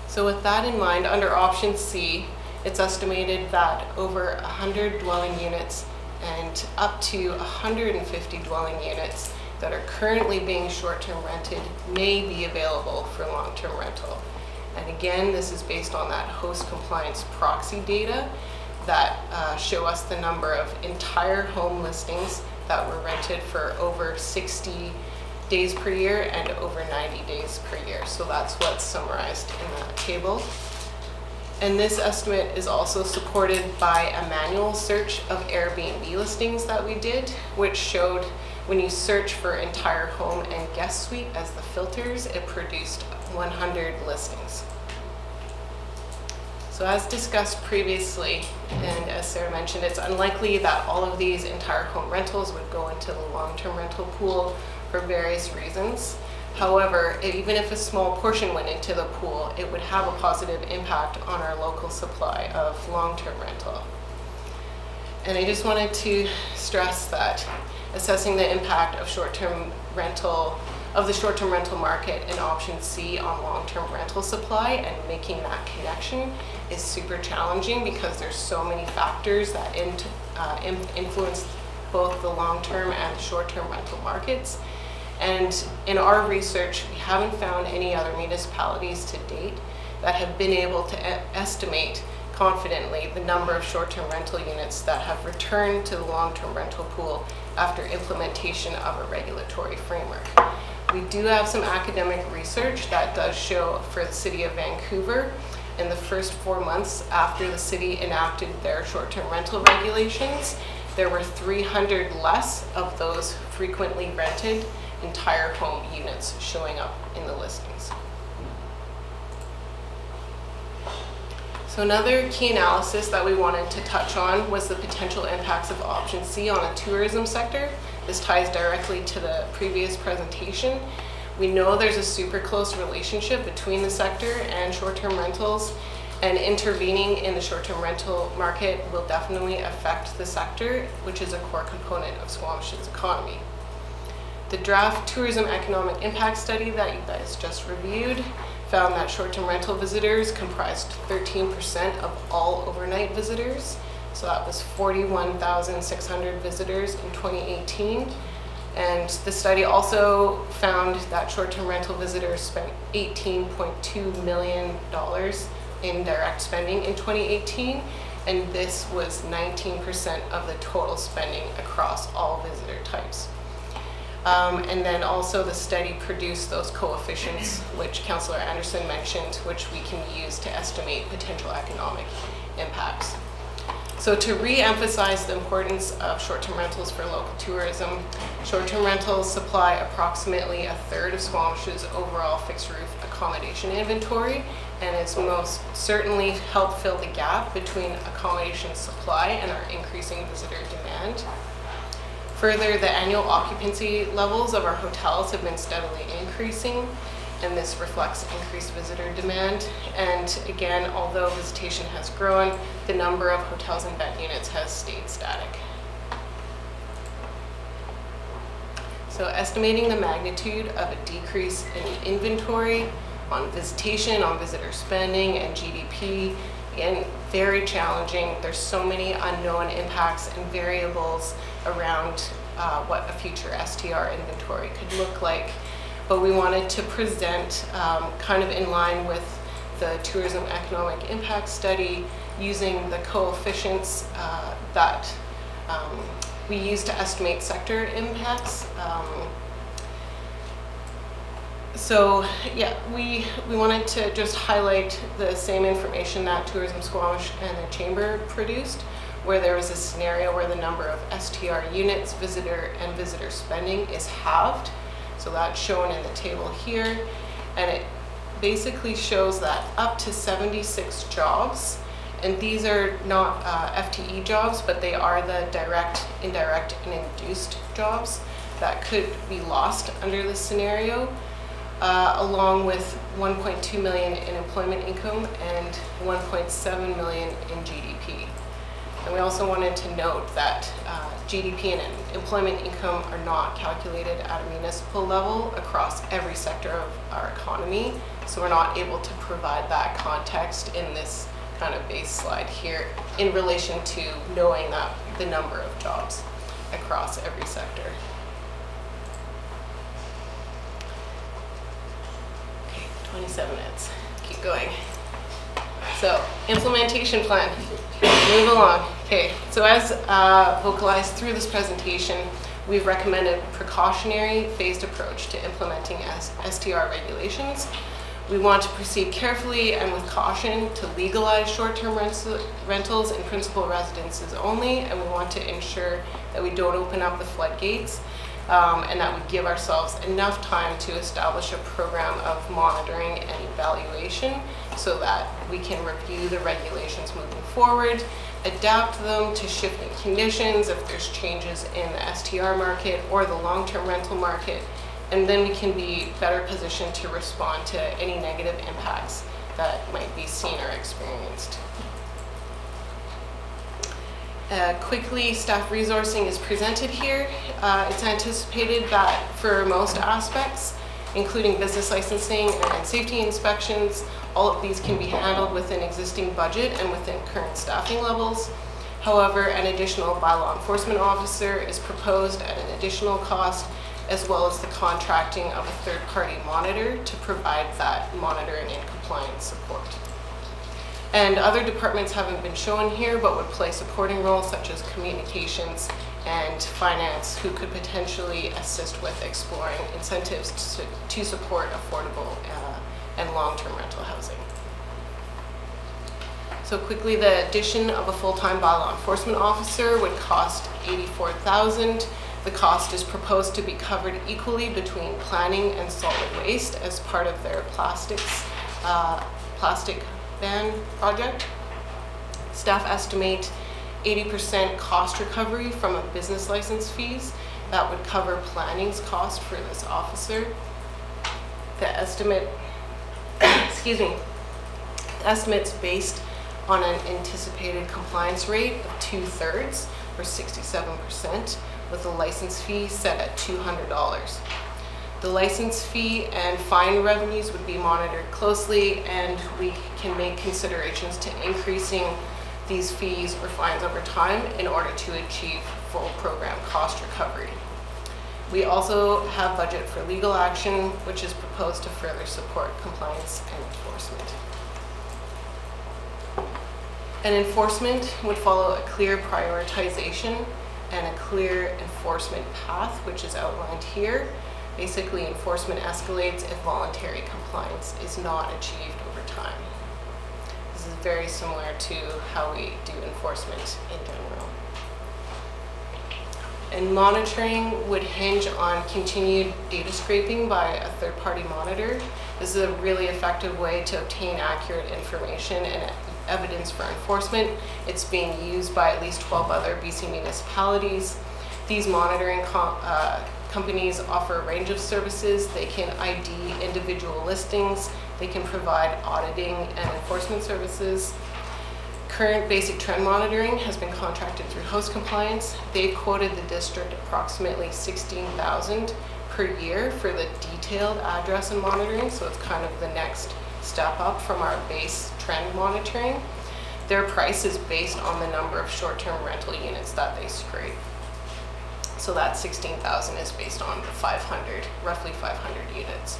So with that in mind, under option C, it's estimated that over 100 dwelling units and up to 150 dwelling units that are currently being short-term rented may be available for long-term rental. And again, this is based on that host compliance proxy data that show us the number of entire home listings that were rented for over 60 days per year and over 90 days per year. So that's what's summarized in that table. And this estimate is also supported by a manual search of Airbnb listings that we did, which showed when you search for entire home and guest suite as the filters, it produced 100 listings. So as discussed previously, and as Sarah mentioned, it's unlikely that all of these entire home rentals would go into the long-term rental pool for various reasons. However, even if a small portion went into the pool, it would have a positive impact on our local supply of long-term rental. And I just wanted to stress that assessing the impact of the short-term rental market in option C on long-term rental supply and making that connection is super challenging because there's so many factors that influence both the long-term and the short-term rental markets. And in our research, we haven't found any other municipalities to date that have been able to estimate confidently the number of short-term rental units that have returned to the long-term rental pool after implementation of a regulatory framework. We do have some academic research that does show for the City of Vancouver, in the first 4 months after the city enacted their short-term rental regulations, there were 300 less of those frequently rented entire home units showing up in the listings. So another key analysis that we wanted to touch on was the potential impacts of option C on the tourism sector. This ties directly to the previous presentation. We know there's a super close relationship between the sector and short-term rentals, and intervening in the short-term rental market will definitely affect the sector, which is a core component of Squamish's economy. The draft Tourism Economic Impact Study that you guys just reviewed found that short-term rental visitors comprised 13% of all overnight visitors. So that was 41,600 visitors in 2018. And the study also found that short-term rental visitors spent $18.2 million in direct spending in 2018. And this was 19% of the total spending across all visitor types. And then also the study produced those coefficients, which Councillor Anderson mentioned, which we can use to estimate potential economic impacts. So to re-emphasize the importance of short-term rentals for local tourism, short-term rentals supply approximately a third of Squamish's overall fixed roof accommodation inventory, and it's most certainly helped fill the gap between accommodation supply and our increasing visitor demand. Further, the annual occupancy levels of our hotels have been steadily increasing, and this reflects increased visitor demand. And again, although visitation has grown, the number of hotels and bed units has stayed static. So estimating the magnitude of a decrease in inventory on visitation, on visitor spending, and GDP, again, very challenging. There's so many unknown impacts and variables around what a future STR inventory could look like. But we wanted to present kind of in line with the Tourism Economic Impact Study using the coefficients that we use to estimate sector impacts. So yeah, we wanted to just highlight the same information that Tourism Squamish and the Chamber produced, where there was a scenario where the number of STR units, visitor spending is halved. So that's shown in the table here, and it basically shows that up to 76 jobs, and these are not FTE jobs, but they are the direct, indirect, and induced jobs that could be lost under this scenario, along with 1.2 million in employment income and 1.7 million in GDP. And we also wanted to note that GDP and employment income are not calculated at a municipal level across every sector of our economy. So we're not able to provide that context in this kind of base slide here in relation to knowing that the number of jobs across every sector. Okay, 27 minutes. Keep going. So, implementation plan. Move along. Okay, so as vocalized through this presentation, we've recommended a precautionary phased approach to implementing STR regulations. We want to proceed carefully and with caution to legalize short-term rentals in principal residences only, and we want to ensure that we don't open up the floodgates and that we give ourselves enough time to establish a program of monitoring and evaluation so that we can review the regulations moving forward, adapt them to shifting conditions if there's changes in the STR market or the long-term rental market, and then we can be better positioned to respond to any negative impacts that might be seen or experienced. Quickly, staff resourcing is presented here. It's anticipated that for most aspects, including business licensing and safety inspections, all of these can be handled within existing budget and within current staffing levels. However, an additional bylaw enforcement officer is proposed at an additional cost, as well as the contracting of a third-party monitor to provide that monitoring and compliance support. And other departments haven't been shown here, but would play supporting roles such as communications and finance, who could potentially assist with exploring incentives to support affordable and long-term rental housing. So quickly, the addition of a full-time bylaw enforcement officer would cost $84,000. The cost is proposed to be covered equally between planning and solid waste as part of their plastic ban project. Staff estimate 80% cost recovery from a business license fees. That would cover planning's cost for this officer. The estimate, excuse me, the estimate's based on an anticipated compliance rate of 2/3 or 67%, with a license fee set at $200. The license fee and fine revenues would be monitored closely, and we can make considerations to increasing these fees or fines over time in order to achieve full program cost recovery. We also have budget for legal action, which is proposed to further support compliance and enforcement. And enforcement would follow a clear prioritization and a clear enforcement path, which is outlined here. Basically, enforcement escalates if voluntary compliance is not achieved over time. This is very similar to how we do enforcement in general. And monitoring would hinge on continued data scraping by a third-party monitor. This is a really effective way to obtain accurate information and evidence for enforcement. It's being used by at least 12 other BC municipalities. These monitoring companies offer a range of services. They can ID individual listings. They can provide auditing and enforcement services. Current basic trend monitoring has been contracted through host compliance. They've quoted the district approximately $16,000 per year for the detailed address and monitoring, so it's kind of the next step up from our base trend monitoring. Their price is based on the number of short-term rental units that they scrape. So that $16,000 is based on the roughly 500 units.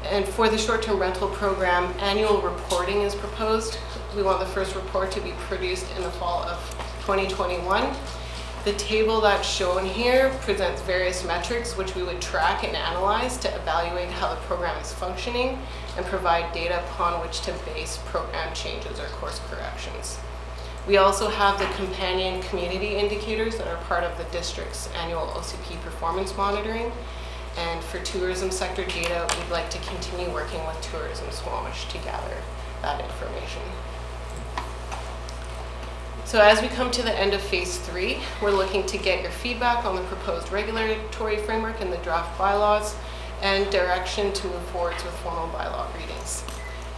And for the short-term rental program, annual reporting is proposed. We want the first report to be produced in the fall of 2021. The table that's shown here presents various metrics which we would track and analyze to evaluate how the program is functioning and provide data upon which to base program changes or course corrections. We also have the companion community indicators that are part of the district's annual OCP performance monitoring. And for tourism sector data, we'd like to continue working with Tourism Squamish to gather that information. So as we come to the end of phase 3, we're looking to get your feedback on the proposed regulatory framework and the draft bylaws and direction to move forwards with formal bylaw readings.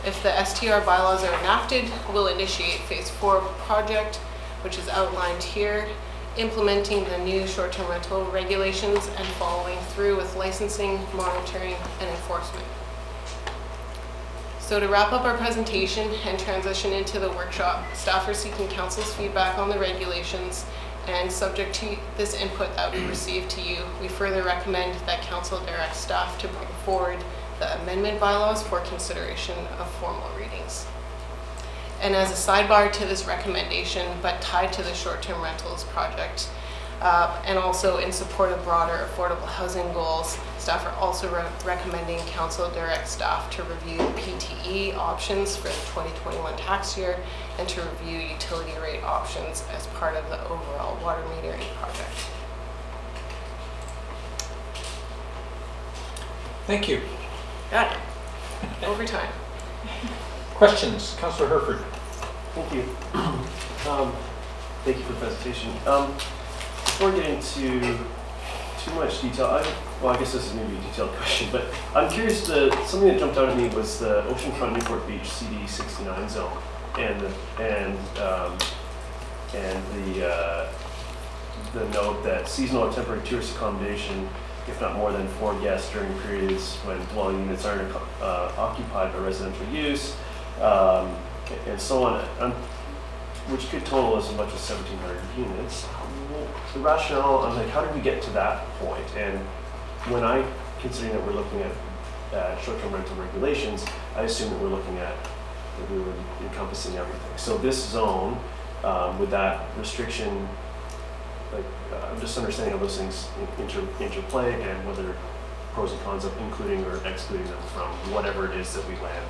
If the STR bylaws are enacted, we'll initiate phase 4 project, which is outlined here, implementing the new short-term rental regulations and following through with licensing, monitoring, and enforcement. So to wrap up our presentation and transition into the workshop, staff are seeking council's feedback on the regulations, and subject to this input that we received to you, we further recommend that council direct staff to bring forward the amendment bylaws for consideration of formal readings. And as a sidebar to this recommendation, but tied to the short-term rentals project, and also in support of broader affordable housing goals, staff are also recommending council direct staff to review PTE options for the 2021 tax year and to review utility rate options as part of the overall water metering project. Thank you. Got it. Overtime. Questions? Councillor Herford. Thank you. Thank you for the presentation. Before getting into too much detail, I guess this is maybe a detailed question, but I'm curious, something that jumped out at me was the Oceanfront Newport Beach CD 69 zone and and the note that seasonal or temporary tourist accommodation, if not more than 4 guests during periods when dwelling units aren't occupied by residential use, and so on, which could total as much as 1,700 units. The rationale, I'm like, how did we get to that point? And when considering that we're looking at short-term rental regulations, I assume that we're looking at that we were encompassing everything. So this zone, with that restriction, like I'm just understanding how those things interplay and whether pros and cons of including or excluding them from whatever it is that we land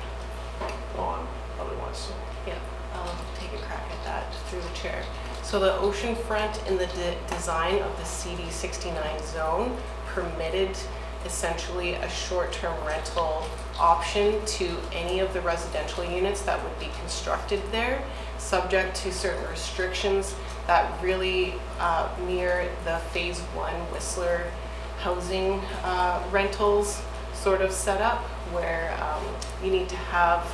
on otherwise. So. Yeah, I'll take a crack at that through the chair. So the oceanfront in the design of the CD 69 zone permitted essentially a short-term rental option to any of the residential units that would be constructed there, subject to certain restrictions that really mirror the Phase 1 Whistler housing rentals sort of setup, where you need to have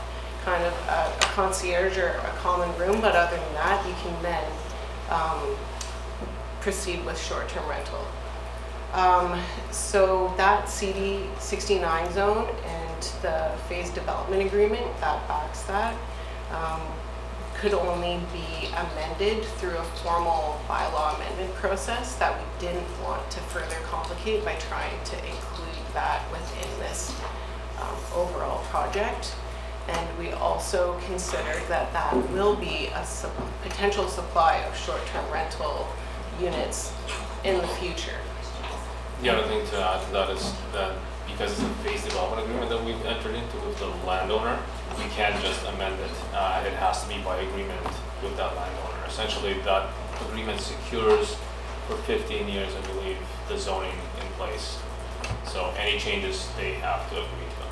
kind of a concierge or a common room, but other than that, you can then proceed with short-term rental. So that CD 69 zone and the phase development agreement that backs that could only be amended through a formal bylaw amendment process that we didn't want to further complicate by trying to include that within this overall project. And we also considered that that will be a potential supply of short-term rental units in the future. The other thing to add to that is that because it's a phase development agreement that we've entered into with the landowner, we can't just amend it. It has to be by agreement with that landowner. Essentially, that agreement secures for 15 years, I believe, the zoning in place. So any changes, they have to agree to them.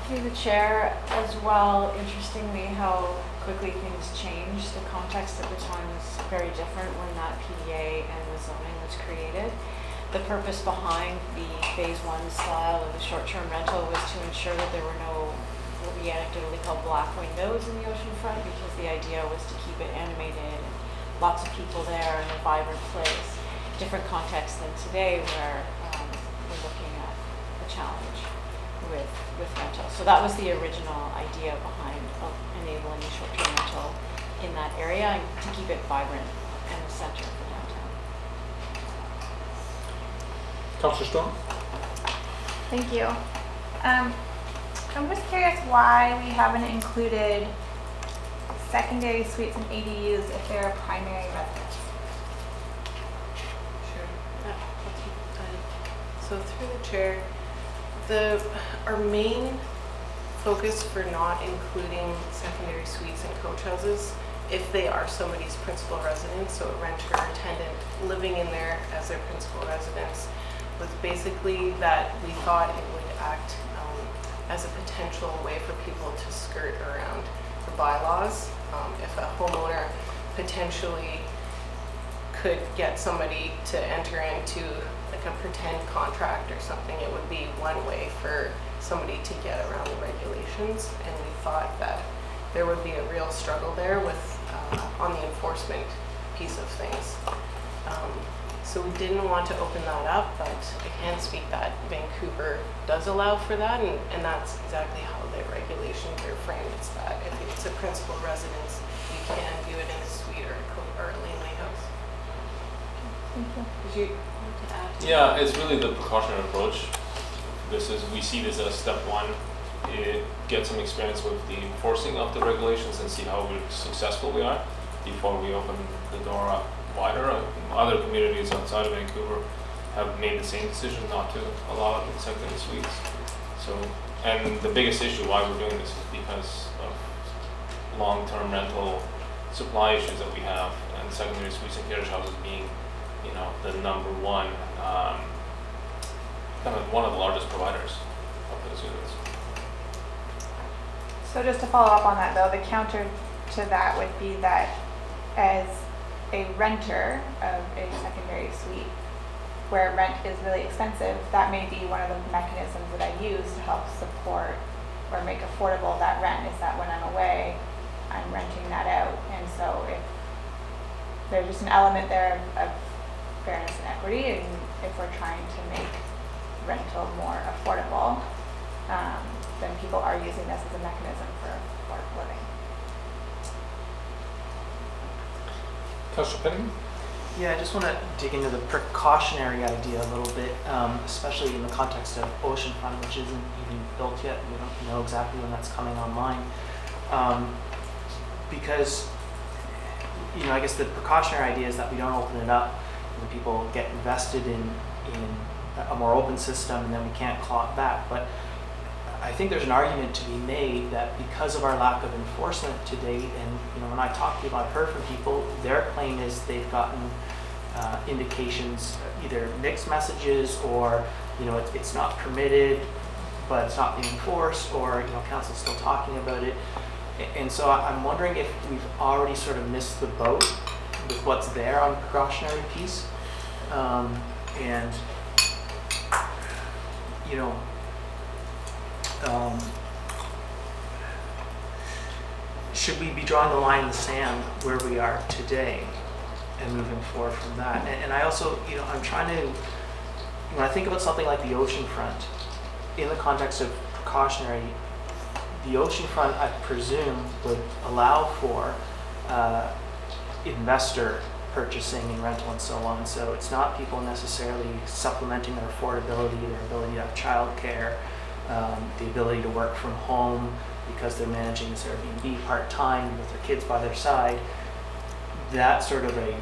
Through the chair as well, interestingly how quickly things changed. The context at the time was very different when that PDA and the zoning was created. The purpose behind the Phase 1 style of the short-term rental was to ensure that there were no, what we anecdotally call black windows in the oceanfront, because the idea was to keep it animated and lots of people there and a vibrant place. Different context than today where we're looking at a challenge with rental. So that was the original idea behind enabling short-term rental in that area and to keep it vibrant and the center for downtown. Councillor Storm? Thank you. I'm just curious why we haven't included secondary suites and ADUs if they're a primary residence. Sure. So through the chair, our main focus for not including secondary suites and coach houses, if they are somebody's principal residence, so a renter or tenant living in there as their principal residence, was basically that we thought it would act as a potential way for people to skirt around the bylaws. If a homeowner potentially could get somebody to enter into like a pretend contract or something, it would be one way for somebody to get around the regulations, and we thought that there would be a real struggle there with on the enforcement piece of things. So we didn't want to open that up, but I can speak that Vancouver does allow for that, and that's exactly how the regulations are framed. It's that if it's a principal residence, you can do it in a suite or a laneway house. Thank you. Did you want to add to Yeah, it's really the precautionary approach. We see this as step one. Get some experience with the enforcing of the regulations and see how successful we are before we open the door up wider. Other communities outside of Vancouver have made the same decision not to allow it in secondary suites. So, and the biggest issue why we're doing this is because of long-term rental supply issues that we have, and secondary suites and carriage houses being, the number one, kind of one of the largest providers of those units. So just to follow up on that though, the counter to that would be that as a renter of a secondary suite where rent is really expensive, that may be one of the mechanisms that I use to help support or make affordable that rent, is that when I'm away, I'm renting that out. And so if there's just an element there of fairness and equity, and if we're trying to make rental more affordable, then people are using this as a mechanism for affordable living. Councillor Pettigrew? Yeah, I just want to dig into the precautionary idea a little bit, especially in the context of oceanfront, which isn't even built yet. We don't know exactly when that's coming online. Because, you know, I guess the precautionary idea is that we don't open it up and people get invested in a more open system and then we can't claw it back. But I think there's an argument to be made that because of our lack of enforcement to date, and you know, when I talk to people, I've heard from people, their claim is they've gotten indications, either mixed messages or you know it's not permitted, but it's not being enforced, or you know council's still talking about it. And so I'm wondering if we've already sort of missed the boat with what's there on the precautionary piece, and you know. Should we be drawing the line in the sand where we are today and moving forward from that? And I also, you know, I'm trying to, when I think about something like the oceanfront, in the context of precautionary, the oceanfront, I presume, would allow for investor purchasing and rental and so on. So it's not people necessarily supplementing their affordability, their ability to have childcare, the ability to work from home because they're managing this Airbnb part-time with their kids by their side. That's sort of an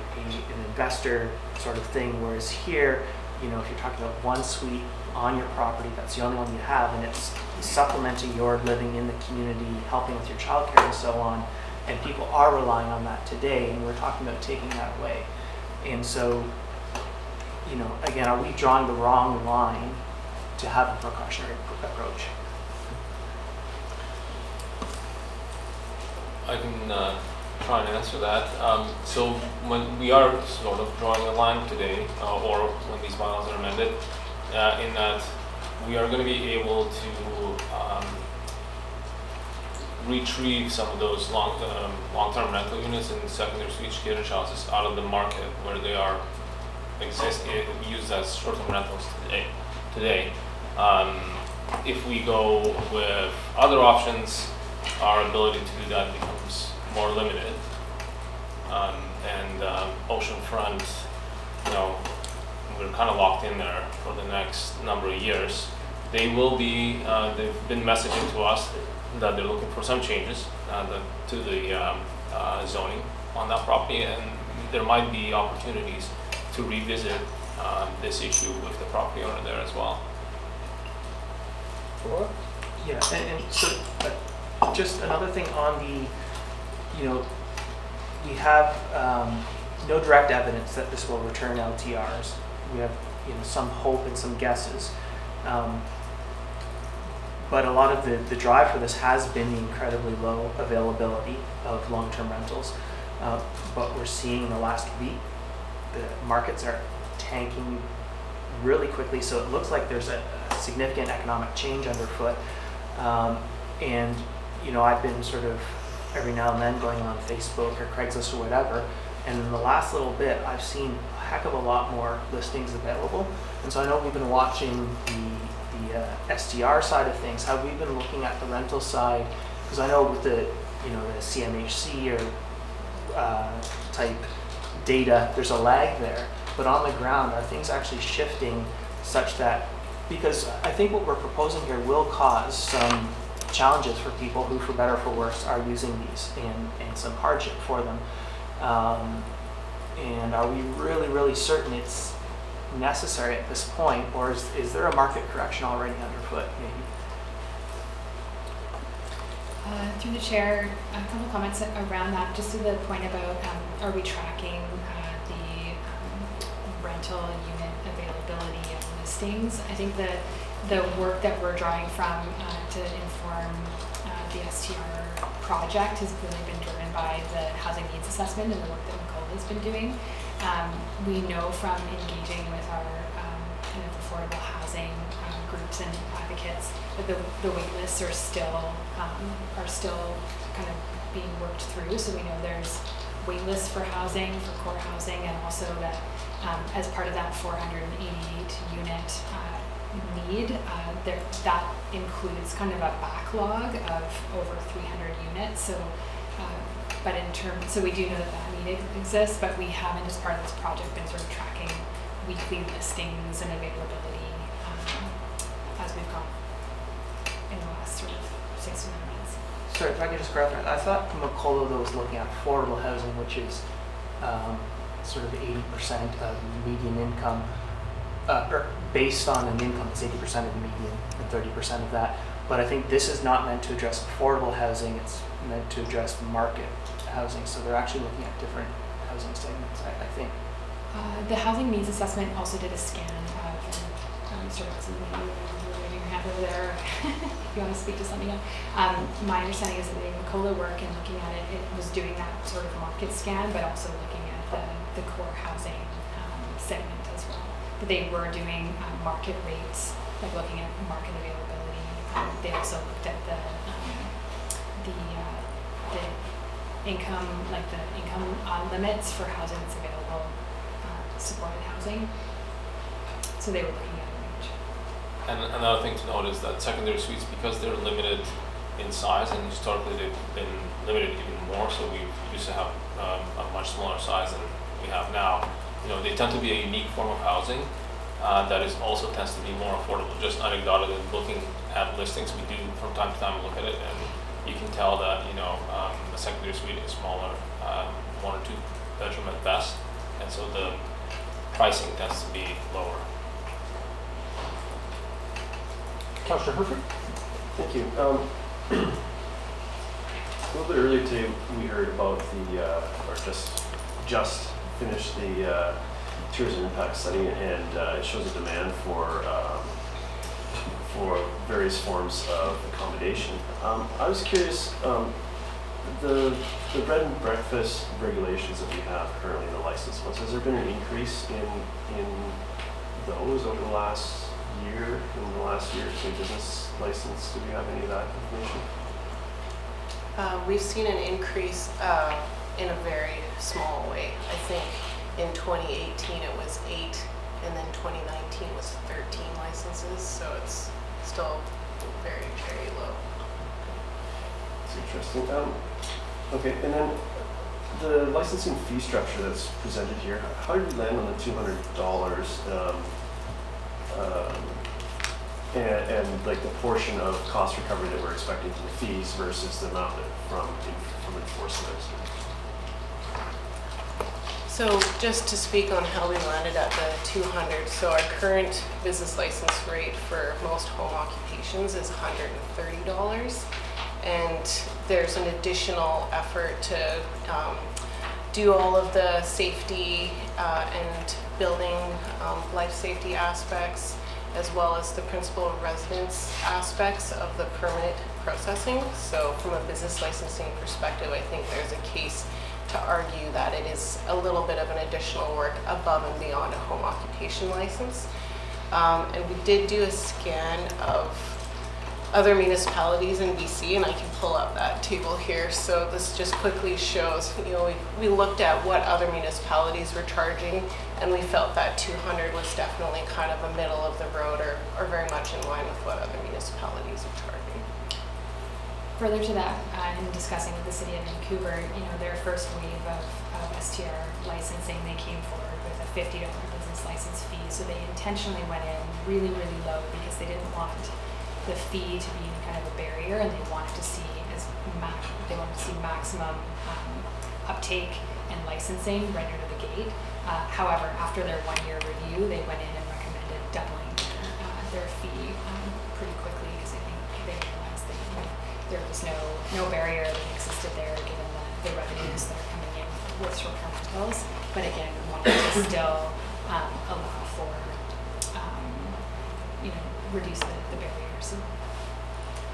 investor sort of thing, whereas here, you know, if you're talking about one suite on your property, that's the only one you have, and it's supplementing your living in the community, helping with your childcare and so on, and people are relying on that today, and we're talking about taking that away. And so, you know, again, are we drawing the wrong line to have a precautionary approach? I can try and answer that. So when we are sort of drawing a line today, or when these bylaws are amended, in that we are going to be able to retrieve some of those long-term rental units and secondary suite carriage houses out of the market where they are used as short-term rentals today. If we go with other options, our ability to do that becomes more limited. And oceanfront, you know, we're kind of locked in there for the next number of years. They will be, they've been messaging to us that they're looking for some changes to the zoning on that property, and there might be opportunities to revisit this issue with the property owner there as well. Yeah, and so just another thing on the, you know, we have no direct evidence that this will return LTRs. We have, you know, some hope and some guesses. But a lot of the drive for this has been the incredibly low availability of long-term rentals. But we're seeing in the last week, the markets are tanking really quickly. So it looks like there's a significant economic change underfoot. And, you know, I've been sort of every now and then going on Facebook or Craigslist or whatever. And in the last little bit, I've seen a heck of a lot more listings available. And so I know we've been watching the STR side of things. Have we been looking at the rental side? Because I know with the, you know, the CMHC or type data, there's a lag there. But on the ground, are things actually shifting such that, because I think what we're proposing here will cause some challenges for people who, for better or for worse, are using these and some hardship for them. And are we really, really certain it's necessary at this point, or is there a market correction already underfoot, maybe? Through the chair, a couple comments around that, just to the point about are we tracking the rental unit availability and listings. I think the work that we're drawing from to inform the STR project has really been driven by the housing needs assessment and the work that Nicole has been doing. We know from engaging with our kind of affordable housing groups and advocates that the wait lists are still kind of being worked through. So we know there's wait lists for housing, for core housing, and also that as part of that 488 unit need, that includes kind of a backlog of over 300 units. So, so we do know that need exists, but we haven't, as part of this project, been sort of tracking weekly listings and availability as we've gone in the last sort of 6 to 9 months. Sorry, if I could just grab that. I thought Macolo was looking at affordable housing, which is sort of 80% of median income, or based on an income that's 80% of the median and 30% of that. But I think this is not meant to address affordable housing, it's meant to address market housing. So they're actually looking at different housing segments, I think. The housing needs assessment also did a scan of, sorry, you're waving your hand over there. If you want to speak to something else. My understanding is that the Macolo work and looking at it, it was doing that sort of market scan, but also looking at the core housing segment as well. But they were doing market rates, like looking at market availability. They also looked at the income, like the income limits for housing that's available, supported housing. So they were looking at a range. And another thing to note is that secondary suites, because they're limited in size, and historically they've been limited even more, so we used to have a much smaller size than we have now. They tend to be a unique form of housing that is also tends to be more affordable. Just anecdotally, looking at listings, we do from time to time look at it, and you can tell that a secondary suite is smaller, 1 or 2 bedroom at best, and so the pricing tends to be lower. Councillor Herford? Thank you. A little bit earlier today, we heard about or just finished the Tourism Impact Study, and it shows a demand for various forms of accommodation. I was curious, the bed and breakfast regulations that we have currently in the license ones, has there been an increase in those over the last year, in the last year or two business license? Do we have any of that information? We've seen an increase in a very small way. I think in 2018 it was 8, and then 2019 was 13 licenses, so it's still very, very low. That's interesting. Okay, and then the licensing fee structure that's presented here, how did you land on the $200 and like the portion of cost recovery that we're expecting from the fees versus the amount from enforcement? So just to speak on how we landed at the 200, so our current business license rate for most home occupations is $130, and there's an additional effort to do all of the safety and building life safety aspects, as well as the principal of residence aspects of the permit processing. So from a business licensing perspective, I think there's a case to argue that it is a little bit of an additional work above and beyond a home occupation license. And we did do a scan of other municipalities in BC, and I can pull up that table here. So this just quickly shows, we looked at what other municipalities were charging, and we felt that 200 was definitely kind of a middle of the road, or very much in line with what other municipalities are charging. Further to that, in discussing with the City of Vancouver, their first wave of STR licensing, they came forward with a $50 business license fee. So they intentionally went in really, really low because they didn't want the fee to be kind of a barrier, and they wanted to see maximum uptake and licensing right out of the gate. However, after their 1-year review, they went in and recommended doubling their fee pretty quickly, because I think they realized that there was no barrier that existed there, given the revenues that are coming in with short-term rentals. But again, we wanted to still allow for reduce the barriers.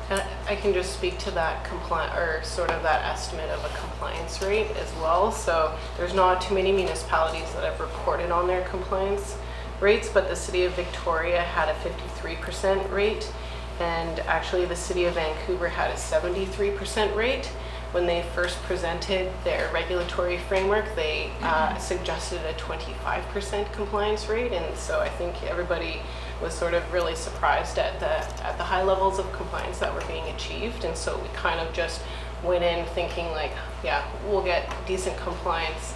And I can just speak to that that estimate of a compliance rate as well. So there's not too many municipalities that have reported on their compliance rates, but the City of Victoria had a 53% rate, and actually the City of Vancouver had a 73% rate, when they first presented their regulatory framework, they suggested a 25% compliance rate, and so I think everybody was sort of really surprised at the high levels of compliance that were being achieved, and so we kind of just went in thinking like, yeah, we'll get decent compliance,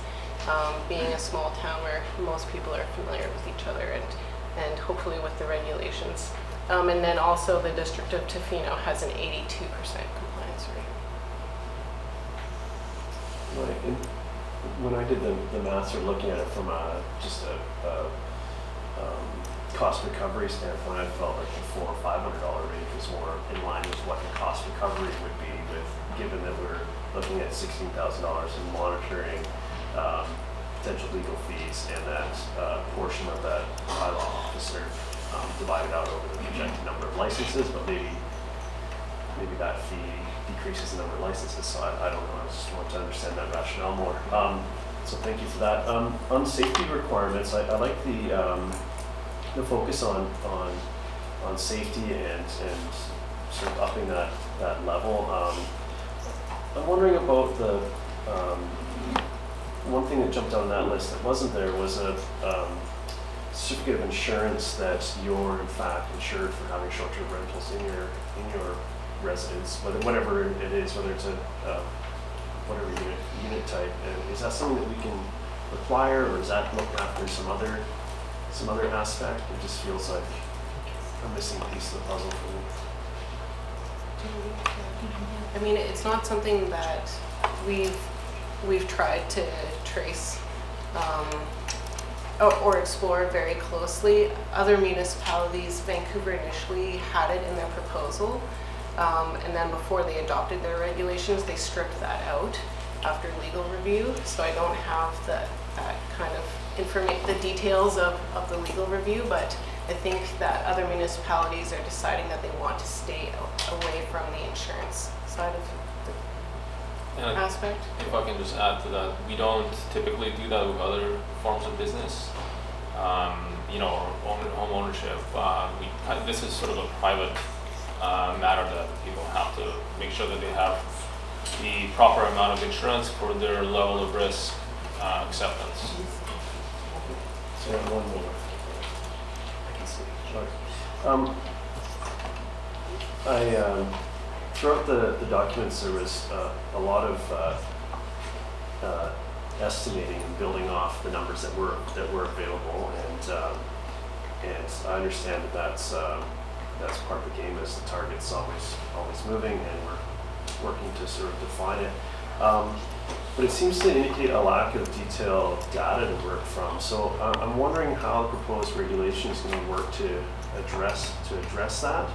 being a small town where most people are familiar with each other and hopefully with the regulations. And then also the District of Tofino has an 82% compliance rate. Right. And when I did the maths, or looking at it from just a cost recovery standpoint, I felt like the $400 or $500 rate was more in line with what the cost recovery would be, given that we're looking at $16,000 in monitoring, potential legal fees, and that portion of that bylaw officer divided out over the projected number of licenses, but maybe that fee decreases the number of licenses, so I don't know, I just want to understand that rationale more. So thank you for that. On safety requirements, I like the focus on safety and sort of upping that level. I'm wondering about the one thing that jumped out on that list that wasn't there was a certificate of insurance that you're in fact insured for having short-term rentals in your residence, whatever it is, whether it's a whatever unit type. And is that something that we can require, or is that looked after some other aspect? It just feels like a missing piece of the puzzle for me. I mean, it's not something that we've tried to trace or explore very closely. Other municipalities, Vancouver initially had it in their proposal, and then before they adopted their regulations, they stripped that out after legal review. So I don't have that kind of the details of the legal review, but I think that other municipalities are deciding that they want to stay away from the insurance side of the aspect. If I can just add to that, we don't typically do that with other forms of business. Home ownership. This is sort of a private matter that people have to make sure that they have the proper amount of insurance for their level of risk acceptance. So one more. I can see. Sure. Throughout the documents, there was a lot of estimating and building off the numbers that were available, and I understand that that's part of the game, as the target's always moving, and we're working to sort of define it. But it seems to indicate a lack of detailed data to work from. So I'm wondering how the proposed regulation is going to work to address that.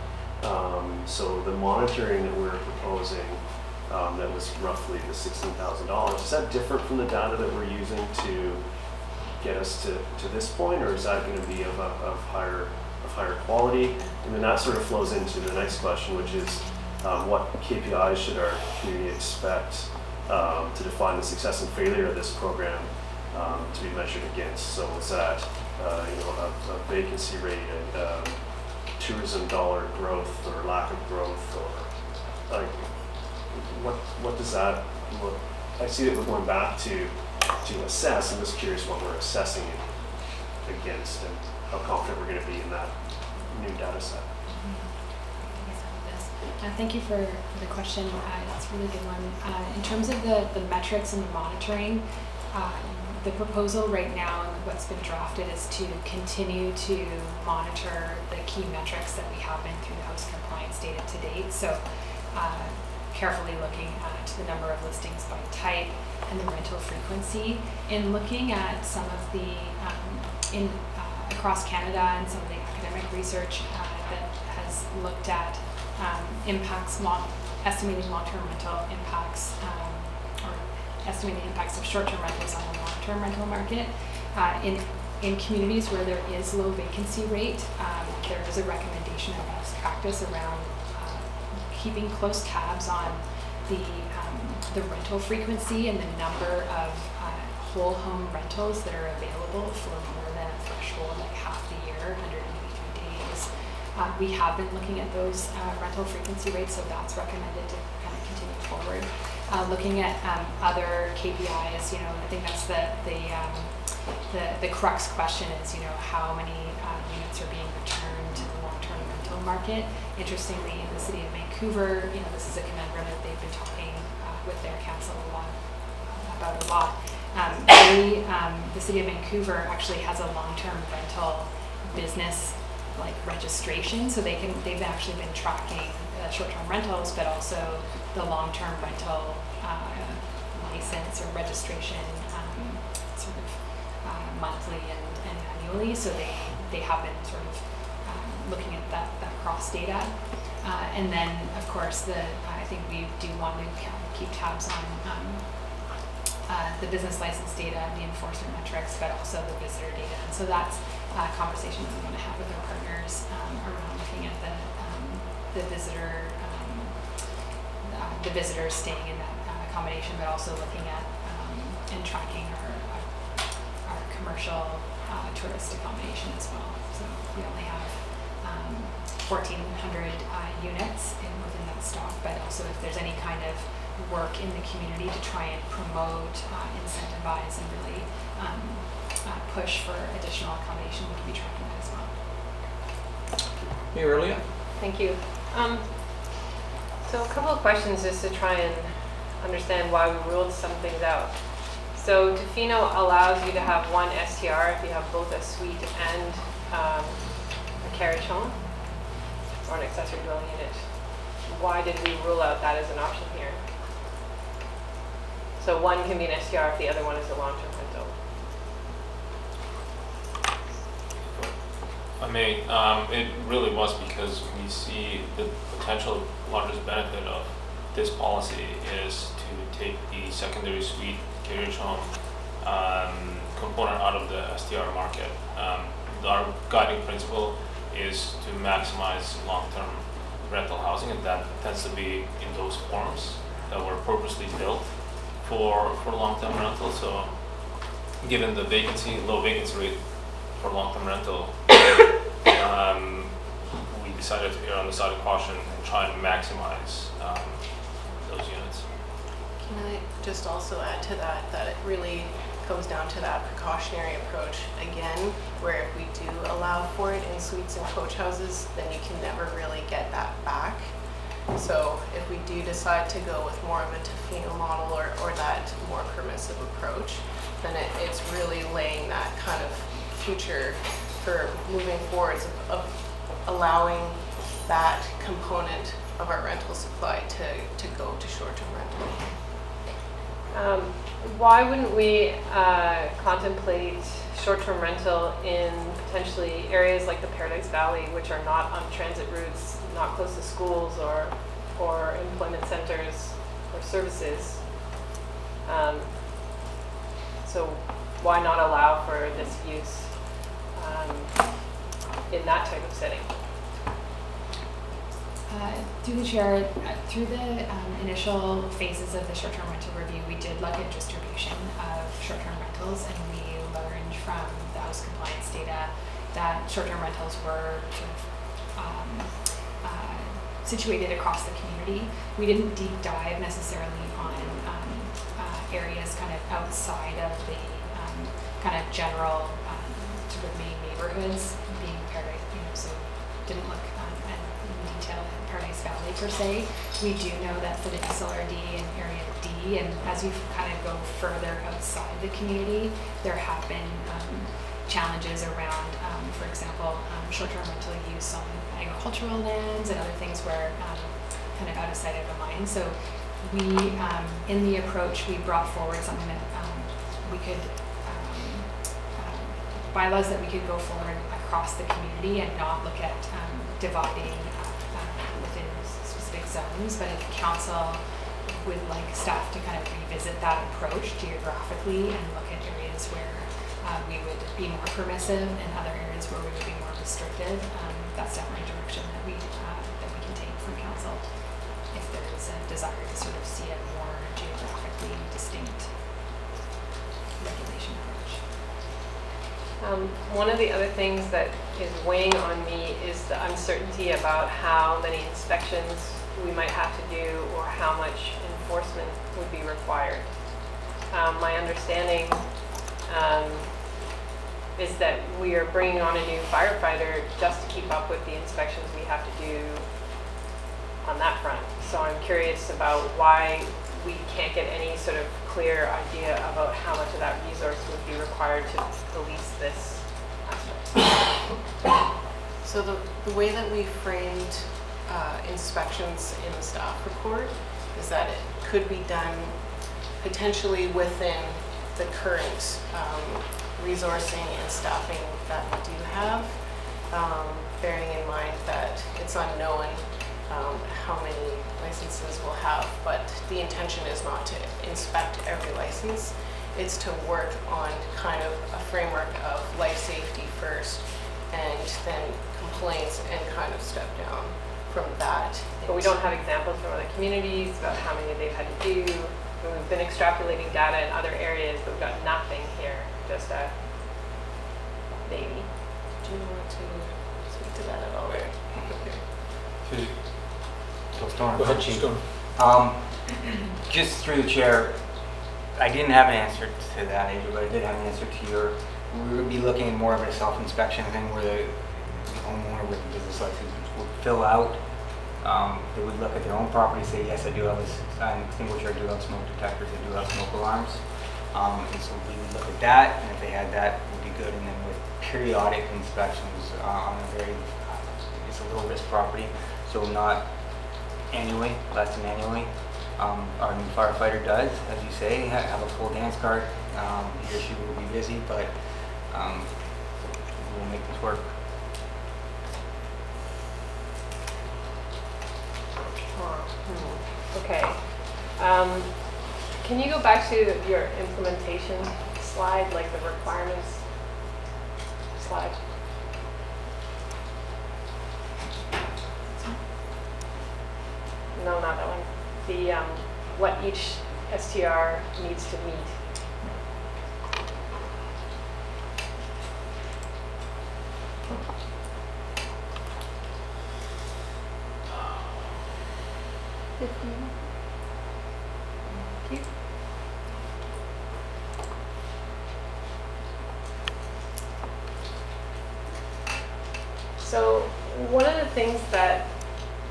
So the monitoring that we're proposing, that was roughly the $16,000, is that different from the data that we're using to get us to this point, or is that going to be of higher quality? And then that sort of flows into the next question, which is what KPIs should our community expect to define the success and failure of this program to be measured against? So is that a vacancy rate, and tourism dollar growth or lack of growth, or like what does that look? I see that we're going back to assess. I'm just curious what we're assessing it against, and how confident we're going to be in that new data set. Thank you for the question. It's a really good one. In terms of the metrics and the monitoring, the proposal right now and what's been drafted is to continue to monitor the key metrics that we have been through the house compliance data to date. So carefully looking at the number of listings by type and the rental frequency, and looking at some of the across Canada and some of the academic research that has looked at estimating long-term rental impacts, or estimating the impacts of short-term rentals on the long-term rental market. In communities where there is low vacancy rate, there is a recommendation of best practice around keeping close tabs on the rental frequency and the number of whole home rentals that are available for more than a threshold, like half the year, 183 days. We have been looking at those rental frequency rates, so that's recommended to kind of continue forward. looking at other KPIs. You know, I think that's the crux question is, you know, how many units are being returned to the long-term rental market. Interestingly, in the city of Vancouver, you know, this is a conundrum that they've been talking with their council about a lot. The city of Vancouver actually has a long-term rental business like registration, so they've actually been tracking short-term rentals, but also the long-term rental license or registration sort of monthly and annually. So they have been sort of looking at that cross data, and then of course I think we do want to keep tabs on the business license data, the enforcement metrics, but also the visitor data. And so that's a conversation that we want to have with our partners around looking at the visitors staying in that accommodation, but also looking at and tracking our commercial tourist accommodation as well. So we only have 1,400 units within that stock, but also if there's any kind of work in the community to try and promote, incentivize, and really push for additional accommodation, we can be tracking that as well. Hey, Aurelia? Thank you. So a couple of questions just to try and understand why we ruled some things out. So Tofino allows you to have one STR if you have both a suite and a carriage home or an accessory dwelling unit. Why did we rule out that as an option here? So one can be an STR if the other one is a long-term rental. I mean, it really was because we see the potential largest benefit of this policy is to take the secondary suite carriage home component out of the STR market. Our guiding principle is to maximize long-term rental housing, and that tends to be in those forms that were purposely built for long-term rental. So given the low vacancy rate for long-term rental, we decided to err on the side of caution and try and maximize those units. Can I just also add to that it really comes down to that precautionary approach again, where if we do allow for it in suites and coach houses, then you can never really get that back. So if we do decide to go with more of a Tofino model or that more permissive approach, then it's really laying that kind of future for moving forwards of allowing that component of our rental supply to go to short-term rental. Why wouldn't we contemplate short-term rental in potentially areas like the Paradise Valley, which are not on transit routes, not close to schools or employment centers or services? So why not allow for this use in that type of setting? Through the chair, through the initial phases of the short-term rental review, we did look at distribution of short-term rentals, and we learned from the house compliance data that short-term rentals were sort of situated across the community. We didn't deep dive necessarily on areas kind of outside of the kind of general sort of main neighborhoods being Paradise, so didn't look in detail in Paradise Valley per se. We do know that for the SLRD and Area D, and as we kind of go further outside the community, there have been challenges around, for example, short-term rental use on agricultural lands and other things where kind of out of sight, out of mind. So we, in the approach, we brought forward something that we could, bylaws that we could go forward across the community and not look at dividing within specific zones, but if council would like staff to kind of revisit that approach geographically and look at areas where we would be more permissive and other areas where we would be more restrictive, that's definitely a direction that we can take from council if there is a desire to sort of see a more geographically distinct regulation approach. One of the other things that is weighing on me is the uncertainty about how many inspections we might have to do or how much enforcement would be required. My understanding is that we are bringing on a new firefighter just to keep up with the inspections we have to do on that front. So I'm curious about why we can't get any sort of clear idea about how much of that resource would be required to police this aspect. So the way that we framed inspections in the staff report is that it could be done potentially within the current resourcing and staffing that we do have, bearing in mind that it's unknown how many licenses we'll have, but the intention is not to inspect every license. It's to work on kind of a framework of life safety first and then complaints and kind of step down from that. But we don't have examples from other communities about how many they've had to do. We've been extrapolating data in other areas, but we've got nothing here, just a maybe. Do you want to speak to that at all? Go ahead, Chief. Just through the chair, I didn't have an answer to that, Adrian, but I did have an answer to your, we would be looking at more of a self-inspection thing where the homeowner with the business license would fill out. They would look at their own property, say, yes, I do have an extinguisher, I do have smoke detectors, I do have smoke alarms. And so we would look at that, and if they had that, it would be good. And then with periodic inspections on a very, it's a low risk property, so not annually, less than annually. Our new firefighter does, as you say, have a full dance card. He or she will be busy, but we'll make this work. Okay. Can you go back to your implementation slide, like the requirements slide? No, not that one. The what each STR needs to meet. Thank you. So one of the things that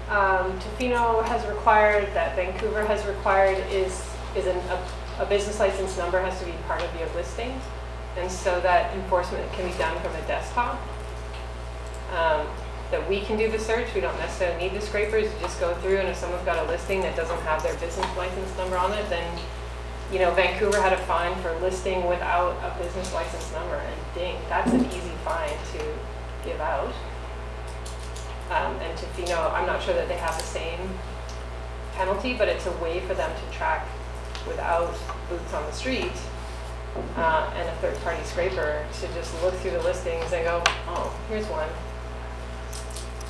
Tofino has required, that Vancouver has required, is a business license number has to be part of your listing, and so that enforcement can be done from a desktop. That we can do the search. We don't necessarily need the scrapers. You just go through, and if someone's got a listing that doesn't have their business license number on it, then, you know, Vancouver had a fine for listing without a business license number, and ding, that's an easy fine to give out. And Tofino, I'm not sure that they have the same penalty, but it's a way for them to track without boots on the street and a third-party scraper to just look through the listings and go, oh, here's one.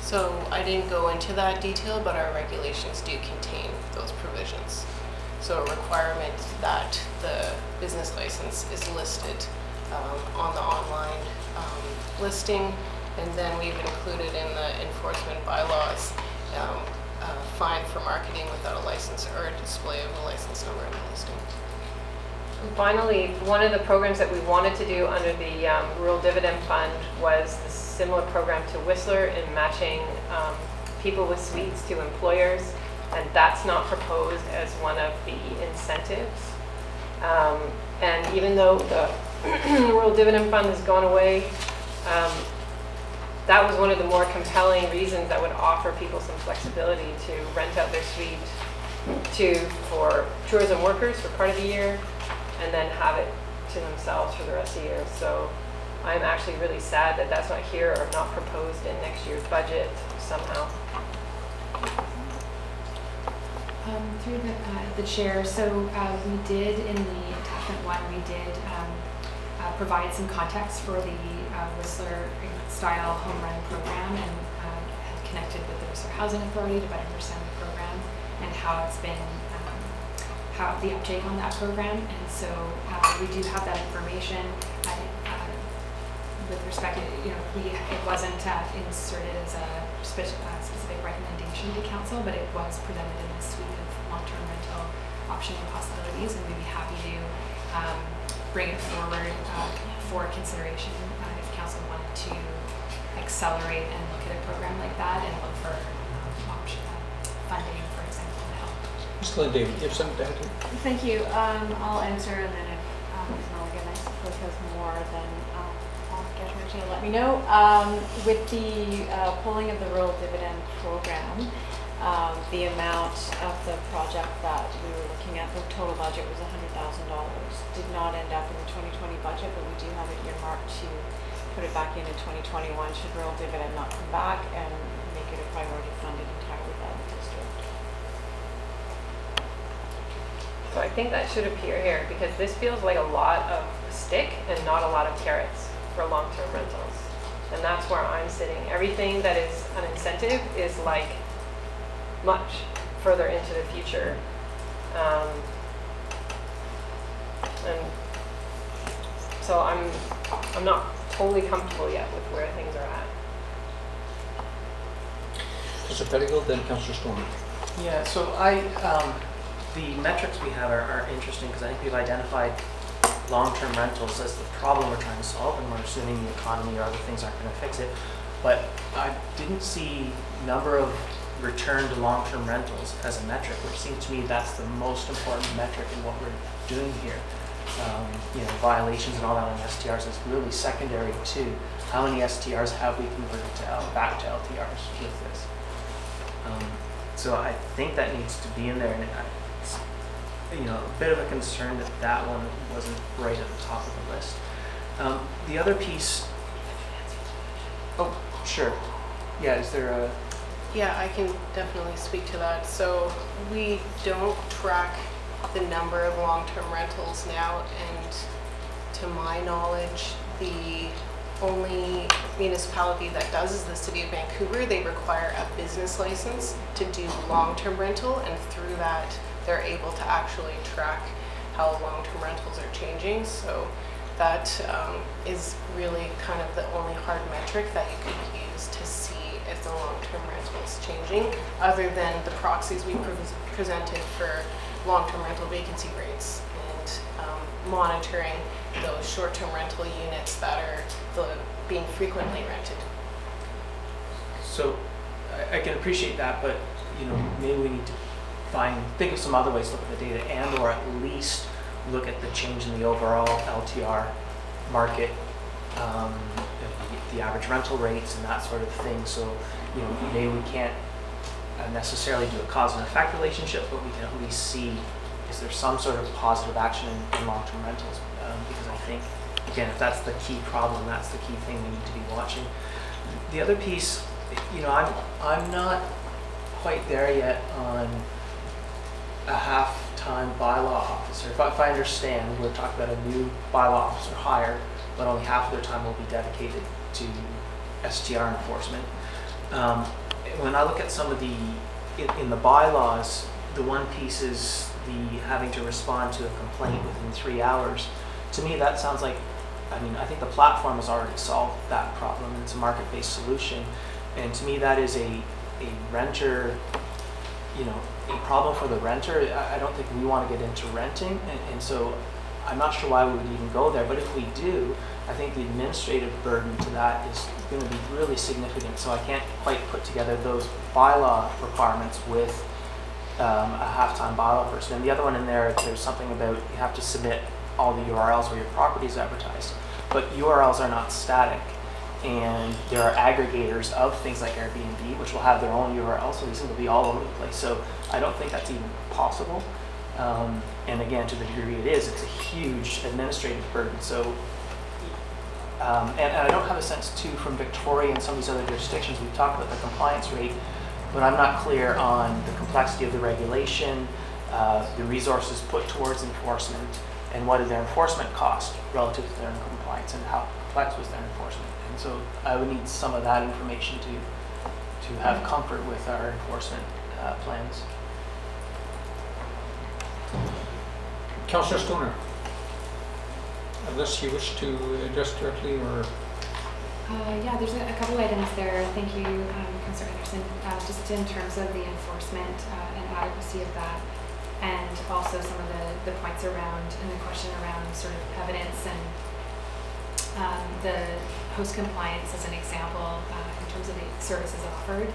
So I didn't go into that detail, but our regulations do contain those provisions. So a requirement that the business license is listed on the online listing, and then we've included in the enforcement bylaws a fine for marketing without a license or a display of a license number in the listing. And finally, one of the programs that we wanted to do under the Rural Dividend Fund was the similar program to Whistler in matching people with suites to employers, and that's not proposed as one of the incentives. And even though the Rural Dividend Fund has gone away, that was one of the more compelling reasons that would offer people some flexibility to rent out their suite for tourism workers for part of the year, and then have it to themselves for the rest of the year. So I'm actually really sad that that's not here or not proposed in next year's budget somehow. Through the chair, so we did in the attachment one, we did provide some context for the Whistler style home run program, and have connected with the Whistler Housing Authority to better understand the program and how it's been, how the uptake on that program. And so we do have that information. with respect to, it wasn't inserted as a specific recommendation to council, but it was presented in a suite of long-term rental option and possibilities, and we'd be happy to bring it forward for consideration if council wanted to accelerate and look at a program like that and look for option funding, for example, to help. Ms. Linda, do you have something to add? Thank you. I'll answer, and then if Ms. Mulligan, I suppose, has more, then I'll get her to let me know. With the pulling of the rural dividend program, the amount of the project that we were looking at, the total budget was $100,000. Did not end up in the 2020 budget, but we do have it earmarked to put it back in 2021 should rural dividend not come back, and make it a priority funded entirely by the district. So I think that should appear here, because this feels like a lot of stick and not a lot of carrots for long-term rentals. And that's where I'm sitting. Everything that is an incentive is like much further into the future. And so I'm not totally comfortable yet with where things are at. Councillor Pettigold, then Councillor Storm. Yeah, so the metrics we have are interesting, because I think we've identified long-term rentals as the problem we're trying to solve, and we're assuming the economy or other things aren't going to fix it. But I didn't see number of return to long-term rentals as a metric, which seems to me that's the most important metric in what we're doing here. Violations and all that on STRs is really secondary to how many STRs have we converted back to LTRs with this. So I think that needs to be in there, and it's a bit of a concern that one wasn't right at the top of the list. The other piece, oh sure, yeah, is there a... Yeah, I can definitely speak to that. So we don't track the number of long-term rentals now, and to my knowledge, the only municipality that does is the City of Vancouver. They require a business license to do long-term rental, and through that they're able to actually track how long-term rentals are changing. So that is really kind of the only hard metric that you could use to see if the long-term rental is changing, other than the proxies we presented for long-term rental vacancy rates and monitoring those short-term rental units that are being frequently rented. So I can appreciate that, but maybe we need to think of some other ways to look at the data, and or at least look at the change in the overall LTR market, the average rental rates and that sort of thing. So maybe we can't necessarily do a cause and effect relationship, but we can at least see, is there some sort of positive action in long-term rentals? Because I think, again, if that's the key problem, that's the key thing we need to be watching. The other piece, I'm not quite there yet on a half-time bylaw officer. If I understand, we're talking about a new bylaw officer hire, but only half of their time will be dedicated to STR enforcement. When I look at some of in the bylaws, the one piece is the having to respond to a complaint within 3 hours. To me, that sounds like, I think the platform has already solved that problem, and it's a market-based solution. And to me, that is a renter, a problem for the renter. I don't think we want to get into renting, and so I'm not sure why we would even go there. But if we do, I think the administrative burden to that is going to be really significant. So I can't quite put together those bylaw requirements with a half-time bylaw person. And the other one in there's something about you have to submit all the URLs where your property is advertised. But URLs are not static, and there are aggregators of things like Airbnb, which will have their own URL, so these will be all over the place. So I don't think that's even possible. And again, to the degree it is, it's a huge administrative burden. So, and I don't have a sense too from Victoria and some of these other jurisdictions. We've talked about the compliance rate, but I'm not clear on the complexity of the regulation, the resources put towards enforcement, and what did their enforcement cost relative to their compliance, and how complex was their enforcement. And so I would need some of that information to have comfort with our enforcement plans. Councillor Stoner, unless you wish to address directly, or Yeah, there's a couple items there. Thank you, Councillor Anderson. Just in terms of the enforcement and adequacy of that, and also some of the points around and the question around sort of evidence and the host compliance as an example in terms of the services offered.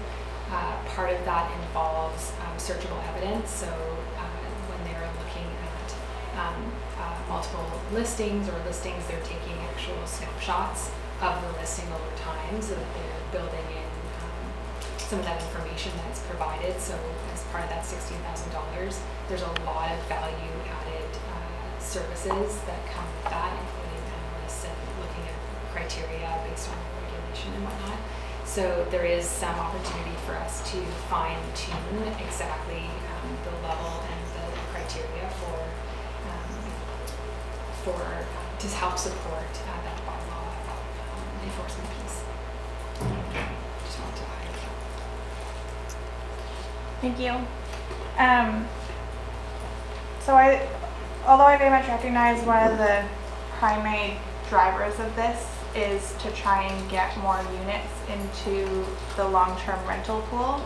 Part of that involves searchable evidence. So when they're looking at multiple listings or listings, they're taking actual snapshots of the listing over time so that they're building in some of that information that's provided. So as part of that $16,000, there's a lot of value added services that come with that, including analysts and looking at criteria based on regulation and whatnot. So there is some opportunity for us to fine tune exactly the level and the criteria to help support that bylaw enforcement piece. Just wanted to highlight that. Thank you. Although I very much recognize one of the primary drivers of this is to try and get more units into the long-term rental pool,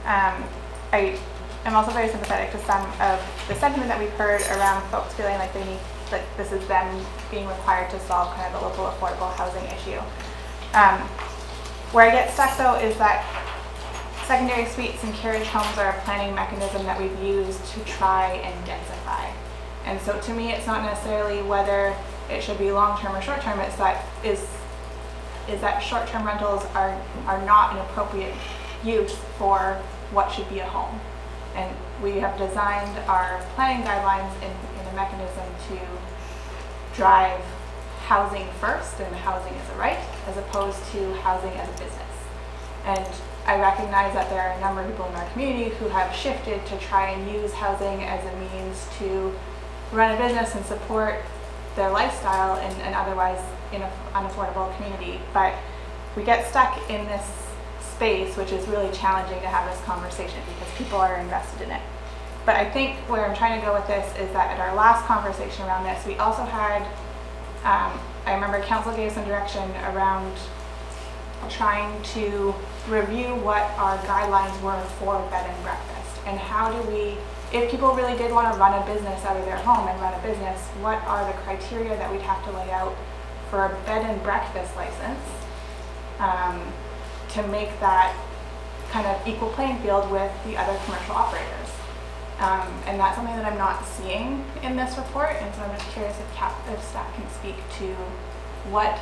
I am also very sympathetic to some of the sentiment that we've heard around folks feeling like they need, like this is them being required to solve kind of the local affordable housing issue. Where I get stuck though is that secondary suites and carriage homes are a planning mechanism that we've used to try and densify. And so to me, it's not necessarily whether it should be long-term or short-term, it's that is that short-term rentals are not an appropriate use for what should be a home. And we have designed our planning guidelines in a mechanism to drive housing first and housing as a right, as opposed to housing as a business. And I recognize that there are a number of people in our community who have shifted to try and use housing as a means to run a business and support their lifestyle in an otherwise unaffordable community. But we get stuck in this space, which is really challenging to have this conversation because people are invested in it. But I think where I'm trying to go with this is that at our last conversation around this, we also had, I remember council gave some direction around trying to review what our guidelines were for bed and breakfast, and how do we, if people really did want to run a business out of their home and run a business, what are the criteria that we'd have to lay out for a bed and breakfast license to make that kind of equal playing field with the other commercial operators. And that's something that I'm not seeing in this report, and so I'm just curious if staff can speak to what,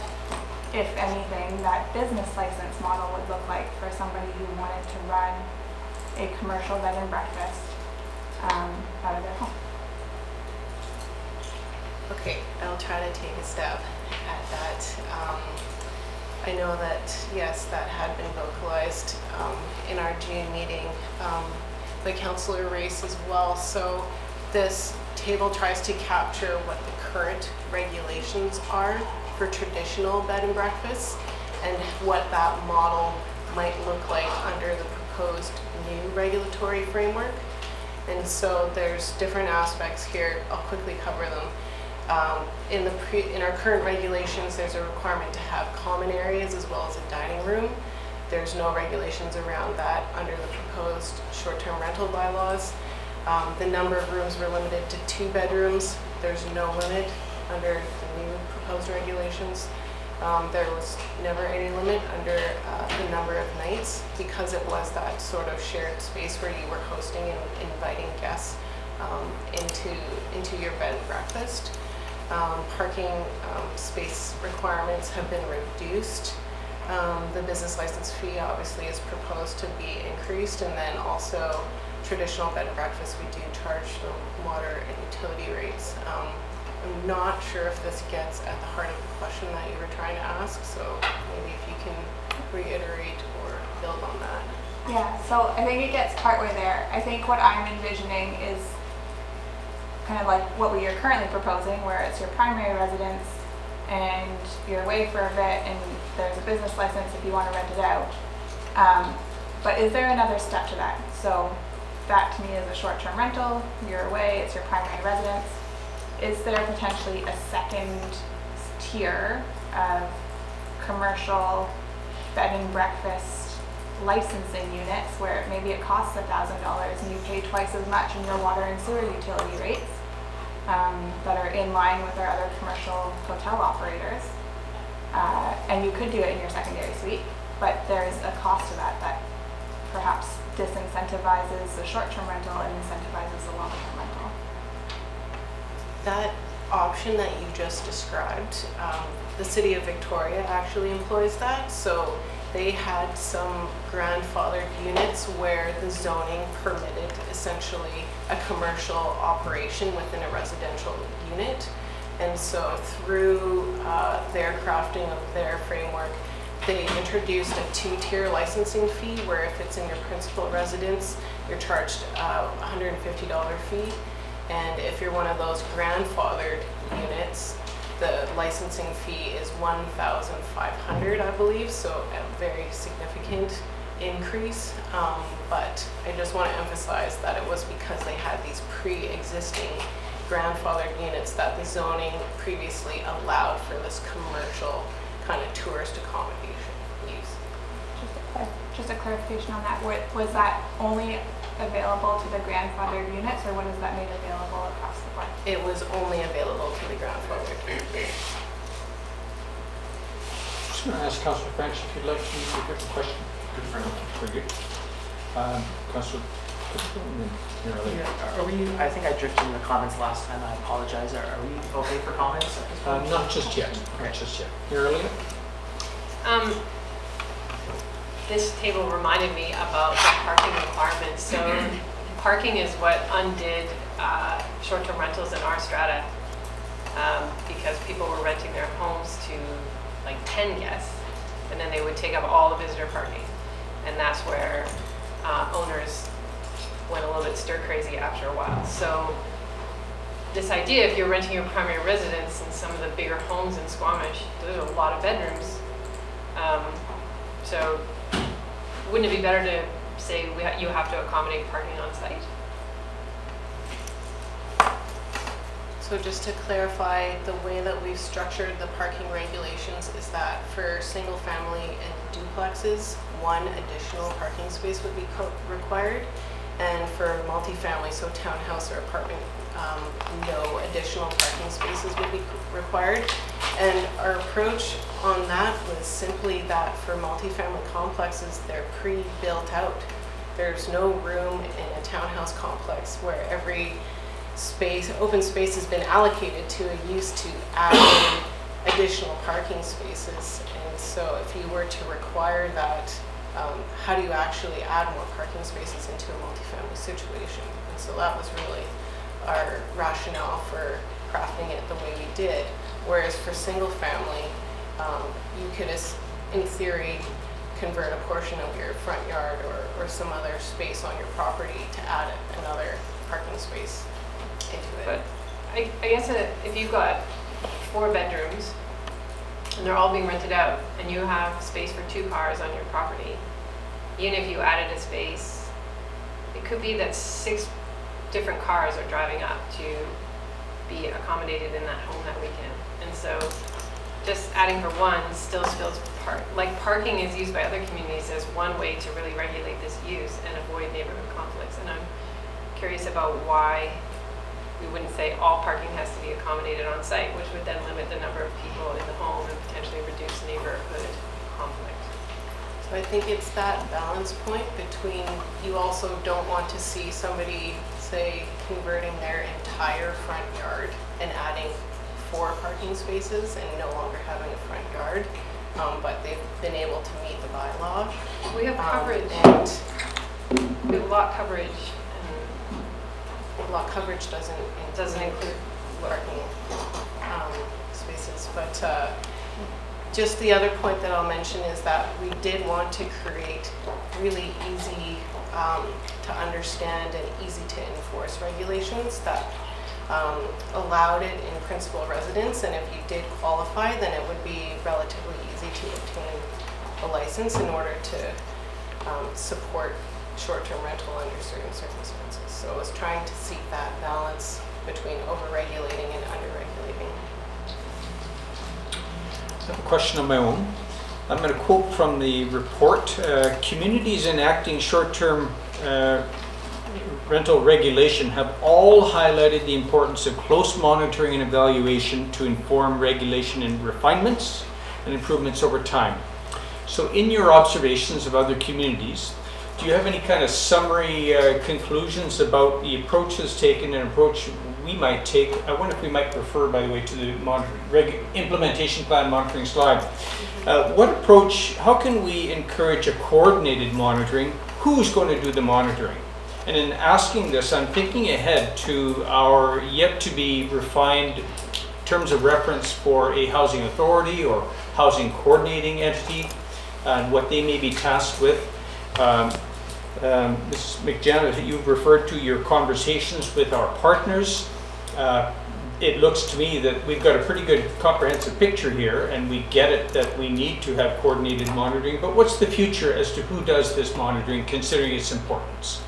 if anything, that business license model would look like for somebody who wanted to run a commercial bed and breakfast out of their home. Okay, I'll try to take a stab at that. I know that, yes, that had been vocalized in our June meeting by Councillor Race as well. So this table tries to capture what the current regulations are for traditional bed and breakfasts and what that model might look like under the proposed new regulatory framework. And so there's different aspects here. I'll quickly cover them. In our current regulations, there's a requirement to have common areas as well as a dining room. There's no regulations around that under the proposed short-term rental bylaws. The number of rooms were limited to 2 bedrooms. There's no limit under the new proposed regulations. There was never any limit under the number of nights because it was that sort of shared space where you were hosting and inviting guests into your bed and breakfast. Parking space requirements have been reduced. The business license fee obviously is proposed to be increased, and then also traditional bed and breakfast, we do charge the water and utility rates. I'm not sure if this gets at the heart of the question that you were trying to ask, so maybe if you can reiterate or build on that. Yeah, so I think it gets partway there. I think what I'm envisioning is kind of like what we are currently proposing, where it's your primary residence and you're away for a bit and there's a business license if you want to rent it out. But is there another step to that? So that to me is a short-term rental, you're away, it's your primary residence. Is there potentially a second tier of commercial bed and breakfast licensing units where maybe it costs $1,000 and you pay twice as much in your water and sewer utility rates that are in line with our other commercial hotel operators. And you could do it in your secondary suite, but there's a cost to that that perhaps disincentivizes the short-term rental and incentivizes the long-term rental. That option that you just described, the City of Victoria actually employs that. So they had some grandfathered units where the zoning permitted essentially a commercial operation within a residential unit. And so through their crafting of their framework, they introduced a two-tier licensing fee where if it's in your principal residence, you're charged a $150 fee. And if you're one of those grandfathered units, the licensing fee is $1,500, I believe, so a very significant increase. But I just want to emphasize that it was because they had these pre-existing grandfathered units that the zoning previously allowed for this commercial kind of tourist accommodation use. Just a clarification on that. Was that only available to the grandfathered units, or what is that made available across the board? It was only available to the grandfathered units. Just going to ask Councillor French if you'd like to repeat the question. Good for now. Very good. Councillor, Are we, I think I drifted in the comments last time, I apologize. Are we okay for comments at this point? not just yet. Not just yet. Here earlier. This table reminded me about the parking requirements. So parking is what undid short-term rentals in our strata because people were renting their homes to like 10 guests, and then they would take up all the visitor parking. And that's where owners went a little bit stir crazy after a while. So this idea, if you're renting your primary residence in some of the bigger homes in Squamish, there's a lot of bedrooms. So wouldn't it be better to say you have to accommodate parking on site? So just to clarify, the way that we've structured the parking regulations is that for single family and duplexes, one additional parking space would be required. And for multifamily, so townhouse or apartment, no additional parking spaces would be required. And our approach on that was simply that for multifamily complexes, they're pre-built out. There's no room in a townhouse complex where every space, open space has been allocated to a use to add in additional parking spaces. And so if you were to require that, how do you actually add more parking spaces into a multifamily situation? And so that was really our rationale for crafting it the way we did. Whereas for single family, you could, in theory, convert a portion of your front yard or some other space on your property to add another parking space into it. But I guess if you've got 4 bedrooms and they're all being rented out and you have space for 2 cars on your property, even if you added a space, it could be that 6 different cars are driving up to be accommodated in that home that weekend. And so just adding for one still spills parking is used by other communities as one way to really regulate this use and avoid neighborhood conflicts. And I'm curious about why we wouldn't say all parking has to be accommodated on site, which would then limit the number of people in the home and potentially reduce neighborhood conflict. So I think it's that balance point between, you also don't want to see somebody, say, converting their entire front yard and adding 4 parking spaces and no longer having a front yard, but they've been able to meet the bylaw. We have coverage. We have lot coverage. Lot coverage doesn't include parking spaces, but just the other point that I'll mention is that we did want to create really easy to understand and easy to enforce regulations that allowed it in principal residence, and if you did qualify, then it would be relatively easy to obtain a license in order to support short-term rental under certain circumstances. So I was trying to seek that balance between over-regulating and under-regulating. I have a question of my own. I'm going to quote from the report. Communities enacting short-term rental regulation have all highlighted the importance of close monitoring and evaluation to inform regulation and refinements and improvements over time. So in your observations of other communities, do you have any kind of summary conclusions about the approaches taken and approach we might take? I wonder if we might refer, by the way, to the implementation plan monitoring slide. What approach, how can we encourage a coordinated monitoring? Who's going to do the monitoring? And in asking this, I'm thinking ahead to our yet to be refined terms of reference for a housing authority or housing coordinating entity and what they may be tasked with. Mrs. McJanet, you've referred to your conversations with our partners. It looks to me that we've got a pretty good comprehensive picture here, and we get it that we need to have coordinated monitoring, but what's the future as to who does this monitoring, considering its importance?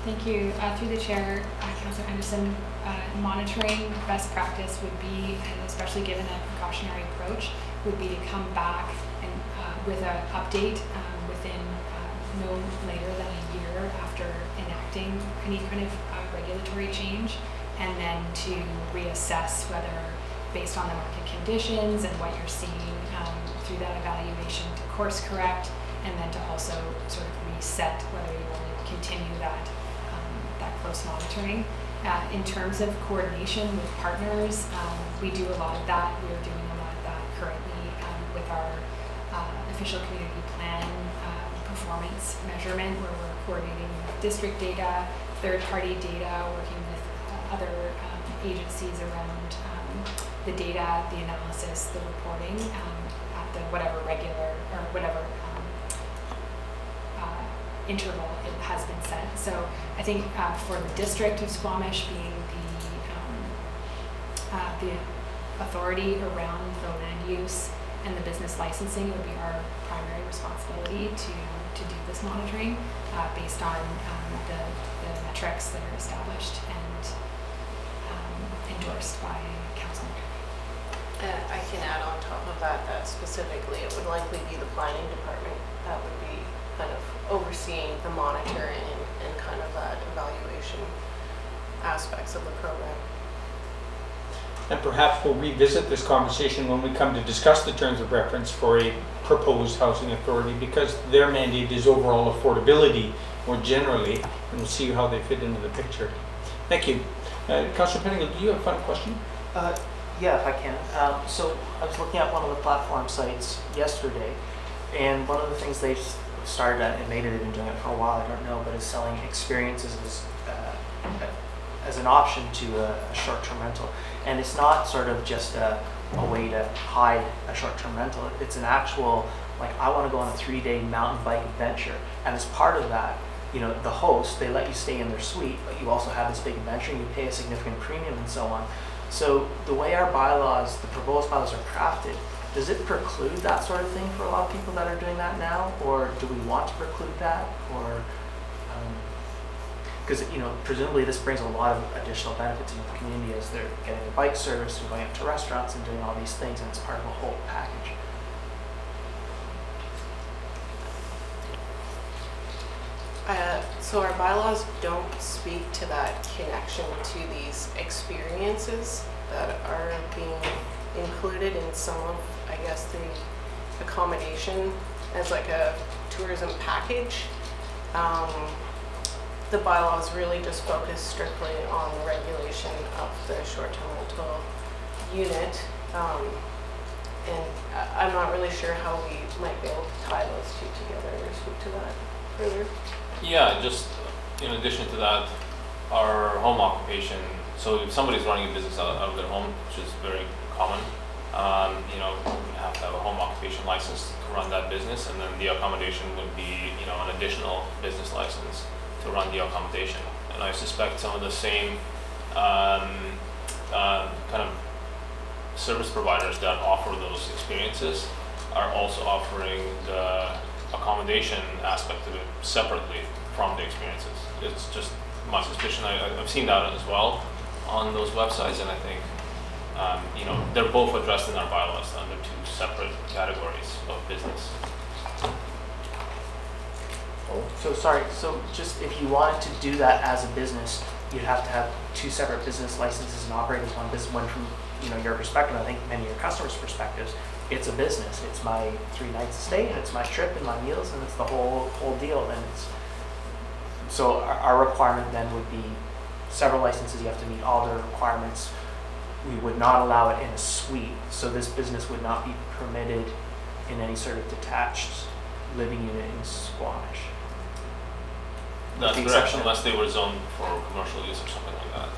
Thank you. Through the chair, Councillor Anderson, monitoring best practice would be, and especially given a precautionary approach, would be to come back and with an update within no later than a year after enacting any kind of regulatory change, and then to reassess whether, based on the market conditions and what you're seeing through that evaluation, to course correct, and then to also sort of reset whether you want to continue that close monitoring. In terms of coordination with partners, we do a lot of that. We are doing a lot of that currently with our official community plan performance measurement, where we're coordinating district data, third-party data, working with other agencies around the data, the analysis, the reporting at the whatever regular or whatever interval it has been set. So I think for the District of Squamish being the authority around the land use and the business licensing, would be our primary responsibility to do this monitoring based on the metrics that are established and endorsed by council. I can add on top of that specifically it would likely be the planning department that would be kind of overseeing the monitoring and kind of that evaluation aspects of the program. And perhaps we'll revisit this conversation when we come to discuss the terms of reference for a proposed housing authority, because their mandate is overall affordability more generally, and we'll see how they fit into the picture. Thank you. Councillor Pettingill, do you have a final question? Yeah, if I can. So I was looking at one of the platform sites yesterday, and one of the things they've started at, and maybe they've been doing it for a while, I don't know, but is selling experiences as an option to a short-term rental. And it's not sort of just a way to hide a short-term rental. It's an actual, like, I want to go on a 3-day mountain bike adventure. And as part of that, you know, the host, they let you stay in their suite, but you also have this big adventure and you pay a significant premium and so on. So the way our bylaws, the proposed bylaws are crafted, does it preclude that sort of thing for a lot of people that are doing that now? Or do we want to preclude that? Or, because, you know, presumably this brings a lot of additional benefits into the community as they're getting a bike service and going out to restaurants and doing all these things, and it's part of a whole package. So our bylaws don't speak to that connection to these experiences that are being included in some of, I guess, the accommodation as like a tourism package. The bylaws really just focus strictly on the regulation of the short-term rental unit. And I'm not really sure how we might be able to tie those two together or speak to that further. Yeah, just in addition to that, our home occupation, so if somebody's running a business out of their home, which is very common, you know, we have to have a home occupation license to run that business, and then the accommodation would be, you know, an additional business license to run the accommodation. And I suspect some of the same kind of service providers that offer those experiences are also offering the accommodation aspect of it separately from the experiences. It's just my suspicion. I've seen that as well on those websites, and I think they're both addressed in our bylaws under two separate categories of business. So sorry, so just if you wanted to do that as a business, you'd have to have two separate business licenses and operate as one business, one from your perspective, I think many of your customers' perspectives, it's a business. It's my 3 nights stay, and it's my trip and my meals, and it's the whole deal. And so our requirement then would be several licenses. You have to meet all the requirements. We would not allow it in a suite, so this business would not be permitted in any sort of detached living unit in Squamish. That's correct, unless they were zoned for commercial use or something like that.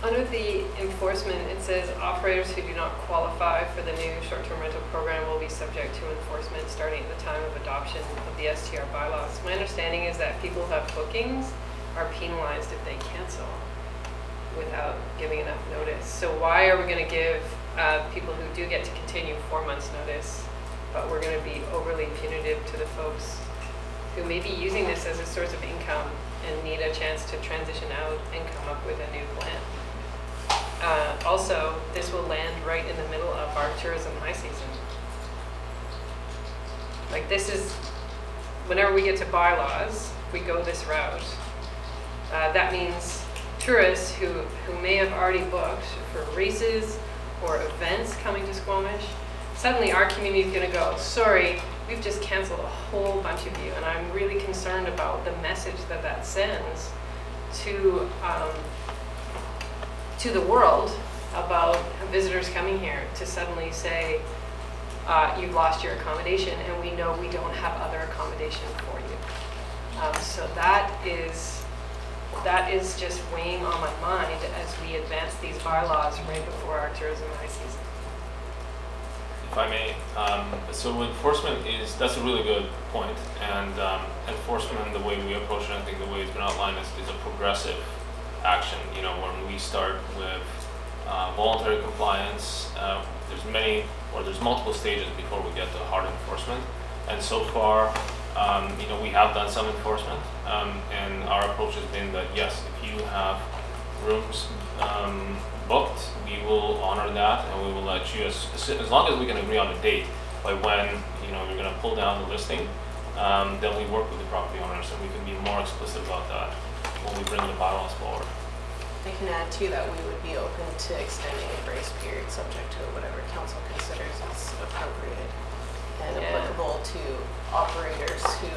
Under the enforcement, it says operators who do not qualify for the new short-term rental program will be subject to enforcement starting at the time of adoption of the STR bylaws. My understanding is that people who have bookings are penalized if they cancel without giving enough notice. So why are we going to give people who do get to continue 4 months notice, but we're going to be overly punitive to the folks who may be using this as a source of income and need a chance to transition out and come up with a new plan? Also, this will land right in the middle of our tourism high season. Like, this is, whenever we get to bylaws, we go this route. That means tourists who may have already booked for races or events coming to Squamish, suddenly our community is going to go, sorry, we've just canceled a whole bunch of you. And I'm really concerned about the message that sends to the world about visitors coming here, to suddenly say, you've lost your accommodation, and we know we don't have other accommodation for you. So that is just weighing on my mind as we advance these bylaws right before our tourism high season. If I may, so enforcement that's a really good point, and enforcement, the way we approach it, I think the way it's been outlined is a progressive action. When we start with voluntary compliance, there's multiple stages before we get to hard enforcement, and so far, we have done some enforcement, and our approach has been that yes, if you have rooms booked, we will honor that, and we will let you, as long as we can agree on a date by when you're going to pull down the listing, then we work with the property owners, and we can be more explicit about that when we bring the bylaws forward. I can add too that we would be open to extending a grace period subject to whatever council considers is appropriate and applicable to operators who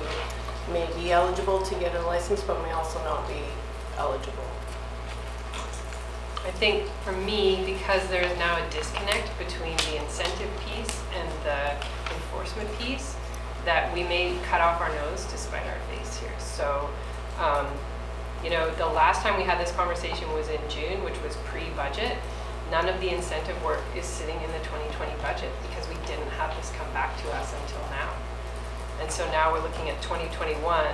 may be eligible to get a license but may also not be eligible. I think for me, because there is now a disconnect between the incentive piece and the enforcement piece, that we may cut off our nose to spite our face here. So, the last time we had this conversation was in June, which was pre-budget. None of the incentive work is sitting in the 2020 budget because we didn't have this come back to us until now. And so now we're looking at 2021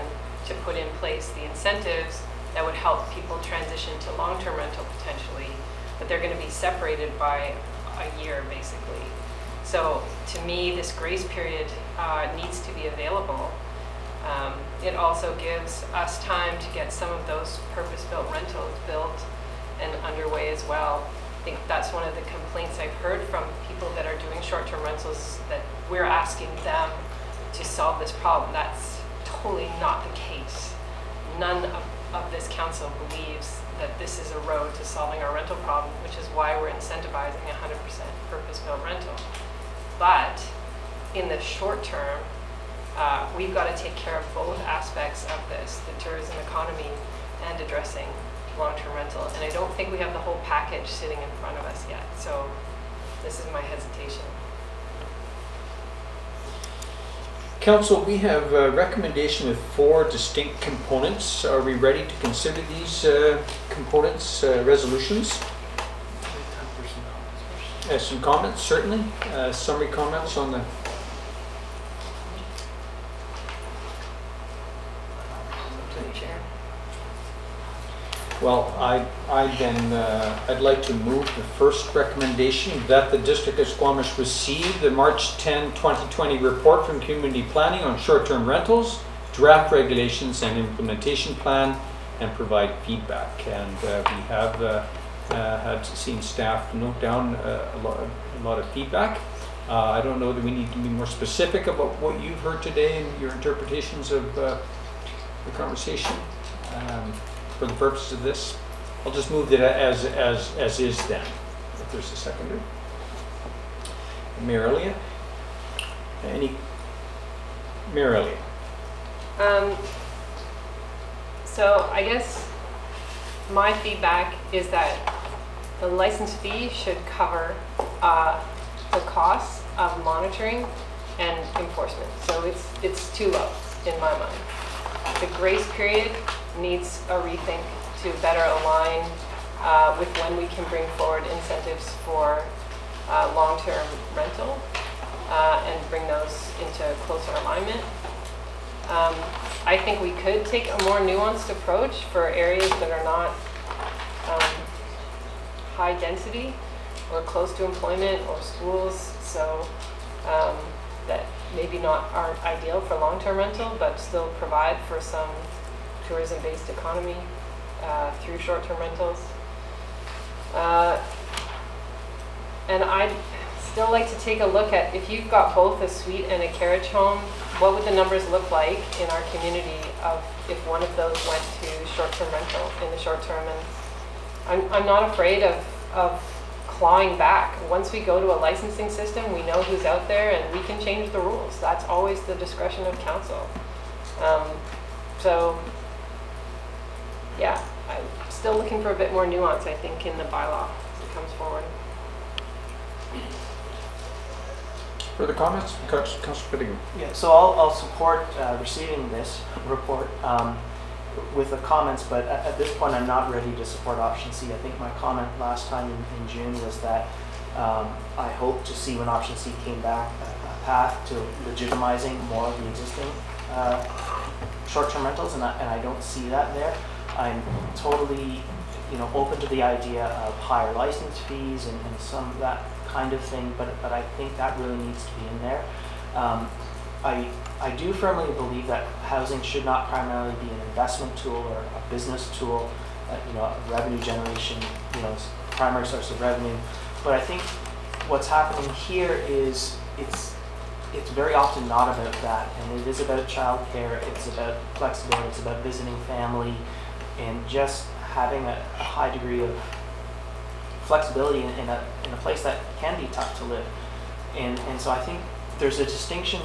to put in place the incentives that would help people transition to long-term rental potentially, but they're going to be separated by a year basically. So to me, this grace period needs to be available. It also gives us time to get some of those purpose-built rentals built and underway as well. I think that's one of the complaints I've heard from people that are doing short-term rentals, that we're asking them to solve this problem. That's totally not the case. None of this council believes that this is a road to solving our rental problem, which is why we're incentivizing 100% purpose-built rental. But in the short term, we've got to take care of both aspects of this, the tourism economy and addressing long-term rental. And I don't think we have the whole package sitting in front of us yet. So this is my hesitation. Council, we have a recommendation with 4 distinct components. Are we ready to consider these components, resolutions? Some comments, certainly. Summary comments on the... Well, I'd like to move the first recommendation that the District of Squamish receive the March 10, 2020 report from Community Planning on short-term rentals, draft regulations and implementation plan and provide feedback. And we have had seen staff note down a lot of feedback. I don't know, do we need to be more specific about what you've heard today and your interpretations of the conversation for the purpose of this? I'll just move that as is then, if there's a seconder. Mayor Elliott? Mayor Elliott? So I guess my feedback is that the license fee should cover the costs of monitoring and enforcement. So it's too low in my mind. The grace period needs a rethink to better align with when we can bring forward incentives for long-term rental and bring those into closer alignment. I think we could take a more nuanced approach for areas that are not high density or close to employment or schools, so that maybe aren't ideal for long-term rental, but still provide for some tourism-based economy through short-term rentals. And I'd still like to take a look at, if you've got both a suite and a carriage home, what would the numbers look like in our community of if one of those went to short-term rental in the short term? And I'm not afraid of clawing back. Once we go to a licensing system, we know who's out there and we can change the rules. That's always the discretion of council. So yeah, I'm still looking for a bit more nuance, I think, in the bylaw as it comes forward. Further comments? Councillor Fittigan. Yeah, so I'll support receiving this report with the comments, but at this point I'm not ready to support option C. I think my comment last time in June was that I hope to see when option C came back a path to legitimizing more of the existing short-term rentals, and I don't see that there. I'm totally open to the idea of higher license fees and some of that kind of thing, but I think that really needs to be in there. I do firmly believe that housing should not primarily be an investment tool or a business tool, a revenue generation, primary source of revenue. But I think what's happening here is it's very often not about that, and it is about childcare, it's about flexibility, it's about visiting family, and just having a high degree of flexibility in a place that can be tough to live. And so I think there's a distinction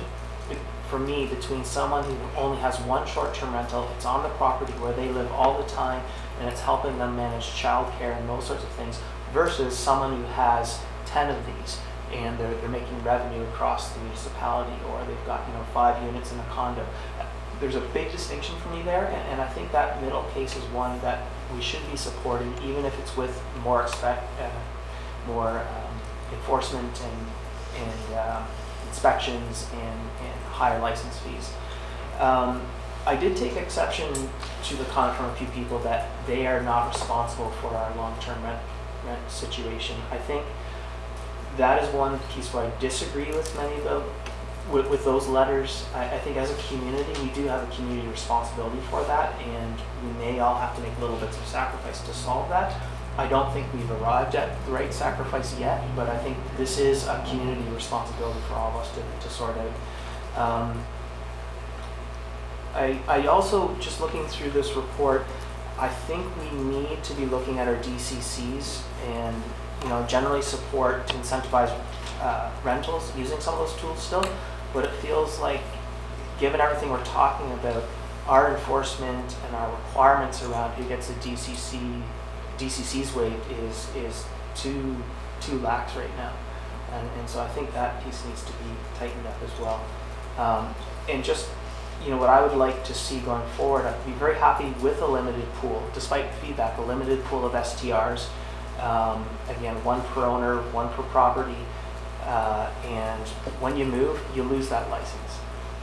for me between someone who only has one short-term rental, it's on the property where they live all the time, and it's helping them manage childcare and those sorts of things, versus someone who has 10 of these and they're making revenue across the municipality, or they've got 5 units in a condo. There's a big distinction for me there, and I think that middle case is one that we should be supporting, even if it's with more enforcement and inspections and higher license fees. I did take exception to the comment from a few people that they are not responsible for our long-term rent situation. I think that is one piece where I disagree with many of with those letters. I think as a community, we do have a community responsibility for that, and we may all have to make little bits of sacrifice to solve that. I don't think we've arrived at the right sacrifice yet, but I think this is a community responsibility for all of us to sort out. I also, just looking through this report, I think we need to be looking at our DCCs and generally support to incentivize rentals using some of those tools still, but it feels like, given everything we're talking about, our enforcement and our requirements around who gets a DCC's waived is too lax right now, and so I think that piece needs to be tightened up as well. And just what I would like to see going forward, I'd be very happy with a limited pool, despite feedback, a limited pool of STRs. Again, one per owner, one per property, and when you move, you lose that license,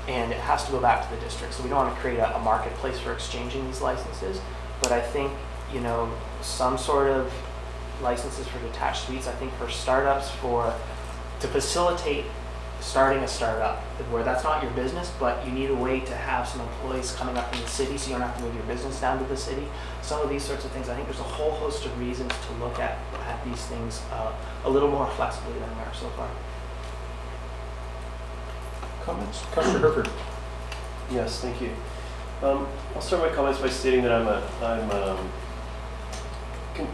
and it has to go back to the district. So we don't want to create a marketplace for exchanging these licenses, but I think some sort of licenses for detached suites. I think for startups, to facilitate starting a startup where that's not your business, but you need a way to have some employees coming up in the city so you don't have to move your business down to the city. Some of these sorts of things, I think there's a whole host of reasons to look at these things a little more flexibly than we are so far. Comments? Councillor Herford. Yes, thank you. I'll start my comments by stating that I'm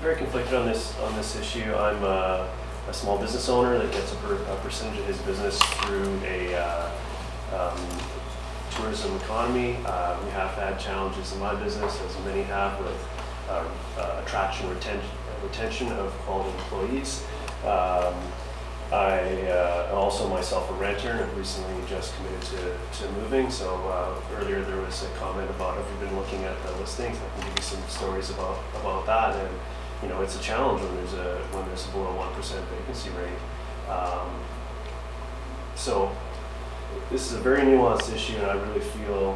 very conflicted on this issue. I'm a small business owner that gets a percentage of his business through a tourism economy. We have had challenges in my business, as many have, with attraction, retention of quality employees. I also myself a renter and have recently just committed to moving. So earlier there was a comment about have you been looking at the listings. I can give you some stories about that. And you know, it's a challenge when there's a below 1% vacancy rate. So this is a very nuanced issue, and I really feel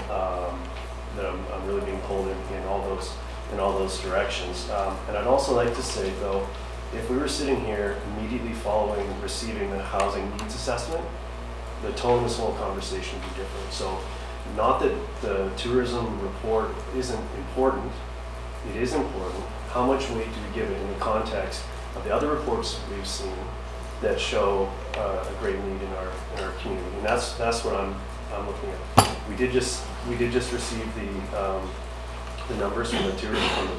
that I'm really being pulled in all those directions. And I'd also like to say, though, if we were sitting here immediately following receiving the housing needs assessment, the tone of this whole conversation would be different. So, not that the tourism report isn't important. It is important. How much weight do we give it in the context of the other reports we've seen that show a great need in our community? And that's what I'm looking at. We did just receive the numbers from the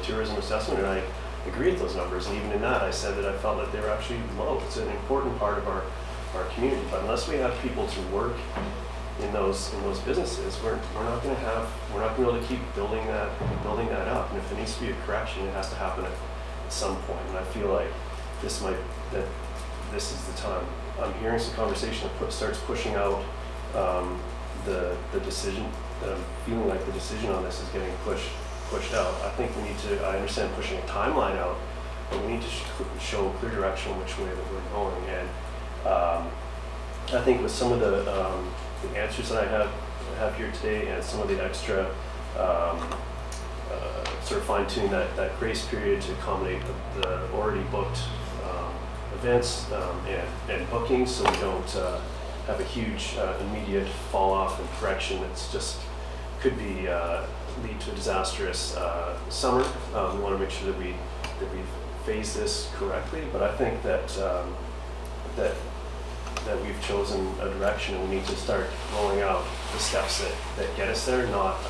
tourism assessment, and I agree with those numbers. And even in that, I said that I felt that they were actually low. It's an important part of our community. But unless we have people to work in those businesses, we're not going to be able to keep building that up. And if there needs to be a correction, it has to happen at some point. And I feel like this is the time. I'm hearing some conversation that starts pushing out the decision. That I'm feeling like the decision on this is getting pushed out. I think we need to. I understand pushing a timeline out, but we need to show clear direction which way that we're going. And I think with some of the answers that I have here today, and some of the extra sort of fine-tune that grace period to accommodate the already booked events and bookings, so we don't have a huge immediate fall off and correction that's just could be lead to a disastrous summer. We want to make sure that we phase this correctly, but I think that we've chosen a direction, and we need to start rolling out the steps that get us there, not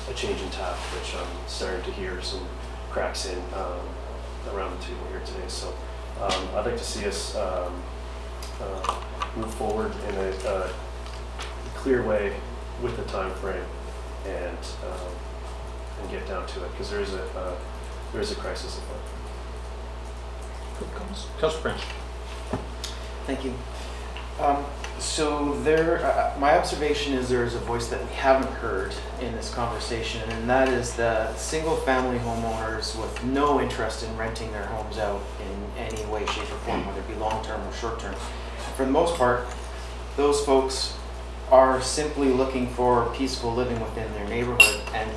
a change in tack, which I'm starting to hear some cracks in around the table here today. So I'd like to see us move forward in a clear way with the time frame and get down to it, because there is a crisis afoot. Councillor French. Thank you. So my observation is there is a voice that we haven't heard in this conversation, and that is the single-family homeowners with no interest in renting their homes out in any way, shape, or form, whether it be long-term or short-term. For the most part, those folks are simply looking for peaceful living within their neighborhood and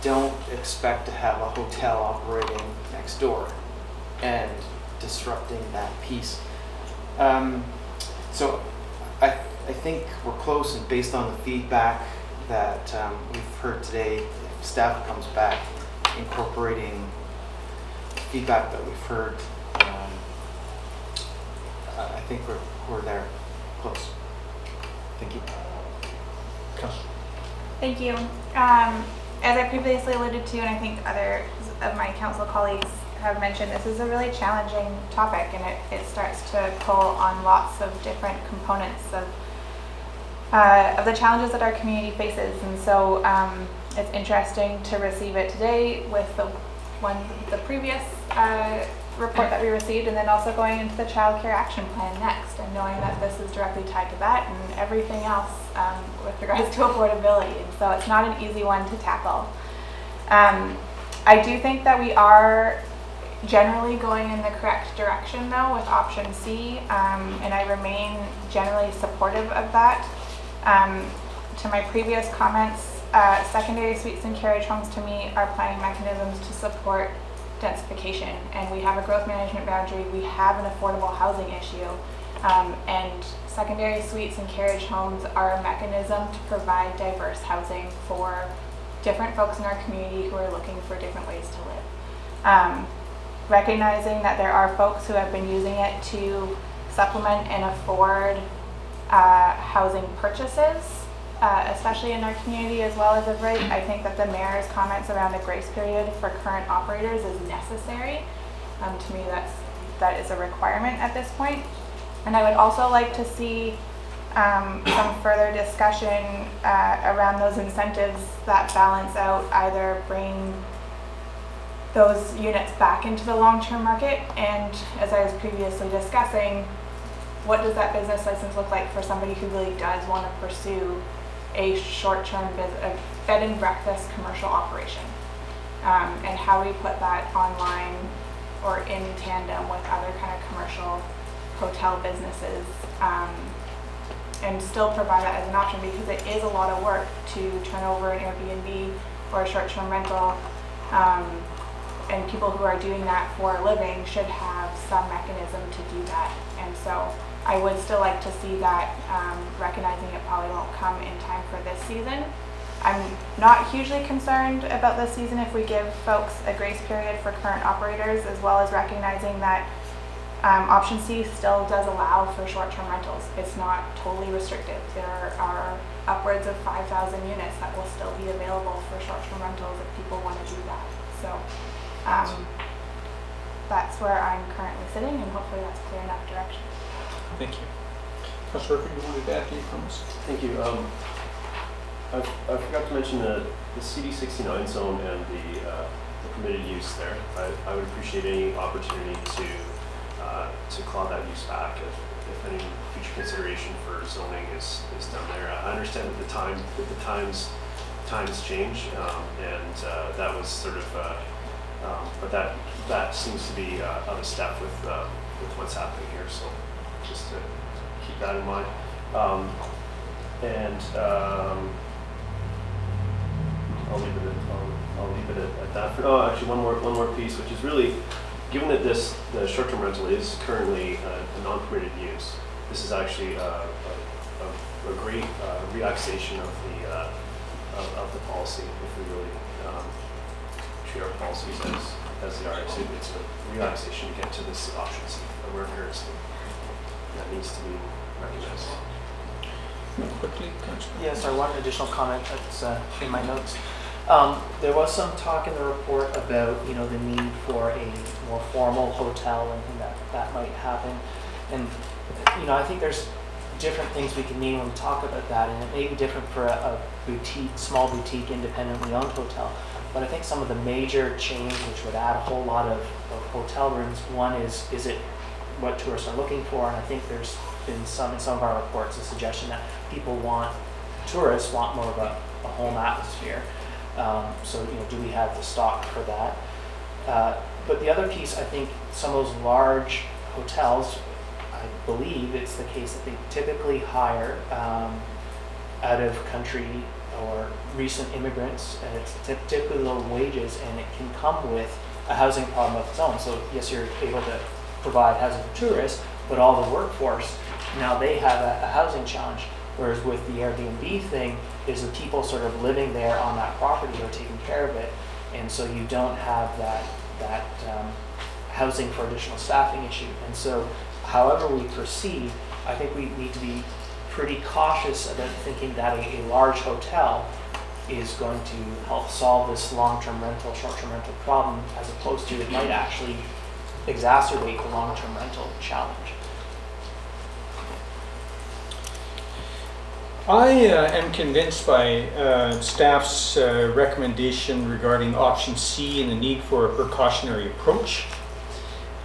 don't expect to have a hotel operating next door and disrupting that peace. So I think we're close, and based on the feedback that we've heard today, if staff comes back incorporating feedback that we've heard, I think we're there, close. Thank you. Thank you. As I previously alluded to, and I think others of my council colleagues have mentioned, this is a really challenging topic, and it starts to pull on lots of different components of the challenges that our community faces. And so it's interesting to receive it today with the previous report that we received, and then also going into the Child Care Action Plan next, and knowing that this is directly tied to that and everything else with regards to affordability. And so it's not an easy one to tackle. I do think that we are generally going in the correct direction, though, with option C, and I remain generally supportive of that. To my previous comments, secondary suites and carriage homes to me are planning mechanisms to support densification, and we have a growth management boundary, we have an affordable housing issue, And secondary suites and carriage homes are a mechanism to provide diverse housing for different folks in our community who are looking for different ways to live. Recognizing that there are folks who have been using it to supplement and afford housing purchases, especially in our community as well as of late. I think that the mayor's comments around the grace period for current operators is necessary. To me, that is a requirement at this point. And I would also like to see some further discussion around those incentives that balance out, either bring those units back into the long-term market, and as I was previously discussing, what does that business license look like for somebody who really does want to pursue a short-term bed and breakfast commercial operation, and how we put that online or in tandem with other kind of commercial hotel businesses, and still provide that as an option, because it is a lot of work to turn over an Airbnb or a short-term rental, and people who are doing that for a living should have some mechanism to do that. And so I would still like to see that, recognizing it probably won't come in time for this season. I'm not hugely concerned about this season if we give folks a grace period for current operators, as well as recognizing that option C still does allow for short-term rentals. It's not totally restrictive. There are upwards of 5,000 units that will still be available for short-term rentals if people want to do that. So that's where I'm currently sitting, and hopefully that's clear enough direction. Thank you. Councillor Ricker, you wanted to add any comments? Thank you. I forgot to mention the CD69 zone and the permitted use there. I would appreciate any opportunity to claw that use back if any future consideration for zoning is done there. I understand that the times change, and that was sort of, but that seems to be out of step with what's happening here. So just to keep that in mind. I'll leave it at that. Oh, actually, one more piece, which is really, given that the short-term rental is currently a non-permitted use, this is actually a great relaxation of the policy if we really treat our policies as they are. It's a relaxation to get to this option C, a workers that needs to be recognized. Quickly, Councillor. Yes, I want an additional comment that's in my notes. There was some talk in the report about, the need for a more formal hotel and that might happen. And, I think there's different things we can mean when we talk about that, and it may be different for a small boutique, independently owned hotel. But I think some of the major chains which would add a whole lot of hotel rooms, one is it what tourists are looking for? And I think there's been in some of our reports a suggestion that tourists want more of a home atmosphere. So do we have the stock for that? But the other piece, I think some of those large hotels, I believe it's the case that they typically hire out of country or recent immigrants, and it's typically low wages, and it can come with a housing problem of its own. So yes, you're able to provide housing for tourists, but all the workforce, now they have a housing challenge. Whereas with the Airbnb thing, is the people sort of living there on that property or taking care of it, and so you don't have that housing for additional staffing issue. And so, however we proceed, I think we need to be pretty cautious about thinking that a large hotel is going to help solve this long-term rental, short-term rental problem, as opposed to it might actually exacerbate the long-term rental challenge. I am convinced by staff's recommendation regarding option C and the need for a precautionary approach.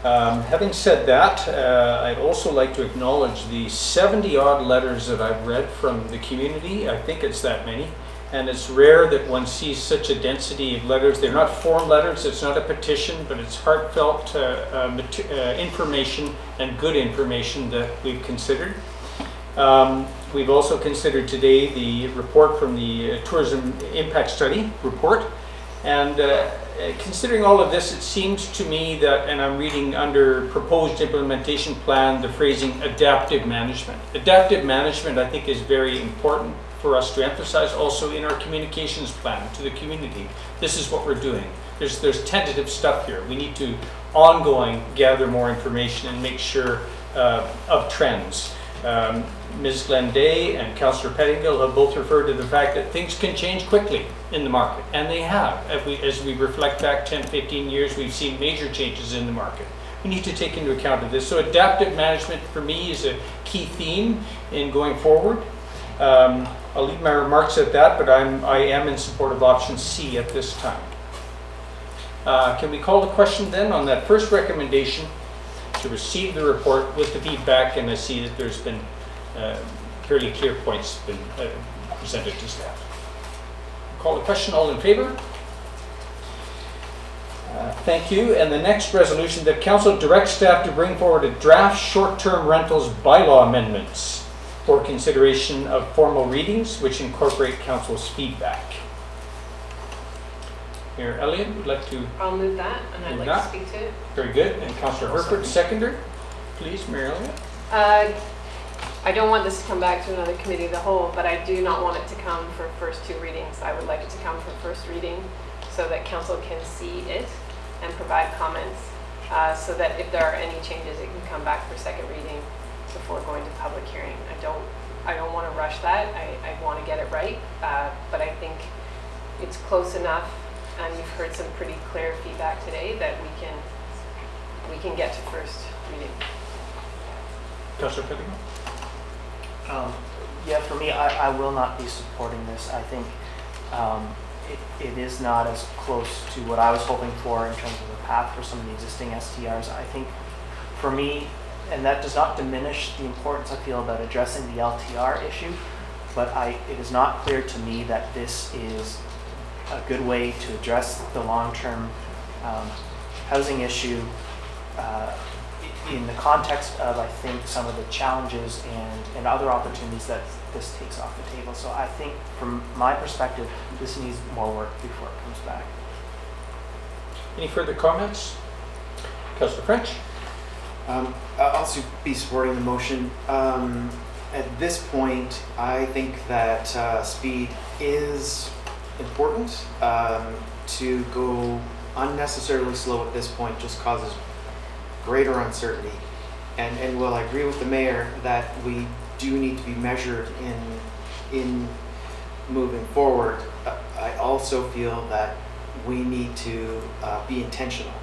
Having said that, I'd also like to acknowledge the 70-odd letters that I've read from the community. I think it's that many. And it's rare that one sees such a density of letters. They're not form letters, it's not a petition, but it's heartfelt information and good information that we've considered. We've also considered today the report from the Tourism Impact Study report, And considering all of this, it seems to me that, and I'm reading under proposed implementation plan, the phrasing adaptive management. Adaptive management, I think, is very important for us to emphasize also in our communications plan to the community. This is what we're doing. There's tentative stuff here. We need to ongoing gather more information and make sure of trends. Ms. Glenday and Councillor Pettingill have both referred to the fact that things can change quickly in the market, and they have. As we reflect back 10, 15 years, we've seen major changes in the market. We need to take into account of this. So adaptive management for me is a key theme in going forward. I'll leave my remarks at that, but I am in support of option C at this time. Can we call the question then on that first recommendation to receive the report with the feedback? And I see that there's been fairly clear points been presented to staff. Call the question. All in favor? Thank you. And the next resolution, that council directs staff to bring forward a draft short-term rentals bylaw amendments for consideration of formal readings which incorporate council's feedback. Mayor Elliott would like to. I'll move that, and I'd like to speak to it. Very good. And Councillor Herford, seconder. Please, Mayor Elliott. I don't want this to come back to another committee of the whole, but I do not want it to come for first two readings. I would like it to come for first reading so that council can see it and provide comments, so that if there are any changes, it can come back for second reading before going to public hearing. I don't want to rush that. I want to get it right, but I think it's close enough, and you've heard some pretty clear feedback today that we can get to first reading. Councillor Pettingill. Yeah, for me, I will not be supporting this. I think it is not as close to what I was hoping for in terms of the path for some of the existing STRs. I think for me, and that does not diminish the importance I feel about addressing the LTR issue, but it is not clear to me that this is a good way to address the long-term housing issue in the context of, I think, some of the challenges and other opportunities that this takes off the table. So I think from my perspective, this needs more work before it comes back. Any further comments? Councillor French? I'll also be supporting the motion. At this point, I think that speed is important. To go unnecessarily slow at this point just causes greater uncertainty. And while I agree with the mayor that we do need to be measured in moving forward, I also feel that we need to be intentional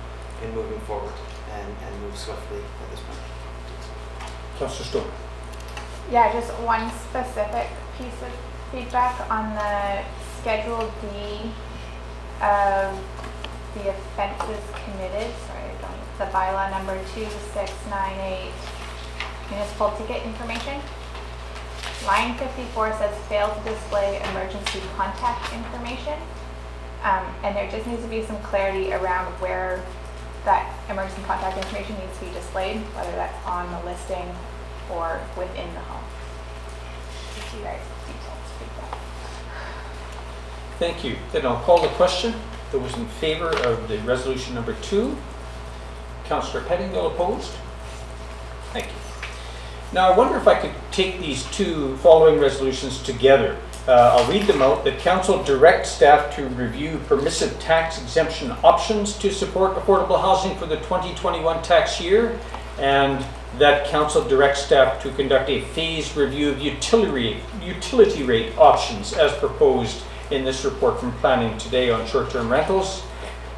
in moving forward and move swiftly at this point. Councillor Stone. Yeah, just one specific piece of feedback on the Schedule D of the offenses committed. Sorry, the bylaw number 2698, municipal ticket information. Line 54 says fail to display emergency contact information. And there just needs to be some clarity around where that emergency contact information needs to be displayed, whether that's on the listing or within the home. Thank you guys. Feedback. Thank you. Then I'll call the question. Those in favor of the resolution number 2. Councillor Pettingill opposed? Thank you. Now I wonder if I could take these two following resolutions together. I'll read them out. That council directs staff to review permissive tax exemption options to support affordable housing for the 2021 tax year, and that council directs staff to conduct a phased review of utility rate options as proposed in this report from planning today on short-term rentals,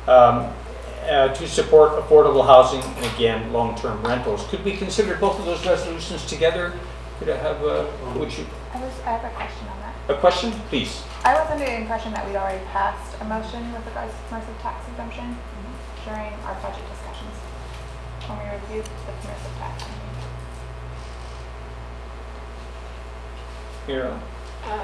to support affordable housing and again long-term rentals. Could we consider both of those resolutions together? Could I have would you? I have a question on that. A question, please. I was under the impression that we'd already passed a motion with regards to permissive tax exemption during our budget discussions when we reviewed the permissive tax. Here.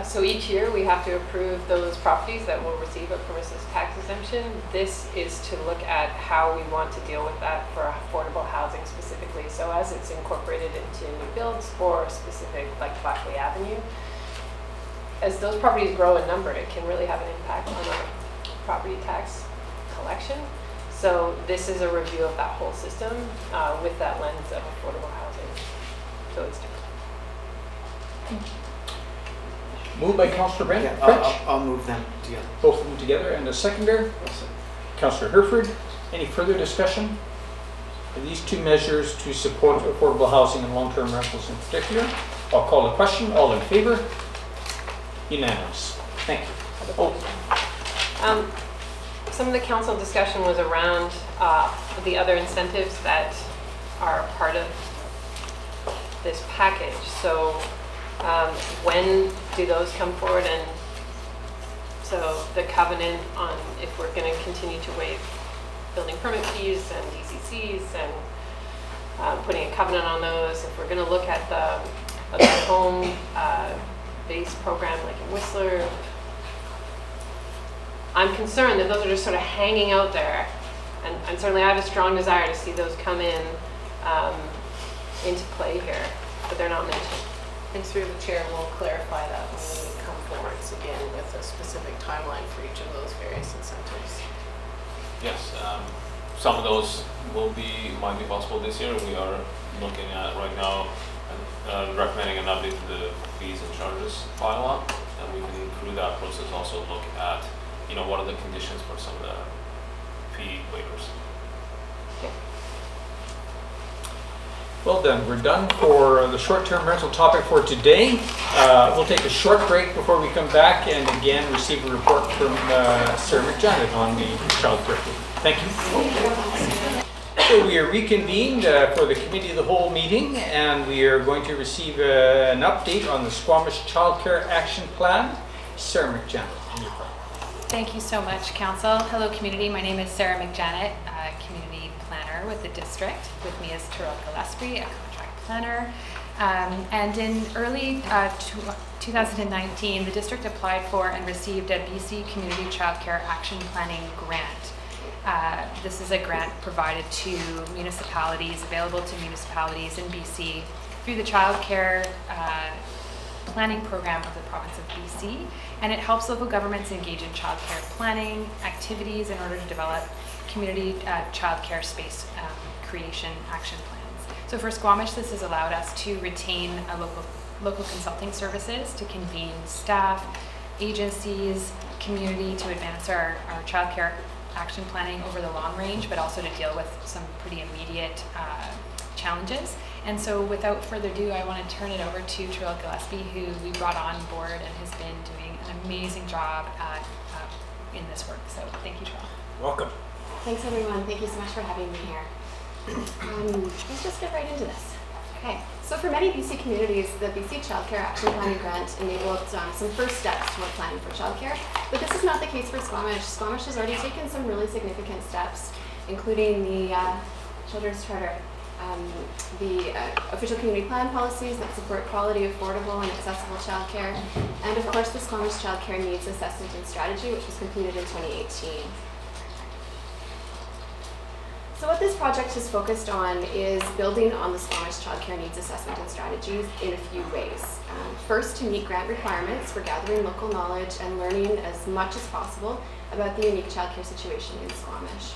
So each year we have to approve those properties that will receive a permissive tax exemption. This is to look at how we want to deal with that for affordable housing specifically. So as it's incorporated into new builds for specific, like Blackley Avenue, as those properties grow in number, it can really have an impact on our property tax collection. So this is a review of that whole system with that lens of affordable housing. So it's different. Moved by Councillor Brent. Yeah, French. I'll move them together. Both of them together. And a seconder, Councillor Herford. Any further discussion? Are these two measures to support affordable housing and long-term rentals in particular? I'll call the question. All in favor? Unanimous. Thank you. Oh. Some of the council discussion was around the other incentives that are part of this package. So when do those come forward? And so the covenant on if we're going to continue to waive building permit fees and DCCs and putting a covenant on those, if we're going to look at the home-based program like in Whistler, I'm concerned that those are just sort of hanging out there, and certainly I have a strong desire to see those come in into play here, but they're not mentioned. And through the chair, we'll clarify that when we come forwards again with a specific timeline for each of those various incentives. Yes, some of those might be possible this year. We are looking at right now and recommending an update to the fees and charges bylaw, and we can through that process also look at what are the conditions for some of the fee waivers. Well done. We're done for the short-term rental topic for today. We'll take a short break before we come back and again receive a report from Sarah McJanet on the child care. Thank you. So we are reconvened for the Committee of the Whole meeting, and we are going to receive an update on the Squamish Child Care Action Plan. Sarah McJanet. Thank you so much, Council. Hello, community. My name is Sarah McJanet, Community Planner with the District. With me is Terrell Gillespie, a Contract Planner. And in early 2019, the District applied for and received a BC Community Child Care Action Planning Grant. This is a grant provided to municipalities, available to municipalities in BC through the Child Care Planning Program of the province of BC, and it helps local governments engage in child care planning activities in order to develop community child care space creation action plans. So for Squamish, this has allowed us to retain a local consulting services to convene staff, agencies, community to advance our child care action planning over the long range, but also to deal with some pretty immediate challenges. And so without further ado, I want to turn it over to Terrell Gillespie, who we brought on board and has been doing an amazing job in this work. So thank you, Terrell. Welcome. Thanks, everyone. Thank you so much for having me here. Let's just get right into this. Okay, so for many BC communities, the BC Child Care Action Planning Grant enabled some first steps toward planning for childcare, but this is not the case for Squamish. Squamish has already taken some really significant steps, including the Children's Charter, the official community plan policies that support quality, affordable, and accessible childcare, and of course the Squamish Childcare Needs Assessment and Strategy, which was completed in 2018. So what this project is focused on is building on the Squamish Childcare Needs Assessment and Strategies in a few ways. First, to meet grant requirements, we're gathering local knowledge and learning as much as possible about the unique childcare situation in Squamish.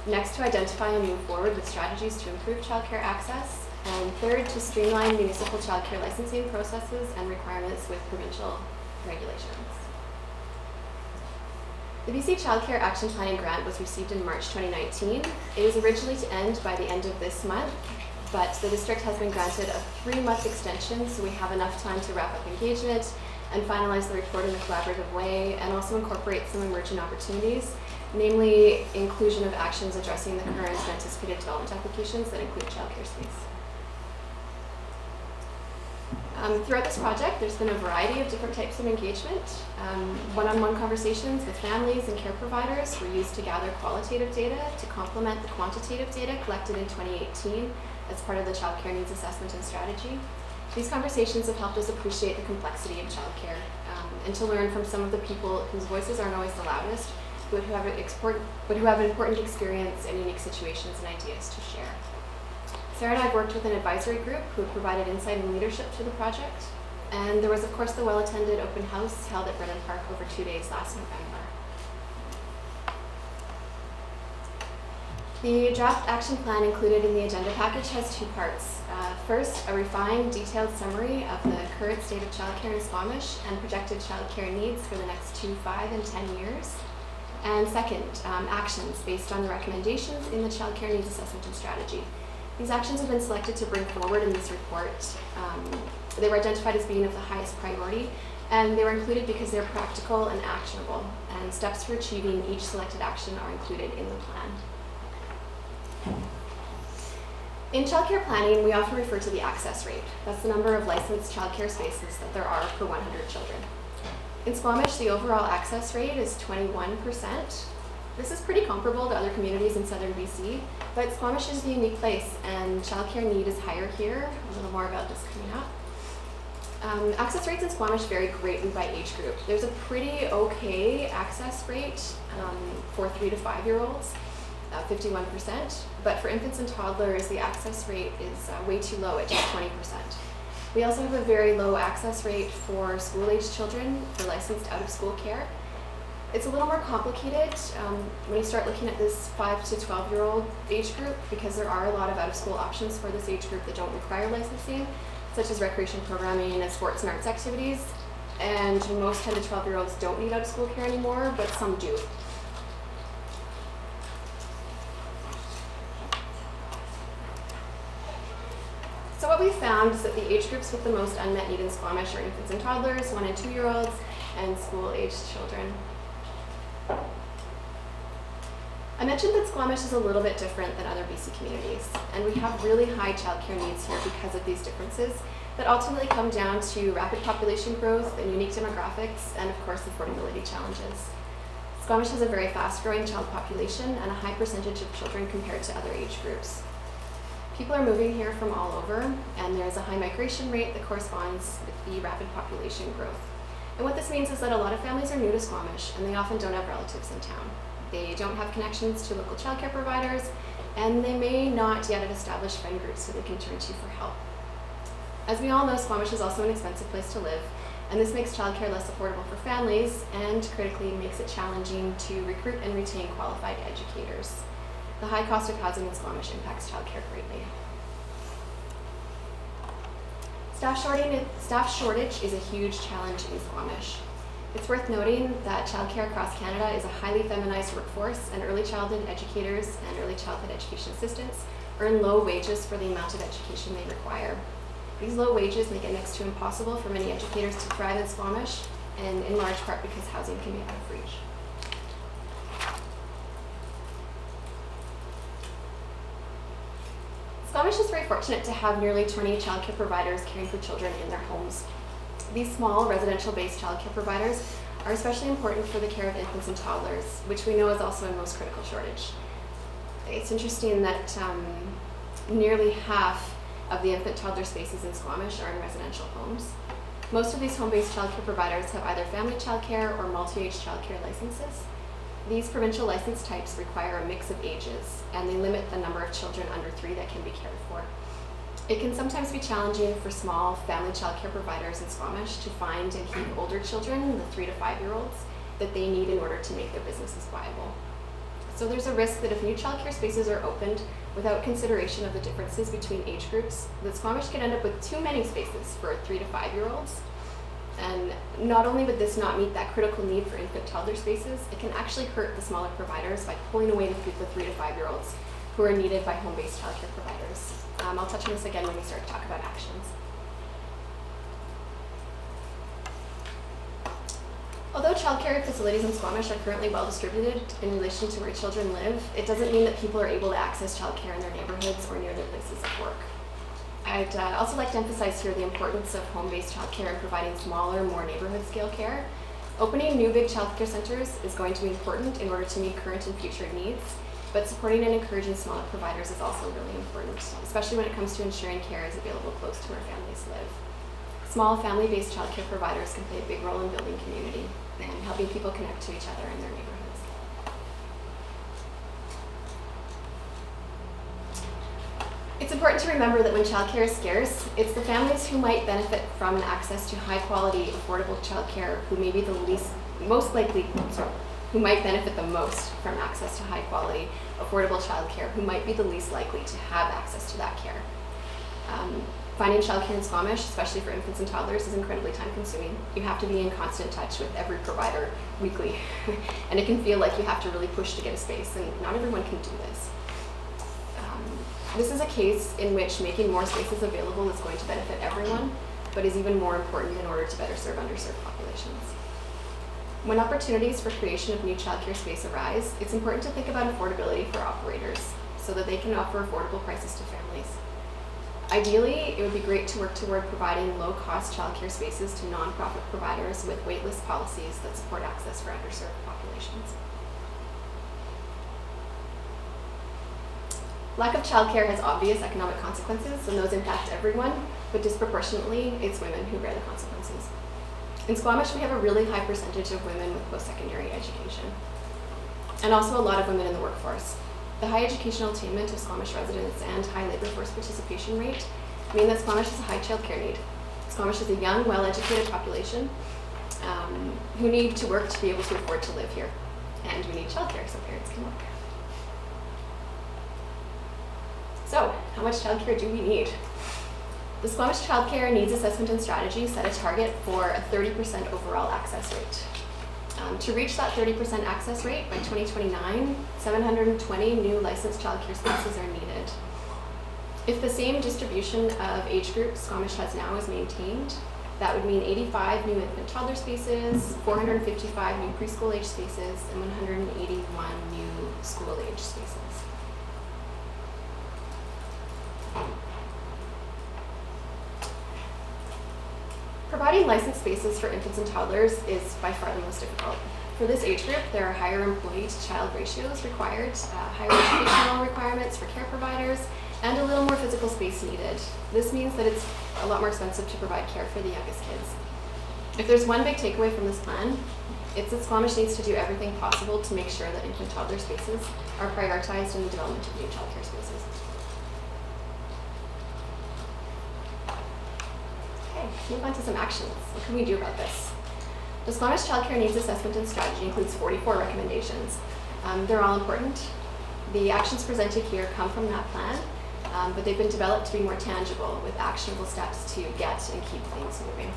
Next, to identify and move forward with strategies to improve childcare access. And third, to streamline municipal childcare licensing processes and requirements with provincial regulations. The BC Child Care Action Planning Grant was received in March 2019. It was originally to end by the end of this month, but the district has been granted a 3-month extension, so we have enough time to wrap up engagement and finalize the report in a collaborative way, and also incorporate some emerging opportunities, namely inclusion of actions addressing the current and anticipated development applications that include childcare space. Throughout this project, there's been a variety of different types of engagement. One-on-one conversations with families and care providers were used to gather qualitative data to complement the quantitative data collected in 2018 as part of the Child Care Needs Assessment and Strategy. These conversations have helped us appreciate the complexity of childcare and to learn from some of the people whose voices aren't always the loudest, but who have an important experience and unique situations and ideas to share. Sarah and I have worked with an advisory group who have provided insight and leadership to the project. And there was, of course, the well-attended open house held at Brennan Park over 2 days last November. The draft action plan included in the agenda package has two parts. First, a refined, detailed summary of the current state of childcare in Squamish and projected childcare needs for the next 2, 5, and 10 years. And second, actions based on the recommendations in the childcare needs assessment and strategy. These actions have been selected to bring forward in this report. They were identified as being of the highest priority, and they were included because they're practical and actionable, and steps for achieving each selected action are included in the plan. In childcare planning, we often refer to the access rate. That's the number of licensed childcare spaces that there are per 100 children. In Squamish, the overall access rate is 21%. This is pretty comparable to other communities in southern BC, but Squamish is a unique place and childcare need is higher here. A little more about this coming up. Access rates in Squamish vary greatly by age group. There's a pretty okay access rate for 3 to 5 year olds, 51%, but for infants and toddlers, the access rate is way too low at just 20%. We also have a very low access rate for school-aged children for licensed out-of-school care. It's a little more complicated when you start looking at this 5 to 12-year-old age group, because there are a lot of out-of-school options for this age group that don't require licensing, such as recreation programming and sports and arts activities. And most 10 to 12-year-olds don't need out-of-school care anymore, but some do. So what we found is that the age groups with the most unmet need in Squamish are infants and toddlers, 1 and 2 year olds, and school-aged children. I mentioned that Squamish is a little bit different than other BC communities, and we have really high childcare needs here because of these differences that ultimately come down to rapid population growth and unique demographics, and of course affordability challenges. Squamish has a very fast-growing child population and a high percentage of children compared to other age groups. People are moving here from all over, and there's a high migration rate that corresponds with the rapid population growth. And what this means is that a lot of families are new to Squamish, and they often don't have relatives in town. They don't have connections to local childcare providers, and they may not yet have established friend groups that they can turn to for help. As we all know, Squamish is also an expensive place to live, and this makes childcare less affordable for families, and critically makes it challenging to recruit and retain qualified educators. The high cost of housing in Squamish impacts childcare greatly. Staff shortage is a huge challenge in Squamish. It's worth noting that childcare across Canada is a highly feminized workforce, and early childhood educators and early childhood education assistants earn low wages for the amount of education they require. These low wages make it next to impossible for many educators to thrive in Squamish, and in large part because housing can be out of reach. Squamish is very fortunate to have nearly 20 childcare providers caring for children in their homes. These small residential-based childcare providers are especially important for the care of infants and toddlers, which we know is also in most critical shortage. It's interesting that nearly half of the infant-toddler spaces in Squamish are in residential homes. Most of these home-based childcare providers have either family childcare or multi-age childcare licenses. These provincial license types require a mix of ages, and they limit the number of children under 3 that can be cared for. It can sometimes be challenging for small family childcare providers in Squamish to find and keep older children, the 3 to 5 year olds, that they need in order to make their businesses viable. So there's a risk that if new childcare spaces are opened without consideration of the differences between age groups, that Squamish could end up with too many spaces for 3 to 5 year olds. And not only would this not meet that critical need for infant toddler spaces, it can actually hurt the smaller providers by pulling away the 3 to 5 year olds who are needed by home-based childcare providers. I'll touch on this again when we start to talk about actions. Although childcare facilities in Squamish are currently well distributed in relation to where children live, it doesn't mean that people are able to access childcare in their neighborhoods or near their places of work. I'd also like to emphasize here the importance of home-based childcare and providing smaller, more neighborhood-scale care. Opening new big childcare centers is going to be important in order to meet current and future needs, but supporting and encouraging smaller providers is also really important, especially when it comes to ensuring care is available close to where families live. Small family-based childcare providers can play a big role in building community and helping people connect to each other in their neighborhoods. It's important to remember that when childcare is scarce, it's the families who might benefit from access to high-quality, affordable childcare who may be the most likely who might benefit the most from access to high quality, affordable childcare, who might be the least likely to have access to that care. Finding childcare in Squamish, especially for infants and toddlers, is incredibly time consuming. You have to be in constant touch with every provider weekly, and it can feel like you have to really push to get a space, and not everyone can do this. This is a case in which making more spaces available is going to benefit everyone, but is even more important in order to better serve underserved populations. When opportunities for creation of new childcare space arise, it's important to think about affordability for operators so that they can offer affordable prices to families. Ideally, it would be great to work toward providing low-cost childcare spaces to nonprofit providers with waitlist policies that support access for underserved populations. Lack of childcare has obvious economic consequences, and those impact everyone, but disproportionately, it's women who bear the consequences. In Squamish, we have a really high percentage of women with post-secondary education, and also a lot of women in the workforce. The high educational attainment of Squamish residents and high labor force participation rate mean that Squamish has a high childcare need. Squamish is a young, well-educated population who need to work to be able to afford to live here, and we need childcare so parents can work. So, how much childcare do we need? The Squamish Childcare Needs Assessment and Strategy set a target for a 30% overall access rate. To reach that 30% access rate by 2029, 720 new licensed childcare spaces are needed. If the same distribution of age groups Squamish has now is maintained, that would mean 85 new infant toddler spaces, 455 new preschool age spaces, and 181 new school age spaces. Providing licensed spaces for infants and toddlers is by far the most difficult. For this age group, there are higher employee-to-child ratios required, higher educational requirements for care providers, and a little more physical space needed. This means that it's a lot more expensive to provide care for the youngest kids. If there's one big takeaway from this plan, it's that Squamish needs to do everything possible to make sure that infant toddler spaces are prioritized in the development of new childcare spaces. Move on to some actions. What can we do about this? The Squamish Childcare Needs Assessment and Strategy includes 44 recommendations. They're all important. The actions presented here come from that plan, but they've been developed to be more tangible with actionable steps to get and keep things moving.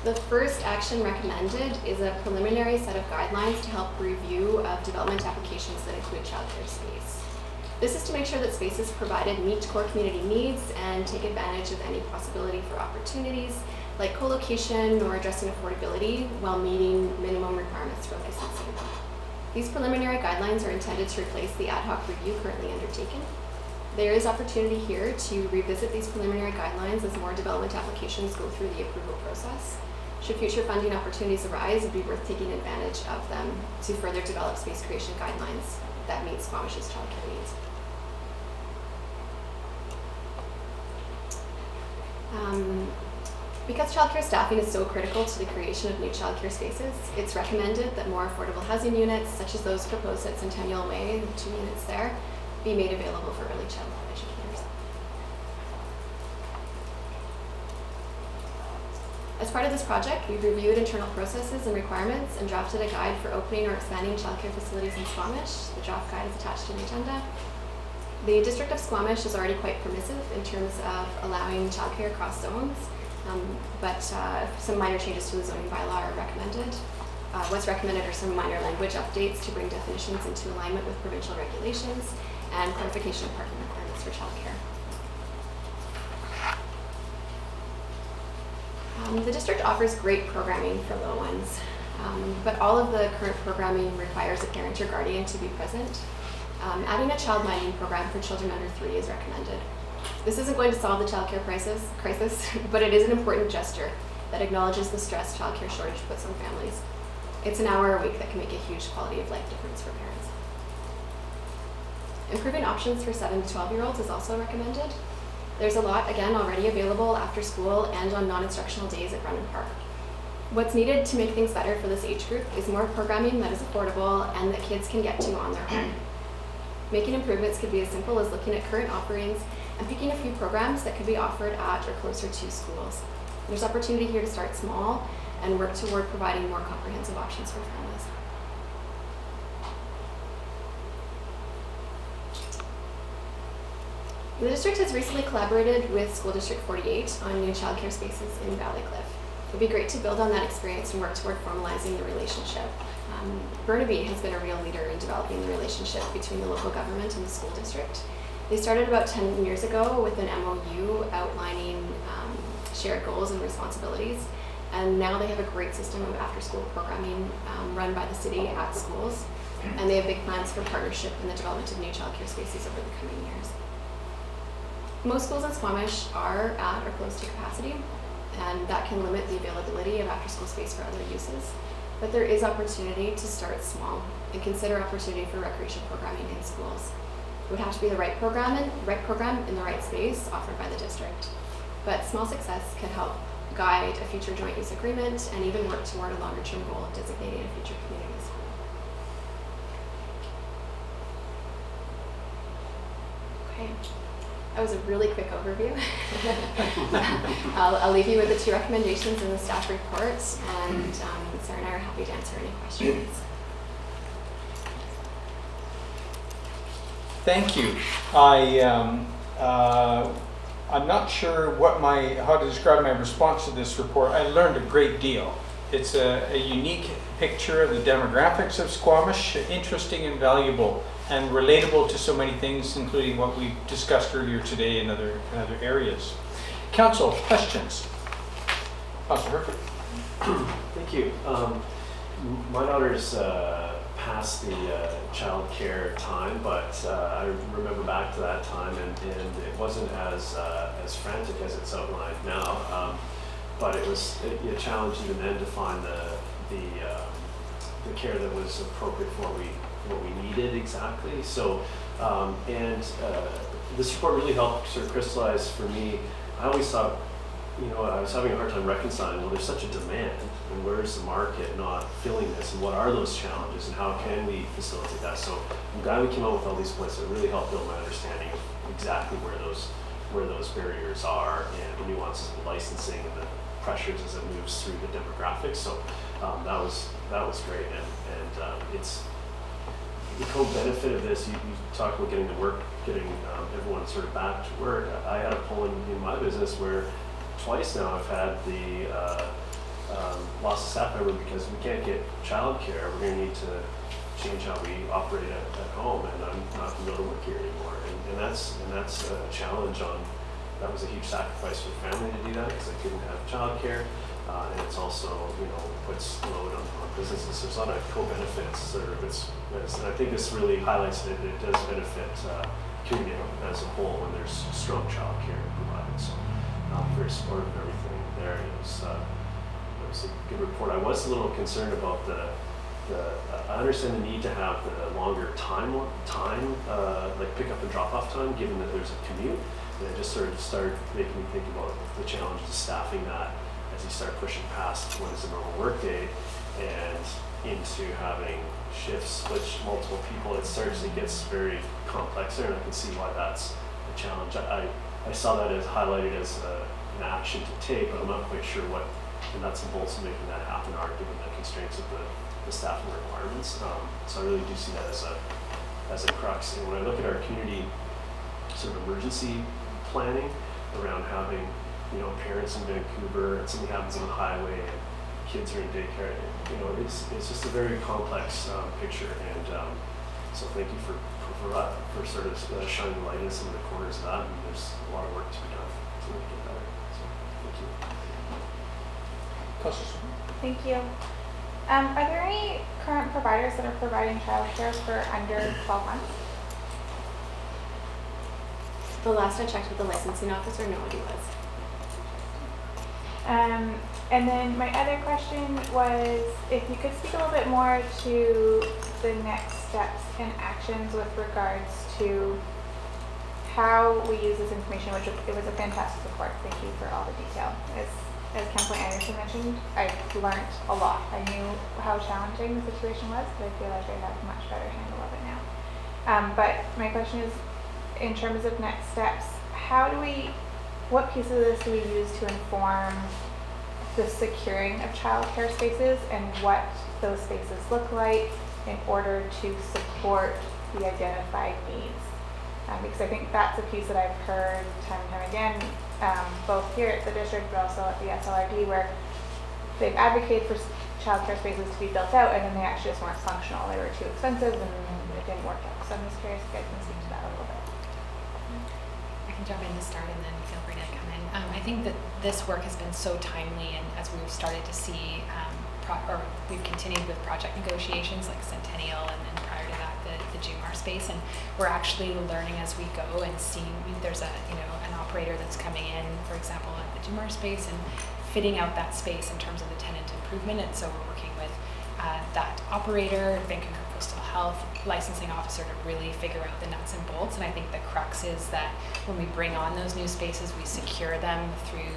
The first action recommended is a preliminary set of guidelines to help review of development applications that include childcare space. This is to make sure that spaces provided meet core community needs and take advantage of any possibility for opportunities like co-location or addressing affordability while meeting minimum requirements for licensing. These preliminary guidelines are intended to replace the ad hoc review currently undertaken. There is opportunity here to revisit these preliminary guidelines as more development applications go through the approval process. Should future funding opportunities arise, it would be worth taking advantage of them to further develop space creation guidelines that meet Squamish's childcare needs. Because childcare staffing is so critical to the creation of new childcare spaces, it's recommended that more affordable housing units, such as those proposed at Centennial Way, the 2 units there, be made available for early childhood educators. As part of this project, we've reviewed internal processes and requirements and drafted a guide for opening or expanding childcare facilities in Squamish. The draft guide is attached to the agenda. The District of Squamish is already quite permissive in terms of allowing childcare across zones, but some minor changes to the zoning bylaw are recommended. What's recommended are some minor language updates to bring definitions into alignment with provincial regulations and clarification of parking requirements for childcare. The district offers great programming for little ones, but all of the current programming requires a parent or guardian to be present. Adding a child minding program for children under 3 is recommended. This isn't going to solve the childcare crisis, but it is an important gesture that acknowledges the stress childcare shortage puts on families. It's an hour a week that can make a huge quality of life difference for parents. Improving options for 7 to 12-year-olds is also recommended. There's a lot, again, already available after school and on non-instructional days at Brennan Park. What's needed to make things better for this age group is more programming that is affordable and that kids can get to on their own. Making improvements could be as simple as looking at current offerings and picking a few programs that could be offered at or closer to schools. There's opportunity here to start small and work toward providing more comprehensive options for families. The district has recently collaborated with School District 48 on new childcare spaces in Valley Cliff. It would be great to build on that experience and work toward formalizing the relationship. Burnaby has been a real leader in developing the relationship between the local government and the school district. They started about 10 years ago with an MOU outlining shared goals and responsibilities, and now they have a great system of after-school programming run by the city at schools, and they have big plans for partnership in the development of new childcare spaces over the coming years. Most schools in Squamish are at or close to capacity, and that can limit the availability of after-school space for other uses. But there is opportunity to start small and consider opportunity for recreation programming in schools. It would have to be the right program in the right space offered by the district. But small success can help guide a future joint use agreement and even work toward a longer-term goal of designating a future community school. Okay. That was a really quick overview. I'll leave you with the 2 recommendations in the staff report, and Sarah and I are happy to answer any questions. Thank you. I'm not sure how to describe my response to this report. I learned a great deal. It's a unique picture of the demographics of Squamish, interesting and valuable, and relatable to so many things, including what we discussed earlier today in other areas. Council, questions? Councilor Herford. Thank you. My daughter's past the child care time, but I remember back to that time, and it wasn't as frantic as it's outlined now. But it was a challenge even then to find the care that was appropriate for what we needed exactly. So, this report really helped sort of crystallize for me. I always thought, I was having a hard time reconciling, well, there's such a demand, and where's the market not filling this, and what are those challenges, and how can we facilitate that? So I'm glad we came up with all these points that really helped build my understanding of exactly where those barriers are, and the nuances of licensing and the pressures as it moves through the demographics. So that was great, and it's the co-benefit of this. You talk about getting to work, getting everyone sort of back to work. I had a pull in my business where twice now I've had the loss of staff member because we can't get childcare. We're going to need to change how we operate at home, and I'm not going to be able to work here anymore. And that's a challenge that was a huge sacrifice for the family to do that because I couldn't have childcare, and it's also puts load on businesses. So there's a lot of co-benefits. And I think this really highlights that it does benefit community as a whole when there's strong childcare provided. So very supportive of everything there. It was a good report. I was a little concerned about I understand the need to have the longer time, like pick up and drop off time, given that there's a commute. And it just sort of started making me think about the challenges of staffing that as you start pushing past what is a normal work day and into having shifts, which multiple people, it gets very complex there, and I can see why that's a challenge. I saw that as highlighted as an action to take, but I'm not quite sure what the nuts and bolts of making that happen are, given the constraints of the staffing requirements. So I really do see that as a crux. And when I look at our community sort of emergency planning around having, parents in Vancouver, and something happens on the highway, and kids are in daycare, it's just a very complex picture. And so thank you for sort of shining light in some of the corners of that. And there's a lot of work to be done to make it better. So thank you. Thank you. Are there any current providers that are providing childcare for under 12 months? The last I checked with the licensing officer, nobody was. And then my other question was if you could speak a little bit more to the next steps and actions with regards to how we use this information, which it was a fantastic report. Thank you for all the detail. As Councilor Anderson mentioned, I learned a lot. I knew how challenging the situation was, but I feel like I have a much better handle of it now. But my question is, in terms of next steps, what piece of this do we use to inform the securing of childcare spaces and what those spaces look like in order to support the identified needs. Because I think that's a piece that I've heard time and time again, both here at the district but also at the SLRD, where they've advocated for childcare spaces to be built out and then they actually just weren't functional. They were too expensive and it didn't work out. So I'm just curious if you guys can speak to that a little bit. I can jump in to start and then feel free to come in. I think that this work has been so timely, and as we've started to see, or we've continued with project negotiations like Centennial, and then prior to that the Jumar space, and we're actually learning as we go and seeing there's an operator that's coming in, for example, at the Jumar space and fitting out that space in terms of the tenant improvement. And so we're working with that operator, Vancouver Coastal Health licensing officer, to really figure out the nuts and bolts. And I think the crux is that when we bring on those new spaces, we secure them through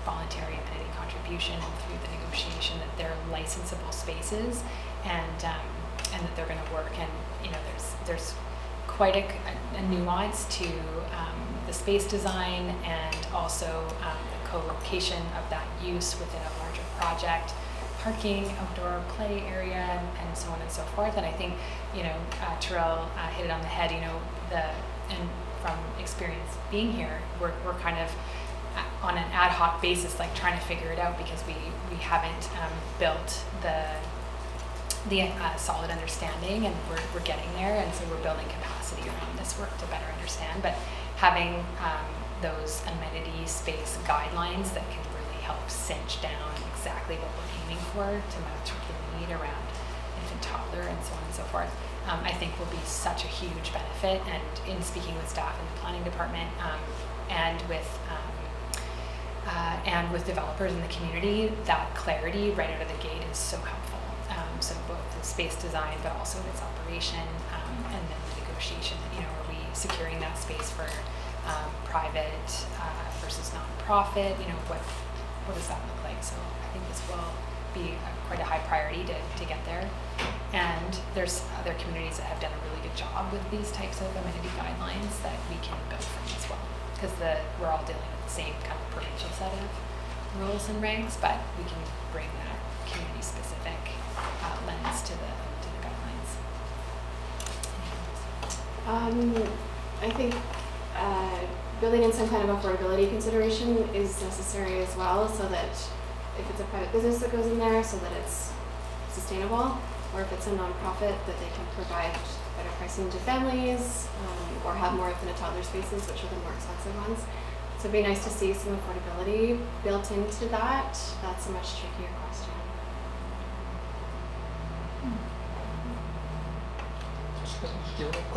voluntary amenity contribution and through the negotiation that they're licensable spaces, and that they're going to work. And there's quite a nuance to the space design and also the co-location of that use within a larger project, parking, outdoor play area, and so on and so forth. And I think Terrell hit it on the head. And from experience being here, we're kind of on an ad hoc basis, like trying to figure it out, because we haven't built the solid understanding, and we're getting there, and so we're building capacity around this work to better understand. But having those amenity space guidelines that can really help cinch down exactly what we're aiming for to match what we need around infant, toddler, and so on and so forth, I think will be such a huge benefit. And in speaking with staff in the planning department and with developers in the community, that clarity right out of the gate is so helpful. So both the space design, but also its operation, and then the negotiation. Are we securing that space for private versus nonprofit? What does that look like? So I think this will be quite a high priority to get there. And there's other communities that have done a really good job with these types of amenity guidelines that we can build from as well, because we're all dealing with the same kind of provincial set of rules and regs, but we can bring that community-specific lens to the guidelines. I think building in some kind of affordability consideration is necessary as well, so that if it's a private business that goes in there, so that it's sustainable, or if it's a nonprofit, that they can provide better pricing to families, or have more infant and toddler spaces, which are the more expensive ones. So it'd be nice to see some affordability built into that. That's a much trickier question.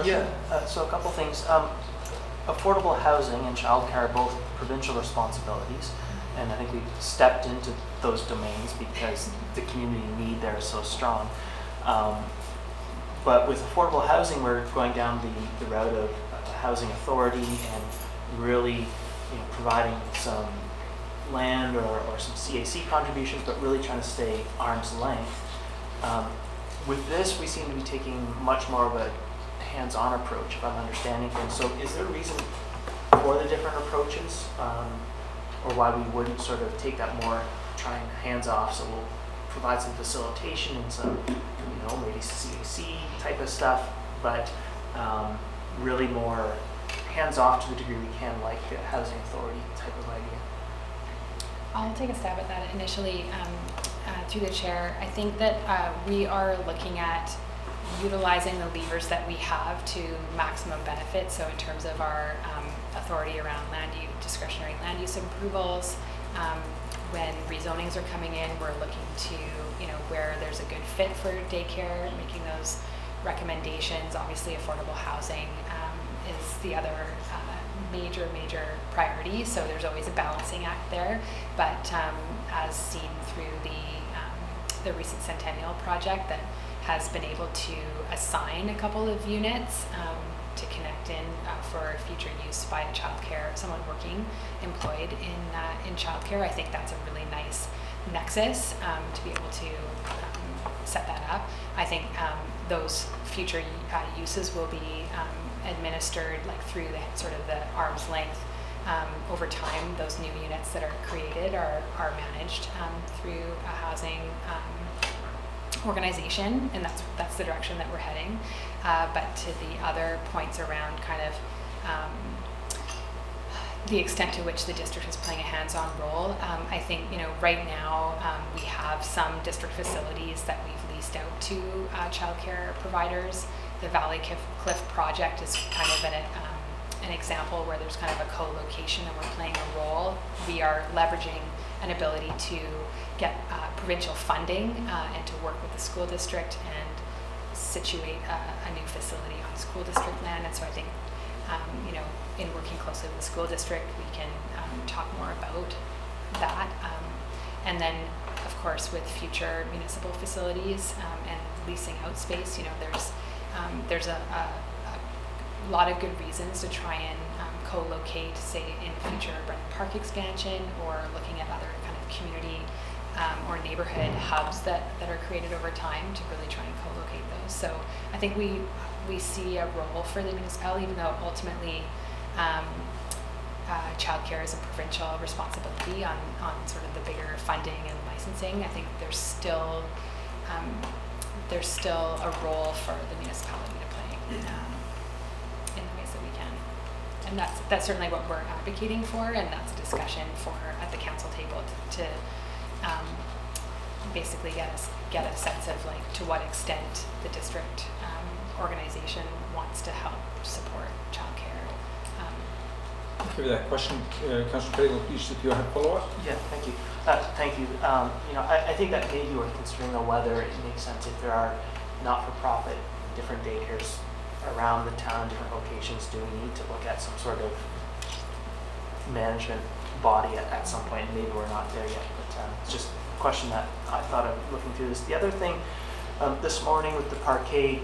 Yeah, so a couple things. Affordable housing and childcare are both provincial responsibilities, and I think we've stepped into those domains because the community need there is so strong. But with affordable housing, we're going down the route of housing authority and really providing some land or some CAC contributions, but really trying to stay arm's length. With this, we seem to be taking much more of a hands-on approach, if I'm understanding things. So is there a reason for the different approaches, or why we wouldn't sort of take that more trying hands-off? So we'll provide some facilitation and some, maybe CAC type of stuff, but really more hands-off to the degree we can, like a housing authority type of idea. I'll take a stab at that initially through the chair. I think that we are looking at utilizing the levers that we have to maximum benefit. So in terms of our authority around discretionary land use approvals, when rezonings are coming in, we're looking to, where there's a good fit for daycare, making those recommendations. Obviously, affordable housing is the other major priority. So there's always a balancing act there. But as seen through the recent Centennial project, that has been able to assign a couple of units to connect in for future use by a someone employed in childcare. I think that's a really nice nexus to be able to set that up. I think those future uses will be administered through the sort of the arm's length over time, those new units that are created are managed through a housing organization, and that's the direction that we're heading. But to the other points around kind of the extent to which the district is playing a hands-on role, I think, right now we have some district facilities that we've leased out to childcare providers. The Valley Cliff project is kind of an example where there's kind of a co-location and we're playing a role. We are leveraging an ability to get provincial funding and to work with the school district and situate a new facility on school district land. And so I think, in working closely with the school district, we can talk more about that. And then, of course, with future municipal facilities and leasing out space, there's a lot of good reasons to try and co-locate, say, in future Brennan Park expansion, or looking at other kind of community or neighborhood hubs that are created over time to really try and co-locate those. So I think we see a role for the municipality, even though ultimately childcare is a provincial responsibility on sort of the bigger funding and licensing. I think there's still a role for the municipality to play in the ways that we can. And that's certainly what we're advocating for, and that's a discussion for at the council table to basically get a sense of like to what extent the district organization wants to help support childcare. Thank you for that question. Councillor Craig, if you have a follow-up? Yeah, thank you. Thank you. I think that maybe we're considering whether it makes sense if there are not-for-profit different daycares around the town, different locations. Do we need to look at some sort of management body at some point? Maybe we're not there yet, but it's just a question that I thought of looking through this. The other thing, this morning with the parkade,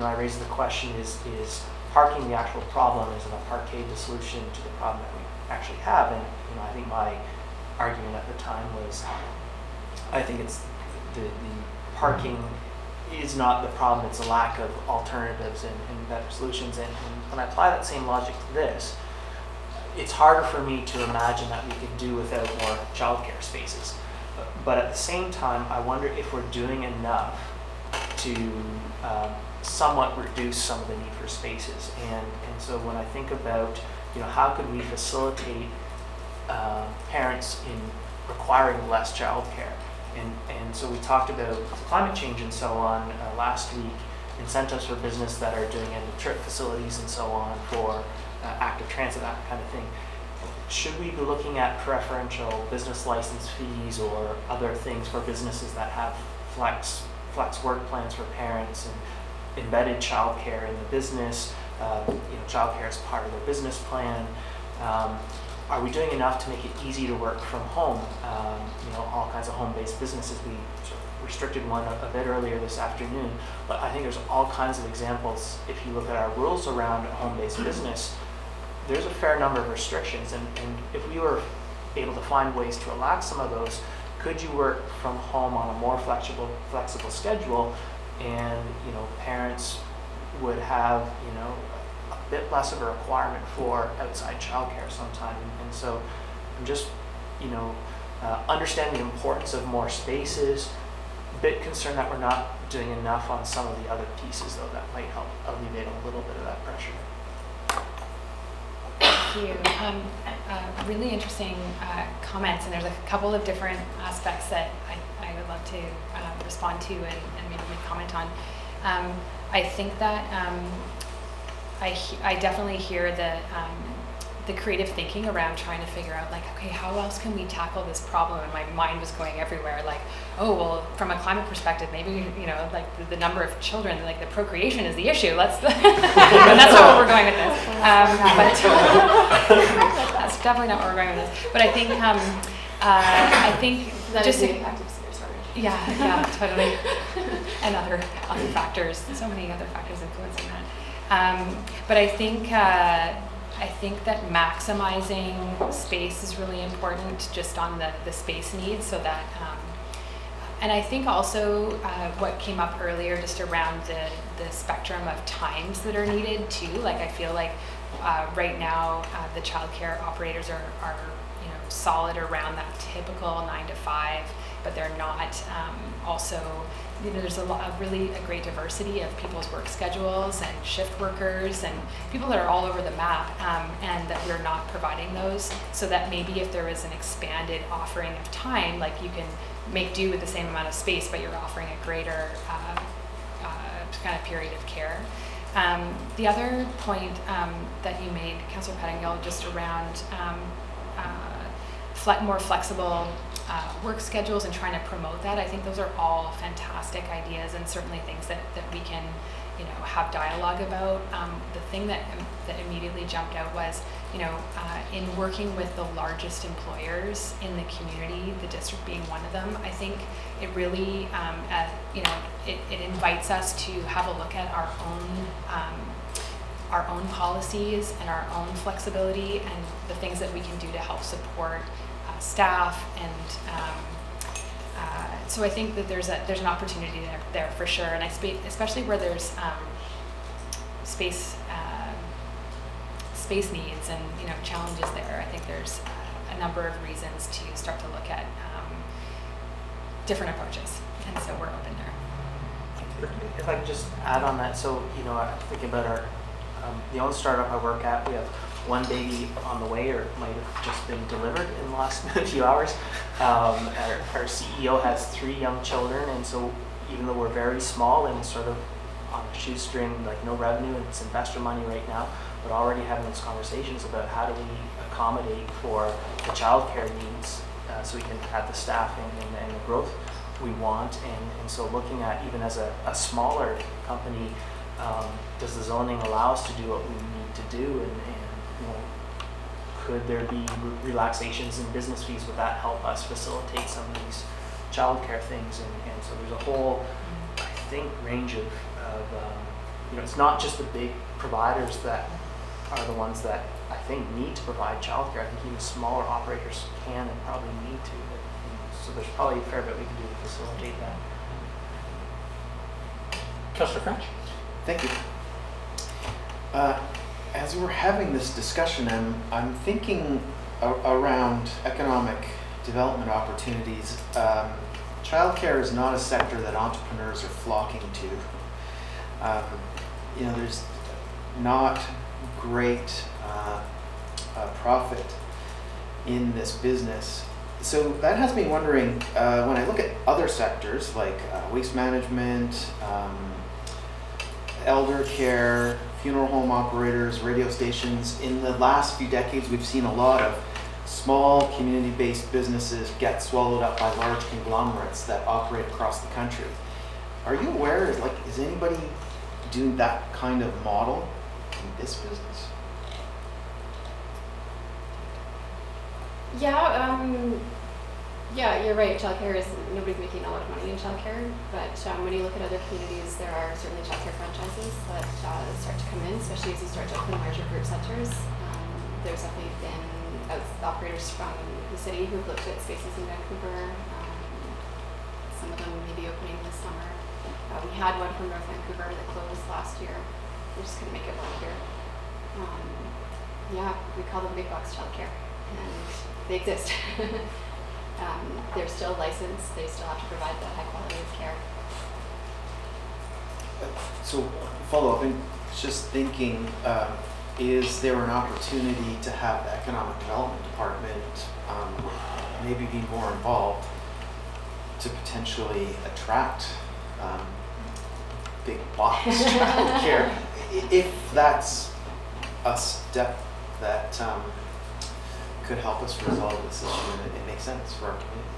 I raised the question, is parking the actual problem? Is it a parkade the solution to the problem that we actually have? And I think my argument at the time was, I think it's the parking is not the problem, it's a lack of alternatives and better solutions. And when I apply that same logic to this, it's harder for me to imagine that we could do without more childcare spaces. But at the same time, I wonder if we're doing enough to somewhat reduce some of the need for spaces. And so when I think about, how could we facilitate parents in requiring less childcare? And so we talked about climate change and so on last week, incentives for business that are doing end-of-trip facilities and so on for active transit, that kind of thing. Should we be looking at preferential business license fees or other things for businesses that have flex work plans for parents and embedded childcare in the business, childcare as part of their business plan? Are we doing enough to make it easy to work from home? All kinds of home-based businesses. We sort of restricted one a bit earlier this afternoon, but I think there's all kinds of examples. If you look at our rules around home-based business, there's a fair number of restrictions, and if we were able to find ways to relax some of those, could you work from home on a more flexible schedule, and parents would have a bit less of a requirement for outside childcare sometime. And so I'm just understanding the importance of more spaces. A bit concerned that we're not doing enough on some of the other pieces, though, that might help alleviate a little bit of that pressure. Thank you. Really interesting comments, and there's a couple of different aspects that I would love to respond to and maybe comment on. I think that I definitely hear the creative thinking around trying to figure out, like, okay, how else can we tackle this problem? And my mind was going everywhere, like, oh, well, from a climate perspective, maybe, like the number of children, like the procreation is the issue. That's not where we're going with this. But that's definitely not where we're going with this. But I think That just is the impact of serious order. yeah, totally. And other factors, so many other factors influencing that. But I think that maximizing space is really important, just on the space needs, so that, and I think also what came up earlier just around the spectrum of times that are needed too. Like, I feel like right now, the childcare operators are solid around that typical 9 to 5, but they're not. Also, there's a great diversity of people's work schedules and shift workers and people that are all over the map, and that we're not providing those. So that maybe if there is an expanded offering of time, like you can make do with the same amount of space, but you're offering a greater kind of period of care. The other point that you made, Councillor Pettingill, just around more flexible work schedules and trying to promote that, I think those are all fantastic ideas and certainly things that we can have dialogue about. The thing that immediately jumped out was, in working with the largest employers in the community, the district being one of them, I think it really, it invites us to have a look at our own policies and our own flexibility and the things that we can do to help support staff. And so I think that there's an opportunity there for sure, and especially where there's space needs and challenges there. I think there's a number of reasons to start to look at different approaches, and so we're open there. If I can just add on that, so I'm thinking about our the only startup I work at, we have one baby on the way, or might have just been delivered in the last few hours. Our CEO has 3 young children, and so even though we're very small and sort of on a shoestring, like no revenue, and it's investor money right now, but already having those conversations about how do we accommodate for the childcare needs, so we can have the staffing and the growth we want. And so looking at, even as a smaller company, does the zoning allow us to do what we need to do, and could there be relaxations in business fees? Would that help us facilitate some of these childcare things? And so there's a whole, I think, range of it's not just the big providers that are the ones that I think need to provide childcare. I think even smaller operators can and probably need to. So there's probably a fair bit we can do to facilitate that. Councillor French? Thank you. As we're having this discussion, I'm thinking around economic development opportunities. Childcare is not a sector that entrepreneurs are flocking to. There's not great profit in this business. So that has me wondering, when I look at other sectors like waste management, elder care, funeral home operators, radio stations, in the last few decades we've seen a lot of small community-based businesses get swallowed up by large conglomerates that operate across the country. Are you aware, is anybody doing that kind of model in this business? Yeah, you're right. Childcare is, nobody's making a lot of money in childcare, but when you look at other communities, there are certainly childcare franchises that start to come in, especially as you start to open larger group centers. There's definitely been operators from the city who've looked at spaces in Vancouver. Some of them may be opening this summer. We had one from North Vancouver that closed last year. We just couldn't make it work here. We call them big box childcare, and they exist. They're still licensed. They still have to provide that high quality of care. So follow up, and just thinking, is there an opportunity to have the economic development department maybe be more involved to potentially attract big box childcare, if that's a step that could help us resolve this issue and it makes sense for our community?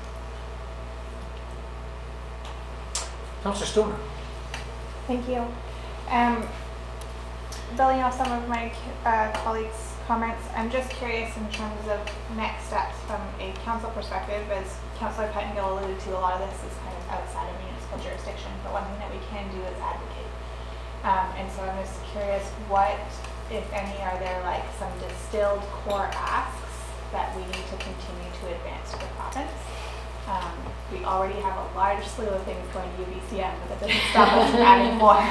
Councillor Stoner. Thank you. Building off some of my colleagues' comments, I'm just curious in terms of next steps from a council perspective. As Councillor Pettingill alluded to, a lot of this is kind of outside of municipal jurisdiction, but one thing that we can do is advocate. And so I'm just curious, what, if any, are there some distilled core asks that we need to continue to advance to the province? We already have a large slew of things going to UBCM, but that doesn't stop us from adding more.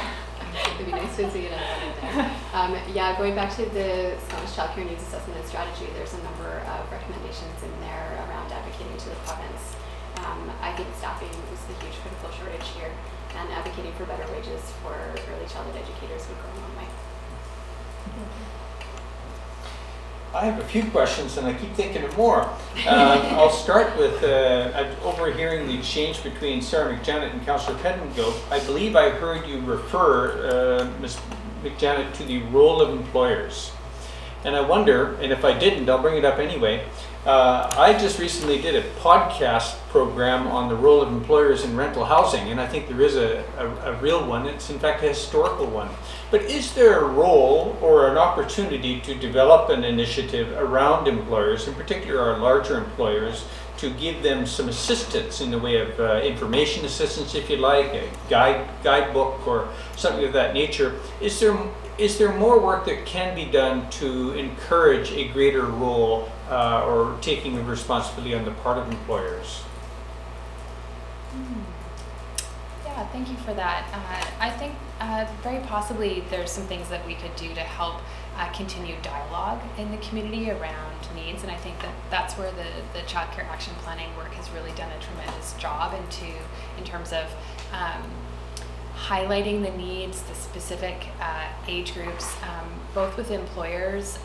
It'd be nice to see another one in there. Yeah, going back to the Squamish Childcare Needs Assessment and Strategy, there's a number of recommendations in there around advocating to the province. I think staffing is the huge critical shortage here, and advocating for better wages for early childhood educators would go a long way. I have a few questions and I keep thinking of more. I'll start with overhearing the exchange between Sarah McJanet and Councillor Pettingill. I believe I heard you refer, Ms. McJanet, to the role of employers. And I wonder, and if I didn't, I'll bring it up anyway. I just recently did a podcast program on the role of employers in rental housing, and I think there is a real one. It's in fact a historical one. But is there a role or an opportunity to develop an initiative around employers, in particular our larger employers, to give them some assistance in the way of information assistance, if you like, a guidebook or something of that nature? Is there more work that can be done to encourage a greater role or taking of responsibility on the part of employers? Yeah, thank you for that. I think very possibly there's some things that we could do to help continue dialogue in the community around needs, and I think that's where the child care action planning work has really done a tremendous job in terms of highlighting the needs, the specific age groups, both with employers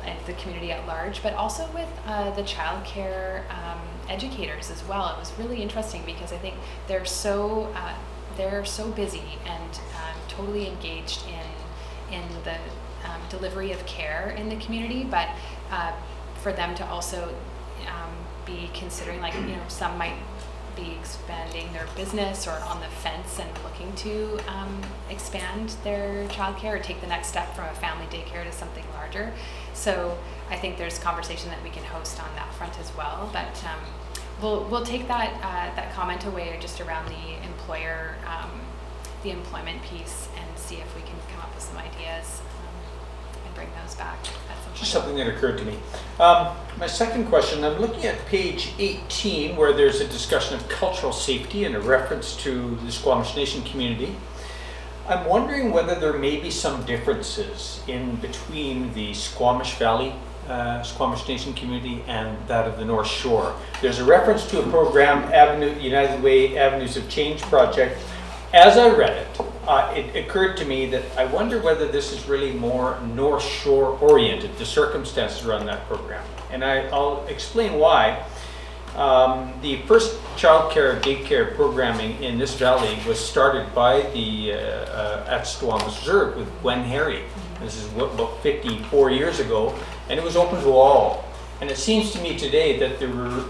and the community at large, but also with the child care educators as well. It was really interesting because I think they're so busy and totally engaged in the delivery of care in the community, but for them to also be considering, like, some might be expanding their business or on the fence and looking to expand their childcare or take the next step from a family daycare to something larger. So I think there's conversation that we can host on that front as well. But we'll take that comment away just around the employer, the employment piece, and see if we can come up with some ideas and bring those back at some point. Just something that occurred to me. My second question, I'm looking at page 18 where there's a discussion of cultural safety and a reference to the Squamish Nation community. I'm wondering whether there may be some differences in between the Squamish Valley Squamish Nation community and that of the North Shore. There's a reference to a program, United Way Avenues of Change project. As I read it, it occurred to me that I wonder whether this is really more North Shore oriented, the circumstances around that program. And I'll explain why. The first childcare daycare programming in this valley was started by the at Squamish Reserve with Gwen Harry. This is about 54 years ago, and it was open to all. And it seems to me today that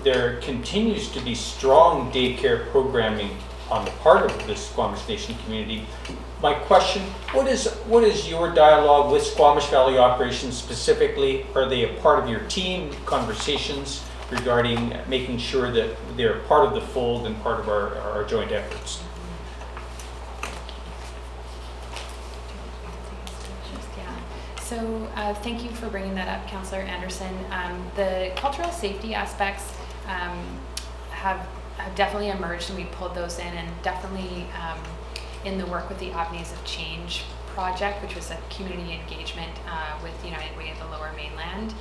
there continues to be strong daycare programming on the part of the Squamish Nation community. My question, what is your dialogue with Squamish Valley operations specifically? Are they a part of your team conversations regarding making sure that they're part of the fold and part of our joint efforts? So thank you for bringing that up, Councillor Anderson. The cultural safety aspects have definitely emerged, and we pulled those in, and definitely in the work with the Avenues of Change project, which was a community engagement with United Way of the Lower Mainland,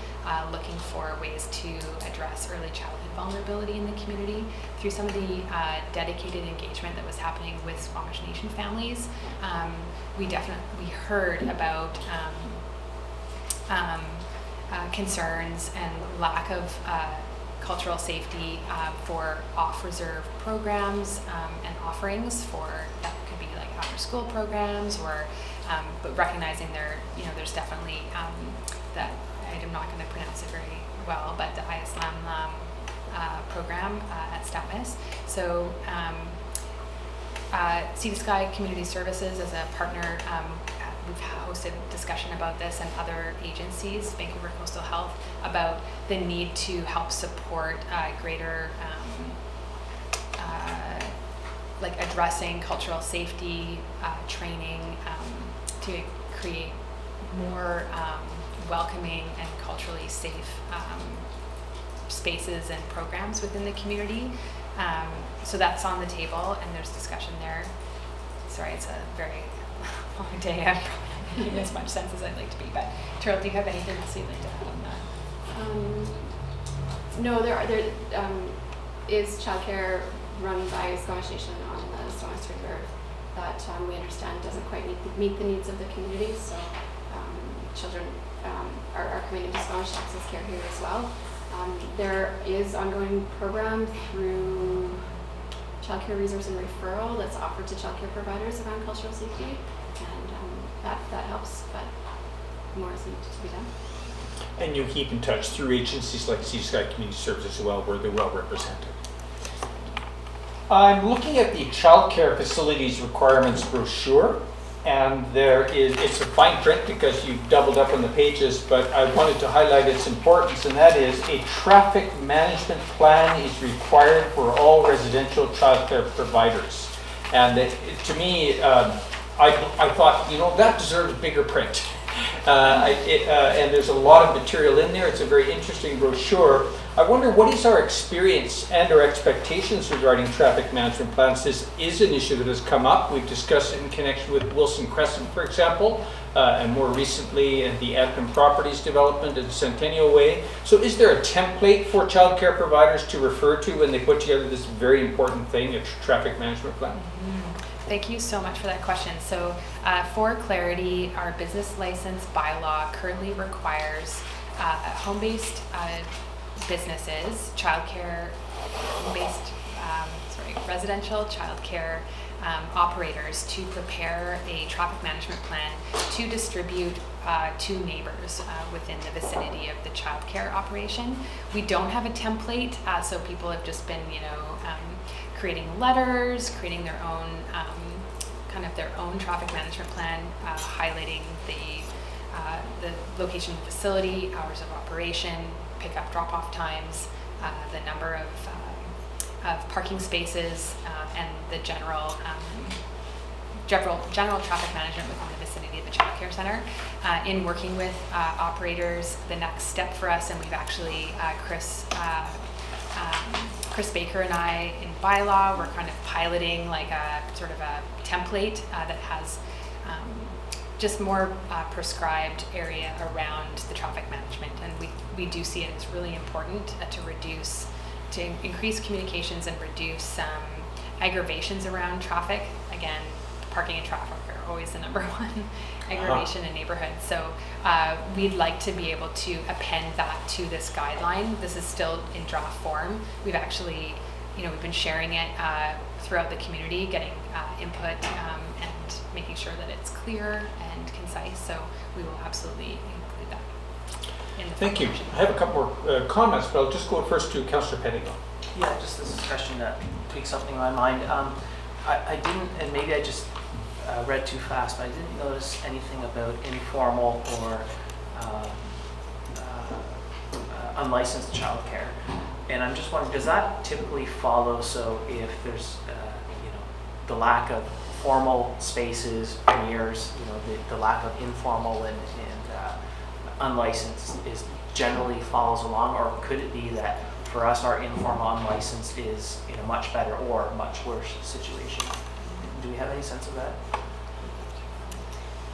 looking for ways to address early childhood vulnerability in the community through some of the dedicated engagement that was happening with Squamish Nation families. We heard about concerns and lack of cultural safety for off-reserve programs and offerings for that could be like after-school programs, or but recognizing there's definitely that I'm not going to pronounce it very well, but the ISLAM program at Statmas. So Sea to Sky Community Services as a partner. We've hosted discussion about this, and other agencies, Vancouver Coastal Health, about the need to help support greater like addressing cultural safety training to create more welcoming and culturally safe spaces and programs within the community. So that's on the table, and there's discussion there. Sorry, it's a very long day. I'm probably not making as much sense as I'd like to be. But Terrell, do you have anything else you'd like to add on that? No, there is childcare run by Squamish Nation on the Squamish River that we understand doesn't quite meet the needs of the community. So children are coming into Squamish to access care here as well. There is ongoing program through childcare resource and referral that's offered to childcare providers around cultural safety, and that helps, but more is needed to be done. And you keep in touch through agencies like Sea Sky Community Services as well, where they're well represented. I'm looking at the childcare facilities requirements brochure, and it's a fine print because you've doubled up on the pages, but I wanted to highlight its importance, and that is a traffic management plan is required for all residential childcare providers. And to me, I thought, that deserves bigger print. And there's a lot of material in there. It's a very interesting brochure. I wonder, what is our experience and our expectations regarding traffic management plans? This is an issue that has come up. We've discussed it in connection with Wilson Crescent, for example, and more recently in the Antrim Properties development at Centennial Way. So is there a template for childcare providers to refer to when they put together this very important thing, a traffic management plan? Thank you so much for that question. So for clarity, our business license bylaw currently requires home-based businesses, residential childcare operators to prepare a traffic management plan to distribute to neighbors within the vicinity of the childcare operation. We don't have a template, so people have just been, creating letters, creating their own their own traffic management plan, highlighting the location of the facility, hours of operation, pickup drop-off times, the number of parking spaces, and the general traffic management within the vicinity of the child care center. In working with operators, the next step for us, and we've actually Chris Baker and I in bylaw, we're kind of piloting like a sort of a template that has just more prescribed area around the traffic management, and we do see it as really important to increase communications and reduce aggravations around traffic. Again, parking and traffic are always the number one aggravation in neighborhoods. So we'd like to be able to append that to this guideline. This is still in draft form. We've actually, we've been sharing it throughout the community, getting input and making sure that it's clear and concise. So we will absolutely include that in the Thank you. I have a couple more comments, but I'll just go first to Councillor Pettigon. Yeah, just this question that tweaked something in my mind. I didn't, and maybe I just read too fast, but I didn't notice anything about informal or unlicensed childcare. And I'm just wondering, does that typically follow? So if there's, the lack of formal spaces, premieres, the lack of informal and unlicensed is generally follows along, or could it be that for us our informal unlicensed is in a much better or much worse situation? Do we have any sense of that?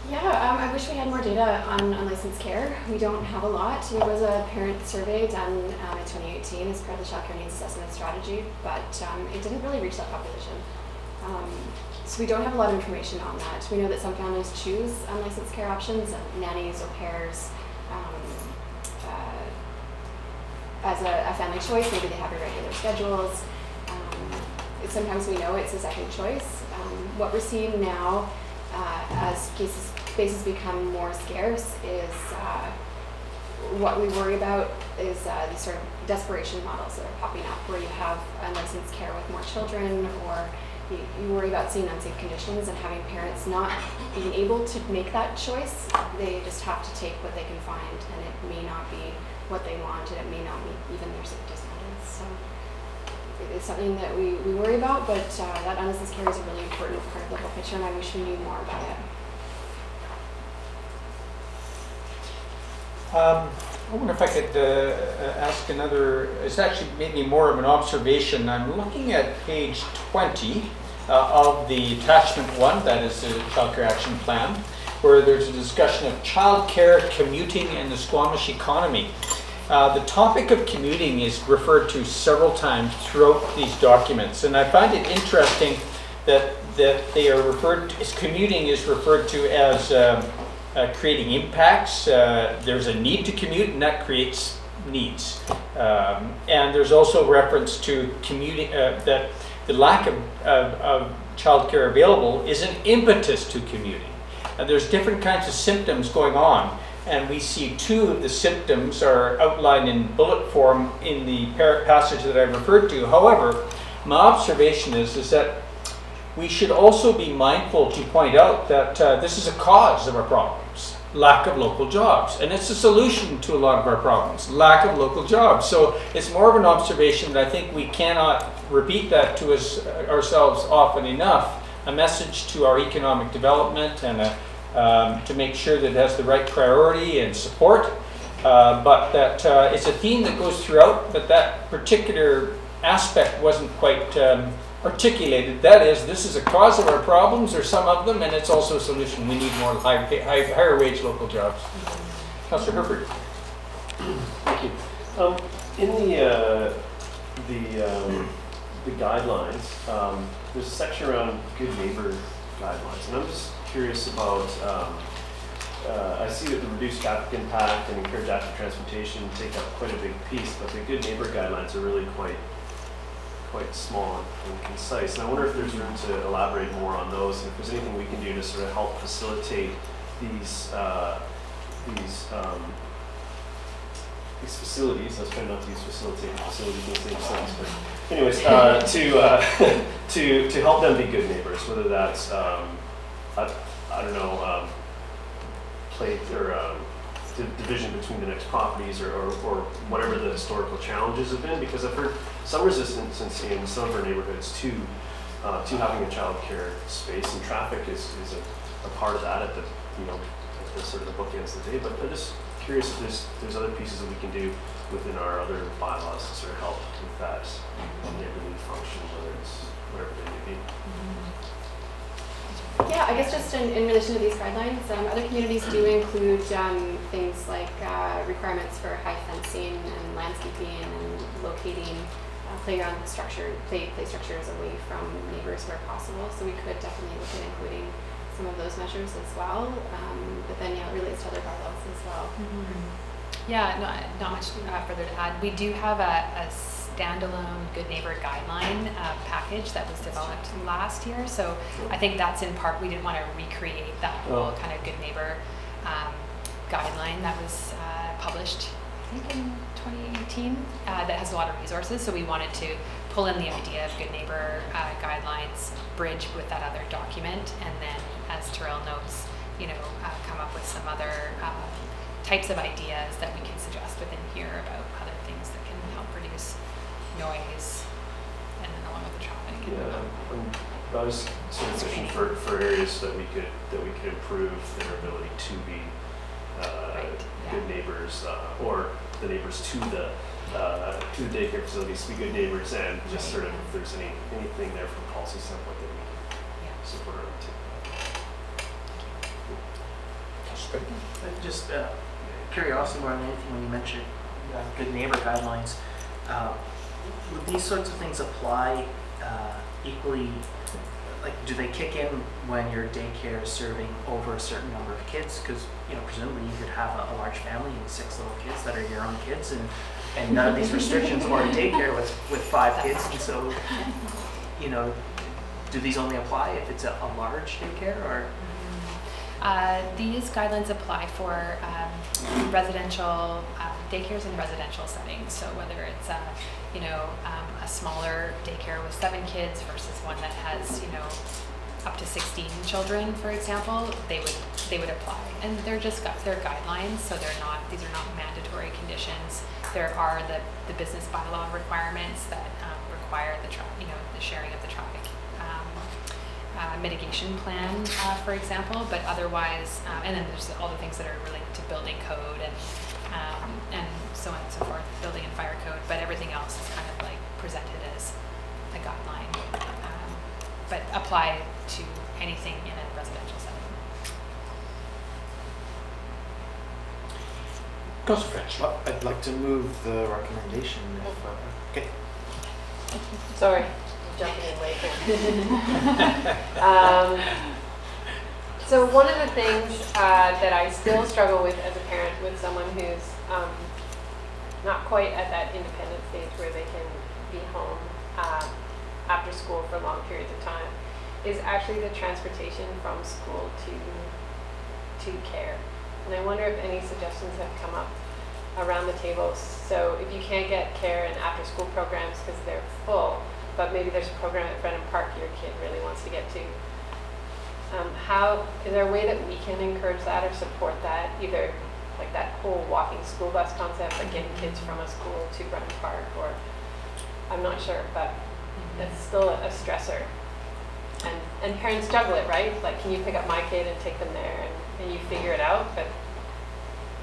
Yeah, I wish we had more data on unlicensed care. We don't have a lot. There was a parent survey done in 2018 as part of the Child Care Needs Assessment Strategy, but it didn't really reach that population. So we don't have a lot of information on that. We know that some families choose unlicensed care options, nannies or pairs, as a family choice. Maybe they have irregular schedules. Sometimes we know it's a second choice. What we're seeing now as spaces become more scarce is what we worry about is these sort of desperation models that are popping up where you have unlicensed care with more children, or you worry about seeing unsafe conditions and having parents not being able to make that choice. They just have to take what they can find, and it may not be what they want, and it may not meet even their safety standards. So it's something that we worry about, but that unlicensed care is a really important part of the whole picture, and I wish we knew more about it. I wonder if I could ask another, it's actually maybe more of an observation. I'm looking at page 20, of the attachment 1, that is the Child Care Action Plan, where there's a discussion of childcare, commuting, and the Squamish economy. The topic of commuting is referred to several times throughout these documents, and I find it interesting that they are referred to, as commuting is referred to as creating impacts. There's a need to commute, and that creates needs. And there's also reference to commuting, that the lack of childcare available is an impetus to commuting. And there's different kinds of symptoms going on, and we see 2 of the symptoms are outlined in bullet form in the passage that I referred to. However, my observation is that we should also be mindful to point out that this is a cause of our problems, lack of local jobs. And it's a solution to a lot of our problems, lack of local jobs. So it's more of an observation that I think we cannot repeat that to ourselves often enough, a message to our economic development and to make sure that it has the right priority and support, but that it's a theme that goes throughout, but that particular aspect wasn't quite articulated. That is, this is a cause of our problems, or some of them, and it's also a solution. We need more higher wage local jobs. Councillor Herbert. Thank you. In the guidelines, there's a section around good neighbor guidelines, and I'm just curious about, I see that the reduced traffic impact and encourage active transportation take up quite a big piece, but the good neighbor guidelines are really quite small and concise. And I wonder if there's room to elaborate more on those, and if there's anything we can do to sort of help facilitate these facilities. I was trying not to use facilitate and facility in the same sense, but anyways, to help them be good neighbors, whether that's I don't know, plate or division between the next properties, or whatever the historical challenges have been, because I've heard some resistance in some of our neighborhoods to having a child care space, and traffic is a part of that at the sort of the bookends of the day. But I'm just curious if there's other pieces that we can do within our other bylaws to sort of help with that neighborhood function, whether it's whatever they may be. Yeah, I guess just in relation to these guidelines, other communities do include things like requirements for high fencing and landscaping and locating playground play structures away from neighbors where possible. So we could definitely look at including some of those measures as well. But then, yeah, it relates to other bylaws as well. Mm-hmm. Yeah, not much further to add. We do have a standalone Good Neighbor guideline package that was developed last year. So I think that's in part, we didn't want to recreate that whole kind of Good Neighbor guideline that was published, I think in 2018, that has a lot of resources. So we wanted to pull in the idea of Good Neighbor guidelines, bridge with that other document, and then, as Terrell notes, come up with some other types of ideas that we can suggest within here about other things that can help reduce noise and then along with the traffic. Yeah, I was sort of looking for areas that we could improve their ability to be good neighbors, or the neighbors to the daycare facilities to be good neighbors, and just sort of if there's anything there from a policy standpoint that we can support our too. Just curiosity more than anything, when you mentioned good neighbor guidelines, would these sorts of things apply equally? Like, do they kick in when your daycare is serving over a certain number of kids? Because presumably you could have a large family and 6 little kids that are your own kids, and none of these restrictions, or a daycare with 5 kids, and so do these only apply if it's a large daycare, or? These guidelines apply for residential daycares in residential settings. So whether it's a smaller daycare with 7 kids versus one that has up to 16 children, for example, they would apply. And they're guidelines, so these are not mandatory conditions. There are the business bylaw requirements that require the sharing of the traffic mitigation plan, for example, but otherwise, and then there's all the things that are related to building code and so on and so forth, building and fire code, but everything else is kind of like presented as a guideline. But apply to anything in a residential setting. Councillor French. Well, I'd like to move the recommendation if, okay. Sorry, I'm jumping in late here. So one of the things that I still struggle with as a parent with someone who's not quite at that independent stage where they can be home after school for long periods of time is actually the transportation from school to care. And I wonder if any suggestions have come up around the table. So if you can't get care and after school programs because they're full, but maybe there's a program at Brennan Park your kid really wants to get to, how is there a way that we can encourage that or support that, either like that whole walking school bus concept, like getting kids from a school to Brennan Park, or I'm not sure, but it's still a stressor. And parents juggle it, right? Like, can you pick up my kid and take them there, and you figure it out, but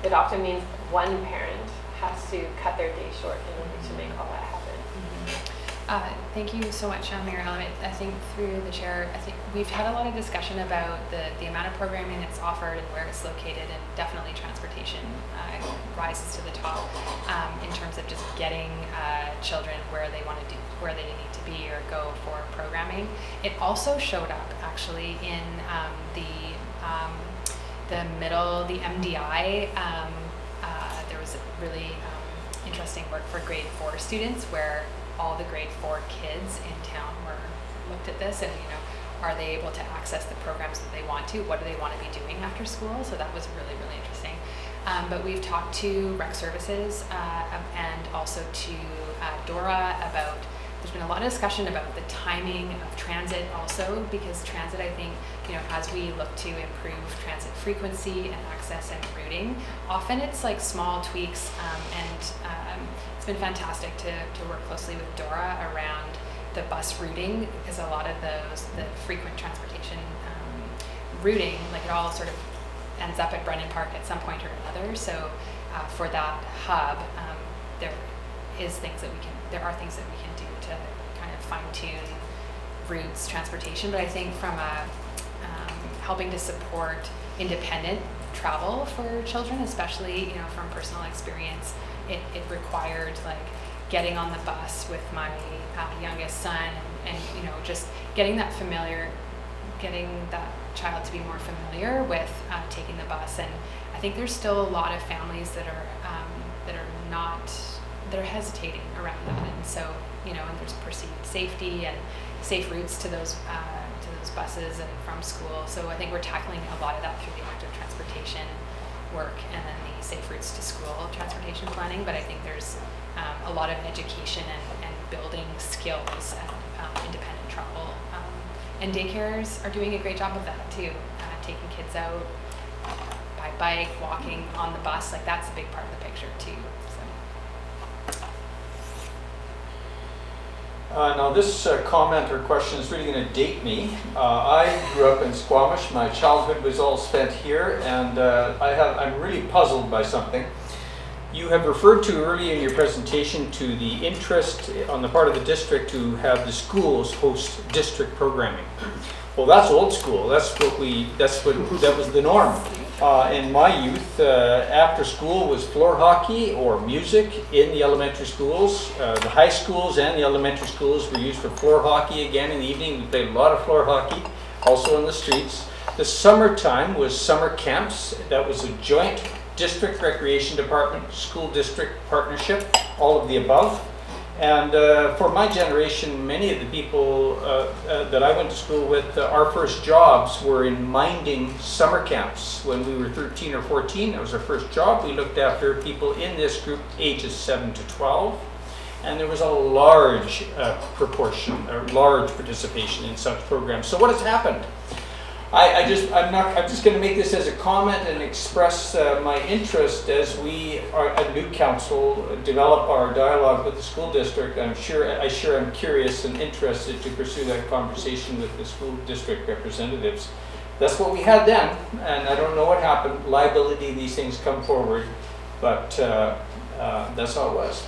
it often means one parent has to cut their day short in order to make all that happen. Thank you so much, Mayor Element. I think through the chair, I think we've had a lot of discussion about the amount of programming that's offered and where it's located, and definitely transportation rises to the top in terms of just getting children where they want to do, where they need to be or go for programming. It also showed up actually in the MDI. There was really interesting work for grade 4 students where all the grade 4 kids in town looked at this, and are they able to access the programs that they want to? What do they want to be doing after school? So that was really, really interesting. But we've talked to rec services and also to Dora about, there's been a lot of discussion about the timing of transit also, because transit, I think, as we look to improve transit frequency and access and routing, often it's like small tweaks, and it's been fantastic to work closely with Dora around the bus routing, because a lot of the frequent transportation routing, like it all sort of ends up at Brennan Park at some point or another. So for that hub, there are things that we can do to kind of fine-tune routes, transportation. But I think from helping to support independent travel for children, especially from personal experience, it required like getting on the bus with my youngest son, and just getting that child to be more familiar with taking the bus. And I think there's still a lot of families that are hesitating around that, and so and there's perceived safety and safe routes to those buses and from school. So I think we're tackling a lot of that through the active transportation work and then the safe routes to school transportation planning. But I think there's a lot of education and building skills and independent travel. And daycares are doing a great job of that too, taking kids out by bike, walking, on the bus. Like that's a big part of the picture too. Now this comment or question is really going to date me. I grew up in Squamish. My childhood was all spent here, and I'm really puzzled by something. You have referred to early in your presentation to the interest on the part of the district to have the schools host district programming. Well, that's old school. That was the norm. In my youth, after school was floor hockey or music in the elementary schools. The high schools and the elementary schools were used for floor hockey again in the evening. We played a lot of floor hockey, also in the streets. The summertime was summer camps. That was a joint district recreation department, school district partnership, all of the above. And for my generation, many of the people that I went to school with, our first jobs were in minding summer camps. When we were 13 or 14, that was our first job. We looked after people in this group ages 7 to 12. And there was a large proportion, or large participation in such programs. So what has happened? I'm just going to make this as a comment and express my interest as we, a new council, develop our dialogue with the school district. I'm curious and interested to pursue that conversation with the school district representatives. That's what we had then, and I don't know what happened. Liability, these things come forward, but that's how it was.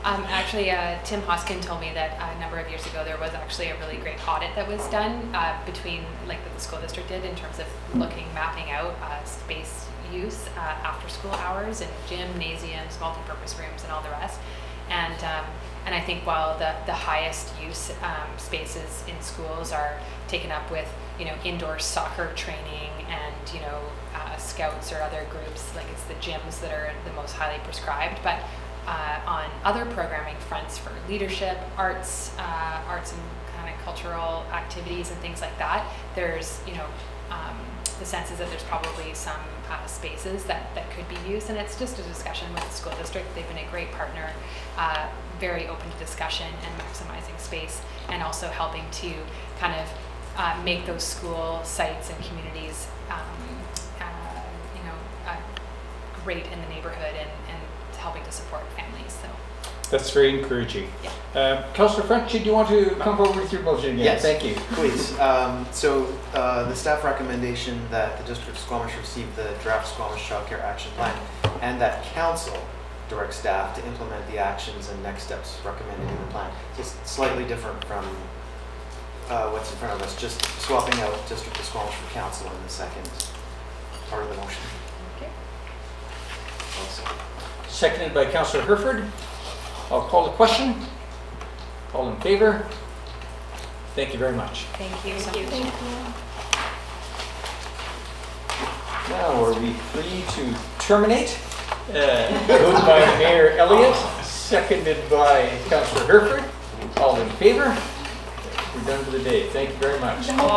Actually, Tim Hoskin told me that a number of years ago there was actually a really great audit that was done between, like that the school district did in terms of mapping out space use after school hours and gymnasiums, multi-purpose rooms, and all the rest. And I think while the highest use spaces in schools are taken up with, indoor soccer training and, scouts or other groups, like it's the gyms that are the most highly prescribed. But on other programming fronts for leadership, arts and kind of cultural activities and things like that, there's, the sense is that there's probably some spaces that could be used, and it's just a discussion with the school district. They've been a great partner, very open to discussion and maximizing space, and also helping to kind of make those school sites and communities, great in the neighborhood and helping to support families. So That's very encouraging. Councillor French, do you want to come forward with your motion again? Yes. Thank you. Please. The staff recommendation that the District of Squamish receive the draft Squamish Child Care Action Plan and that council direct staff to implement the actions and next steps recommended in the plan. Just slightly different from what's in front of us, just swapping out District of Squamish for council in the second part of the motion. Okay. Also. Seconded by Councillor Herford. I'll call the question. All in favor? Thank you very much. thank you. Thank you. Now are we free to terminate? Moved by Mayor Elliott, seconded by Councillor Herford. All in favor? We're done for the day. Thank you very much.